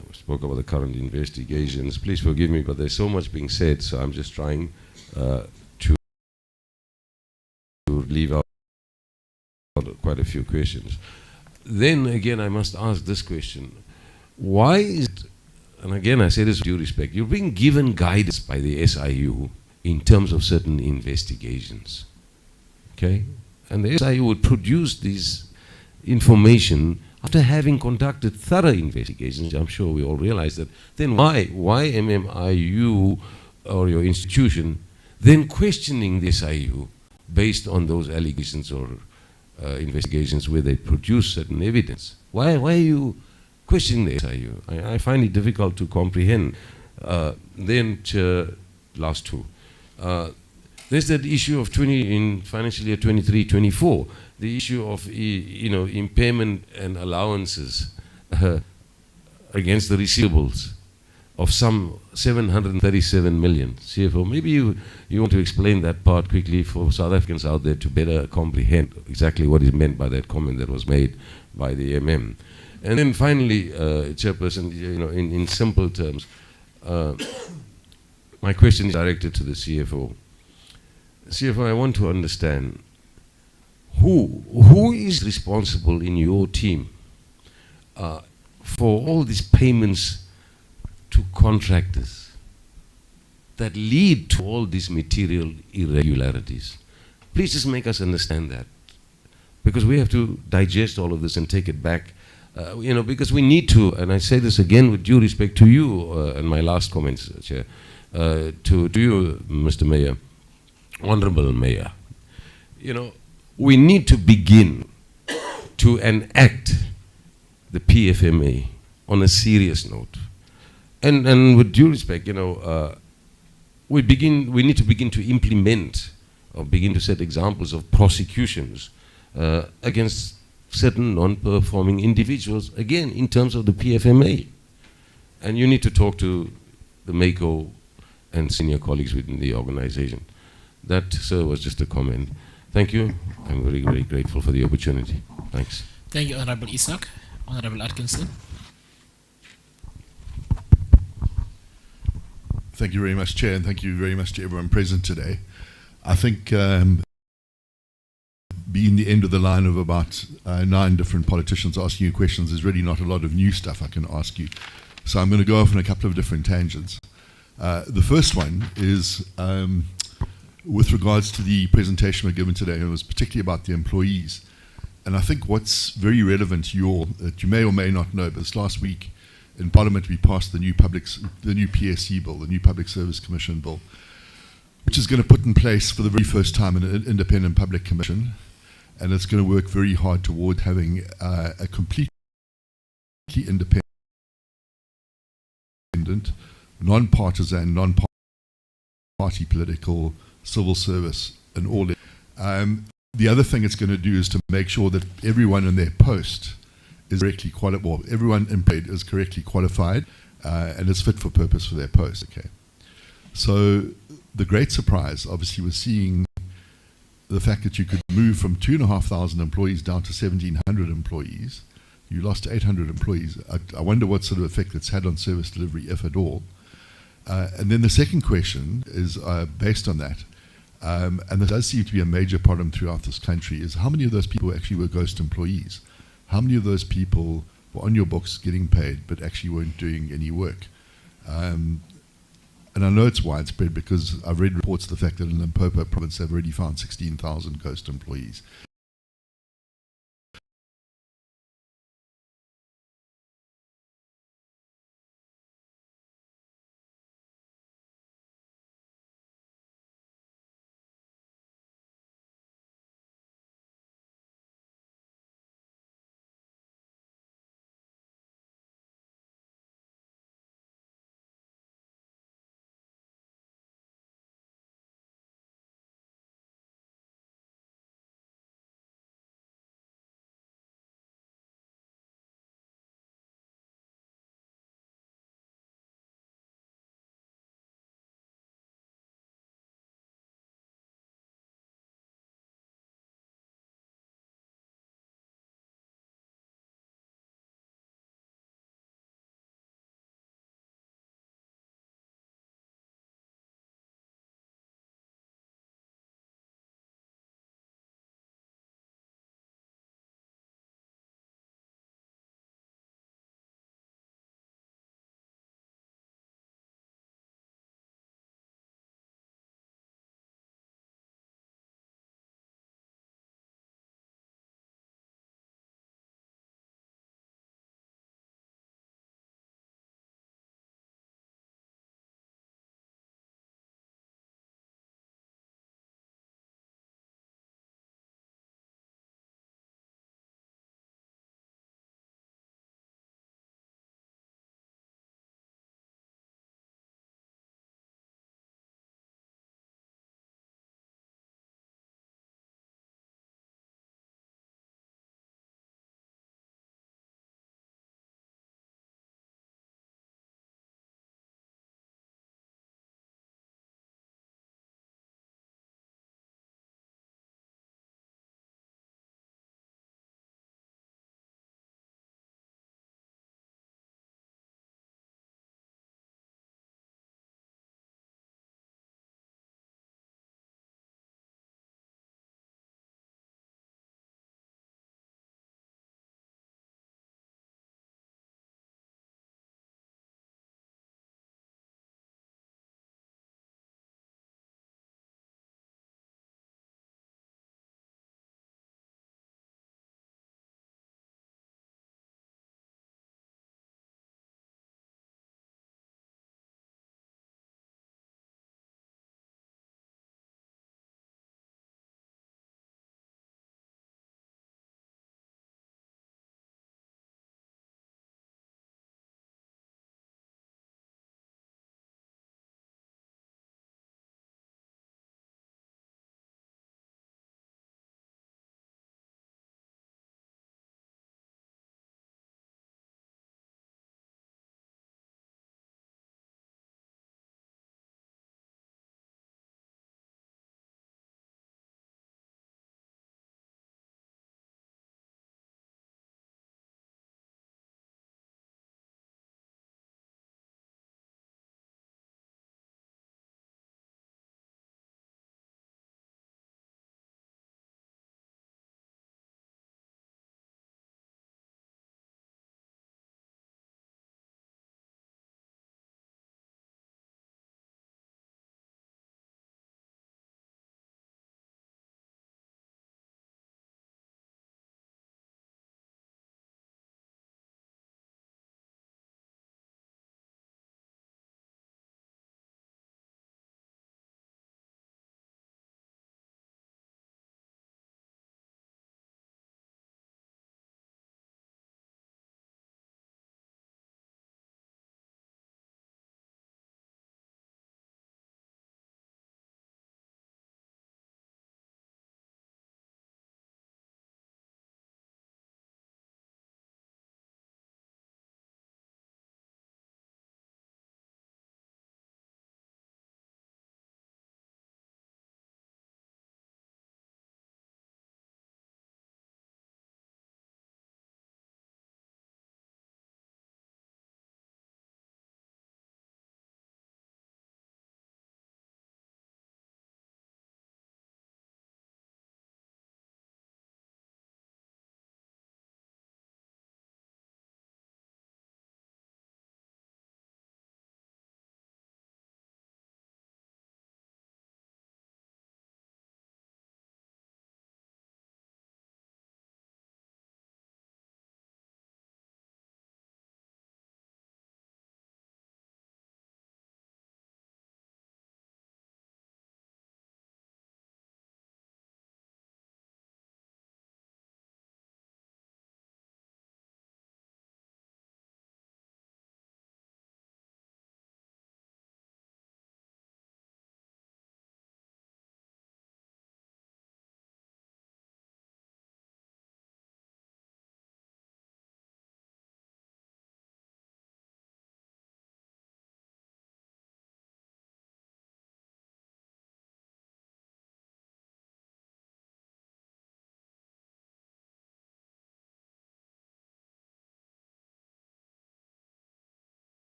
I spoke about the current investigations. Please forgive me, but there's so much being said, so I'm just trying to leave out quite a few questions. Then again, I must ask this question. Why is it, and again I say this with due respect, you're being given guidance by the SIU in terms of certain investigations, okay? And the SIU would produce these information after having conducted thorough investigations, I'm sure we all realize that, then why are you or your institution then questioning the SIU based on those allegations or investigations where they produce certain evidence? Why are you questioning the SIU? I find it difficult to comprehend. Then, last two. There's that issue of in financial year 23-24, the issue of impairment and allowances against the receivables of some 737 million. CFO, maybe you want to explain that part quickly for South Africans out there to better comprehend exactly what is meant by that comment that was made by the MM. And then finally, Chairperson, in simple terms, my question is directed to the CFO. CFO, I want to understand who is responsible in your team for all these payments to contractors that lead to all these material irregularities. Please just make us understand that, because we have to digest all of this and take it back, because we need to, and I say this again with due respect to you, and my last comments, Chair, to you, Mr. Mayor, Honorable Mayor, we need to begin to enact the PFMA on a serious note. And with due respect, we need to begin to implement or begin to set examples of prosecutions against certain non-performing individuals, again, in terms of the PFMA. And you need to talk to the MACO and senior colleagues within the organization. That, sir, was just a comment. Thank you. I'm very, very grateful for the opportunity. Thanks. Thank you, Honorable Isaac. Honorable Atkinson. Thank you very much, Chair, and thank you very much to everyone present today. I think being the end of the line of about 9 different politicians asking you questions, there's really not a lot of new stuff I can ask you. So I'm going to go off on a couple of different tangents. The first one is with regards to the presentation we're given today, and it was particularly about the employees. And I think what's very relevant to you all, that you may or may not know, but this last week in Parliament we passed the new PSC bill, the new Public Service Commission bill, which is going to put in place for the very first time an independent public commission, and it's going to work very hard toward having a completely independent, non-partisan, non-party political civil service and all that. The other thing it's going to do is to make sure that everyone in their post is correctly qualified, well, everyone employed is correctly qualified and is fit for purpose for their post. Okay. So the great surprise, obviously, was seeing the fact that you could move from 2,500 employees down to 1,700 employees. You lost 800 employees. I wonder what sort of effect it's had on service delivery, if at all. And then the second question is based on that, and there does seem to be a major problem throughout this country, is how many of those people actually were ghost employees? How many of those people were on your books getting paid but actually weren't doing any work? And I know it's widespread because I've read reports of the fact that in Limpopo province they've already found 16,000 ghost employees.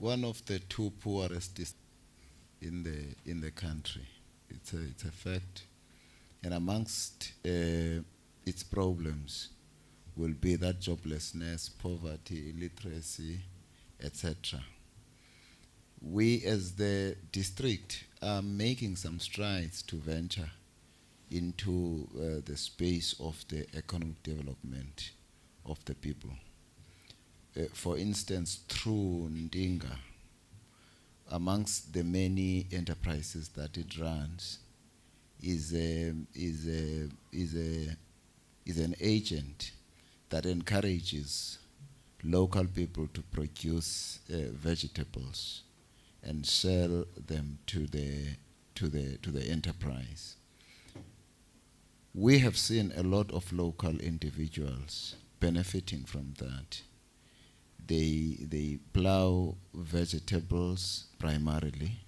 one of the two poorest in the country. It's a fact. And amongst its problems will be that joblessness, poverty, illiteracy, etc. We as the district are making some strides to venture into the space of the economic development of the people. For instance, through Ndinga, amongst the many enterprises that it runs, is an agent that encourages local people to produce vegetables and sell them to the enterprise. We have seen a lot of local individuals benefiting from that. They plow vegetables primarily,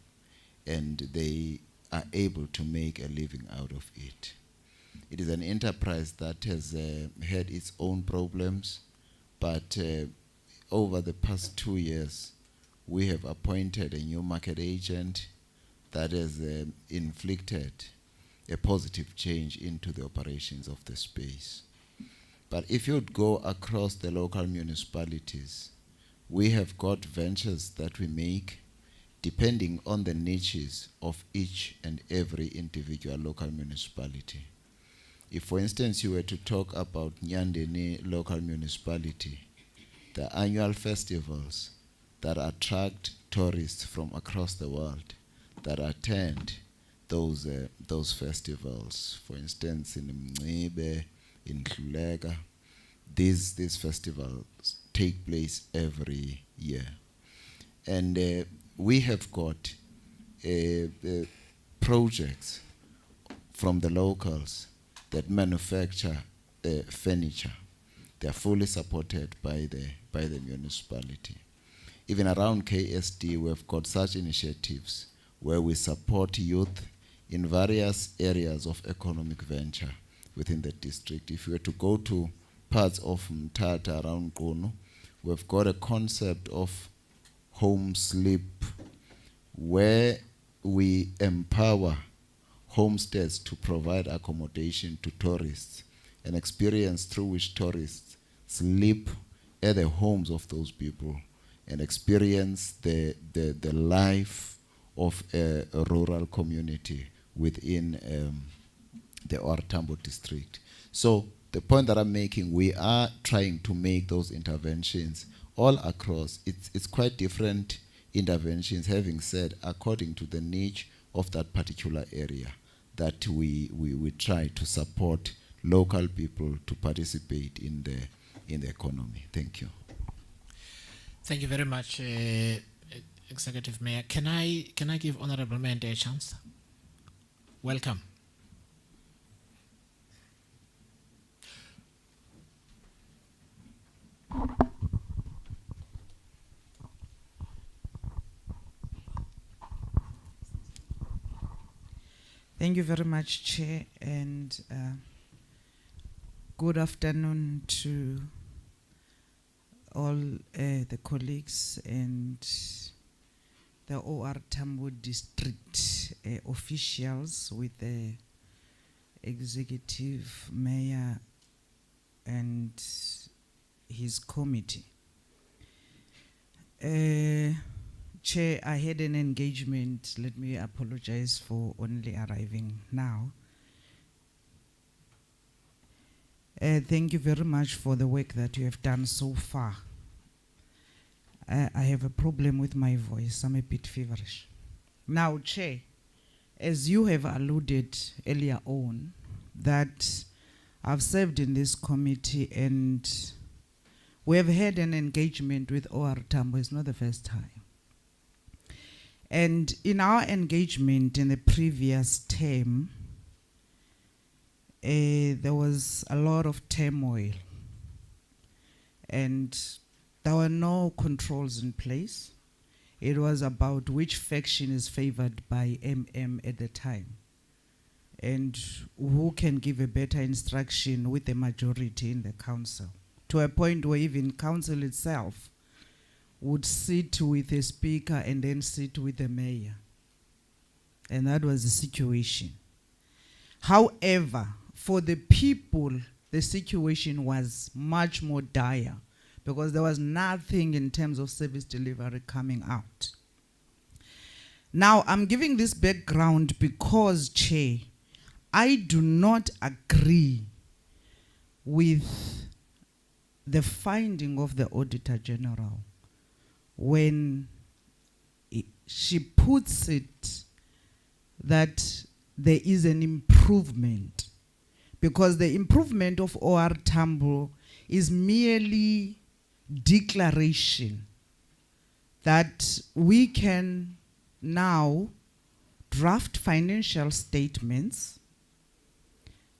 and they are able to make a living out of it. It is an enterprise that has had its own problems, but over the past 2 years, we have appointed a new market agent that has inflicted a positive change into the operations of the space. But if you'd go across the local municipalities, we have got ventures that we make depending on the niches of each and every individual local municipality. If, for instance, you were to talk about Nyandeni local municipality, the annual festivals that attract tourists from across the world that attend those festivals, for instance, in Mncibe, in Hluleka, these festivals take place every year. And we have got projects from the locals that manufacture furniture. They are fully supported by the municipality. Even around KSD, we've got such initiatives where we support youth in various areas of economic venture within the district. If you were to go to parts of Mthatha around Kono, we've got a concept of home sleep where we empower homesteads to provide accommodation to tourists, an experience through which tourists sleep at the homes of those people and experience the life of a rural community within the Tambo district. So the point that I'm making, we are trying to make those interventions all across. It's quite different interventions, having said, according to the niche of that particular area, that we try to support local people to participate in the economy. Thank you. Thank you very much, Executive Mayor. Can I give Honorable Mende a chance? Welcome. Thank you very much, Chair, and good afternoon to all the colleagues and the OR Tambo district officials with the executive mayor and his committee. Chair, I had an engagement. Let me apologize for only arriving now. Thank you very much for the work that you have done so far. I have a problem with my voice. I'm a bit feverish. Now, Chair, as you have alluded earlier on, that I've served in this committee and we have had an engagement with OR Tambo. It's not the first time. And in our engagement in the previous term, there was a lot of turmoil and there were no controls in place. It was about which faction is favored by MM at the time and who can give a better instruction with the majority in the council, to a point where even council itself would sit with a speaker and then sit with the mayor. And that was the situation. However, for the people, the situation was much more dire because there was nothing in terms of service delivery coming out. Now, I'm giving this background because, Chair, I do not agree with the finding of the Auditor General when she puts it that there is an improvement, because the improvement of OR Tambo is merely declaration that we can now draft financial statements,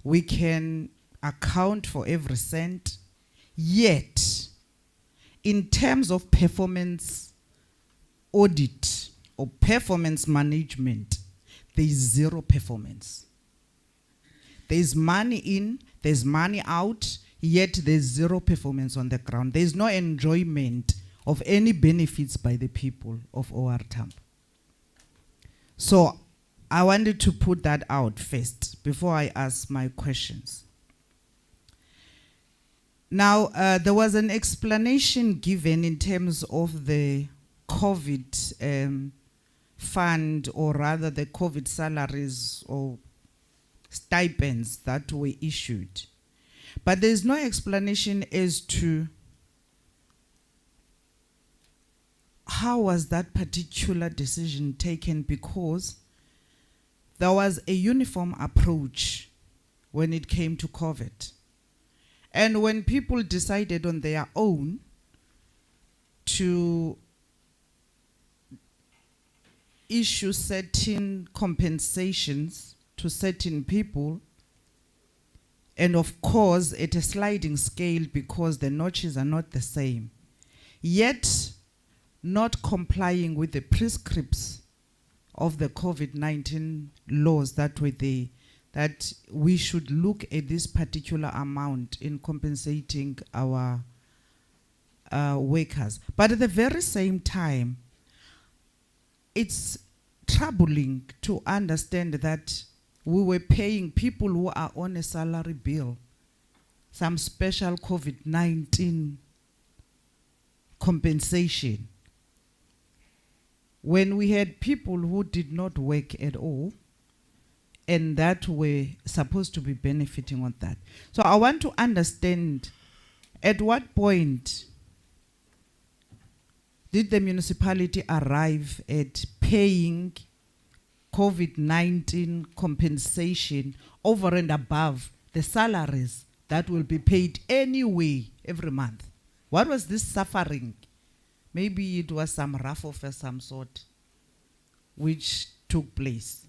we can account for every cent, yet in terms of performance audit or performance management, there is zero performance. There is money in, there's money out, yet there's zero performance on the ground. There is no enjoyment of any benefits by the people of OR Tambo. So I wanted to put that out first before I ask my questions. Now, there was an explanation given in terms of the COVID fund, or rather the COVID salaries or stipends that were issued. But there's no explanation as to how was that particular decision taken, because there was a uniform approach when it came to COVID. And when people decided on their own to issue certain compensations to certain people, and of course at a sliding scale because the notches are not the same, yet not complying with the prescripts of the COVID-19 laws that were there, that we should look at this particular amount in compensating our workers. But at the very same time, it's troubling to understand that we were paying people who are on a salary bill some special COVID-19 compensation, when we had people who did not work at all and that were supposed to be benefiting on that. So I want to understand, at what point did the municipality arrive at paying COVID-19 compensation over and above the salaries that will be paid anyway every month? What was this suffering? Maybe it was some rough-off of some sort which took place.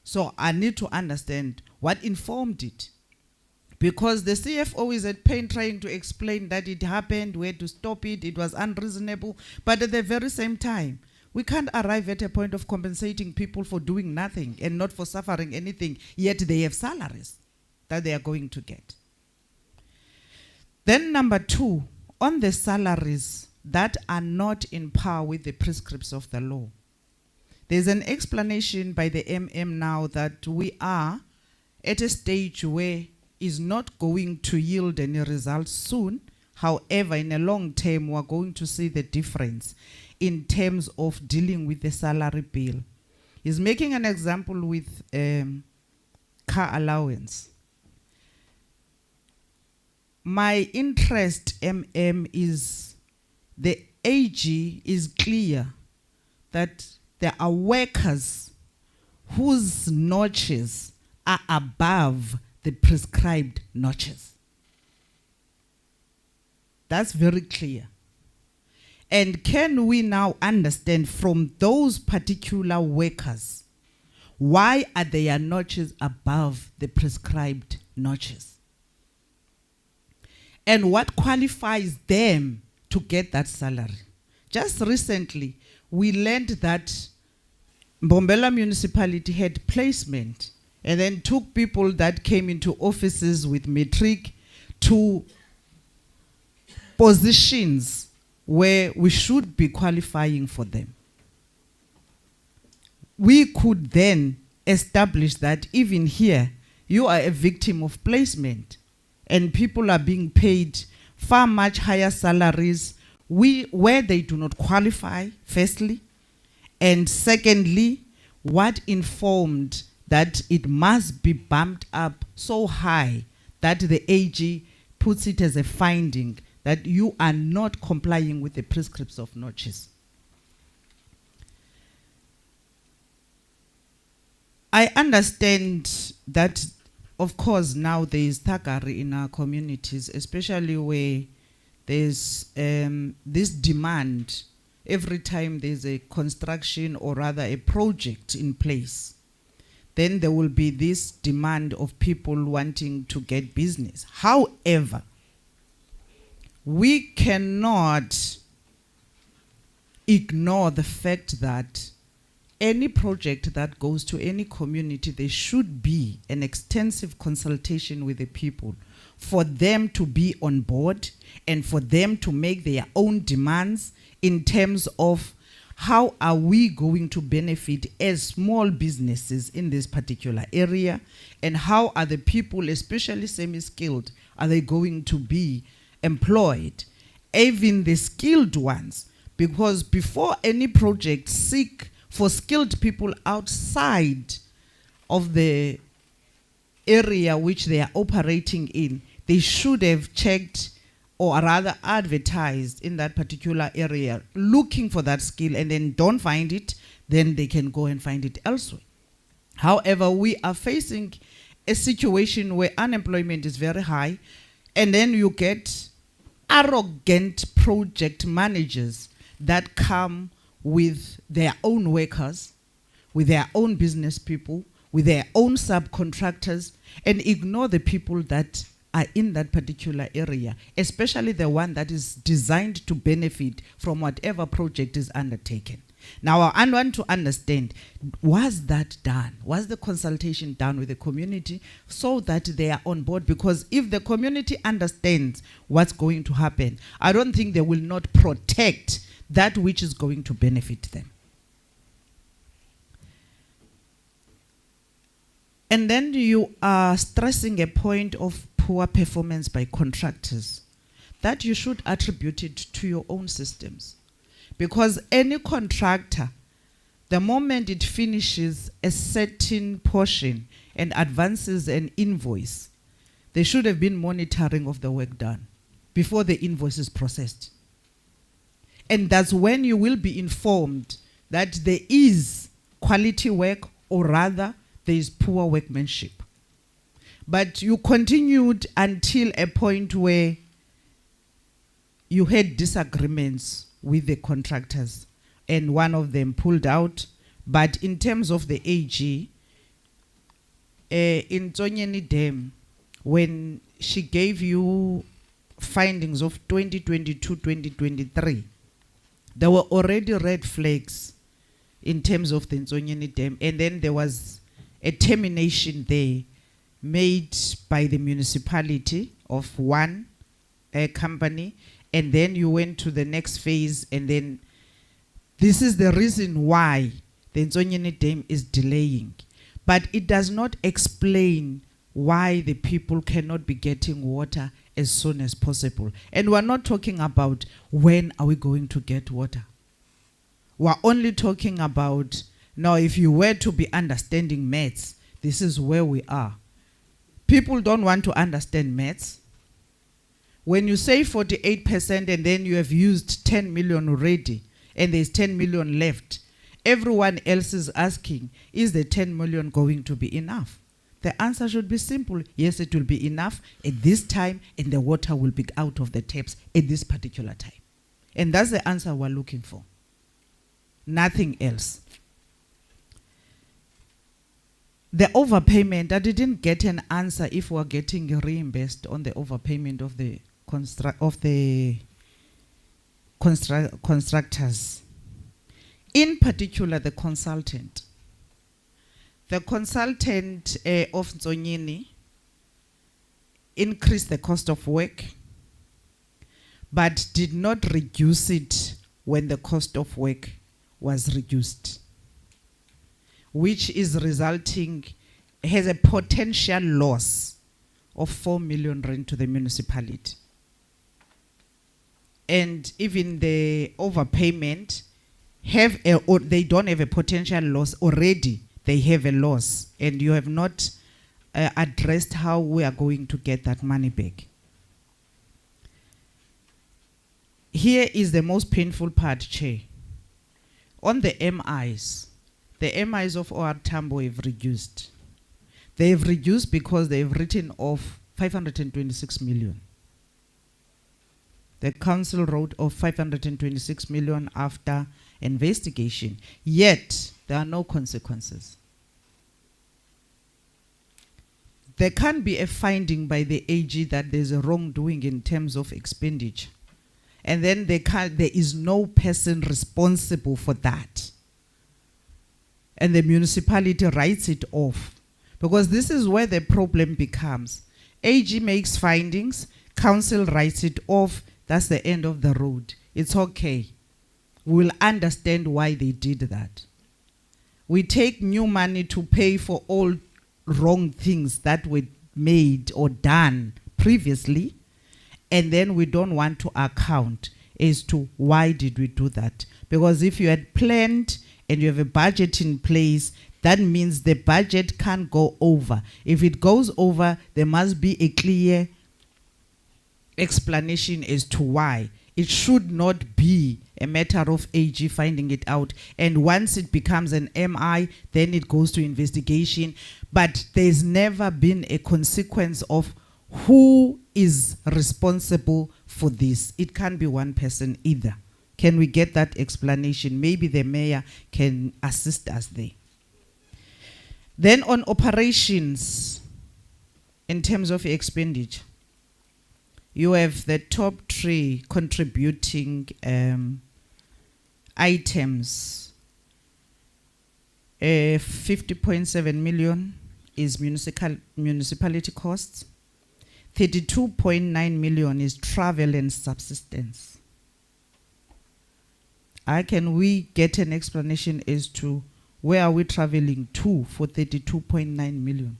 So I need to understand what informed it. Because the CFO is at pain trying to explain that it happened, we had to stop it, it was unreasonable. But at the very same time, we can't arrive at a point of compensating people for doing nothing and not for suffering anything, yet they have salaries that they are going to get. Then number two, on the salaries that are not in par with the prescripts of the law. There's an explanation by the MM now that we are at a stage where is not going to yield any results soon. However, in a long term, we're going to see the difference in terms of dealing with the salary bill. He's making an example with car allowance. My interest, MM, is the AG is clear that there are workers whose notches are above the prescribed notches. That's very clear. And can we now understand from those particular workers, why are their notches above the prescribed notches? And what qualifies them to get that salary? Just recently, we learned that Mbombela Municipality had placement and then took people that came into offices with matric to positions where we should be qualifying for them. We could then establish that even here, you are a victim of placement and people are being paid far much higher salaries where they do not qualify, firstly, and secondly, what informed that it must be bumped up so high that the AG puts it as a finding that you are not complying with the prescripts of notches. I understand that, of course, now there is thuggery in our communities, especially where there's this demand every time there's a construction or rather a project in place. Then there will be this demand of people wanting to get business. However, we cannot ignore the fact that any project that goes to any community, there should be an extensive consultation with the people for them to be on board and for them to make their own demands in terms of how are we going to benefit as small businesses in this particular area, and how are the people, especially semi-skilled, are they going to be employed, even the skilled ones, because before any project seek for skilled people outside of the area which they are operating in, they should have checked or rather advertised in that particular area looking for that skill, and then don't find it, then they can go and find it elsewhere. However, we are facing a situation where unemployment is very high, and then you get arrogant project managers that come with their own workers, with their own business people, with their own subcontractors, and ignore the people that are in that particular area, especially the one that is designed to benefit from whatever project is undertaken. Now, I want to understand, was that done? Was the consultation done with the community so that they are on board? Because if the community understands what's going to happen, I don't think they will not protect that which is going to benefit them. And then you are stressing a point of poor performance by contractors, that you should attribute it to your own systems. Because any contractor, the moment it finishes a certain portion and advances an invoice, there should have been monitoring of the work done before the invoice is processed. And that's when you will be informed that there is quality work, or rather there is poor workmanship. But you continued until a point where you had disagreements with the contractors and one of them pulled out. But in terms of the AG, in Tonyeni Dam, when she gave you findings of 2022-2023, there were already red flags in terms of the Nzonyeni Dam, and then there was a termination there made by the municipality of one company, and then you went to the next phase, and then this is the reason why the Nzonyeni Dam is delaying. But it does not explain why the people cannot be getting water as soon as possible. And we're not talking about when are we going to get water. We're only talking about, now if you were to be understanding maths, this is where we are. People don't want to understand maths. When you say 48% and then you have used 10 million already and there's 10 million left, everyone else is asking, is the 10 million going to be enough? The answer should be simple. Yes, it will be enough at this time, and the water will be out of the taps at this particular time. And that's the answer we're looking for. Nothing else. The overpayment, I didn't get an answer if we're getting reimbursed on the overpayment of the constructors. In particular, the consultant. The consultant of Nzonyeni increased the cost of work, but did not reduce it when the cost of work was reduced, which is resulting, has a potential loss of 4 million rand to the municipality. And even the overpayment or they don't have a potential loss already, they have a loss, and you have not addressed how we are going to get that money back. Here is the most painful part, Chair. On the MIs of OR Tambo have reduced. They have reduced because they have written off 526 million. The council wrote off 526 million after investigation, yet there are no consequences. There can be a finding by the AG that there's a wrongdoing in terms of expenditure, and then there is no person responsible for that, and the municipality writes it off, because this is where the problem becomes. AG makes findings, council writes it off, that's the end of the road. It's okay. We'll understand why they did that. We take new money to pay for all wrong things that were made or done previously, and then we don't want to account as to why did we do that. Because if you had planned and you have a budget in place, that means the budget can't go over. If it goes over, there must be a clear explanation as to why. It should not be a matter of AG finding it out, and once it becomes an MI, then it goes to investigation. But there's never been a consequence of who is responsible for this. It can't be one person either. Can we get that explanation? Maybe the mayor can assist us there. Then on operations, in terms of expenditure, you have the top 3 contributing items. 50.7 million is municipality costs. 32.9 million is travel and subsistence. Can we get an explanation as to where are we traveling to for 32.9 million?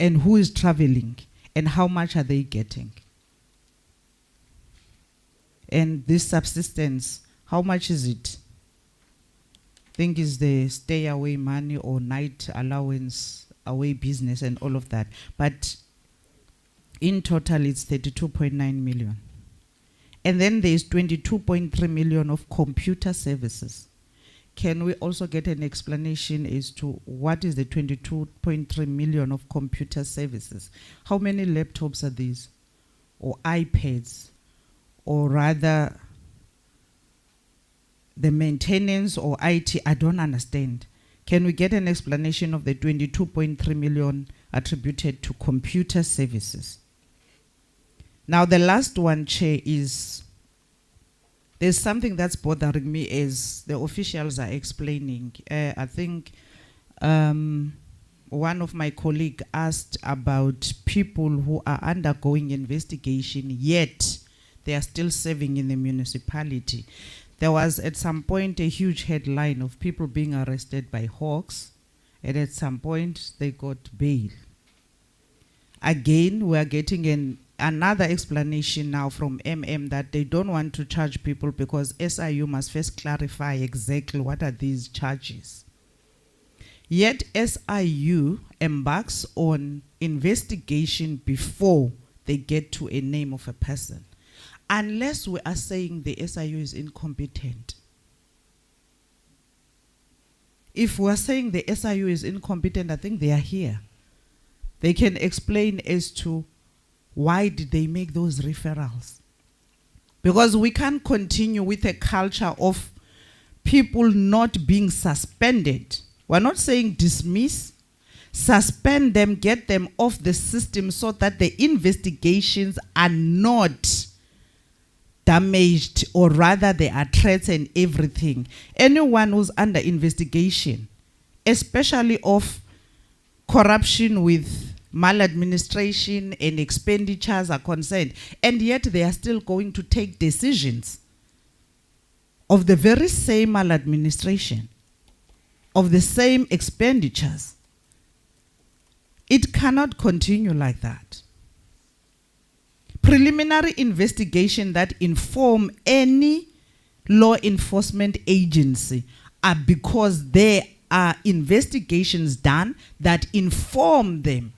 And who is traveling? And how much are they getting? And this subsistence, how much is it? I think it's the stay away money or night allowance, away business and all of that. But in total, it's 32.9 million. And then there's 22.3 million of computer services. Can we also get an explanation as to what is the 22.3 million of computer services? How many laptops are these? Or iPads? Or rather, the maintenance or IT? I don't understand. Can we get an explanation of the 22.3 million attributed to computer services? Now, the last one, Chair, is there's something that's bothering me as the officials are explaining. I think one of my colleagues asked about people who are undergoing investigation, yet they are still serving in the municipality. There was at some point a huge headline of people being arrested by hawks, and at some point they got bail. Again, we are getting another explanation now from that they don't want to charge people because SIU must first clarify exactly what are these charges. Yet SIU embarks on investigation before they get to a name of a person. Unless we are saying the SIU is incompetent. If we are saying the SIU is incompetent, I think they are here. They can explain as to why did they make those referrals. Because we can't continue with a culture of people not being suspended. We're not saying dismiss, suspend them, get them off the system so that the investigations are not damaged, or rather they are threats and everything. Anyone who's under investigation, especially of corruption with maladministration and expenditures are concerned, and yet they are still going to take decisions of the very same maladministration, of the same expenditures. It cannot continue like that. Preliminary investigation that inform any law enforcement agency are because there are investigations done that inform them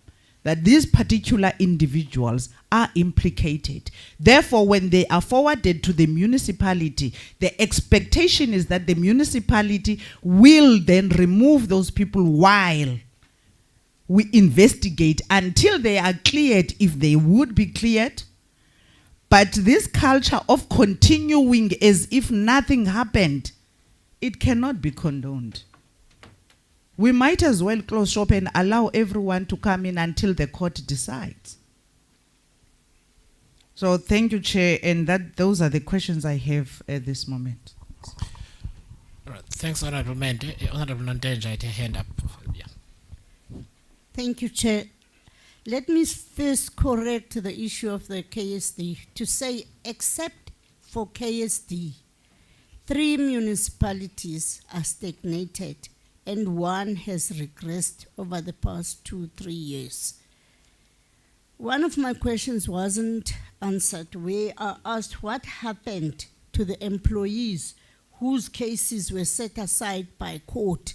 that these particular individuals are implicated. Therefore, when they are forwarded to the municipality, the expectation is that the municipality will then remove those people while we investigate until they are cleared, if they would be cleared. But this culture of continuing as if nothing happened, it cannot be condoned. We might as well close shop and allow everyone to come in until the court decides. So thank you, Chair, and those are the questions I have at this moment. All right. Thanks, Honorable Honorable Nondenja, I had a hand up. Yeah. Thank you, Chair. Let me first correct the issue of the KSD to say, except for KSD, 3 municipalities are stagnated and 1 has regressed over the past 2-3 years. One of my questions wasn't answered, where I asked what happened to the employees whose cases were set aside by court.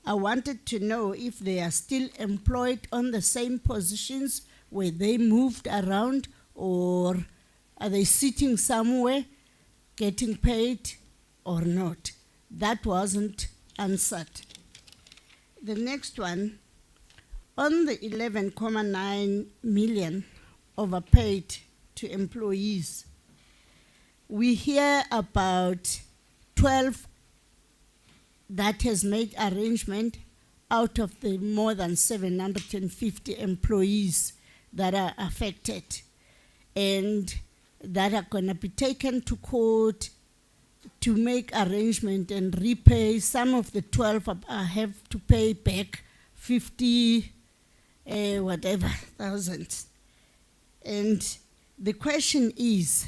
I wanted to know if they are still employed on the same positions, where they moved around, or are they sitting somewhere getting paid or not. That wasn't answered. The next one, on the 11.9 million overpaid to employees, we hear about 12 that has made arrangement out of the more than 750 employees that are affected and that are going to be taken to court to make arrangement and repay. Some of the 12 have to pay back 50 whatever thousands. And the question is,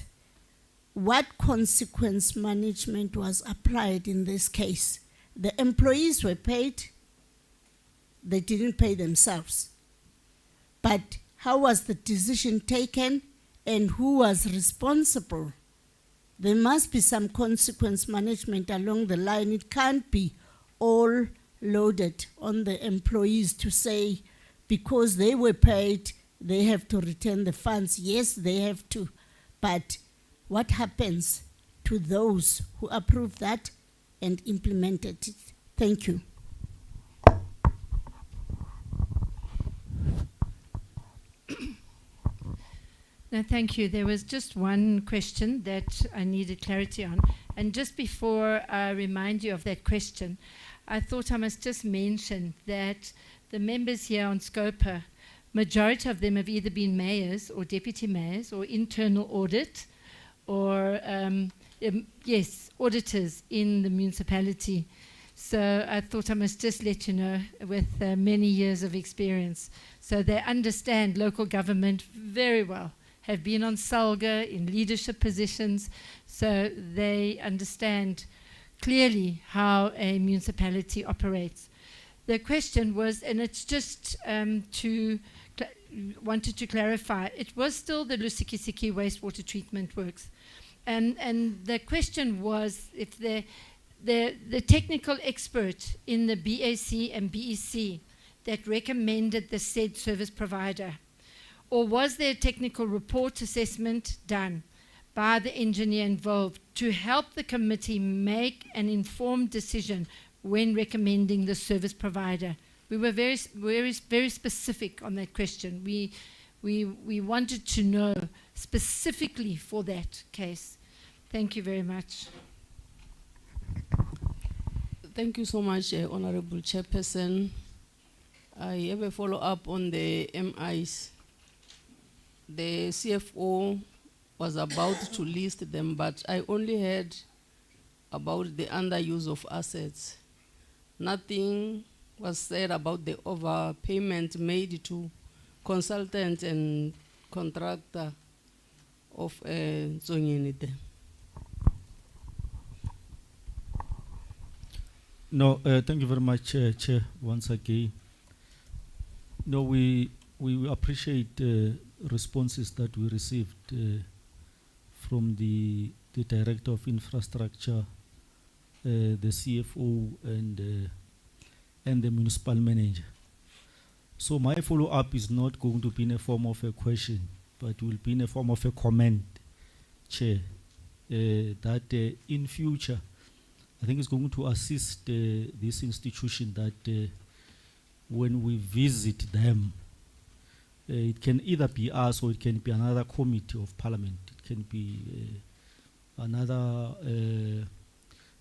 what consequence management was applied in this case? The employees were paid, they didn't pay themselves. But how was the decision taken and who was responsible? There must be some consequence management along the line. It can't be all loaded on the employees to say, because they were paid, they have to return the funds. Yes, they have to. But what happens to those who approve that and implemented it? Thank you. No, thank you. There was just one question that I needed clarity on. And just before I remind you of that question, I thought I must just mention that the members here on SCOPA, majority of them have either been mayors or deputy mayors or internal audit or, yes, auditors in the municipality. So I thought I must just let you know, with many years of experience. So they understand local government very well, have been on SALGA in leadership positions, so they understand clearly how a municipality operates. The question was, and it's just wanted to clarify, it was still the Lusikisiki wastewater treatment works. And the question was if the technical expert in the BAC and BEC that recommended the said service provider, or was there a technical report assessment done by the engineer involved to help the committee make an informed decision when recommending the service provider? We were very specific on that question. We wanted to know specifically for that case. Thank you very much. Thank you so much, Honorable Chairperson. I have a follow-up on the MIs. The CFO was about to list them, but I only heard about the underuse of assets. Nothing was said about the overpayment made to consultant and contractor of Zonyeni there. No, thank you very much, Chair, once again. No, we appreciate responses that we received from the Director of Infrastructure, the CFO, and the Municipal Manager. So my follow-up is not going to be in a form of a question, but will be in a form of a comment, Chair, that in future, I think it's going to assist this institution that when we visit them, it can either be us or it can be another committee of parliament. It can be another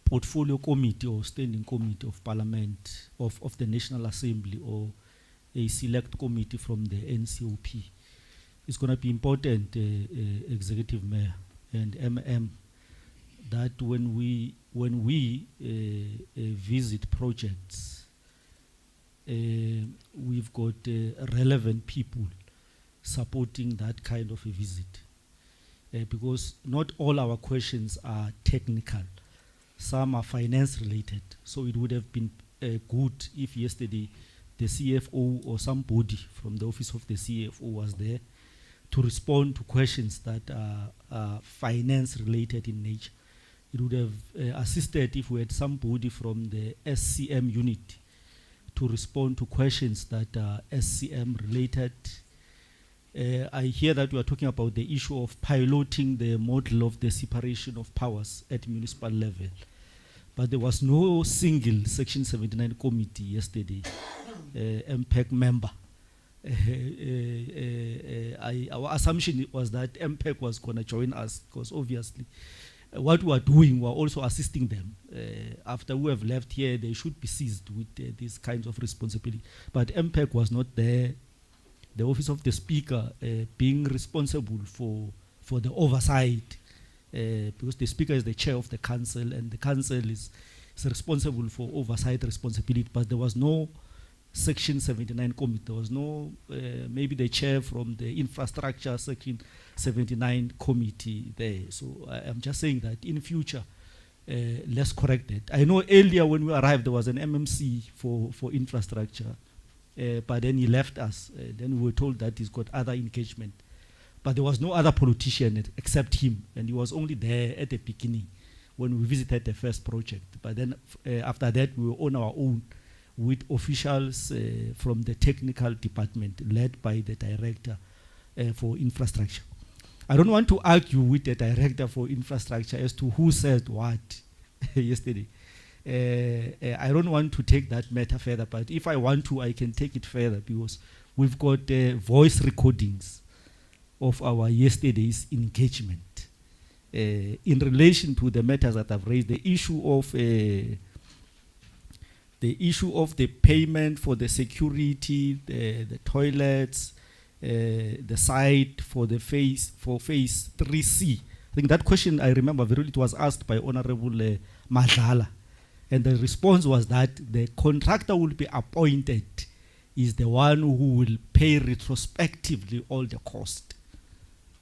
portfolio committee or standing committee of parliament of the National Assembly, or a select committee from the NCOP. It's going to be important, Executive Mayor and that when we visit projects, we've got relevant people supporting that kind of a visit, because not all our questions are technical. Some are finance related. So it would have been good if yesterday the CFO or somebody from the office of the CFO was there to respond to questions that are finance related in nature. It would have assisted if we had somebody from the SCM unit to respond to questions that are SCM related. I hear that you are talking about the issue of piloting the model of the separation of powers at municipal level. But there was no single Section 79 committee yesterday, MPEC member. Our assumption was that MPEC was going to join us, because obviously what we are doing, we are also assisting them. After we have left here, they should be seized with these kinds of responsibility. But MPEC was not there. The office of the Speaker being responsible for the oversight, because the Speaker is the chair of the council, and the council is responsible for oversight responsibility. But there was no Section 79 committee. There was no, maybe the chair from the infrastructure Section 79 committee there. So I'm just saying that in future, let's correct it. I know earlier when we arrived, there was an MMC for infrastructure, but then he left us. Then we were told that he's got other engagement. But there was no other politician except him, and he was only there at the beginning when we visited the first project. But then after that, we were on our own with officials from the technical department led by the director for infrastructure. I don't want to argue with the director for infrastructure as to who said what yesterday. I don't want to take that matter further, but if I want to, I can take it further, because we've got voice recordings of our yesterday's engagement in relation to the matters that I've raised. The issue of the payment for the security, the toilets, the site for phase 3C. I think that question, I remember very well, it was asked by Honorable Madlala, and the response was that the contractor will be appointed is the one who will pay retrospectively all the cost.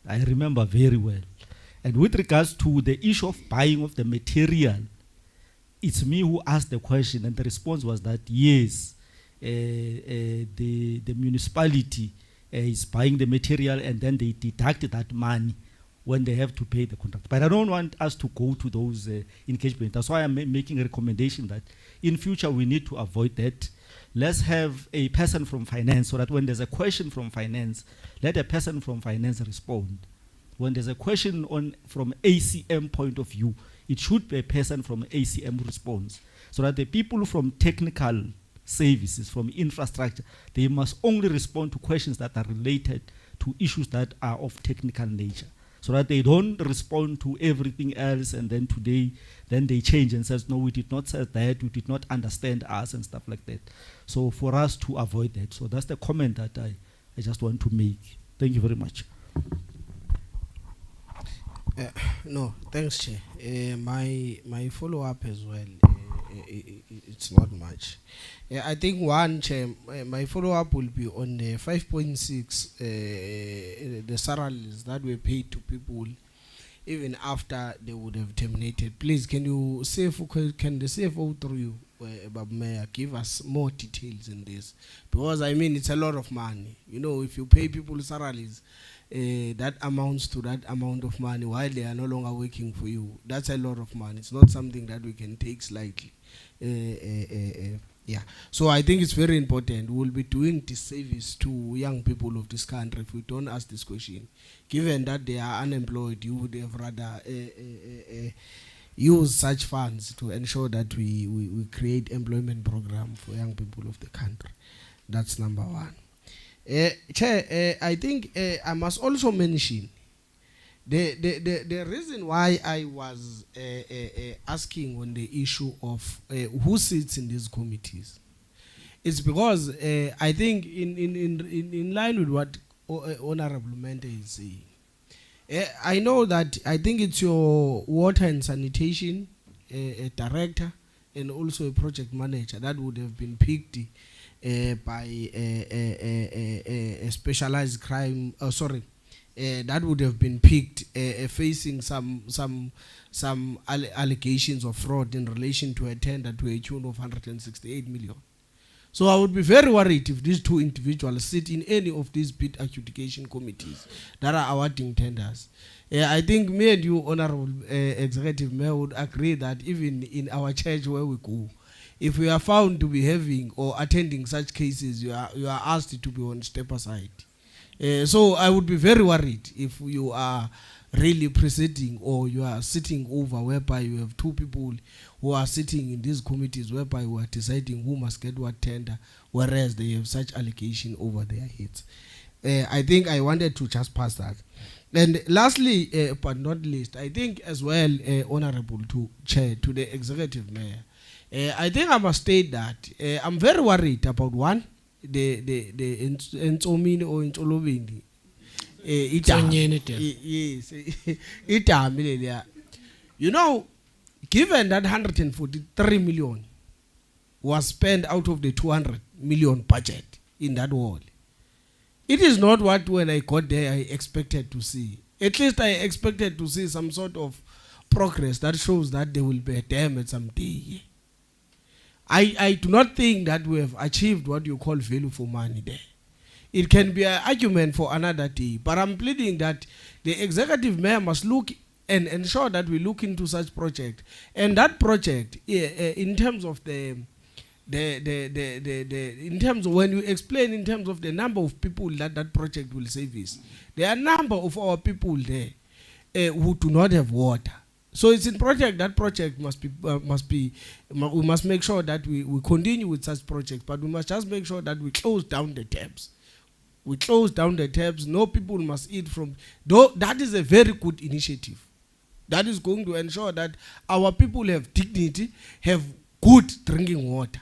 I remember very well. And with regards to the issue of buying of the material, it's me who asked the question, and the response was that yes, the municipality is buying the material, and then they deduct that money when they have to pay the contract. But I don't want us to go to those engagements. That's why I'm making a recommendation that in future we need to avoid that. Let's have a person from finance, so that when there's a question from finance, let a person from finance respond. When there's a question from ACM point of view, it should be a person from ACM response, so that the people from technical services, from infrastructure, they must only respond to questions that are related to issues that are of technical nature, so that they don't respond to everything else, and then today, then they change and says, no, we did not say that, we did not understand us, and stuff like that. So for us to avoid that, so that's the comment that I just want to make. Thank you very much. No, thanks, Chair. My follow-up as well it's not much. I think one, Chair, my follow-up will be on the 5.6, the salaries that were paid to people even after they would have terminated. Please, can the CFO through you, Bob Mayor, give us more details in this? Because I mean, it's a lot of money. You know, if you pay people salaries, that amounts to that amount of money while they are no longer working for you. That's a lot of money. It's not something that we can take slightly. Yeah. So I think it's very important. We'll be doing disservice to young people of this country if we don't ask this question. Given that they are unemployed, you would have rather use such funds to ensure that we create employment program for young people of the country. That's number one. Chair, I think I must also mention the reason why I was asking on the issue of who sits in these committees is because I think in line with what Honorable Mente is saying, I know that I think it's your water and sanitation director and also a project manager that would have been picked by a specialized crime. That would have been picked facing some allegations of fraud in relation to a tender to a tune of 168 million. So I would be very worried if these two individuals sit in any of these bid adjudication committees that are awarding tenders. I think me and you, Honorable Executive Mayor, would agree that even in our church where we go, if we are found to be having or attending such cases, you are asked to be on step aside. So I would be very worried if you are really presiding or you are sitting over whereby you have two people who are sitting in these committees whereby we are deciding who must get what tender, whereas they have such allegation over their heads. I think I wanted to just pass that. And lastly, but not least, I think as well, Honorable to Chair, to the Executive Mayor, I think I must state that I'm very worried about one, the Ntsomini or Ntsoloveni. Yes, you know, given that 143 million was spent out of the 200 million budget in that wall, it is not what when I got there I expected to see. At least I expected to see some sort of progress that shows that there will be a dam at some day. I do not think that we have achieved what you call value for money there. It can be an argument for another day, but I'm pleading that the Executive Mayor must look and ensure that we look into such project. And that project, in terms of in terms of when you explain in terms of the number of people that project will service, there are a number of our people there who do not have water. So it's in project, that project we must make sure that we continue with such projects, but we must just make sure that we close down the taps. We close down the taps, no people must eat from, though that is a very good initiative. That is going to ensure that our people have dignity, have good drinking water.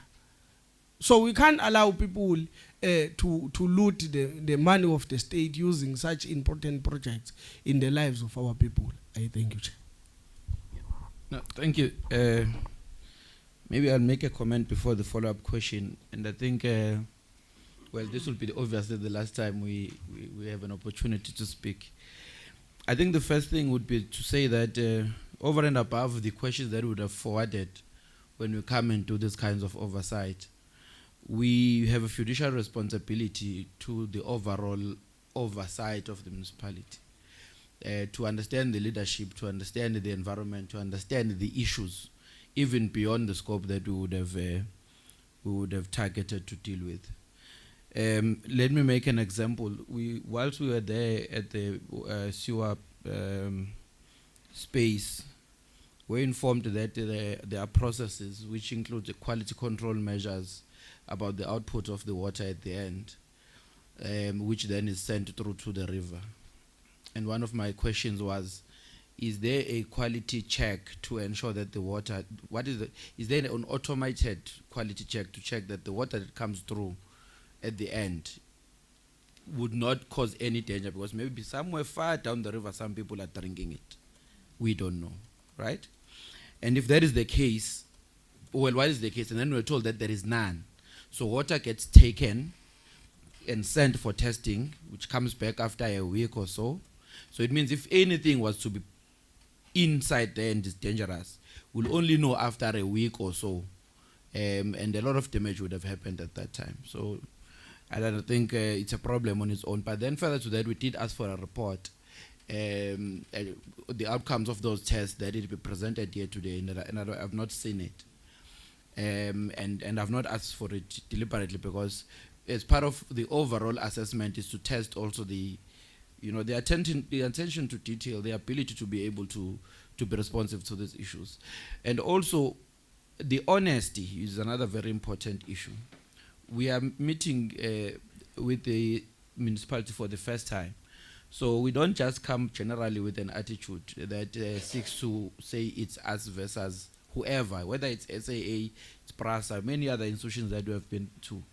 So we can't allow people to loot the money of the state using such important projects in the lives of our people. I thank you, Chair. No, thank you. Maybe I'll make a comment before the follow-up question. And I think, well, this will be obviously the last time we have an opportunity to speak. I think the first thing would be to say that over and above the questions that we would have forwarded when we come and do these kinds of oversight, we have a fiduciary responsibility to the overall oversight of the municipality. To understand the leadership, to understand the environment, to understand the issues, even beyond the scope that we would have targeted to deal with. Let me make an example. Whilst we were there at the sewer space, we're informed that there are processes which include the quality control measures about the output of the water at the end, which then is sent through to the river. And one of my questions was, is there a quality check to ensure that the water, is there an automated quality check to check that the water that comes through at the end would not cause any danger? Because maybe somewhere far down the river, some people are drinking it. We don't know, right? And if that is the case, well, what is the case? And then we're told that there is none. So water gets taken and sent for testing, which comes back after a week or so. So it means if anything was to be inside there and is dangerous, we'll only know after a week or so. And a lot of damage would have happened at that time. So I don't think it's a problem on its own. But then further to that, we did ask for a report. The outcomes of those tests that it be presented here today, and I've not seen it. And I've not asked for it deliberately because as part of the overall assessment is to test also the attention to detail, the ability to be able to be responsive to these issues. And also the honesty is another very important issue. We are meeting with the municipality for the first time. So we don't just come generally with an attitude that seeks to say it's us versus whoever, whether it's SAA, it's PRASA, many other institutions that we have been to.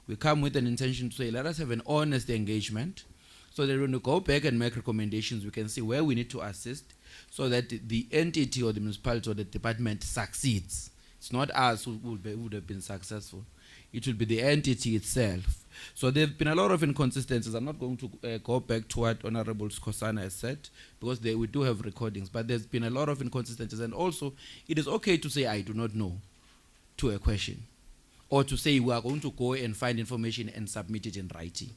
We come with an intention to say, let us have an honest engagement so that when we go back and make recommendations, we can see where we need to assist so that the entity or the municipality or the department succeeds. It's not us who would have been successful. It will be the entity itself. So there have been a lot of inconsistencies. I'm not going to go back to what Honorable Skosana has said because we do have recordings, but there's been a lot of inconsistencies. And also, it is okay to say, I do not know, to a question. Or to say, we are going to go and find information and submit it in writing.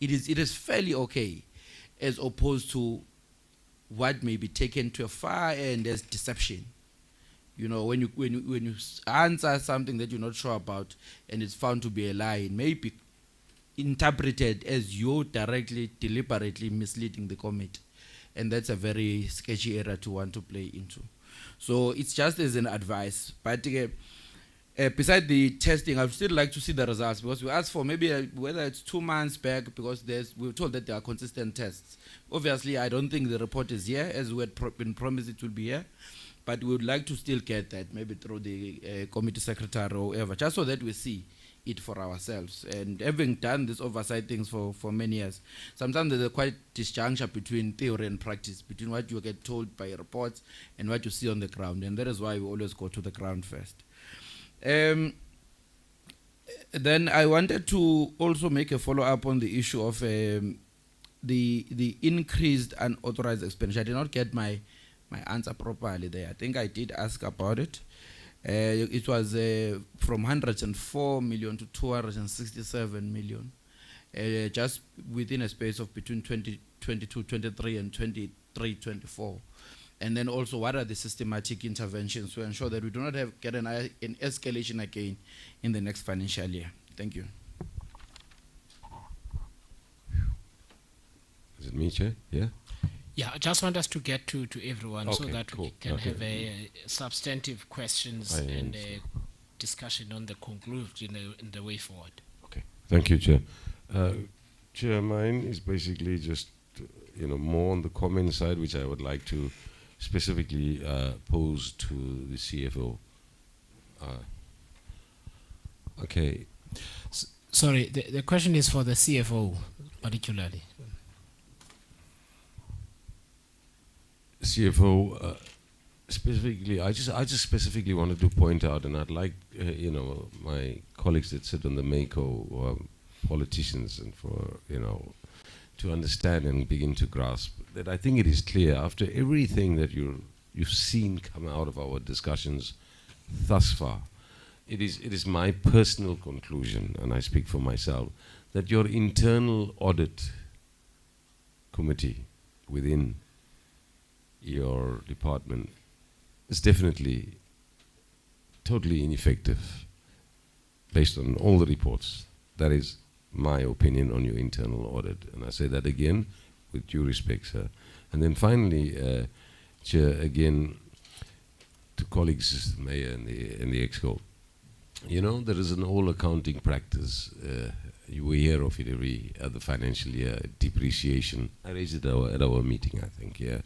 It is fairly okay, as opposed to what may be taken to a far end as deception. You know, when you answer something that you're not sure about and it's found to be a lie, it may be interpreted as you directly, deliberately misleading the committee. And that's a very sketchy area to want to play into. So it's just as an advice. But beside the testing, I would still like to see the results because we asked for maybe whether it's 2 months back because we were told that there are consistent tests. Obviously, I don't think the report is here as we had been promised it will be here. But we would like to still get that, maybe through the committee secretary or whoever, just so that we see it for ourselves. And having done this oversight things for many years, sometimes there's a quite disjuncture between theory and practice, between what you get told by reports and what you see on the ground. And that is why we always go to the ground first. Then I wanted to also make a follow-up on the issue of the increased unauthorized expenditure. I did not get my answer properly there. I think I did ask about it. It was from 104 million to 267 million, just within a space of between 2022-23 and 23-24. And then also, what are the systematic interventions to ensure that we do not get an escalation again in the next financial year? Thank you. Is it me, Chair? Yeah? Yeah, I just want us to get to everyone so Okay, that cool. we can Okay. have a substantive questions I and understand. discussion on the conclusion in the way forward. Okay. Thank you, Chair. Chair, mine is basically just, more on the comment side, which I would like to specifically pose to the CFO. Okay. Sorry, the question is for the CFO particularly. CFO, specifically, I just specifically wanted to point out, and I'd like, my colleagues that sit on the MACO, who are politicians, and for, to understand and begin to grasp that I think it is clear after everything that you've seen come out of our discussions thus far, it is my personal conclusion, and I speak for myself, that your internal audit committee within your department is definitely totally ineffective based on all the reports. That is my opinion on your internal audit. And I say that again with due respect, sir. And then finally, Chair, again, to colleagues, Mayor and the ExCo, there is an old accounting practice. We hear of it every other financial year, depreciation. I raised it at our meeting, I think, yeah.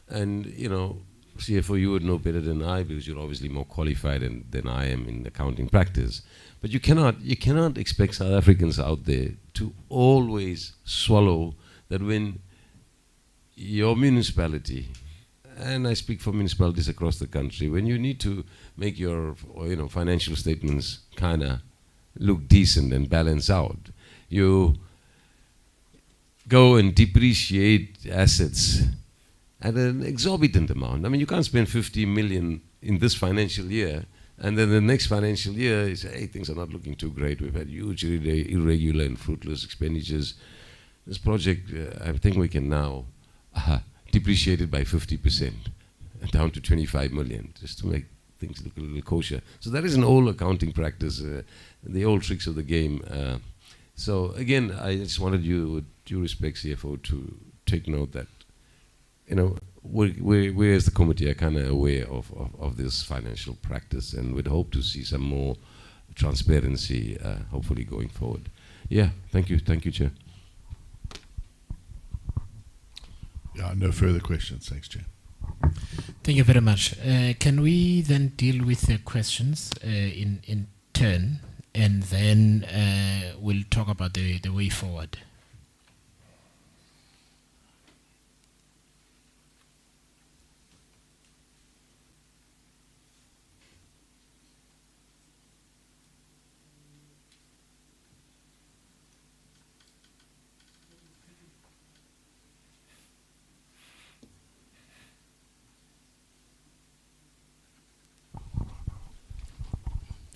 And, CFO, you would know better than I because you're obviously more qualified than I am in accounting practice. But you cannot expect South Africans out there to always swallow that when your municipality and I speak for municipalities across the country, when you need to make your financial statements kind of look decent and balance out, you go and depreciate assets at an exorbitant amount. I mean, you can't spend 50 million in this financial year, and then the next financial year, you say, hey, things are not looking too great. We've had huge irregular and fruitless expenditures. This project, I think we can now depreciate it by 50%, down to 25 million, just to make things look a little kosher. So that is an old accounting practice, the old tricks of the game. So again, I just wanted you, with due respect, CFO, to take note that, we as the committee are kind of aware of this financial practice, and would hope to see some more transparency, hopefully going forward. Yeah, thank you, Chair. Yeah, no further questions. Thanks, Chair. Thank you very much. Can we then deal with the questions in turn, and then we'll talk about the way forward?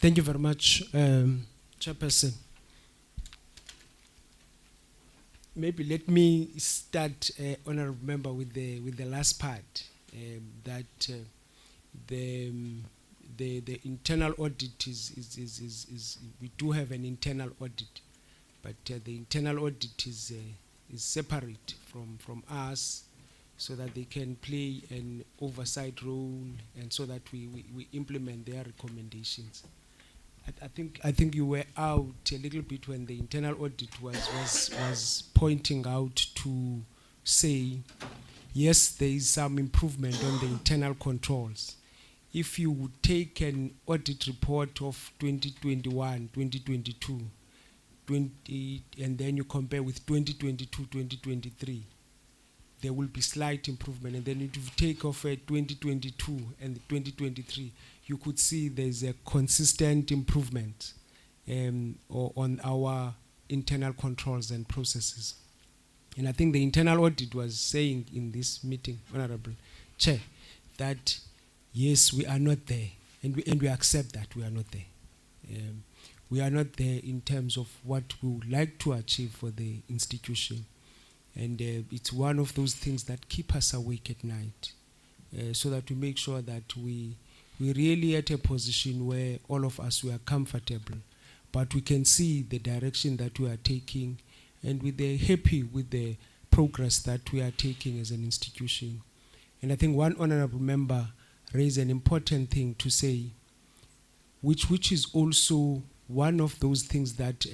Thank you very much, Chairperson. Maybe let me start, Honourable Member, with the last part, that the internal audit is we do have an internal audit, but the internal audit is separate from us, so that they can play an oversight role, and so that we implement their recommendations. I think you were out a little bit when the internal audit was pointing out to say, yes, there is some improvement on the internal controls. If you would take an audit report of 2021, 2022, and then you compare with 2022, 2023, there will be slight improvement. And then if you take off 2022 and 2023, you could see there's a consistent improvement on our internal controls and processes. And I think the internal audit was saying in this meeting, Honorable Chair, that yes, we are not there, and we accept that we are not there. We are not there in terms of what we would like to achieve for the institution. And it's one of those things that keep us awake at night, so that we make sure that we're really at a position where all of us, we are comfortable, but we can see the direction that we are taking, and we're happy with the progress that we are taking as an institution. And I think one honorable member raised an important thing to say, which is also one of those things that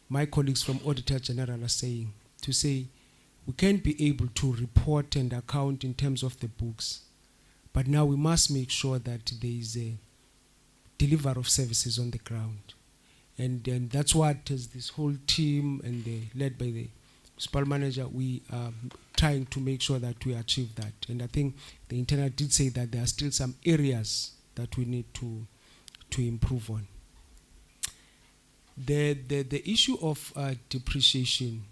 my colleagues from Auditor General are saying, to say we can't be able to report and account in terms of the books, but now we must make sure that there is a delivery of services on the ground. And that's what, as this whole team and led by the municipal manager, we are trying to make sure that we achieve that. And I think the internal did say that there are still some areas that we need to improve on. The issue of depreciation,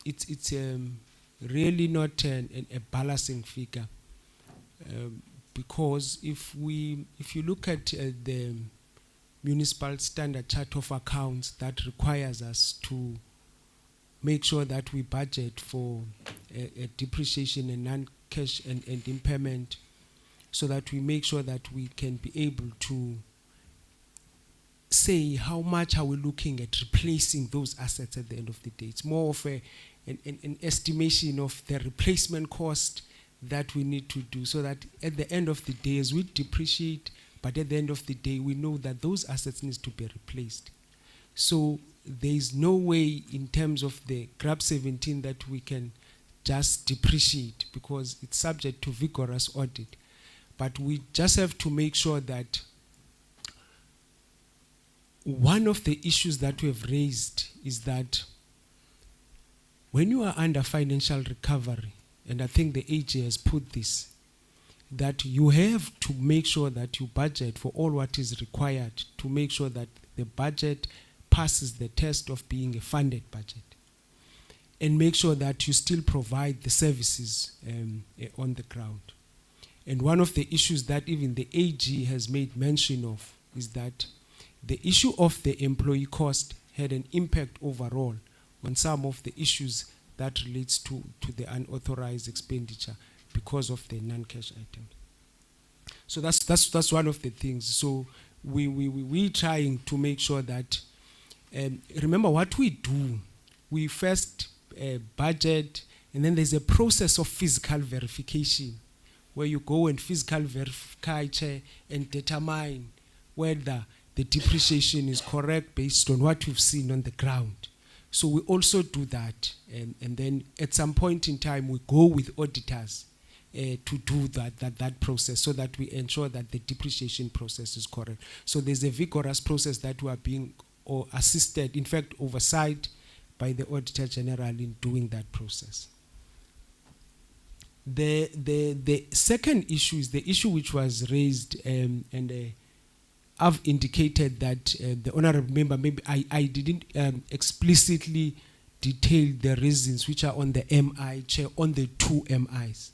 it's really not a balancing figure, because if you look at the municipal standard chart of accounts that requires us to make sure that we budget for a depreciation and non-cash and impairment, so that we make sure that we can be able to say how much are we looking at replacing those assets at the end of the day. It's more of an estimation of the replacement cost that we need to do, so that at the end of the day, as we depreciate, but at the end of the day, we know that those assets need to be replaced. So there is no way in terms of the GRAP 17 that we can just depreciate, because it's subject to vigorous audit. But we just have to make sure that one of the issues that we have raised is that when you are under financial recovery, and I think the AG has put this, that you have to make sure that you budget for all what is required to make sure that the budget passes the test of being a funded budget, and make sure that you still provide the services on the ground. And one of the issues that even the AG has made mention of is that the issue of the employee cost had an impact overall on some of the issues that relates to the unauthorized expenditure because of the non-cash item. So that's one of the things. So we trying to make sure that, remember what we do, we first budget, and then there's a process of physical verification where you go and physical verify and determine whether the depreciation is correct based on what you've seen on the ground. So we also do that, and then at some point in time we go with auditors to do that process so that we ensure that the depreciation process is correct. So there's a vigorous process that we are being assisted, in fact oversight by the Auditor General in doing that process. The second issue is the issue which was raised, and I've indicated that the honorable member, maybe I didn't explicitly detail the reasons which are on the MI, Chair, on the 2 MIs.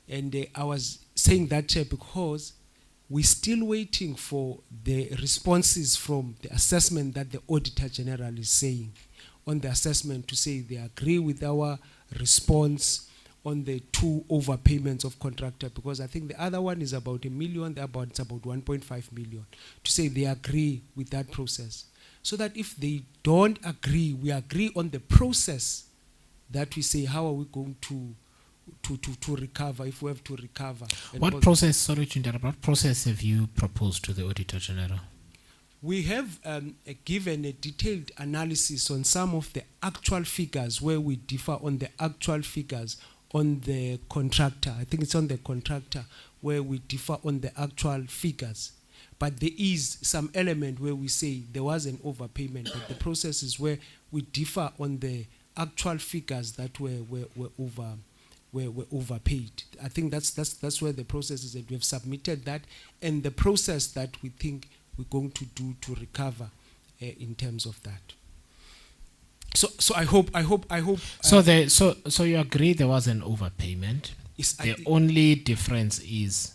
And I was saying that, Chair, because we're still waiting for the responses from the assessment that the Auditor General is saying on the assessment to say they agree with our response on the 2 overpayments of contractor, because I think the other one is about 1 million, the other it's about 1.5 million, to say they agree with that process. So that if they don't agree, we agree on the process that we say, how are we going to recover, if we have to recover. What process, sorry to interrupt, what process have you proposed to the Auditor General? We have given a detailed analysis on some of the actual figures where we differ on the actual figures on the contractor. I think it's on the contractor where we differ on the actual figures. But there is some element where we say there was an overpayment, but the process is where we differ on the actual figures that were overpaid. I think that's where the process is, that we have submitted that, and the process that we think we're going to do to recover in terms of that. So I hope. So you agree there was an overpayment. The only difference is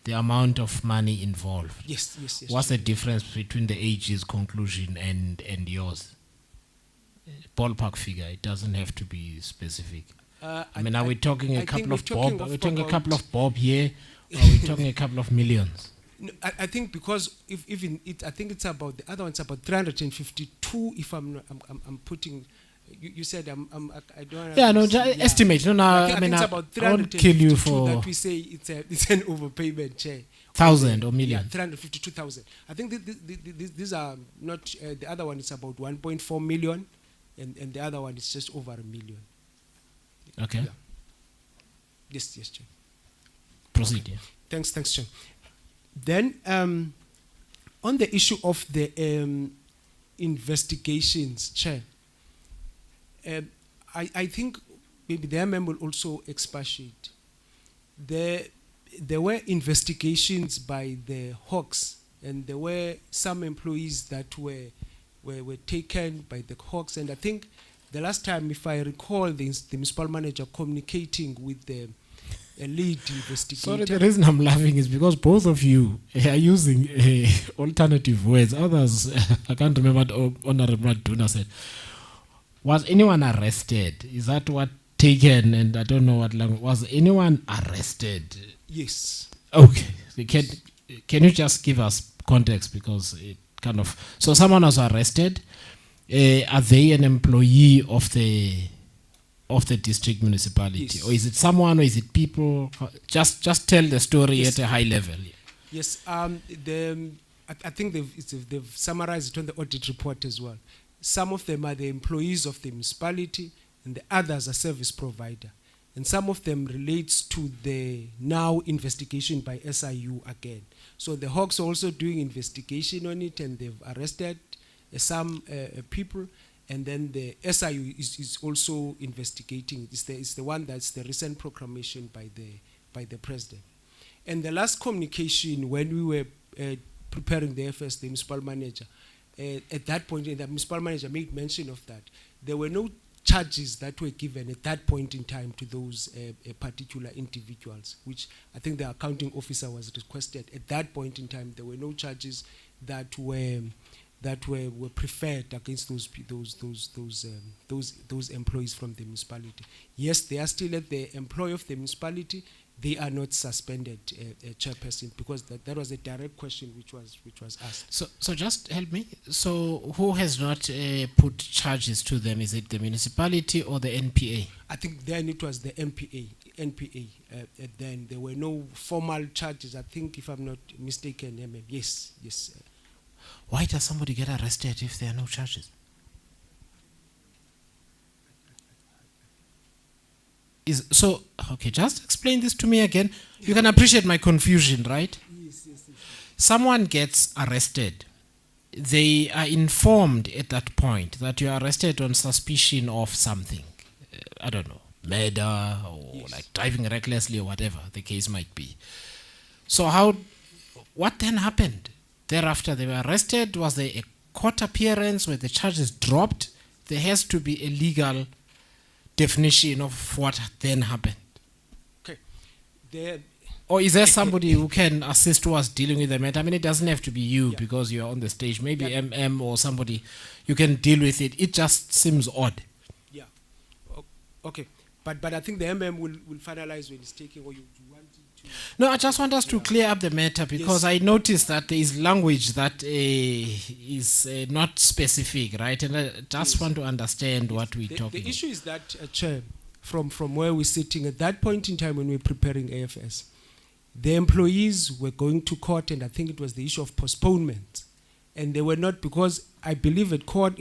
the amount of money involved. Yes. What's the difference between the AG's conclusion and yours? Ballpark figure. It doesn't have to be specific. Are we talking a couple of bob? Are we talking a couple of bob here? Or are we talking a couple of millions? No, I think because I think it's about, the other one's about 352. If I'm putting, you said I don't. Yeah, no, estimate. No, I think it's about 352. I won't kill you for that we say it's an overpayment, Chair. 1,000 or million. Yeah, 352,000. I think these are not. The other one is about 1.4 million, and the other one is just over 1 million. Okay. Yeah. Yes, Chair. Proceed. Yeah. Thanks, Chair. Then, on the issue of the investigations, Chair, I think maybe the MM will also expatiate. There were investigations by the Hawks, and there were some employees that were taken by the Hawks, and I think the last time, if I recall, the municipal manager communicating with the lead investigator. Sorry, the reason I'm laughing is because both of you are using alternative words. Others, I can't remember what Honorable Duna said. Was anyone arrested? Is that what taken? And I don't know what language. Was anyone arrested? Yes. Okay. Can you just give us context, because it kind of, so someone was arrested. Are they an employee of the district municipality? Yes. Or is it someone, or is it people? Just tell the story. Yes. At a high level. Yes, I think they've summarized it on the audit report as well. Some of them are the employees of the municipality, and the others are service provider. And some of them relates to the now investigation by SIU again. So the Hawks are also doing investigation on it, and they've arrested some people. And then the SIU is also investigating. It's the one that's the recent proclamation by the president. And the last communication when we were preparing the FS, the municipal manager, at that point, the municipal manager made mention of that. There were no charges that were given at that point in time to those particular individuals, which I think the accounting officer was requested. At that point in time, there were no charges that were preferred against those employees from the municipality. Yes, they are still at the employee of the municipality. They are not suspended, chairperson, because that was a direct question which was asked. So just help me. So who has not put charges to them? Is it the municipality or the NPA? I think then it was the NPA. Then there were no formal charges. I think, if I'm not mistaken, yes. Why does somebody get arrested if there are no charges? Okay, just explain this to me again. You can appreciate my confusion, right? Yes. Someone gets arrested. They are informed at that point that you are arrested on suspicion of something. I don't know, murder or like driving recklessly or whatever the case might be. So what then happened? Thereafter they were arrested. Was there a court appearance where the charges dropped? There has to be a legal definition of what then happened. Okay. Or is there somebody who can assist us dealing with the matter? I mean, it doesn't have to be you because you're on the stage. Maybe MM or somebody, you can deal with it. It just seems odd. Yeah. Okay. But I think the MM will finalize when it's taking, or you want it to... No, I just want us to clear up the matter because I noticed that there is language that is not specific, right? And I just want to understand what we're talking about. The issue is that, Chair, from where we're sitting, at that point in time when we were preparing AFS, the employees were going to court, and I think it was the issue of postponement. And they were not, because I believe in court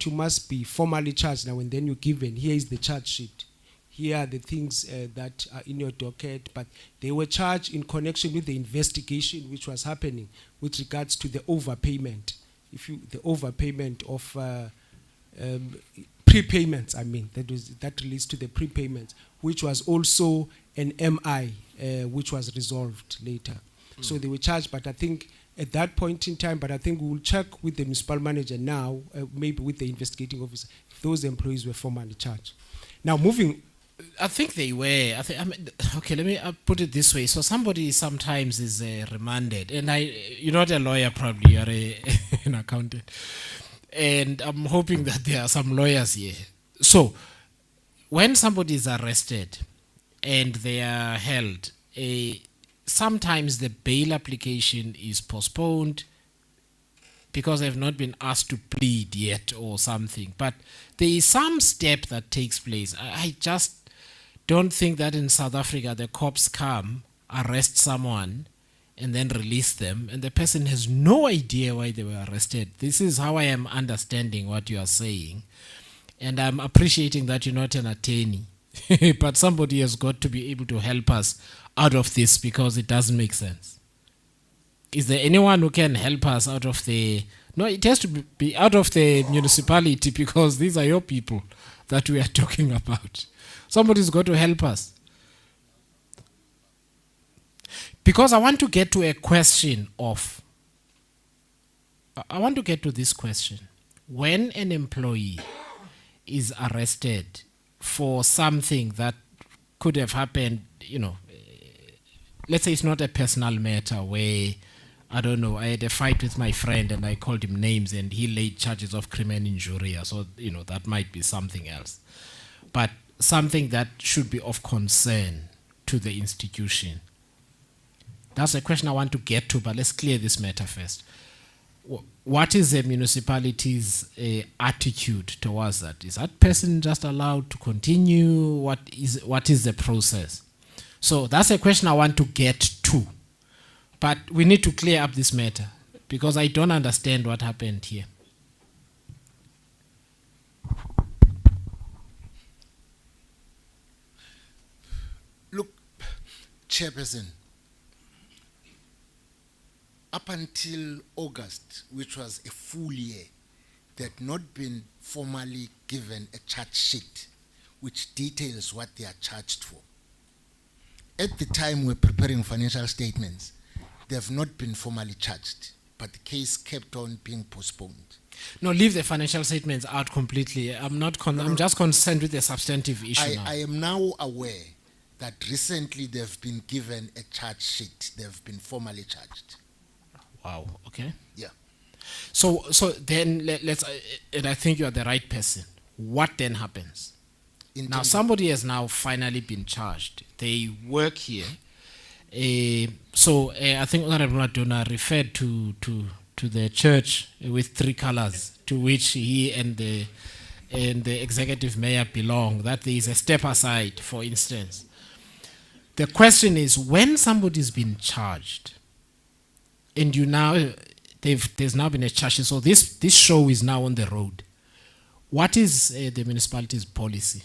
you must be formally charged now, and then you're given, here is the charge sheet. Here are the things that are in your docket, but they were charged in connection with the investigation which was happening with regards to the overpayment. The overpayment of prepayments, that relates to the prepayments, which was also an MI, which was resolved later. So they were charged, but I think at that point in time, but I think we will check with the municipal manager now, maybe with the investigating officer, if those employees were formally charged. Now moving... I think they were. Okay, let me put it this way. So somebody sometimes is remanded, and you're not a lawyer, probably you're an accountant, and I'm hoping that there are some lawyers here. So when somebody is arrested and they are held, sometimes the bail application is postponed because they've not been asked to plead yet or something. But there is some step that takes place. I just don't think that in South Africa the cops come, arrest someone, and then release them, and the person has no idea why they were arrested. This is how I am understanding what you are saying, and I'm appreciating that you're not an attorney, but somebody has got to be able to help us out of this because it doesn't make sense. Is there anyone who can help us out of the... No, it has to be out of the municipality because these are your people that we are talking about. Somebody's got to help us. Because I want to get to a question of... I want to get to this question. When an employee is arrested for something that could have happened, let's say it's not a personal matter where, I don't know, I had a fight with my friend and I called him names and he laid charges of crime and injury. So, that might be something else. But something that should be of concern to the institution. That's a question I want to get to, but let's clear this matter first. What is the municipality's attitude towards that? Is that person just allowed to continue? What is the process? So that's a question I want to get to. But we need to clear up this matter because I don't understand what happened here. Look, Chairperson, up until August, which was a full year, they had not been formally given a charge sheet which details what they are charged for. At the time we're preparing financial statements, they have not been formally charged, but the case kept on being postponed. No, leave the financial statements out completely. I'm just concerned with the substantive issue now. I am now aware that recently they've been given a charge sheet. They've been formally charged. Wow, okay. Yeah. So then let's, and I think you are the right person. What then happens? Now somebody has now finally been charged. They work here. I think Honorable Madonna referred to the church with 3 colors to which he and the executive mayor belong, that there is a step aside, for instance. The question is, when somebody's been charged and there's now been a charge, so this show is now on the road, what is the municipality's policy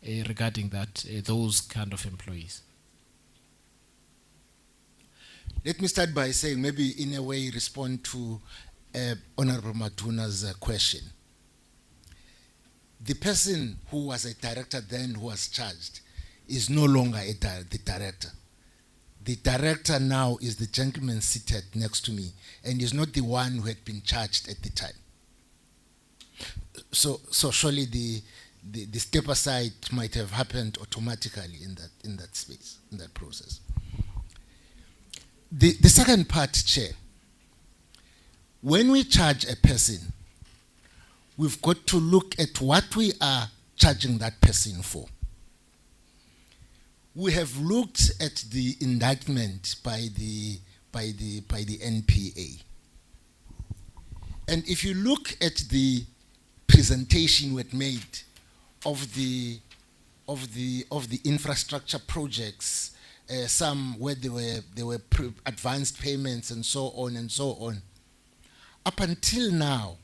regarding that, those kind of employees? Let me start by saying, maybe in a way respond to Honorable Matuna's question. The person who was a director then who was charged is no longer the director. The director now is the gentleman seated next to me, and is not the one who had been charged at the time. So surely the step aside might have happened automatically in that space, in that process. The second part, Chair, when we charge a person, we've got to look at what we are charging that person for. We have looked at the indictment by the NPA. And if you look at the presentation we had made of the infrastructure projects, some where there were advanced payments and so on. Up until now,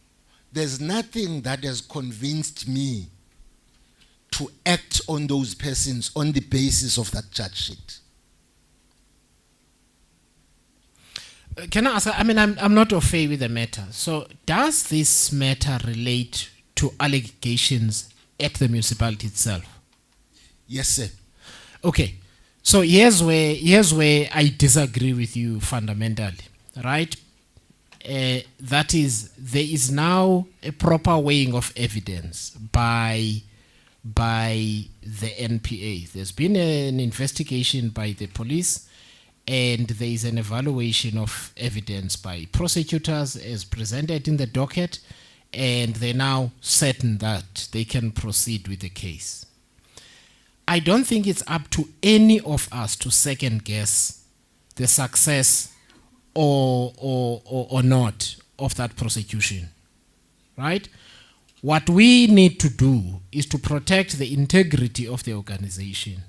there's nothing that has convinced me to act on those persons on the basis of that charge sheet. Can I ask, I'm not au fait with the matter. So does this matter relate to allegations at the municipality itself? Yes, sir. Okay. So here's where I disagree with you fundamentally, right? That is, there is now a proper weighing of evidence by the NPA. There's been an investigation by the police, and there is an evaluation of evidence by prosecutors as presented in the docket, and they're now certain that they can proceed with the case. I don't think it's up to any of us to second guess the success or not of that prosecution, right? What we need to do is to protect the integrity of the organization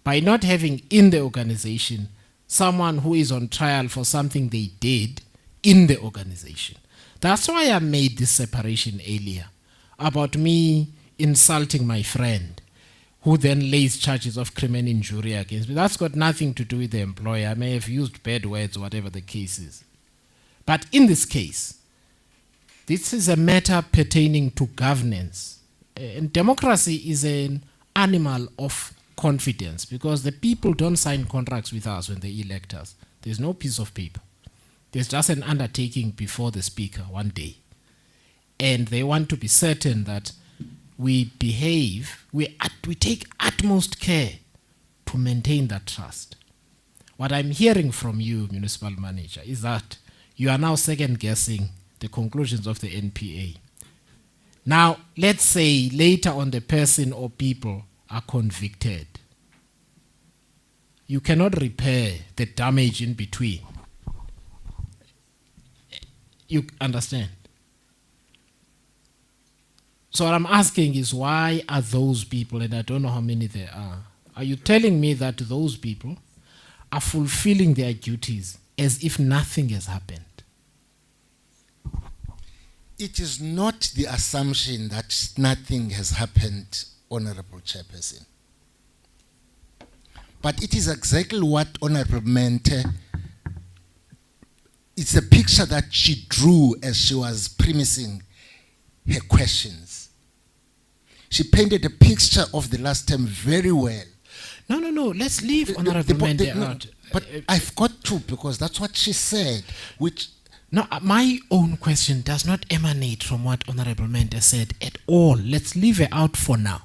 by not having in the organization someone who is on trial for something they did in the organization. That's why I made this separation earlier about me insulting my friend, who then lays charges of criminal injury against me. That's got nothing to do with the employer. I may have used bad words, whatever the case is. But in this case, this is a matter pertaining to governance. And democracy is an animal of confidence, because the people don't sign contracts with us when they elect us. There's no piece of paper. There's just an undertaking before the speaker one day. And they want to be certain that we behave, we take utmost care to maintain that trust. What I'm hearing from you, municipal manager, is that you are now second guessing the conclusions of the NPA. Now, let's say later on the person or people are convicted. You cannot repair the damage in between. You understand? So what I'm asking is, why are those people, and I don't know how many there are you telling me that those people are fulfilling their duties as if nothing has happened? It is not the assumption that nothing has happened, Honorable Chairperson. But it is exactly what Honorable Mente, it's a picture that she drew as she was premising her questions. She painted a picture of the last term very well. No. Let's leave Honorable Mende out. But I've got to, because that's what she said, which... No, my own question does not emanate from what Honorable Mende said at all. Let's leave it out for now.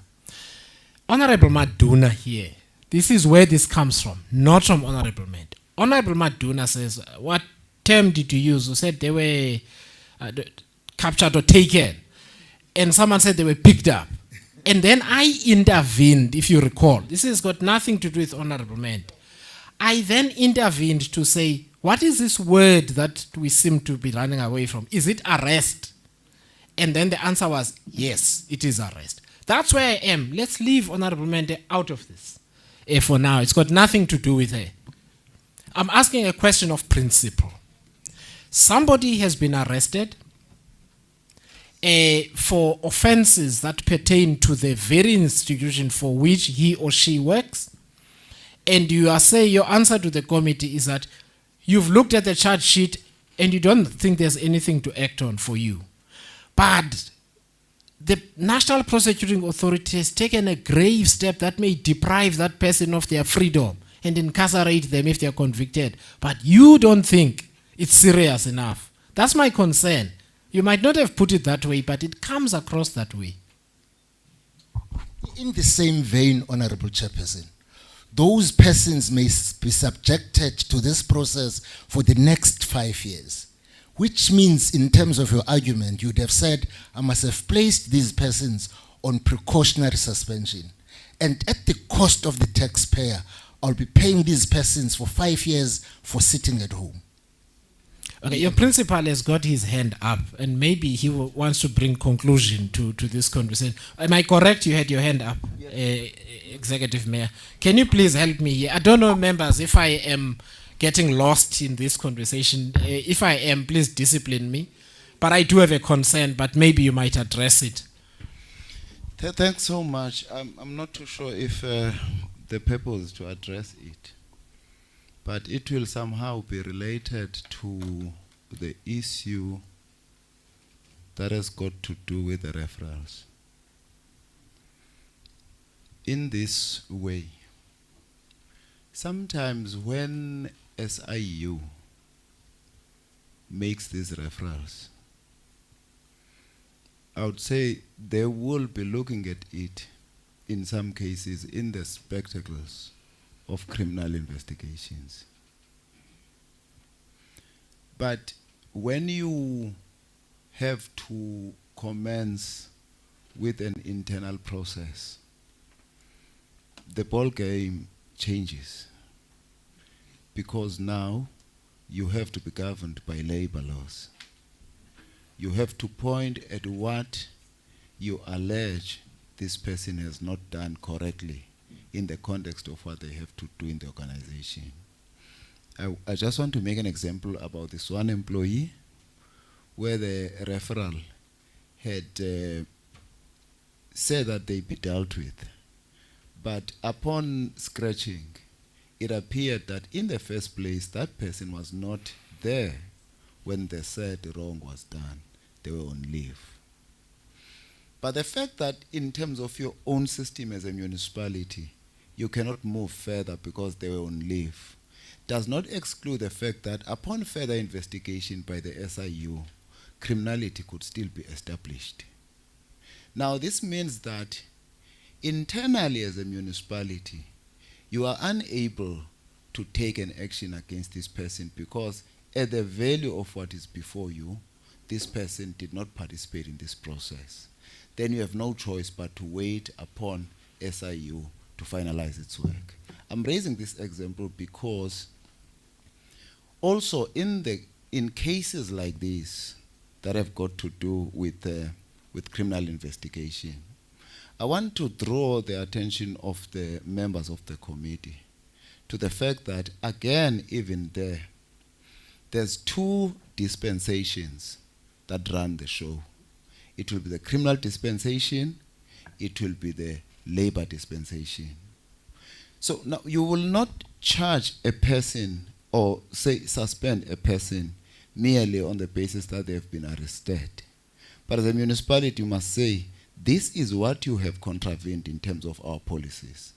Honorable Maduna here, this is where this comes from, not from Honorable Mende. Honorable Maduna says, what term did you use? You said they were captured or taken. And someone said they were picked up. And then I intervened, if you recall. This has got nothing to do with Honorable Mende. I then intervened to say, what is this word that we seem to be running away from? Is it arrest? And then the answer was, yes, it is arrest. That's where I am. Let's leave Honorable Mende out of this. For now, it's got nothing to do with her. I'm asking a question of principle. Somebody has been arrested for offenses that pertain to the very institution for which he or she works. And you are saying your answer to the committee is that you've looked at the charge sheet and you don't think there's anything to act on for you. But the National Prosecuting Authority has taken a grave step that may deprive that person of their freedom and incarcerate them if they are convicted. But you don't think it's serious enough. That's my concern. You might not have put it that way, but it comes across that way. In the same vein, Honorable Chairperson, those persons may be subjected to this process for the next 5 years, which means in terms of your argument, you'd have said, I must have placed these persons on precautionary suspension. And at the cost of the taxpayer, I'll be paying these persons for 5 years for sitting at home. Okay, your principal has got his hand up, and maybe he wants to bring conclusion to this conversation. Am I correct? You had your hand up, yes. Executive Mayor. Can you please help me here? I don't know, members, if I am getting lost in this conversation. If I am, please discipline me. But I do have a concern, but maybe you might address it. Thanks so much. I'm not too sure if the purpose is to address it, but it will somehow be related to the issue that has got to do with the referrals. In this way, sometimes when SIU makes these referrals, I would say they will be looking at it in some cases in the spectacles of criminal investigations. But when you have to commence with an internal process, the ball game changes, because now you have to be governed by labor laws. You have to point at what you allege this person has not done correctly in the context of what they have to do in the organization. I just want to make an example about this one employee where the referral had said that they be dealt with. But upon scratching, it appeared that in the first place, that person was not there when the said wrong was done. They were on leave. But the fact that in terms of your own system as a municipality, you cannot move further because they were on leave, does not exclude the fact that upon further investigation by the SIU, criminality could still be established. Now, this means that internally as a municipality, you are unable to take an action against this person because at the value of what is before you, this person did not participate in this process. Then you have no choice but to wait upon SIU to finalize its work. I'm raising this example because also in cases like this that have got to do with criminal investigation, I want to draw the attention of the members of the committee to the fact that, again, even there's two dispensations that run the show. It will be the criminal dispensation, it will be the labor dispensation. So now you will not charge a person or say suspend a person merely on the basis that they have been arrested. But as a municipality, you must say, this is what you have contravened in terms of our policies.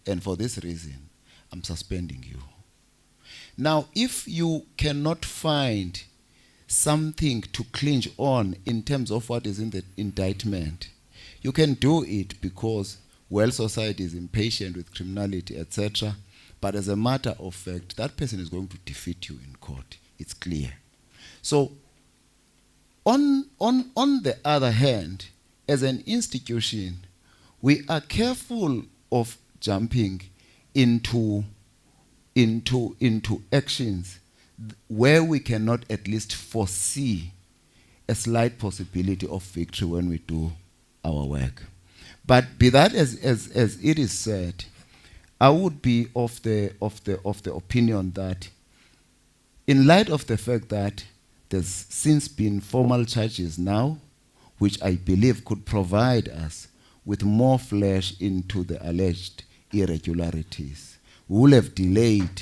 And for this reason, I'm suspending you. Now, if you cannot find something to clinch on in terms of what is in the indictment, you can do it because, well, society is impatient with criminality, etc. But as a matter of fact, that person is going to defeat you in court. It's clear. So, on the other hand, as an institution, we are careful of jumping into actions where we cannot at least foresee a slight possibility of victory when we do our work. But be that as it is said, I would be of the opinion that, in light of the fact that there's since been formal charges now, which I believe could provide us with more flesh into the alleged irregularities, we will have delayed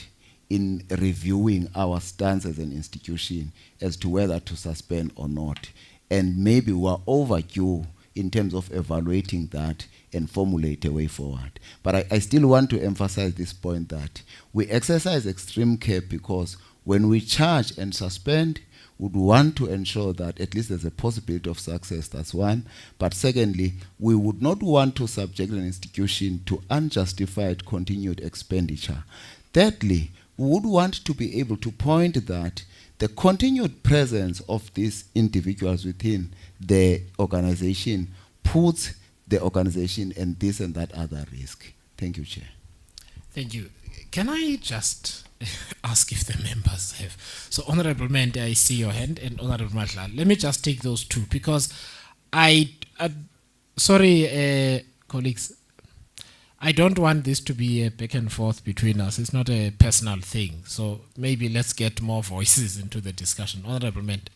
in reviewing our stance as an institution as to whether to suspend or not. And maybe we are overdue in terms of evaluating that and formulate a way forward. But I still want to emphasize this point that we exercise extreme care, because when we charge and suspend, we would want to ensure that at least there's a possibility of success. That's one. But secondly, we would not want to subject an institution to unjustified continued expenditure. Thirdly, we would want to be able to point that the continued presence of these individuals within the organization puts the organization in this and that other risk. Thank you, Chair. Thank you. Can I just ask if the members have? So, Honorable Mende, I see your hand, and Honorable Matla. Let me just take those two, because sorry, colleagues, I don't want this to be a back and forth between us. It's not a personal thing. So maybe let's get more voices into the discussion. Honorable Mende.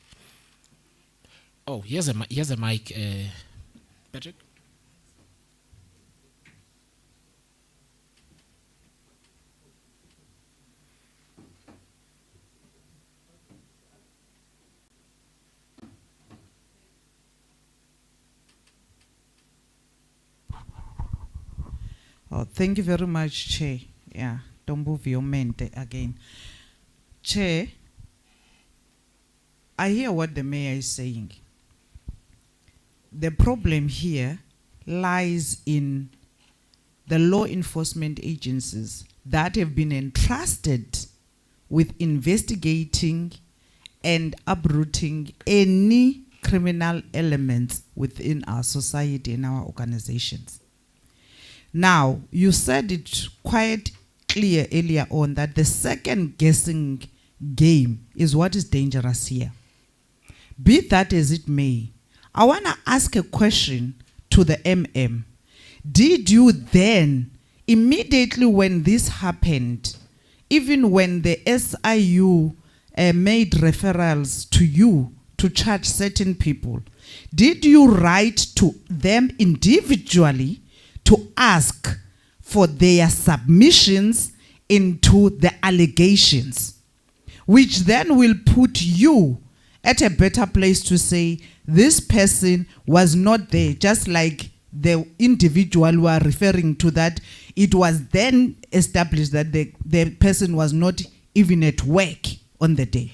Oh, here's a mic, Patrick. Oh, thank you very much, Chair. Yeah, Tambo Mente again. Chair, I hear what the mayor is saying. The problem here lies in the law enforcement agencies that have been entrusted with investigating and uprooting any criminal elements within our society and our organizations. Now, you said it quite clear earlier on that the second guessing game is what is dangerous here. Be that as it may, I want to ask a question to the MM. Did you then, immediately when this happened, even when the SIU made referrals to you to charge certain people, did you write to them individually to ask for their submissions into the allegations, which then will put you at a better place to say this person was not there, just like the individual you are referring to, that it was then established that the person was not even at work on the day?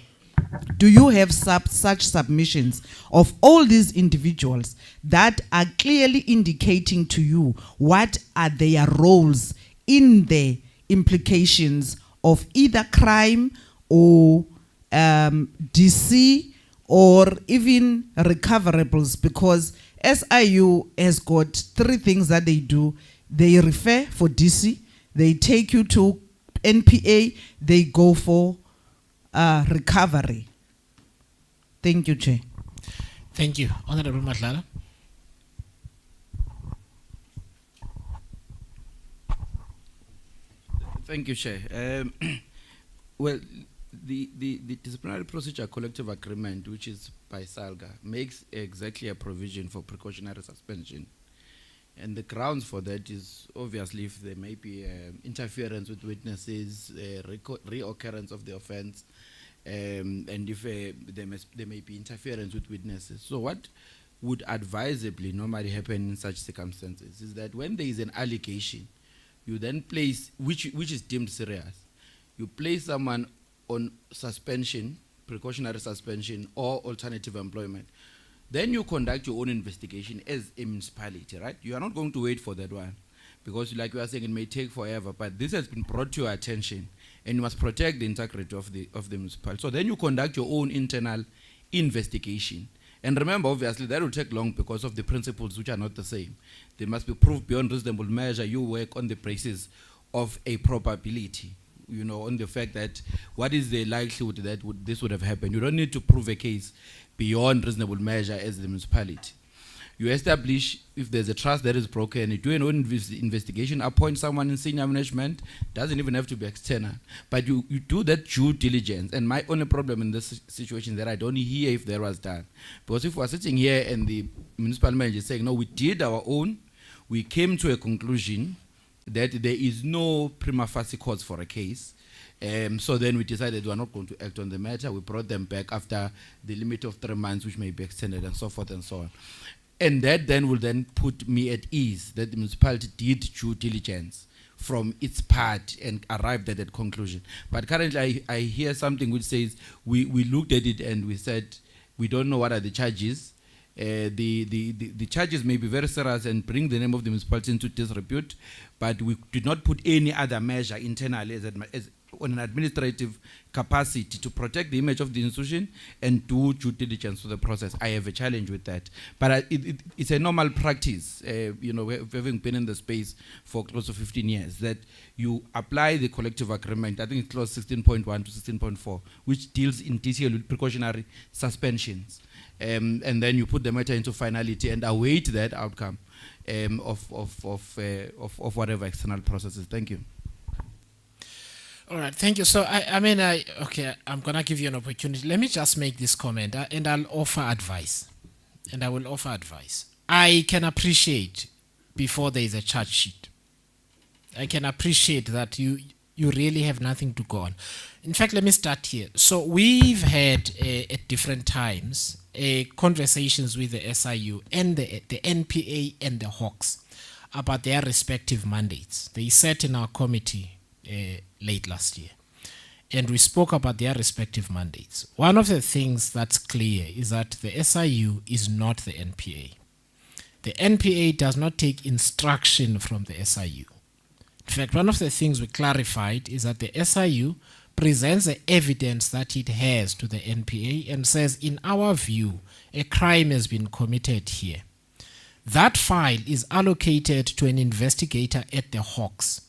Do you have such submissions of all these individuals that are clearly indicating to you what are their roles in the implications of either crime or DC or even recoverables? Because SIU has got three things that they do. They refer for DC, they take you to NPA, they go for recovery. Thank you, Chair. Thank you. Honorable Matlala. Thank you, Chair. Well, the disciplinary procedure collective agreement, which is by SALGA, makes exactly a provision for precautionary suspension. And the grounds for that is obviously if there may be interference with witnesses, reoccurrence of the offense, and if there may be interference with witnesses. So what would advisably normally happen in such circumstances is that when there is an allegation, you then place, which is deemed serious, you place someone on suspension, precautionary suspension, or alternative employment. Then you conduct your own investigation as a municipality, right? You are not going to wait for that one because, like you are saying, it may take forever, but this has been brought to your attention and you must protect the integrity of the municipality. So then you conduct your own internal investigation. And remember, obviously, that will take long because of the principles which are not the same. They must be proved beyond reasonable measure. You work on the basis of a probability, you know, on the fact that what is the likelihood that this would have happened. You don't need to prove a case beyond reasonable measure as the municipality. You establish if there's a trust that is broken, you do an own investigation, appoint someone in senior management, doesn't even have to be external, but you do that due diligence. And my only problem in this situation is that I don't hear if that was done. Because if we're sitting here and the municipal manager is saying, no, we did our own, we came to a conclusion that there is no prima facie cause for a case, so then we decided we are not going to act on the matter. We brought them back after the limit of 3 months, which may be extended, and so forth and so on. And that then will then put me at ease that the municipality did due diligence from its part and arrived at that conclusion. But currently I hear something which says we looked at it and we said we don't know what are the charges. The charges may be very serious and bring the name of the municipality into disrepute, but we did not put any other measure internally as on an administrative capacity to protect the image of the institution and do due diligence to the process. I have a challenge with that. But it's a normal practice, you know, having been in the space for close to 15 years, that you apply the collective agreement, I think it's clause 16.1 to 16.4, which deals in detail with precautionary suspensions. And then you put the matter into finality and await that outcome of whatever external processes. Thank you. All right, thank you. So, okay, I'm going to give you an opportunity. Let me just make this comment, and I'll offer advice. And I will offer advice. I can appreciate before there is a charge sheet. I can appreciate that you really have nothing to go on. In fact, let me start here. So, we've had, at different times, conversations with the SIU and the NPA and the Hawks about their respective mandates. They sat in our committee late last year, and we spoke about their respective mandates. One of the things that's clear is that the SIU is not the NPA. The NPA does not take instruction from the SIU. In fact, one of the things we clarified is that the SIU presents the evidence that it has to the NPA and says, in our view, a crime has been committed here. That file is allocated to an investigator at the Hawks,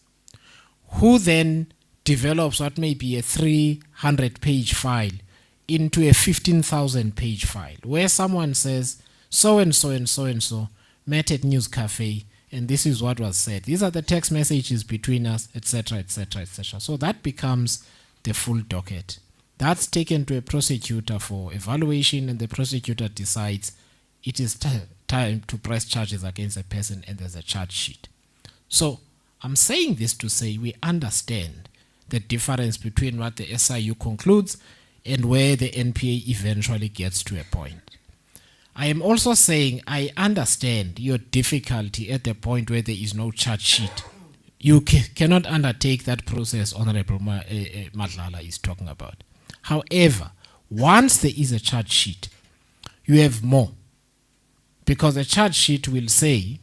who then develops what may be a 300-page file into a 15,000-page file, where someone says, so-and-so and so-and-so met at News Cafe, and this is what was said. These are the text messages between us, etc., etc., etc. So that becomes the full docket. That's taken to a prosecutor for evaluation, and the prosecutor decides it is time to press charges against a person, and there's a charge sheet. So I'm saying this to say we understand the difference between what the SIU concludes and where the NPA eventually gets to a point. I am also saying I understand your difficulty at the point where there is no charge sheet. You cannot undertake that process Honorable Madlala is talking about. However, once there is a charge sheet, you have more. Because the charge sheet will say,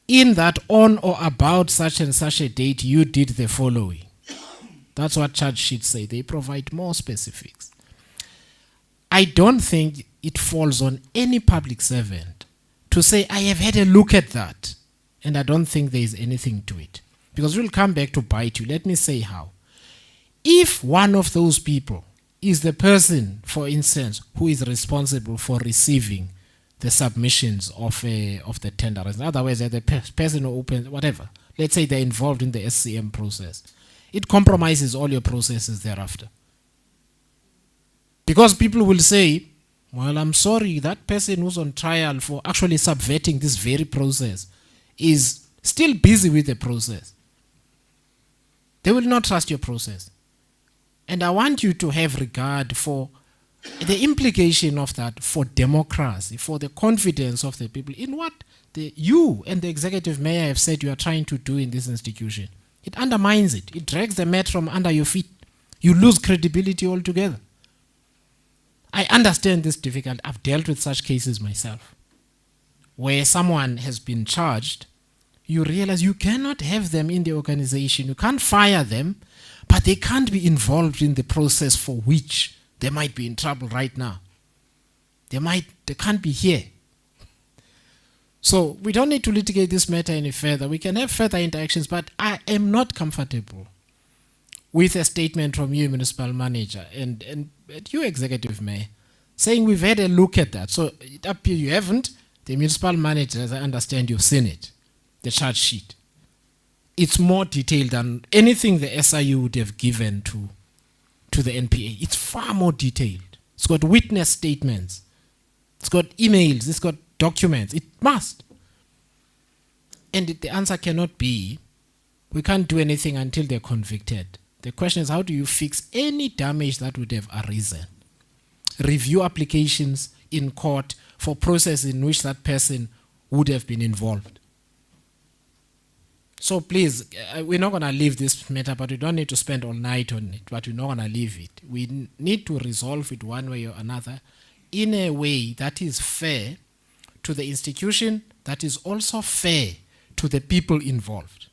in that on or about such and such a date, you did the following. That's what charge sheets say. They provide more specifics. I don't think it falls on any public servant to say, I have had a look at that, and I don't think there is anything to it. Because we'll come back to bite you. Let me say how. If one of those people is the person, for instance, who is responsible for receiving the submissions of the tenderers, in other words, they're the person who opens, whatever, let's say they're involved in the SCM process, it compromises all your processes thereafter. Because people will say, well, I'm sorry, that person who's on trial for actually subverting this very process is still busy with the process. They will not trust your process. And I want you to have regard for the implication of that for democracy, for the confidence of the people in what you and the executive mayor have said you are trying to do in this institution, it undermines it. It drags the mat from under your feet. You lose credibility altogether. I understand this difficult. I've dealt with such cases myself, where someone has been charged. You realize you cannot have them in the organization. You can't fire them, but they can't be involved in the process for which they might be in trouble right now. They can't be here. So we don't need to litigate this matter any further. We can have further interactions, but I am not comfortable with a statement from you, municipal manager, and you, executive mayor, saying we've had a look at that. So it appears you haven't. The municipal manager, as I understand, you've seen it, the charge sheet. It's more detailed than anything the SIU would have given to the NPA. It's far more detailed. It's got witness statements. It's got emails. It's got documents. It must. And the answer cannot be, we can't do anything until they're convicted. The question is, how do you fix any damage that would have arisen? Review applications in court for process in which that person would have been involved. So please, we're not going to leave this matter, but we don't need to spend all night on it, but we're not going to leave it. We need to resolve it one way or another in a way that is fair to the institution, that is also fair to the people involved.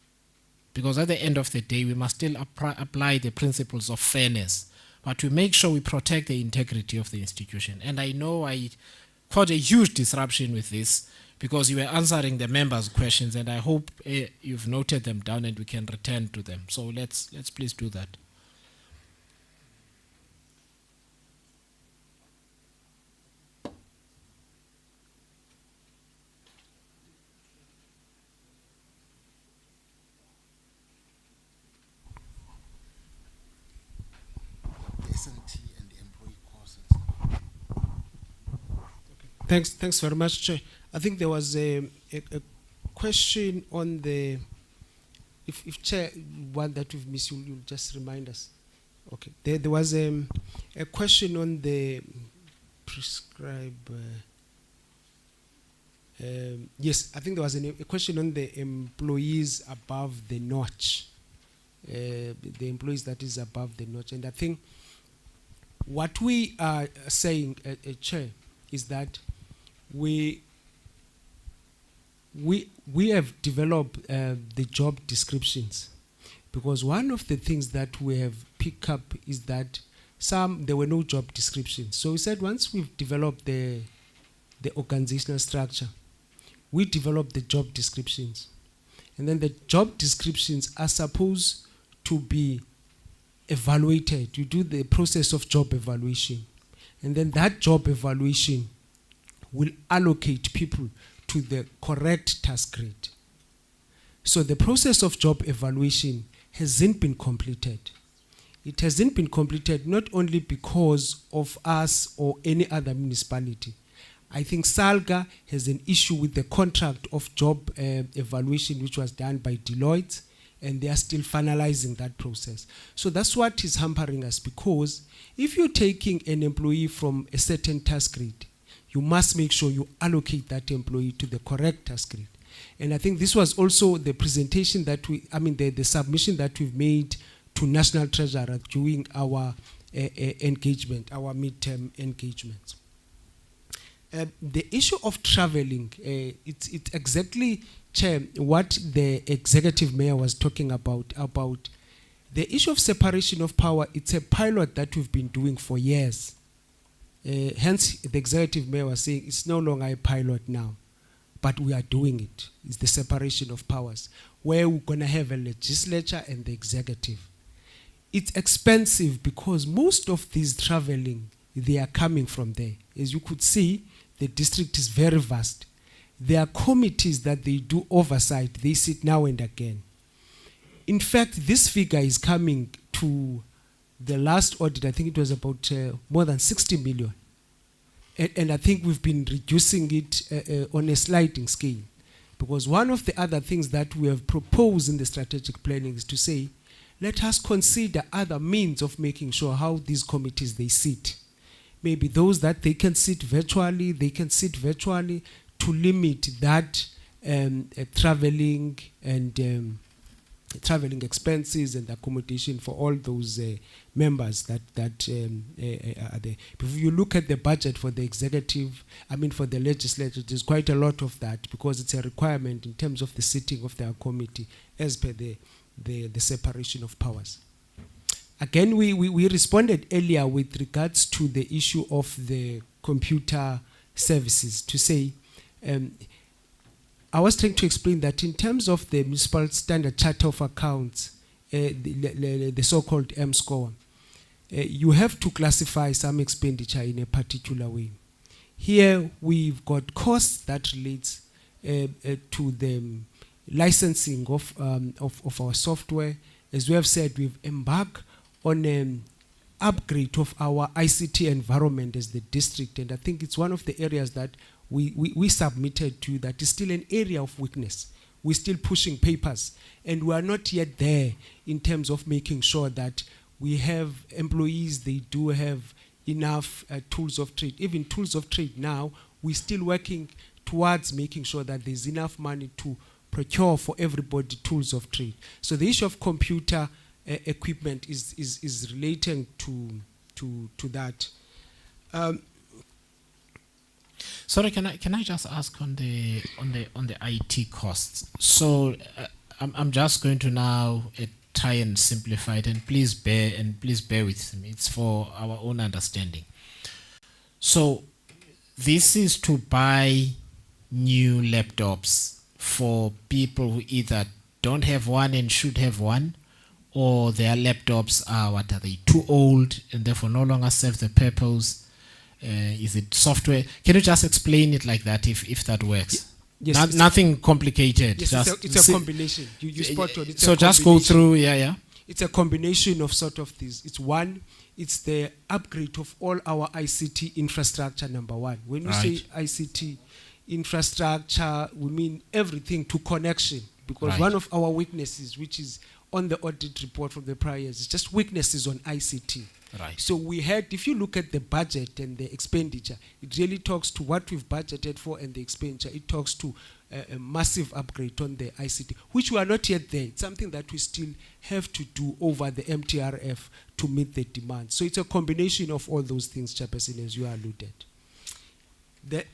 Because at the end of the day, we must still apply the principles of fairness, but we make sure we protect the integrity of the institution. And I know I caused a huge disruption with this, because you were answering the members' questions, and I hope you've noted them down and we can return to them. So let's please do that. Thanks very much, Chair. I think there was a question on the, if Chair, one that we've missed, you'll just remind us. Okay, there was a question on the prescribe, yes, I think there was a question on the employees above the notch, the employees that is above the notch. And I think what we are saying, Chair, is that we have developed the job descriptions, because one of the things that we have picked up is that there were no job descriptions. So we said once we've developed the organizational structure, we develop the job descriptions, and then the job descriptions are supposed to be evaluated. You do the process of job evaluation, and then that job evaluation will allocate people to the correct task grade. So the process of job evaluation hasn't been completed. It hasn't been completed not only because of us or any other municipality. I think Salga has an issue with the contract of job evaluation, which was done by Deloitte, and they are still finalizing that process. So that's what is hampering us, because if you're taking an employee from a certain task grade, you must make sure you allocate that employee to the correct task grade. And I think this was also the presentation that the submission that we've made to National Treasurer during our engagement, our midterm engagement. The issue of traveling, it's exactly, Chair, what the executive mayor was talking about the issue of separation of power. It's a pilot that we've been doing for years. Hence, the executive mayor was saying it's no longer a pilot now, but we are doing it. It's the separation of powers, where we're going to have a legislature and the executive. It's expensive because most of these traveling, they are coming from there. As you could see, the district is very vast. There are committees that they do oversight. They sit now and again. In fact, this figure is coming to the last audit. I think it was about more than 60 million. And I think we've been reducing it on a sliding scale. Because one of the other things that we have proposed in the strategic planning is to say, let us consider other means of making sure how these committees they sit. maybe those that they can sit virtually, to limit that traveling and traveling expenses and accommodation for all those members that are there. If you look at the budget for the executive, for the legislature, there's quite a lot of that because it's a requirement in terms of the sitting of their committee as per the separation of powers. Again, we responded earlier with regards to the issue of the computer services to say, I was trying to explain that in terms of the Municipal Standard Charter of Accounts, the so-called M-score, you have to classify some expenditure in a particular way. Here we've got costs that relates to the licensing of our software. As we have said, we've embarked on an upgrade of our ICT environment as the district, and I think it's one of the areas that we submitted to that is still an area of weakness. We're still pushing papers, and we are not yet there in terms of making sure that we have employees, they do have enough tools of trade. Even tools of trade now, we're still working towards making sure that there's enough money to procure for everybody tools of trade. So the issue of computer equipment is relating to that. Sorry, can I just ask on the IT costs? So I'm just going to now try and simplify it, and please bear with me. It's for our own understanding. So this is to buy new laptops for people who either don't have one and should have one, or their laptops are too old and therefore no longer serve the purpose. Is it software? Can you just explain it like that, if that works? Yes, Nothing complicated. Yes, it's a combination. You spot on. So just go through, yeah. It's a combination of sort of these. It's the upgrade of all our ICT infrastructure, number one. When you say ICT infrastructure, we mean everything to connection. Because one of our weaknesses, which is on the audit report from the prior years, is just weaknesses on ICT. Right. So we had, if you look at the budget and the expenditure, it really talks to what we've budgeted for and the expenditure. It talks to a massive upgrade on the ICT, which we are not yet there. It's something that we still have to do over the MTRF to meet the demand. So it's a combination of all those things, Chairperson, as you alluded.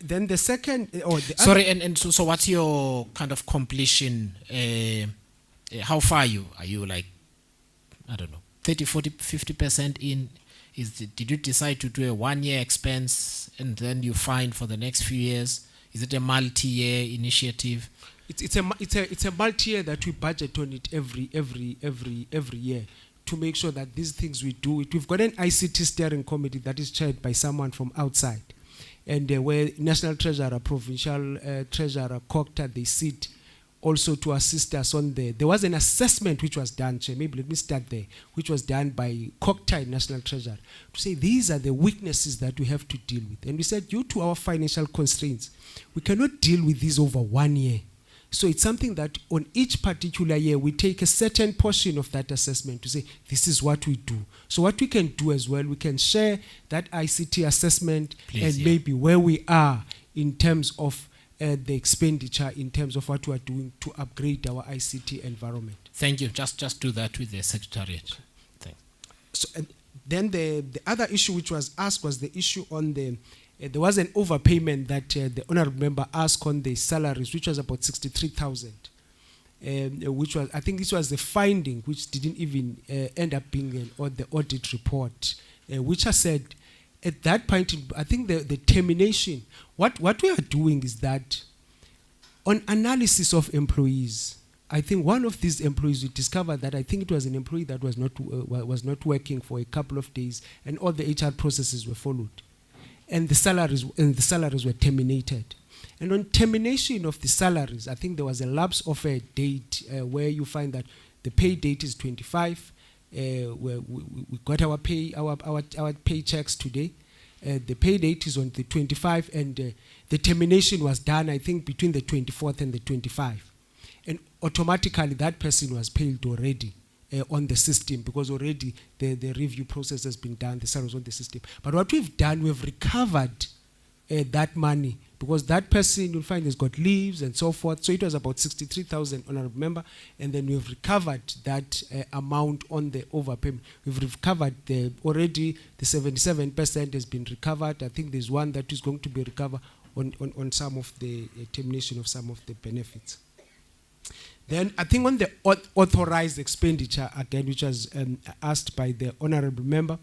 Then the second, sorry, and so what's your kind of completion? How far are you? Are you like, I don't know, 30, 40, 50% in? Did you decide to do a 1 year expense and then you find for the next few years? Is it a multi-year initiative? It's a multi-year that we budget on it every year to make sure that these things we do it. We've got an ICT steering committee that is chaired by someone from outside, and where National Treasurer, Provincial Treasurer, Cocta, they sit also to assist us on there was an assessment which was done, Chair, maybe let me start there, which was done by Cocta, National Treasurer, to say these are the weaknesses that we have to deal with. And we said, due to our financial constraints, we cannot deal with these over 1 year. So it's something that on each particular year, we take a certain portion of that assessment to say, this is what we do. So what we can do as well, we can share that ICT assessment maybe where we are in terms of the expenditure, in terms of what we are doing to upgrade our ICT environment. Thank you. Just do that with the Secretariat. Thanks. So, and then the other issue which was asked was the issue on the there was an overpayment that the honourable member asked on the salaries, which was about 63,000, which was, I think this was the finding, which didn't even end up being on the audit report, which I said at that point, I think the termination, what we are doing is that on analysis of employees, I think one of these employees, we discovered that I think it was an employee that was not working for a couple of days, and all the HR processes were followed. And the salaries were terminated. And on termination of the salaries, I think there was a lapse of a date where you find that the pay date is 25. We got our paychecks today. The pay date is on the 25, and the termination was done, I think, between the 24th and the 25. And automatically that person was paid already on the system, because already the review process has been done, the SAR was on the system. But what we've done, we've recovered that money, because that person, you'll find, has got leaves and so forth. So it was about 63,000, honorable member, and then we've recovered that amount on the overpayment. We've recovered already the 77% has been recovered. I think there's one that is going to be recovered on some of the termination of some of the benefits. Then I think on the authorized expenditure, again, which was asked by the honorable member,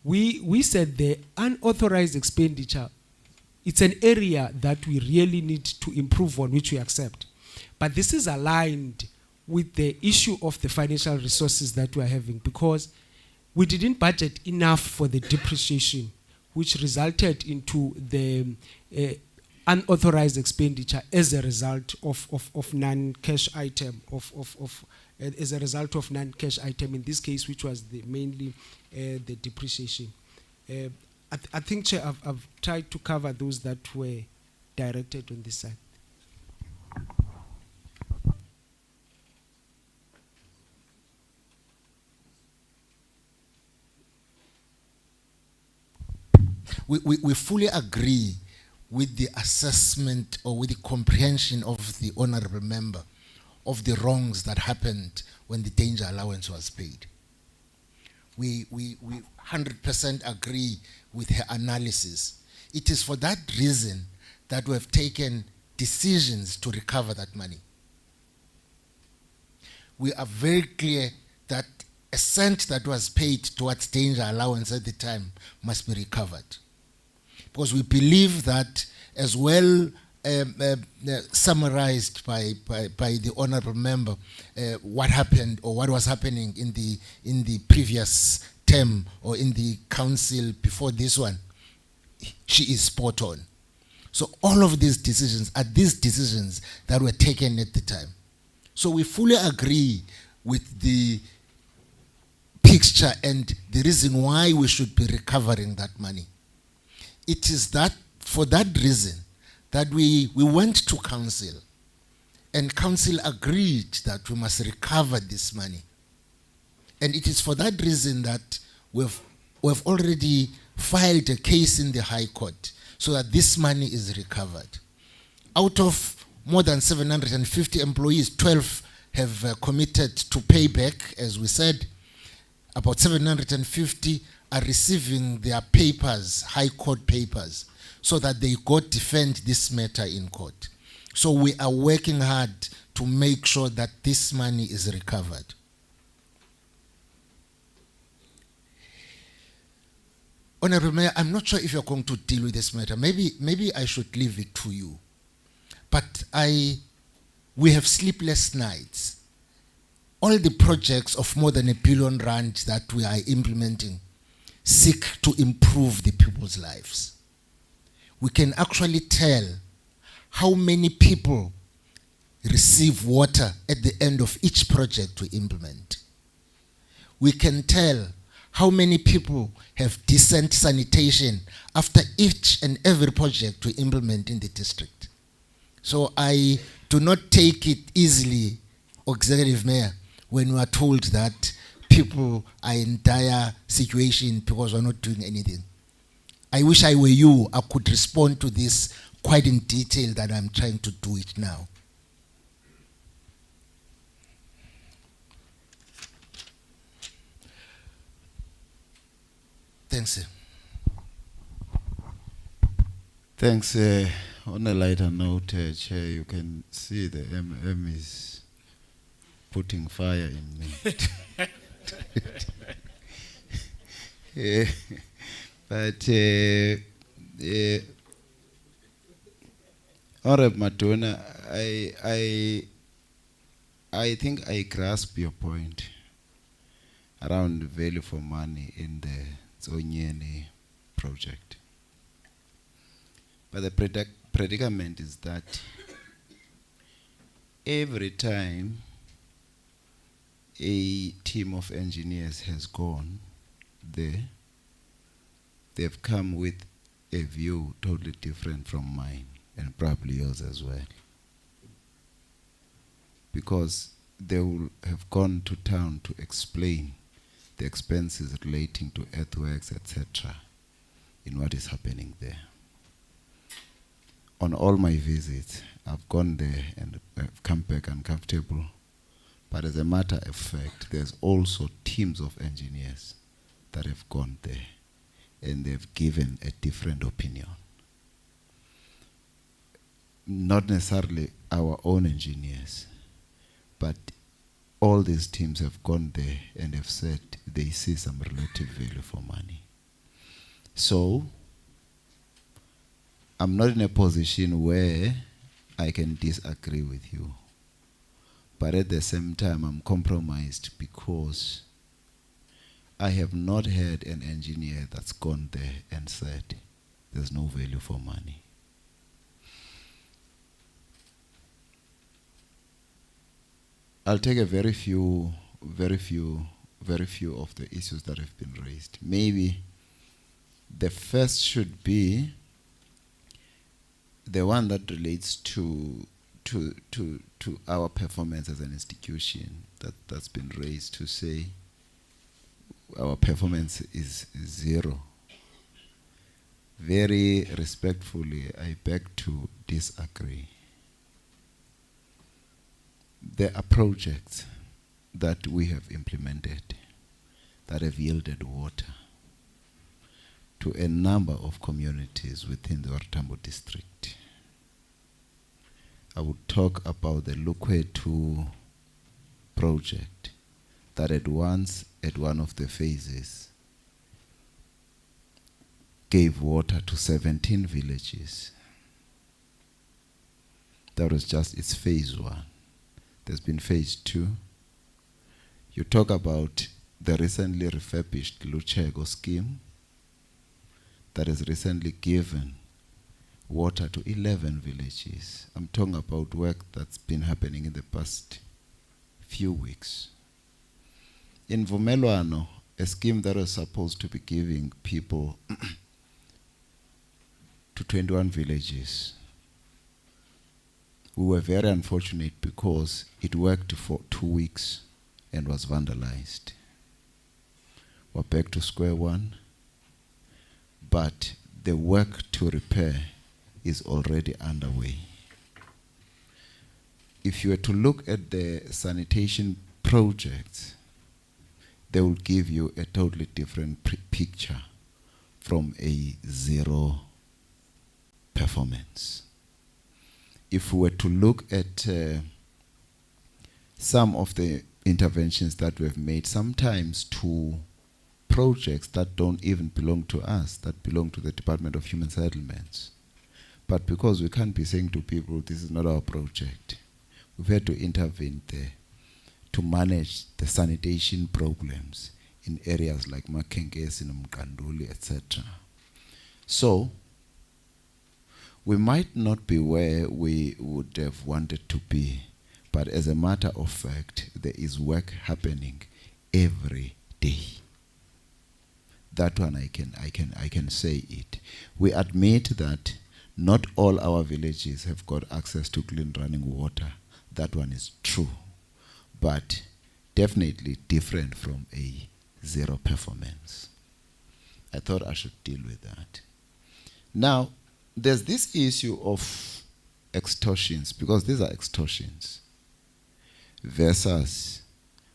we said the unauthorized expenditure, it's an area that we really need to improve on, which we accept. But this is aligned with the issue of the financial resources that we're having, because we didn't budget enough for the depreciation, which resulted into the unauthorized expenditure as a result of non-cash item, as a result of non-cash item in this case, which was mainly the depreciation. I think, Chair, I've tried to cover those that were directed on this side. We fully agree with the assessment or with the comprehension of the honorable member of the wrongs that happened when the danger allowance was paid. We 100% agree with her analysis. It is for that reason that we have taken decisions to recover that money. We are very clear that a cent that was paid towards danger allowance at the time must be recovered. Because we believe that, as well summarized by the honorable member, what happened or what was happening in the previous term or in the council before this one, she is spot on. So all of these decisions are these decisions that were taken at the time. So we fully agree with the picture and the reason why we should be recovering that money. It is that for that reason that we went to council, and council agreed that we must recover this money. And it is for that reason that we've already filed a case in the High Court so that this money is recovered. Out of more than 750 employees, 12 have committed to pay back, as we said. About 750 are receiving their papers, High Court papers, so that they go defend this matter in court. So we are working hard to make sure that this money is recovered. Honorable Mayor, I'm not sure if you're going to deal with this matter. Maybe I should leave it to you. But we have sleepless nights. All the projects of more than R1 billion that we are implementing seek to improve the people's lives. We can actually tell how many people receive water at the end of each project we implement. We can tell how many people have decent sanitation after each and every project we implement in the district. So I do not take it easily, Executive Mayor, when we are told that people are in dire situation because we're not doing anything. I wish I were you, I could respond to this quite in detail that I'm trying to do it now. Thanks, sir. Thanks. On a lighter note, Chair, you can see the MM is putting fire in me. But Honorable Madonna, I think I grasp your point around the value for money in the Zonyene project. But the predicament is that every time a team of engineers has gone there, they've come with a view totally different from mine and probably yours as well. Because they will have gone to town to explain the expenses relating to earthworks, etc., in what is happening there. On all my visits, I've gone there and I've come back uncomfortable. But as a matter of fact, there's also teams of engineers that have gone there and they've given a different opinion. Not necessarily our own engineers, but all these teams have gone there and have said they see some relative value for money. So, I'm not in a position where I can disagree with you. But at the same time, I'm compromised because I have not had an engineer that's gone there and said there's no value for money. I'll take a very few of the issues that have been raised. Maybe the first should be the one that relates to our performance as an institution that's been raised, to say our performance is zero. Very respectfully, I beg to disagree. There are projects that we have implemented that have yielded water to a number of communities within the Tambo district. I would talk about the Lukwe 2 project that at once, at one of the phases, gave water to 17 villages. That was just its phase 1. There's been phase 2. You talk about the recently refurbished Luchego scheme that has recently given water to 11 villages. I'm talking about work that's been happening in the past few weeks. In Vumelwano, a scheme that was supposed to be giving people to 21 villages, we were very unfortunate because it worked for 2 weeks and was vandalized. We're back to square one, but the work to repair is already underway. If you were to look at the sanitation projects, they will give you a totally different picture from a zero performance. If we were to look at some of the interventions that we've made, sometimes to projects that don't even belong to us, that belong to the Department of Human Settlements. But because we can't be saying to people, this is not our project, we've had to intervene there to manage the sanitation problems in areas like Makengesi, Mkanduli, etc. So, we might not be where we would have wanted to be, but as a matter of fact, there is work happening every day. That one I can say it. We admit that not all our villages have got access to clean running water. That one is true, but definitely different from a zero performance. I thought I should deal with that. Now, there's this issue of extortions, because these are extortions, versus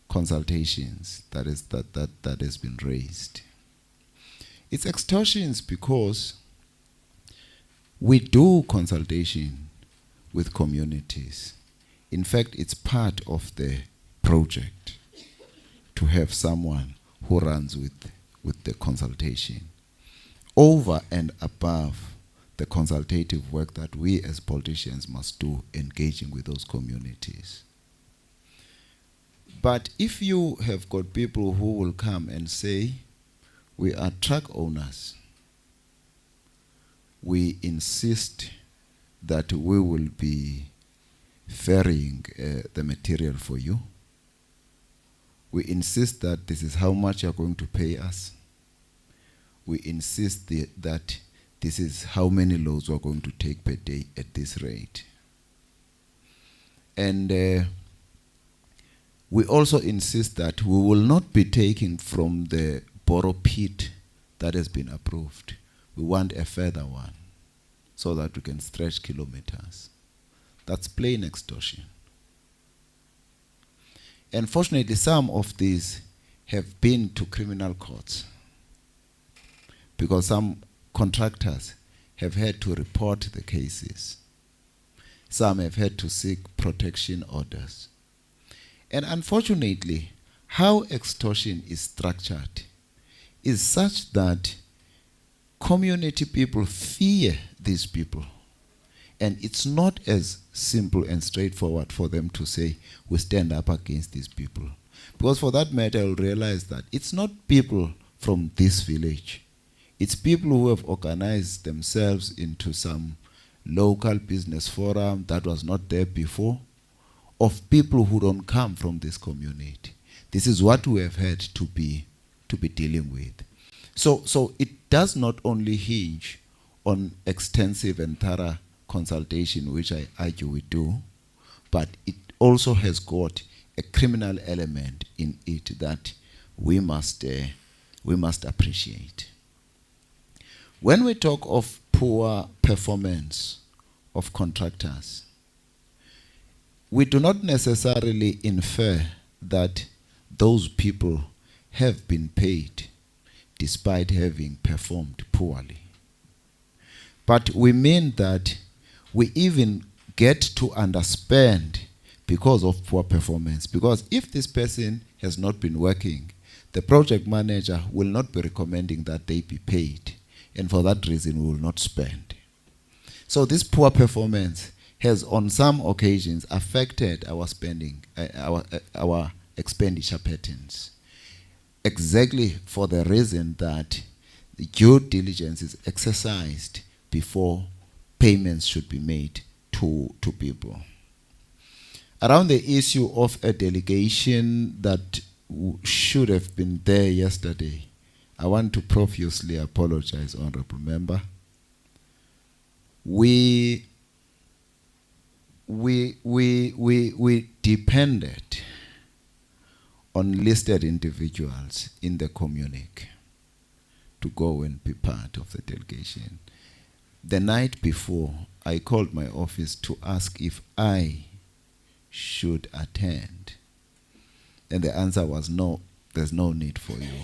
consultations that has been raised. It's extortions because we do consultation with communities. In fact, it's part of the project to have someone who runs with the consultation, over and above the consultative work that we as politicians must do engaging with those communities. But if you have got people who will come and say, we are truck owners, we insist that we will be ferrying the material for you, we insist that this is how much you're going to pay us, we insist that this is how many loads we're going to take per day at this rate. And we also insist that we will not be taking from the borrow pit that has been approved. We want a further one so that we can stretch kilometers. That's plain extortion. Unfortunately, some of these have been to criminal courts because some contractors have had to report the cases. Some have had to seek protection orders. And unfortunately, how extortion is structured is such that community people fear these people. And it's not as simple and straightforward for them to say, we stand up against these people. Because for that matter, you'll realize that it's not people from this village. It's people who have organized themselves into some local business forum that was not there before, of people who don't come from this community. This is what we have had to be dealing with. So it does not only hinge on extensive and thorough consultation, which I argue we do, but it also has got a criminal element in it that we must appreciate. When we talk of poor performance of contractors, we do not necessarily infer that those people have been paid despite having performed poorly. But we mean that we even get to underspend because of poor performance. Because if this person has not been working, the project manager will not be recommending that they be paid. And for that reason, we will not spend. So this poor performance has on some occasions affected our spending, our expenditure patterns. Exactly for the reason that the due diligence is exercised before payments should be made to people. Around the issue of a delegation that should have been there yesterday, I want to profusely apologize, Honorable Member. We depended on listed individuals in the communique to go and be part of the delegation. The night before, I called my office to ask if I should attend. And the answer was no, there's no need for you.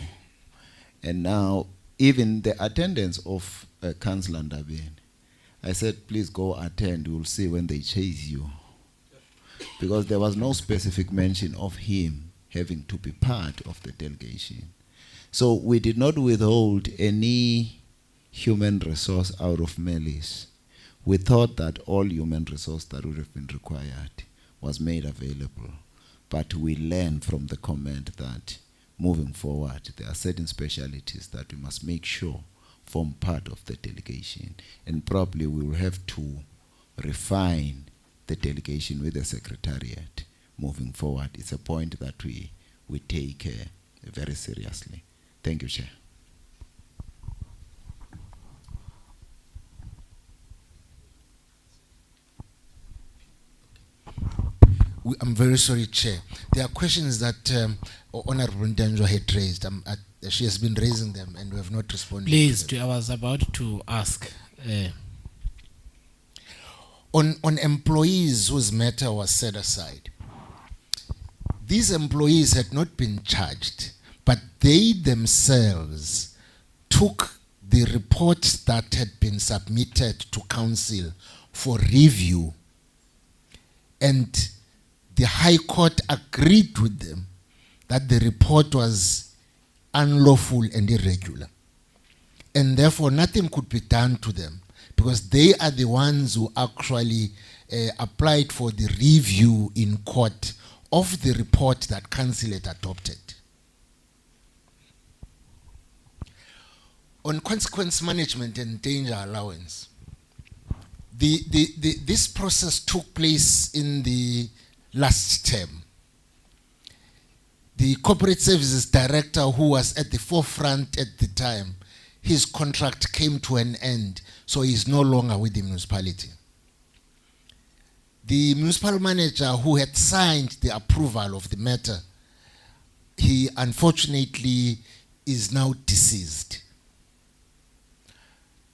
And now, even the attendance of Councillor Ndabeni, I said, please go attend, we'll see when they chase you. Because there was no specific mention of him having to be part of the delegation. So we did not withhold any human resource out of malice. We thought that all human resource that would have been required was made available. But we learned from the comment that moving forward, there are certain specialities that we must make sure form part of the delegation. And probably we will have to refine the delegation with the Secretariat moving forward. It's a point that we take very seriously. Thank you, Chair. I'm very sorry, Chair. There are questions that Honorable Ndanjwa had raised. She has been raising them and we have not responded. Please, I was about to ask. On employees whose matter was set aside, these employees had not been charged, but they themselves took the report that had been submitted to council for review, and the High Court agreed with them that the report was unlawful and irregular. And therefore nothing could be done to them because they are the ones who actually applied for the review in court of the report that council had adopted. On consequence management and danger allowance, this process took place in the last term. The corporate services director, who was at the forefront at the time, his contract came to an end, so he's no longer with the municipality. The municipal manager who had signed the approval of the matter, he unfortunately is now deceased.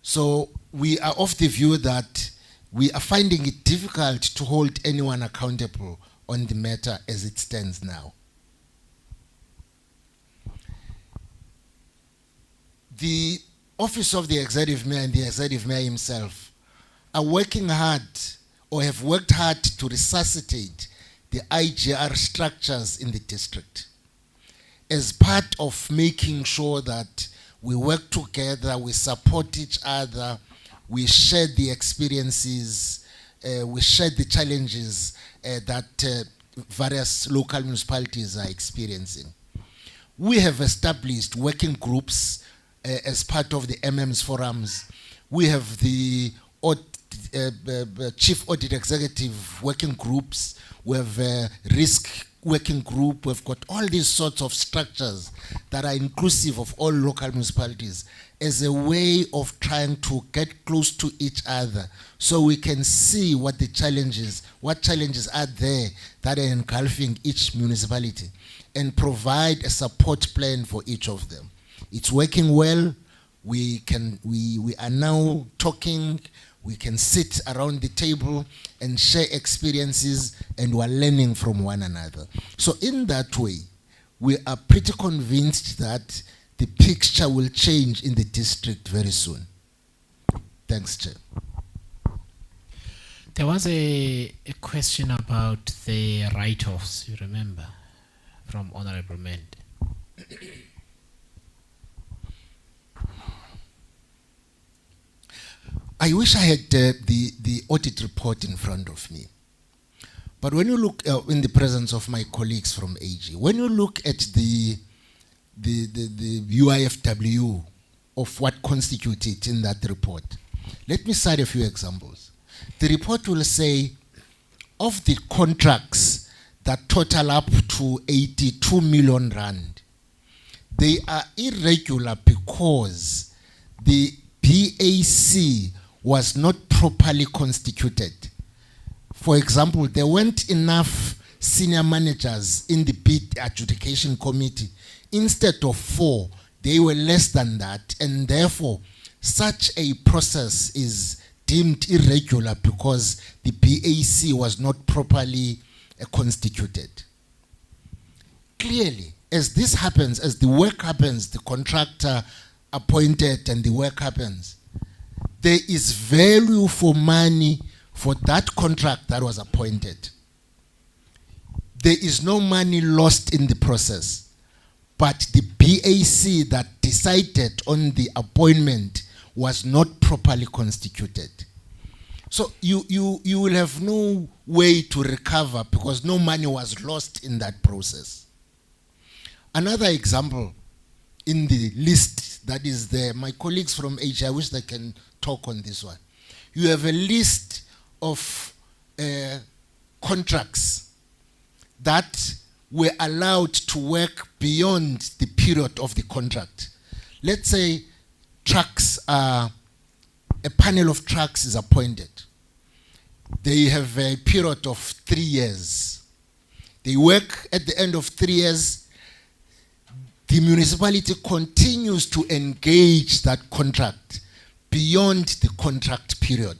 So we are of the view that we are finding it difficult to hold anyone accountable on the matter as it stands now. The Office of the Executive Mayor and the Executive Mayor himself are working hard, or have worked hard, to resuscitate the IGR structures in the district as part of making sure that we work together, we support each other, we share the experiences, we share the challenges that various local municipalities are experiencing. We have established working groups as part of the MM's forums. We have the Chief Audit Executive working groups. We have a risk working group. We've got all these sorts of structures that are inclusive of all local municipalities as a way of trying to get close to each other so we can see what challenges are there that are engulfing each municipality and provide a support plan for each of them. It's working well. We are now talking. We can sit around the table and share experiences, and we're learning from one another. So in that way, we are pretty convinced that the picture will change in the district very soon. Thanks, Chair. There was a question about the write-offs, you remember, from Honorable Mend. I wish I had the audit report in front of me. But when you look in the presence of my colleagues from AG, when you look at the UIFW of what constituted in that report, let me cite a few examples. The report will say, of the contracts that total up to 82 million rand, they are irregular because the BAC was not properly constituted. For example, there weren't enough senior managers in the bid adjudication committee. Instead of 4, they were less than that, and therefore such a process is deemed irregular because the BAC was not properly constituted. Clearly, as this happens, as the work happens, the contractor appointed and the work happens, there is value for money for that contract that was appointed. There is no money lost in the process, but the BAC that decided on the appointment was not properly constituted. So you will have no way to recover because no money was lost in that process. Another example in the list that is there, my colleagues from AG, I wish they can talk on this one. You have a list of contracts that were allowed to work beyond the period of the contract. Let's say trucks are, a panel of trucks is appointed. They have a period of 3 years. They work at the end of 3 years. The municipality continues to engage that contract beyond the contract period.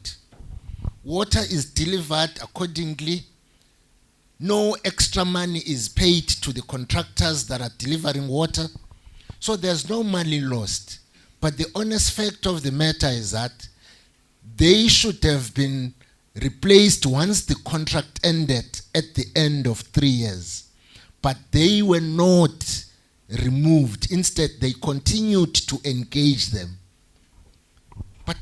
Water is delivered accordingly. No extra money is paid to the contractors that are delivering water. So there's no money lost. But the honest fact of the matter is that they should have been replaced once the contract ended at the end of 3 years. But they were not removed. Instead, they continued to engage them. But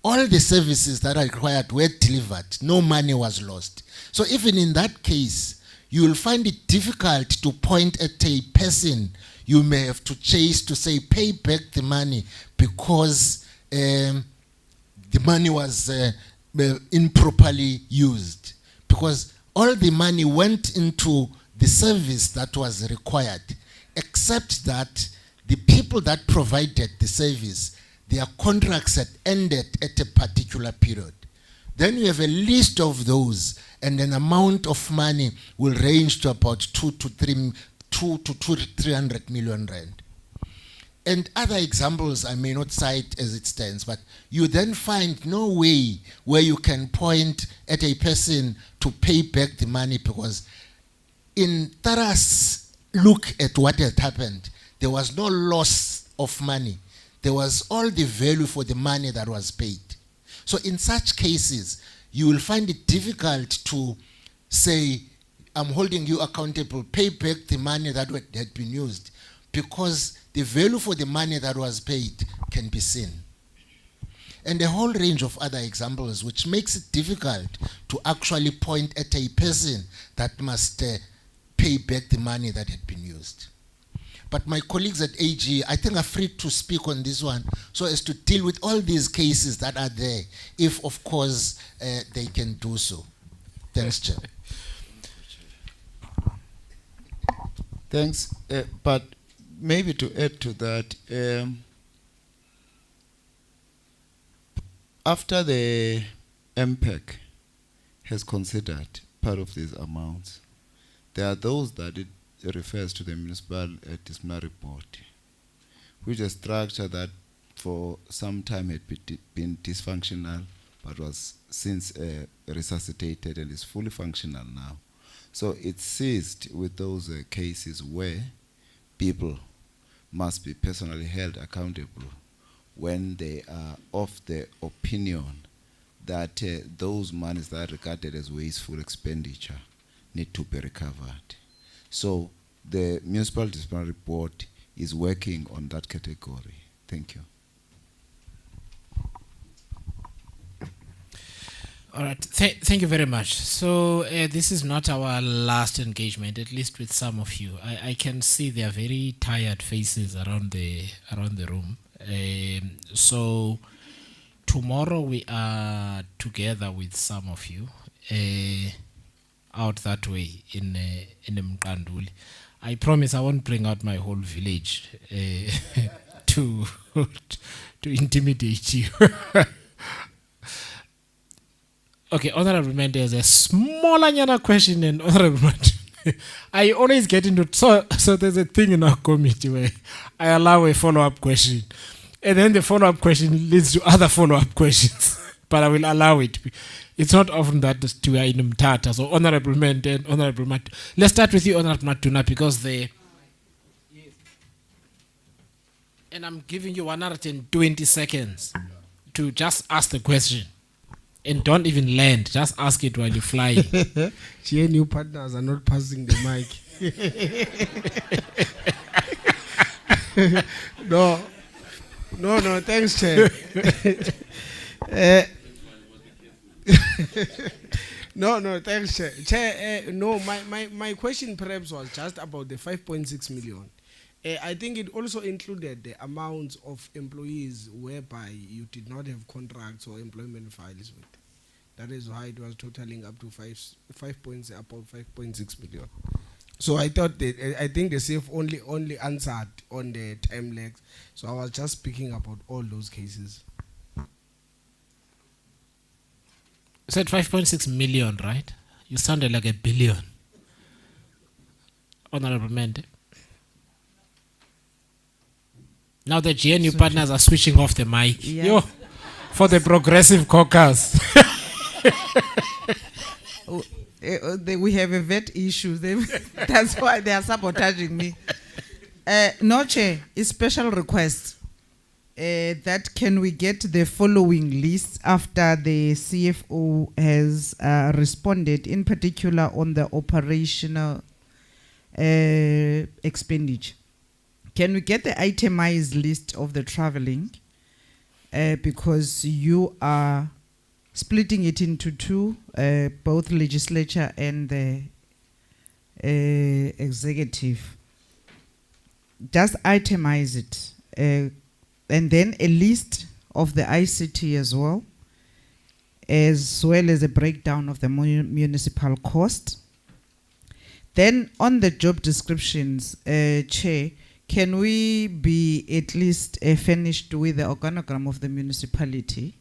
all the services that are required were delivered. No money was lost. So even in that case, you will find it difficult to point at a person you may have to chase to say, pay back the money because the money was improperly used. Because all the money went into the service that was required, except that the people that provided the service, their contracts had ended at a particular period. Then you have a list of those, and an amount of money will range to about 2 to 300 million rand. And other examples I may not cite as it stands, but you then find no way where you can point at a person to pay back the money, because in Tara's look at what had happened, there was no loss of money. There was all the value for the money that was paid. So in such cases, you will find it difficult to say, I'm holding you accountable, pay back the money that had been used, because the value for the money that was paid can be seen. And a whole range of other examples, which makes it difficult to actually point at a person that must pay back the money that had been used. But my colleagues at AG, I think, are free to speak on this one so as to deal with all these cases that are there, if, of course, they can do so. Thanks, Chair. Thanks. But maybe to add to that, after the MPEC has considered part of these amounts, there are those that it refers to the municipal disciplinary board, which is a structure that for some time had been dysfunctional, but was since resuscitated and is fully functional now. So it ceased with those cases where people must be personally held accountable when they are of the opinion that those monies that are regarded as wasteful expenditure need to be recovered. So the Municipal Disciplinary Board is working on that category. Thank you. All right, thank you very much. So this is not our last engagement, at least with some of you. I can see there are very tired faces around the room. So tomorrow we are together with some of you out that way in Mqanduli. I promise I won't bring out my whole village to intimidate you. Okay, Honorable Member, there's a smaller question than Honorable Member. I always get into so there's a thing in our committee where I allow a follow-up question, and then the follow-up question leads to other follow-up questions. But I will allow it. It's not often that we are in Mtata. So Honorable Member and Honorable Mat. Let's start with you, Honorable Matuna, because and I'm giving you 120 seconds to just ask the question. And don't even land. Just ask it while you're flying. GNU partners are not passing the mic. No, thanks, Chair. No, thanks, Chair. Chair, no, my question perhaps was just about the 5.6 million. I think it also included the amounts of employees whereby you did not have contracts or employment files with. That is why it was totaling up to 5.6 million. So I thought that I think the CF only answered on the time lags. So I was just speaking about all those cases. You said 5.6 million, right? You sounded like a billion. Honorable Mende. Now the GNU partners are switching off the mic. Yeah. Yo, for the progressive caucus. We have a vet issue. That's why they are sabotaging me. No, Chair, a special request that can we get the following list after the CFO has responded, in particular on the operational expenditure. Can we get the itemized list of the traveling? Because you are splitting it into two, both legislature and the executive. Just itemize it. And then a list of the ICT as well as a breakdown of the municipal cost. Then on the job descriptions, Chair, can we be at least finished with the organogram of the municipality?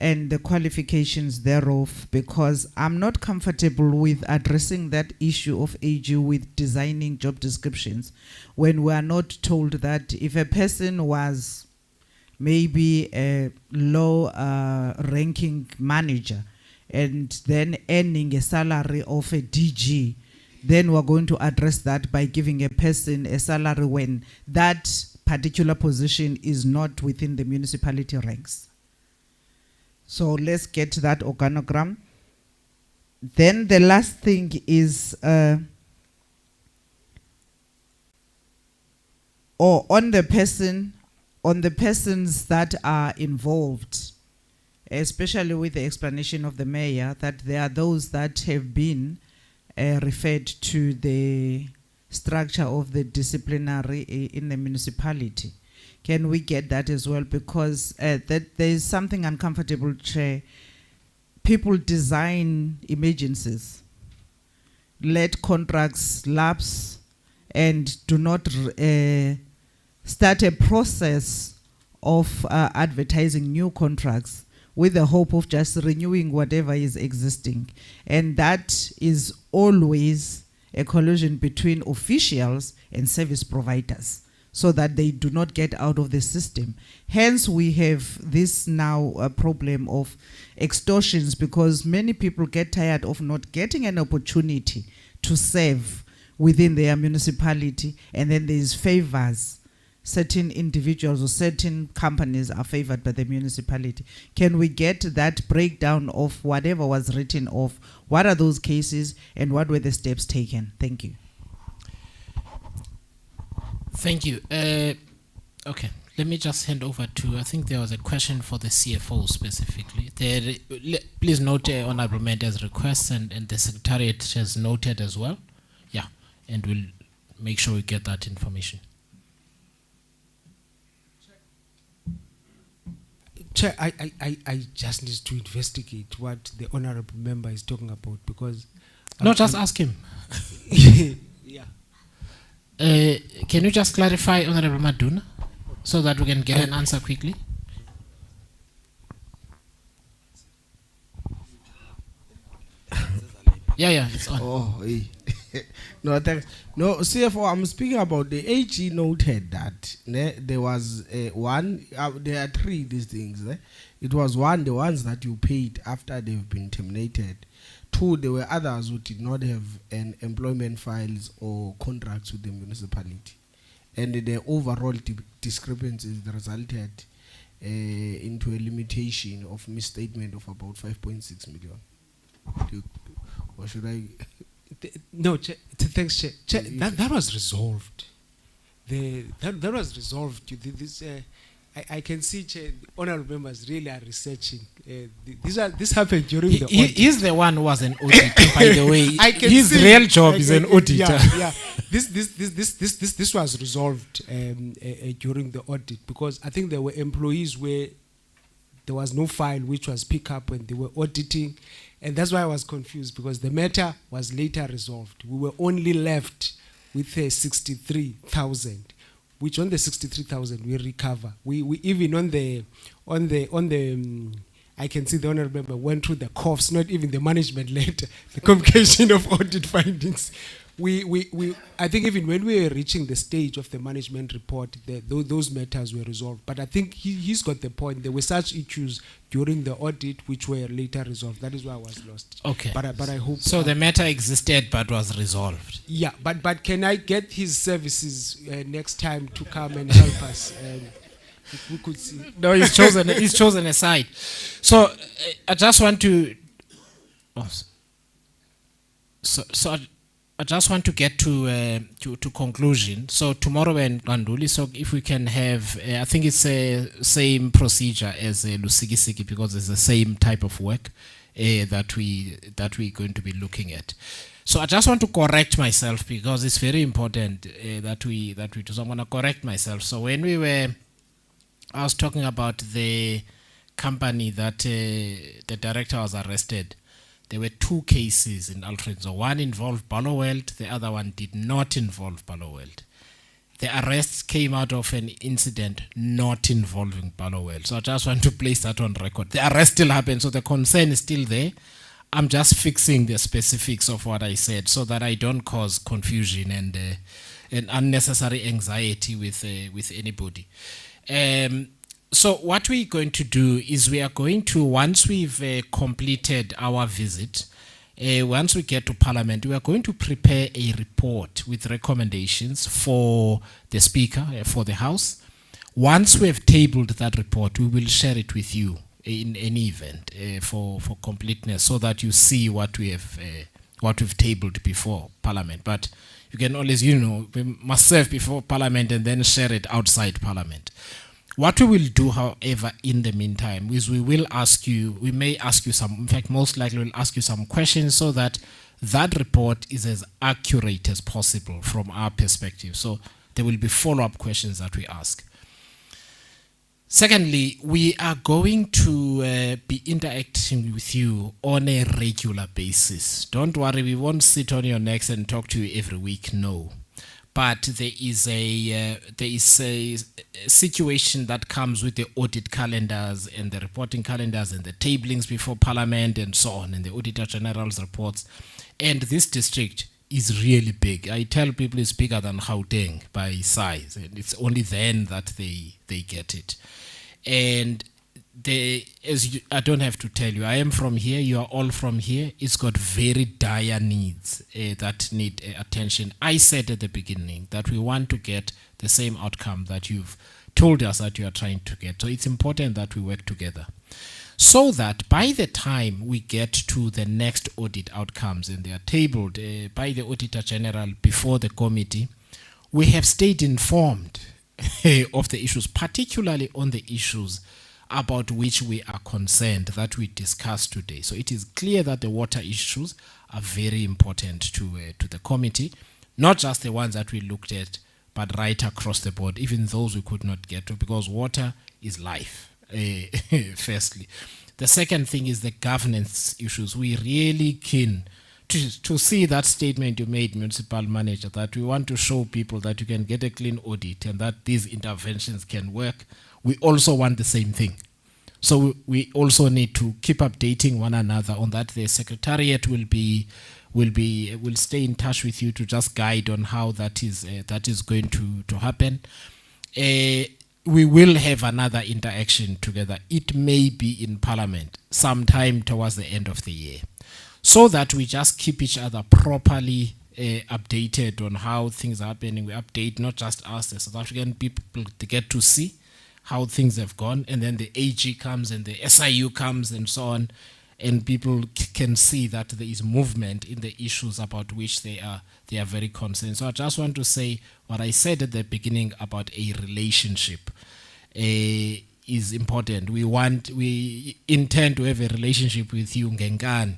and the qualifications thereof, because I'm not comfortable with addressing that issue of AG with designing job descriptions when we are not told that if a person was maybe a low ranking manager and then earning a salary of a DG, then we're going to address that by giving a person a salary when that particular position is not within the municipality ranks. So let's get that organogram. Then the last thing is on the persons that are involved, especially with the explanation of the mayor that there are those that have been referred to the structure of the disciplinary in the municipality. Can we get that as well? Because that there is something uncomfortable, Chair. People design emergencies, let contracts lapse, and do not start a process of advertising new contracts with the hope of just renewing whatever is existing. And that is always a collusion between officials and service providers, so that they do not get out of the system. Hence, we have this now problem of extortions, because many people get tired of not getting an opportunity to serve within their municipality, and then there's favors. Certain individuals or certain companies are favored by the municipality. Can we get that breakdown of whatever was written off? What are those cases and what were the steps taken? Thank you. Thank you. Okay, let me just hand over to, I think there was a question for the CFO specifically. Please note Honorable Mentor's request, and the Secretariat has noted as well. Yeah, and we'll make sure we get that information. Chair, I just need to investigate what the honorable member is talking about, because... No, just ask him. Yeah. Can you just clarify, Honorable Maduna, so that we can get an answer quickly? Yeah, it's on. Oh, hey. No, thanks. No, CFO, I'm speaking about the AG noted that there was one, there are three these things. It was one, the ones that you paid after they've been terminated. Two, there were others who did not have an employment files or contracts with the municipality. And the overall discrepancies resulted into a limitation of misstatement of about 5.6 million. Or should I... No, thanks, Chair. That was resolved. That was resolved. I can see, Chair, honorable members really are researching. This happened during the audit. He's the one who was an auditor, by the way. I can His see, real job is an auditor. Yeah. This was resolved during the audit, because I think there were employees where there was no file which was picked up when they were auditing. And that's why I was confused, because the matter was later resolved. We were only left with 63,000, which on the 63,000 we recover. We even on the I can see the honorable member went through the coughs, not even the management letter, the communication of audit findings. I think even when we were reaching the stage of the management report, those matters were resolved. But I think he's got the point. There were such issues during the audit which were later resolved. That is why I was lost. Okay. But I hope... So the matter existed but was resolved. Yeah, but can I get his services next time to come and help us? We could see. No, he's chosen a side. So I just want to... I just want to get to conclusion. So tomorrow we're in Randuli, so if we can have, I think it's the same procedure as Lusikisiki, because it's the same type of work that we're going to be looking at. So I just want to correct myself, because it's very important that we do. So I'm going to correct myself. So when I was talking about the company that the director was arrested, there were two cases in Alfred. So one involved Barloworld, the other one did not involve Barloworld. the arrests came out of an incident not involving Ballowell. So I just want to place that on record. The arrest still happened, so the concern is still there. I'm just fixing the specifics of what I said so that I don't cause confusion and unnecessary anxiety with anybody. So what we're going to do is we are going to, once we've completed our visit, once we get to Parliament, we are going to prepare a report with recommendations for the Speaker, for the House. Once we have tabled that report, we will share it with you in any event for completeness, so that you see what we've tabled before Parliament. But you can always, we must serve before Parliament and then share it outside Parliament. What we will do, however, in the meantime, is we may ask you some, in fact, most likely we'll ask you some questions so that that report is as accurate as possible from our perspective. So there will be follow-up questions that we ask. Secondly, we are going to be interacting with you on a regular basis. Don't worry, we won't sit on your necks and talk to you every week, no. But there is a situation that comes with the audit calendars and the reporting calendars and the tablings before Parliament and so on, and the Auditor General's reports. And this district is really big. I tell people it's bigger than Gauteng by size, and it's only then that they get it. And I don't have to tell you, I am from here, you are all from here. It's got very dire needs that need attention. I said at the beginning that we want to get the same outcome that you've told us that you are trying to get. So it's important that we work together, so that by the time we get to the next audit outcomes, and they are tabled by the Auditor General before the committee, we have stayed informed of the issues, particularly on the issues about which we are concerned that we discussed today. So it is clear that the water issues are very important to the committee, not just the ones that we looked at, but right across the board, even those we could not get to, because water is life, firstly. The second thing is the governance issues. We're really keen to see that statement you made, Municipal Manager, that we want to show people that you can get a clean audit and that these interventions can work. We also want the same thing. So we also need to keep updating one another on that. The Secretariat will stay in touch with you to just guide on how that is going to happen. We will have another interaction together. It may be in Parliament sometime towards the end of the year, so that we just keep each other properly updated on how things are happening. We update not just us, the South African people, to get to see how things have gone, and then the AG comes and the SIU comes and so on, and people can see that there is movement in the issues about which they are very concerned. So I just want to say what I said at the beginning about a relationship is important. We intend to have a relationship with you, Ngenkani.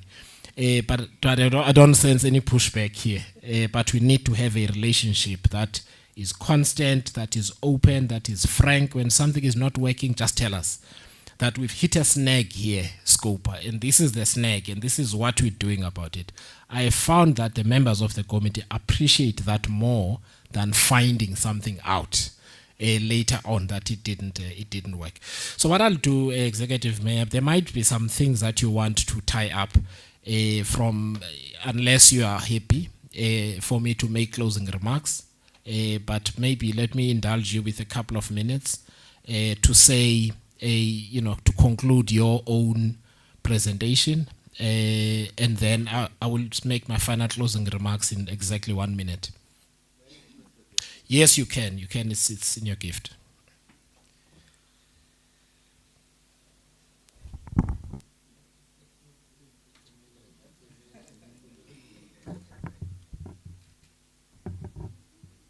But I don't sense any pushback here. But we need to have a relationship that is constant, that is open, that is frank. When something is not working, just tell us that we've hit a snag here, Scopa, and this is the snag, and this is what we're doing about it. I have found that the members of the committee appreciate that more than finding something out later on that it didn't work. So what I'll do, Executive Mayor, there might be some things that you want to tie up unless you are happy for me to make closing remarks. But maybe let me indulge you with a couple of minutes to say, to conclude your own presentation, and then I will make my final closing remarks in exactly 1 minute. Yes, you can. You can. It's in your gift.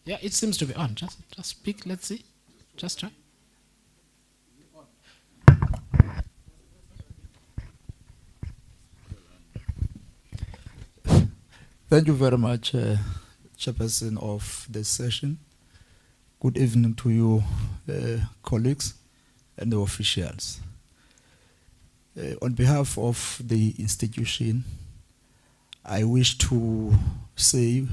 Yeah, it seems to be on. Just speak. Let's see. Just try. Thank you very much, Chairperson of this session. Good evening to you, colleagues and the officials. On behalf of the institution, I wish to say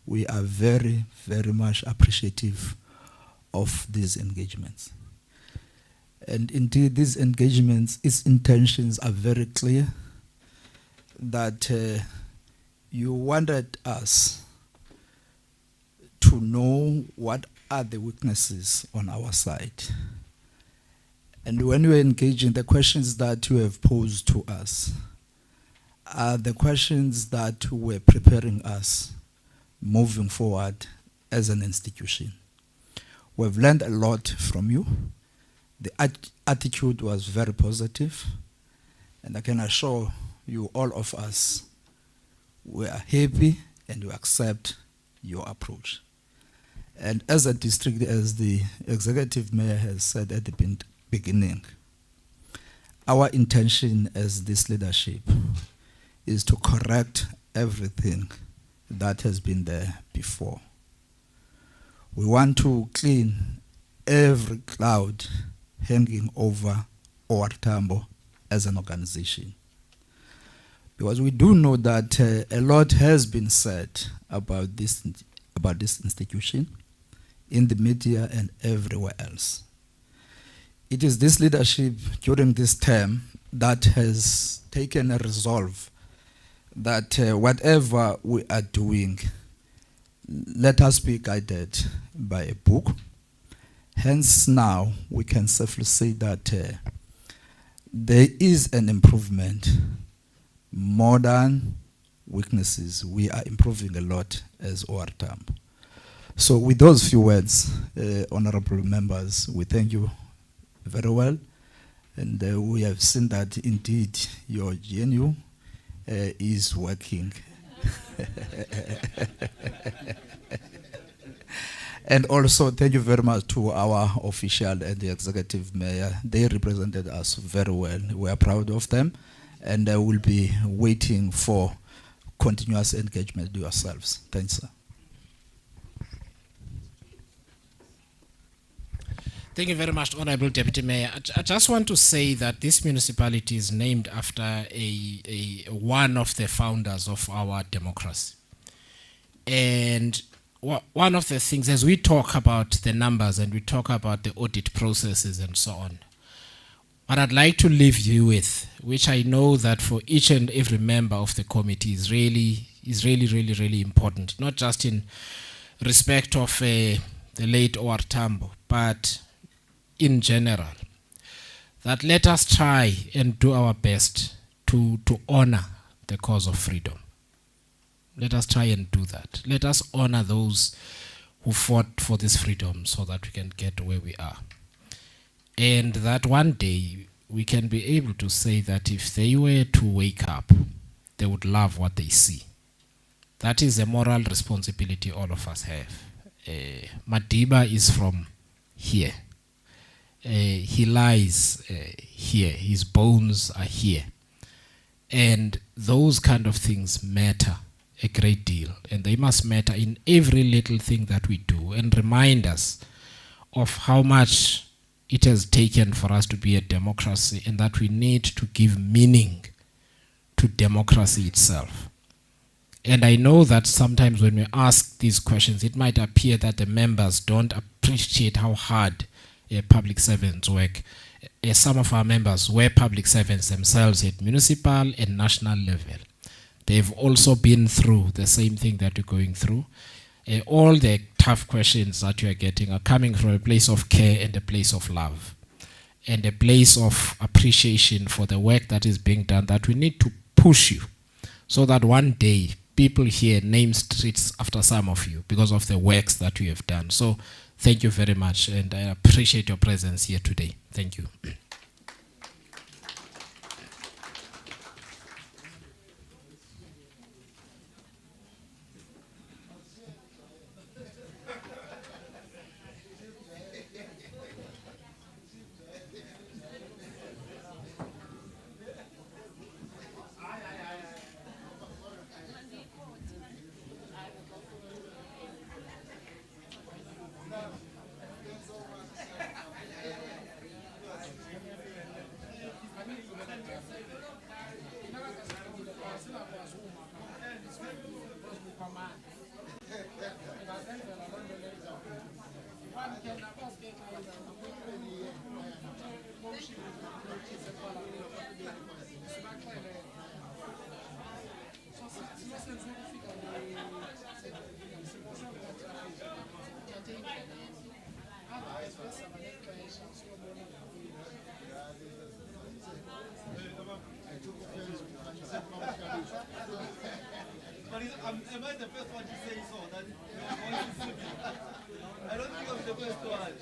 we are very, very much appreciative of these engagements. And indeed, these engagements, its intentions are very clear, that you wanted us to know what are the weaknesses on our side. And when you are engaging, the questions that you have posed to us are the questions that were preparing us moving forward as an institution. We've learned a lot from you. The attitude was very positive, and I can assure you, all of us, we are happy and we accept your approach. And as a district, as the executive mayor has said at the beginning, our intention as this leadership is to correct everything that has been there before. We want to clean every cloud hanging over our Tambo as an organization. Because we do know that a lot has been said about this institution in the media and everywhere else. It is this leadership during this term that has taken a resolve that whatever we are doing, let us be guided by a book. Hence now we can safely say that there is an improvement. More than weaknesses, we are improving a lot as ORTAM. So with those few words, honorable members, we thank you very well. And we have seen that indeed your GNU is working. And also thank you very much to our official and the executive mayor. They represented us very well. We are proud of them, and I will be waiting for continuous engagement with yourselves. Thanks, sir. Thank you very much, Honorable Deputy Mayor. I just want to say that this municipality is named after one of the founders of our democracy. And one of the things, as we talk about the numbers and we talk about the audit processes and so on, what I'd like to leave you with, which I know that for each and every member of the committee is really important, not just in respect of the late Tambo, but in general, that let us try and do our best to honor the cause of freedom. Let us try and do that. Let us honor those who fought for this freedom so that we can get where we are. And that one day we can be able to say that if they were to wake up, they would love what they see. That is a moral responsibility all of us have. Madiba is from here. He lies here. His bones are here. And those kind of things matter a great deal. And they must matter in every little thing that we do and remind us of how much it has taken for us to be a democracy and that we need to give meaning to democracy itself. And I know that sometimes when we ask these questions, it might appear that the members don't appreciate how hard public servants work. Some of our members were public servants themselves at municipal and national level. They've also been through the same thing that you're going through. All the tough questions that you are getting are coming from a place of care and a place of love and a place of appreciation for the work that is being done, that we need to push you so that one day people here name streets after some of you because of the works that you have done. So thank you very much, and I appreciate your presence here today. Thank you. Am I the first one to say so? That I don't think I'm the first one.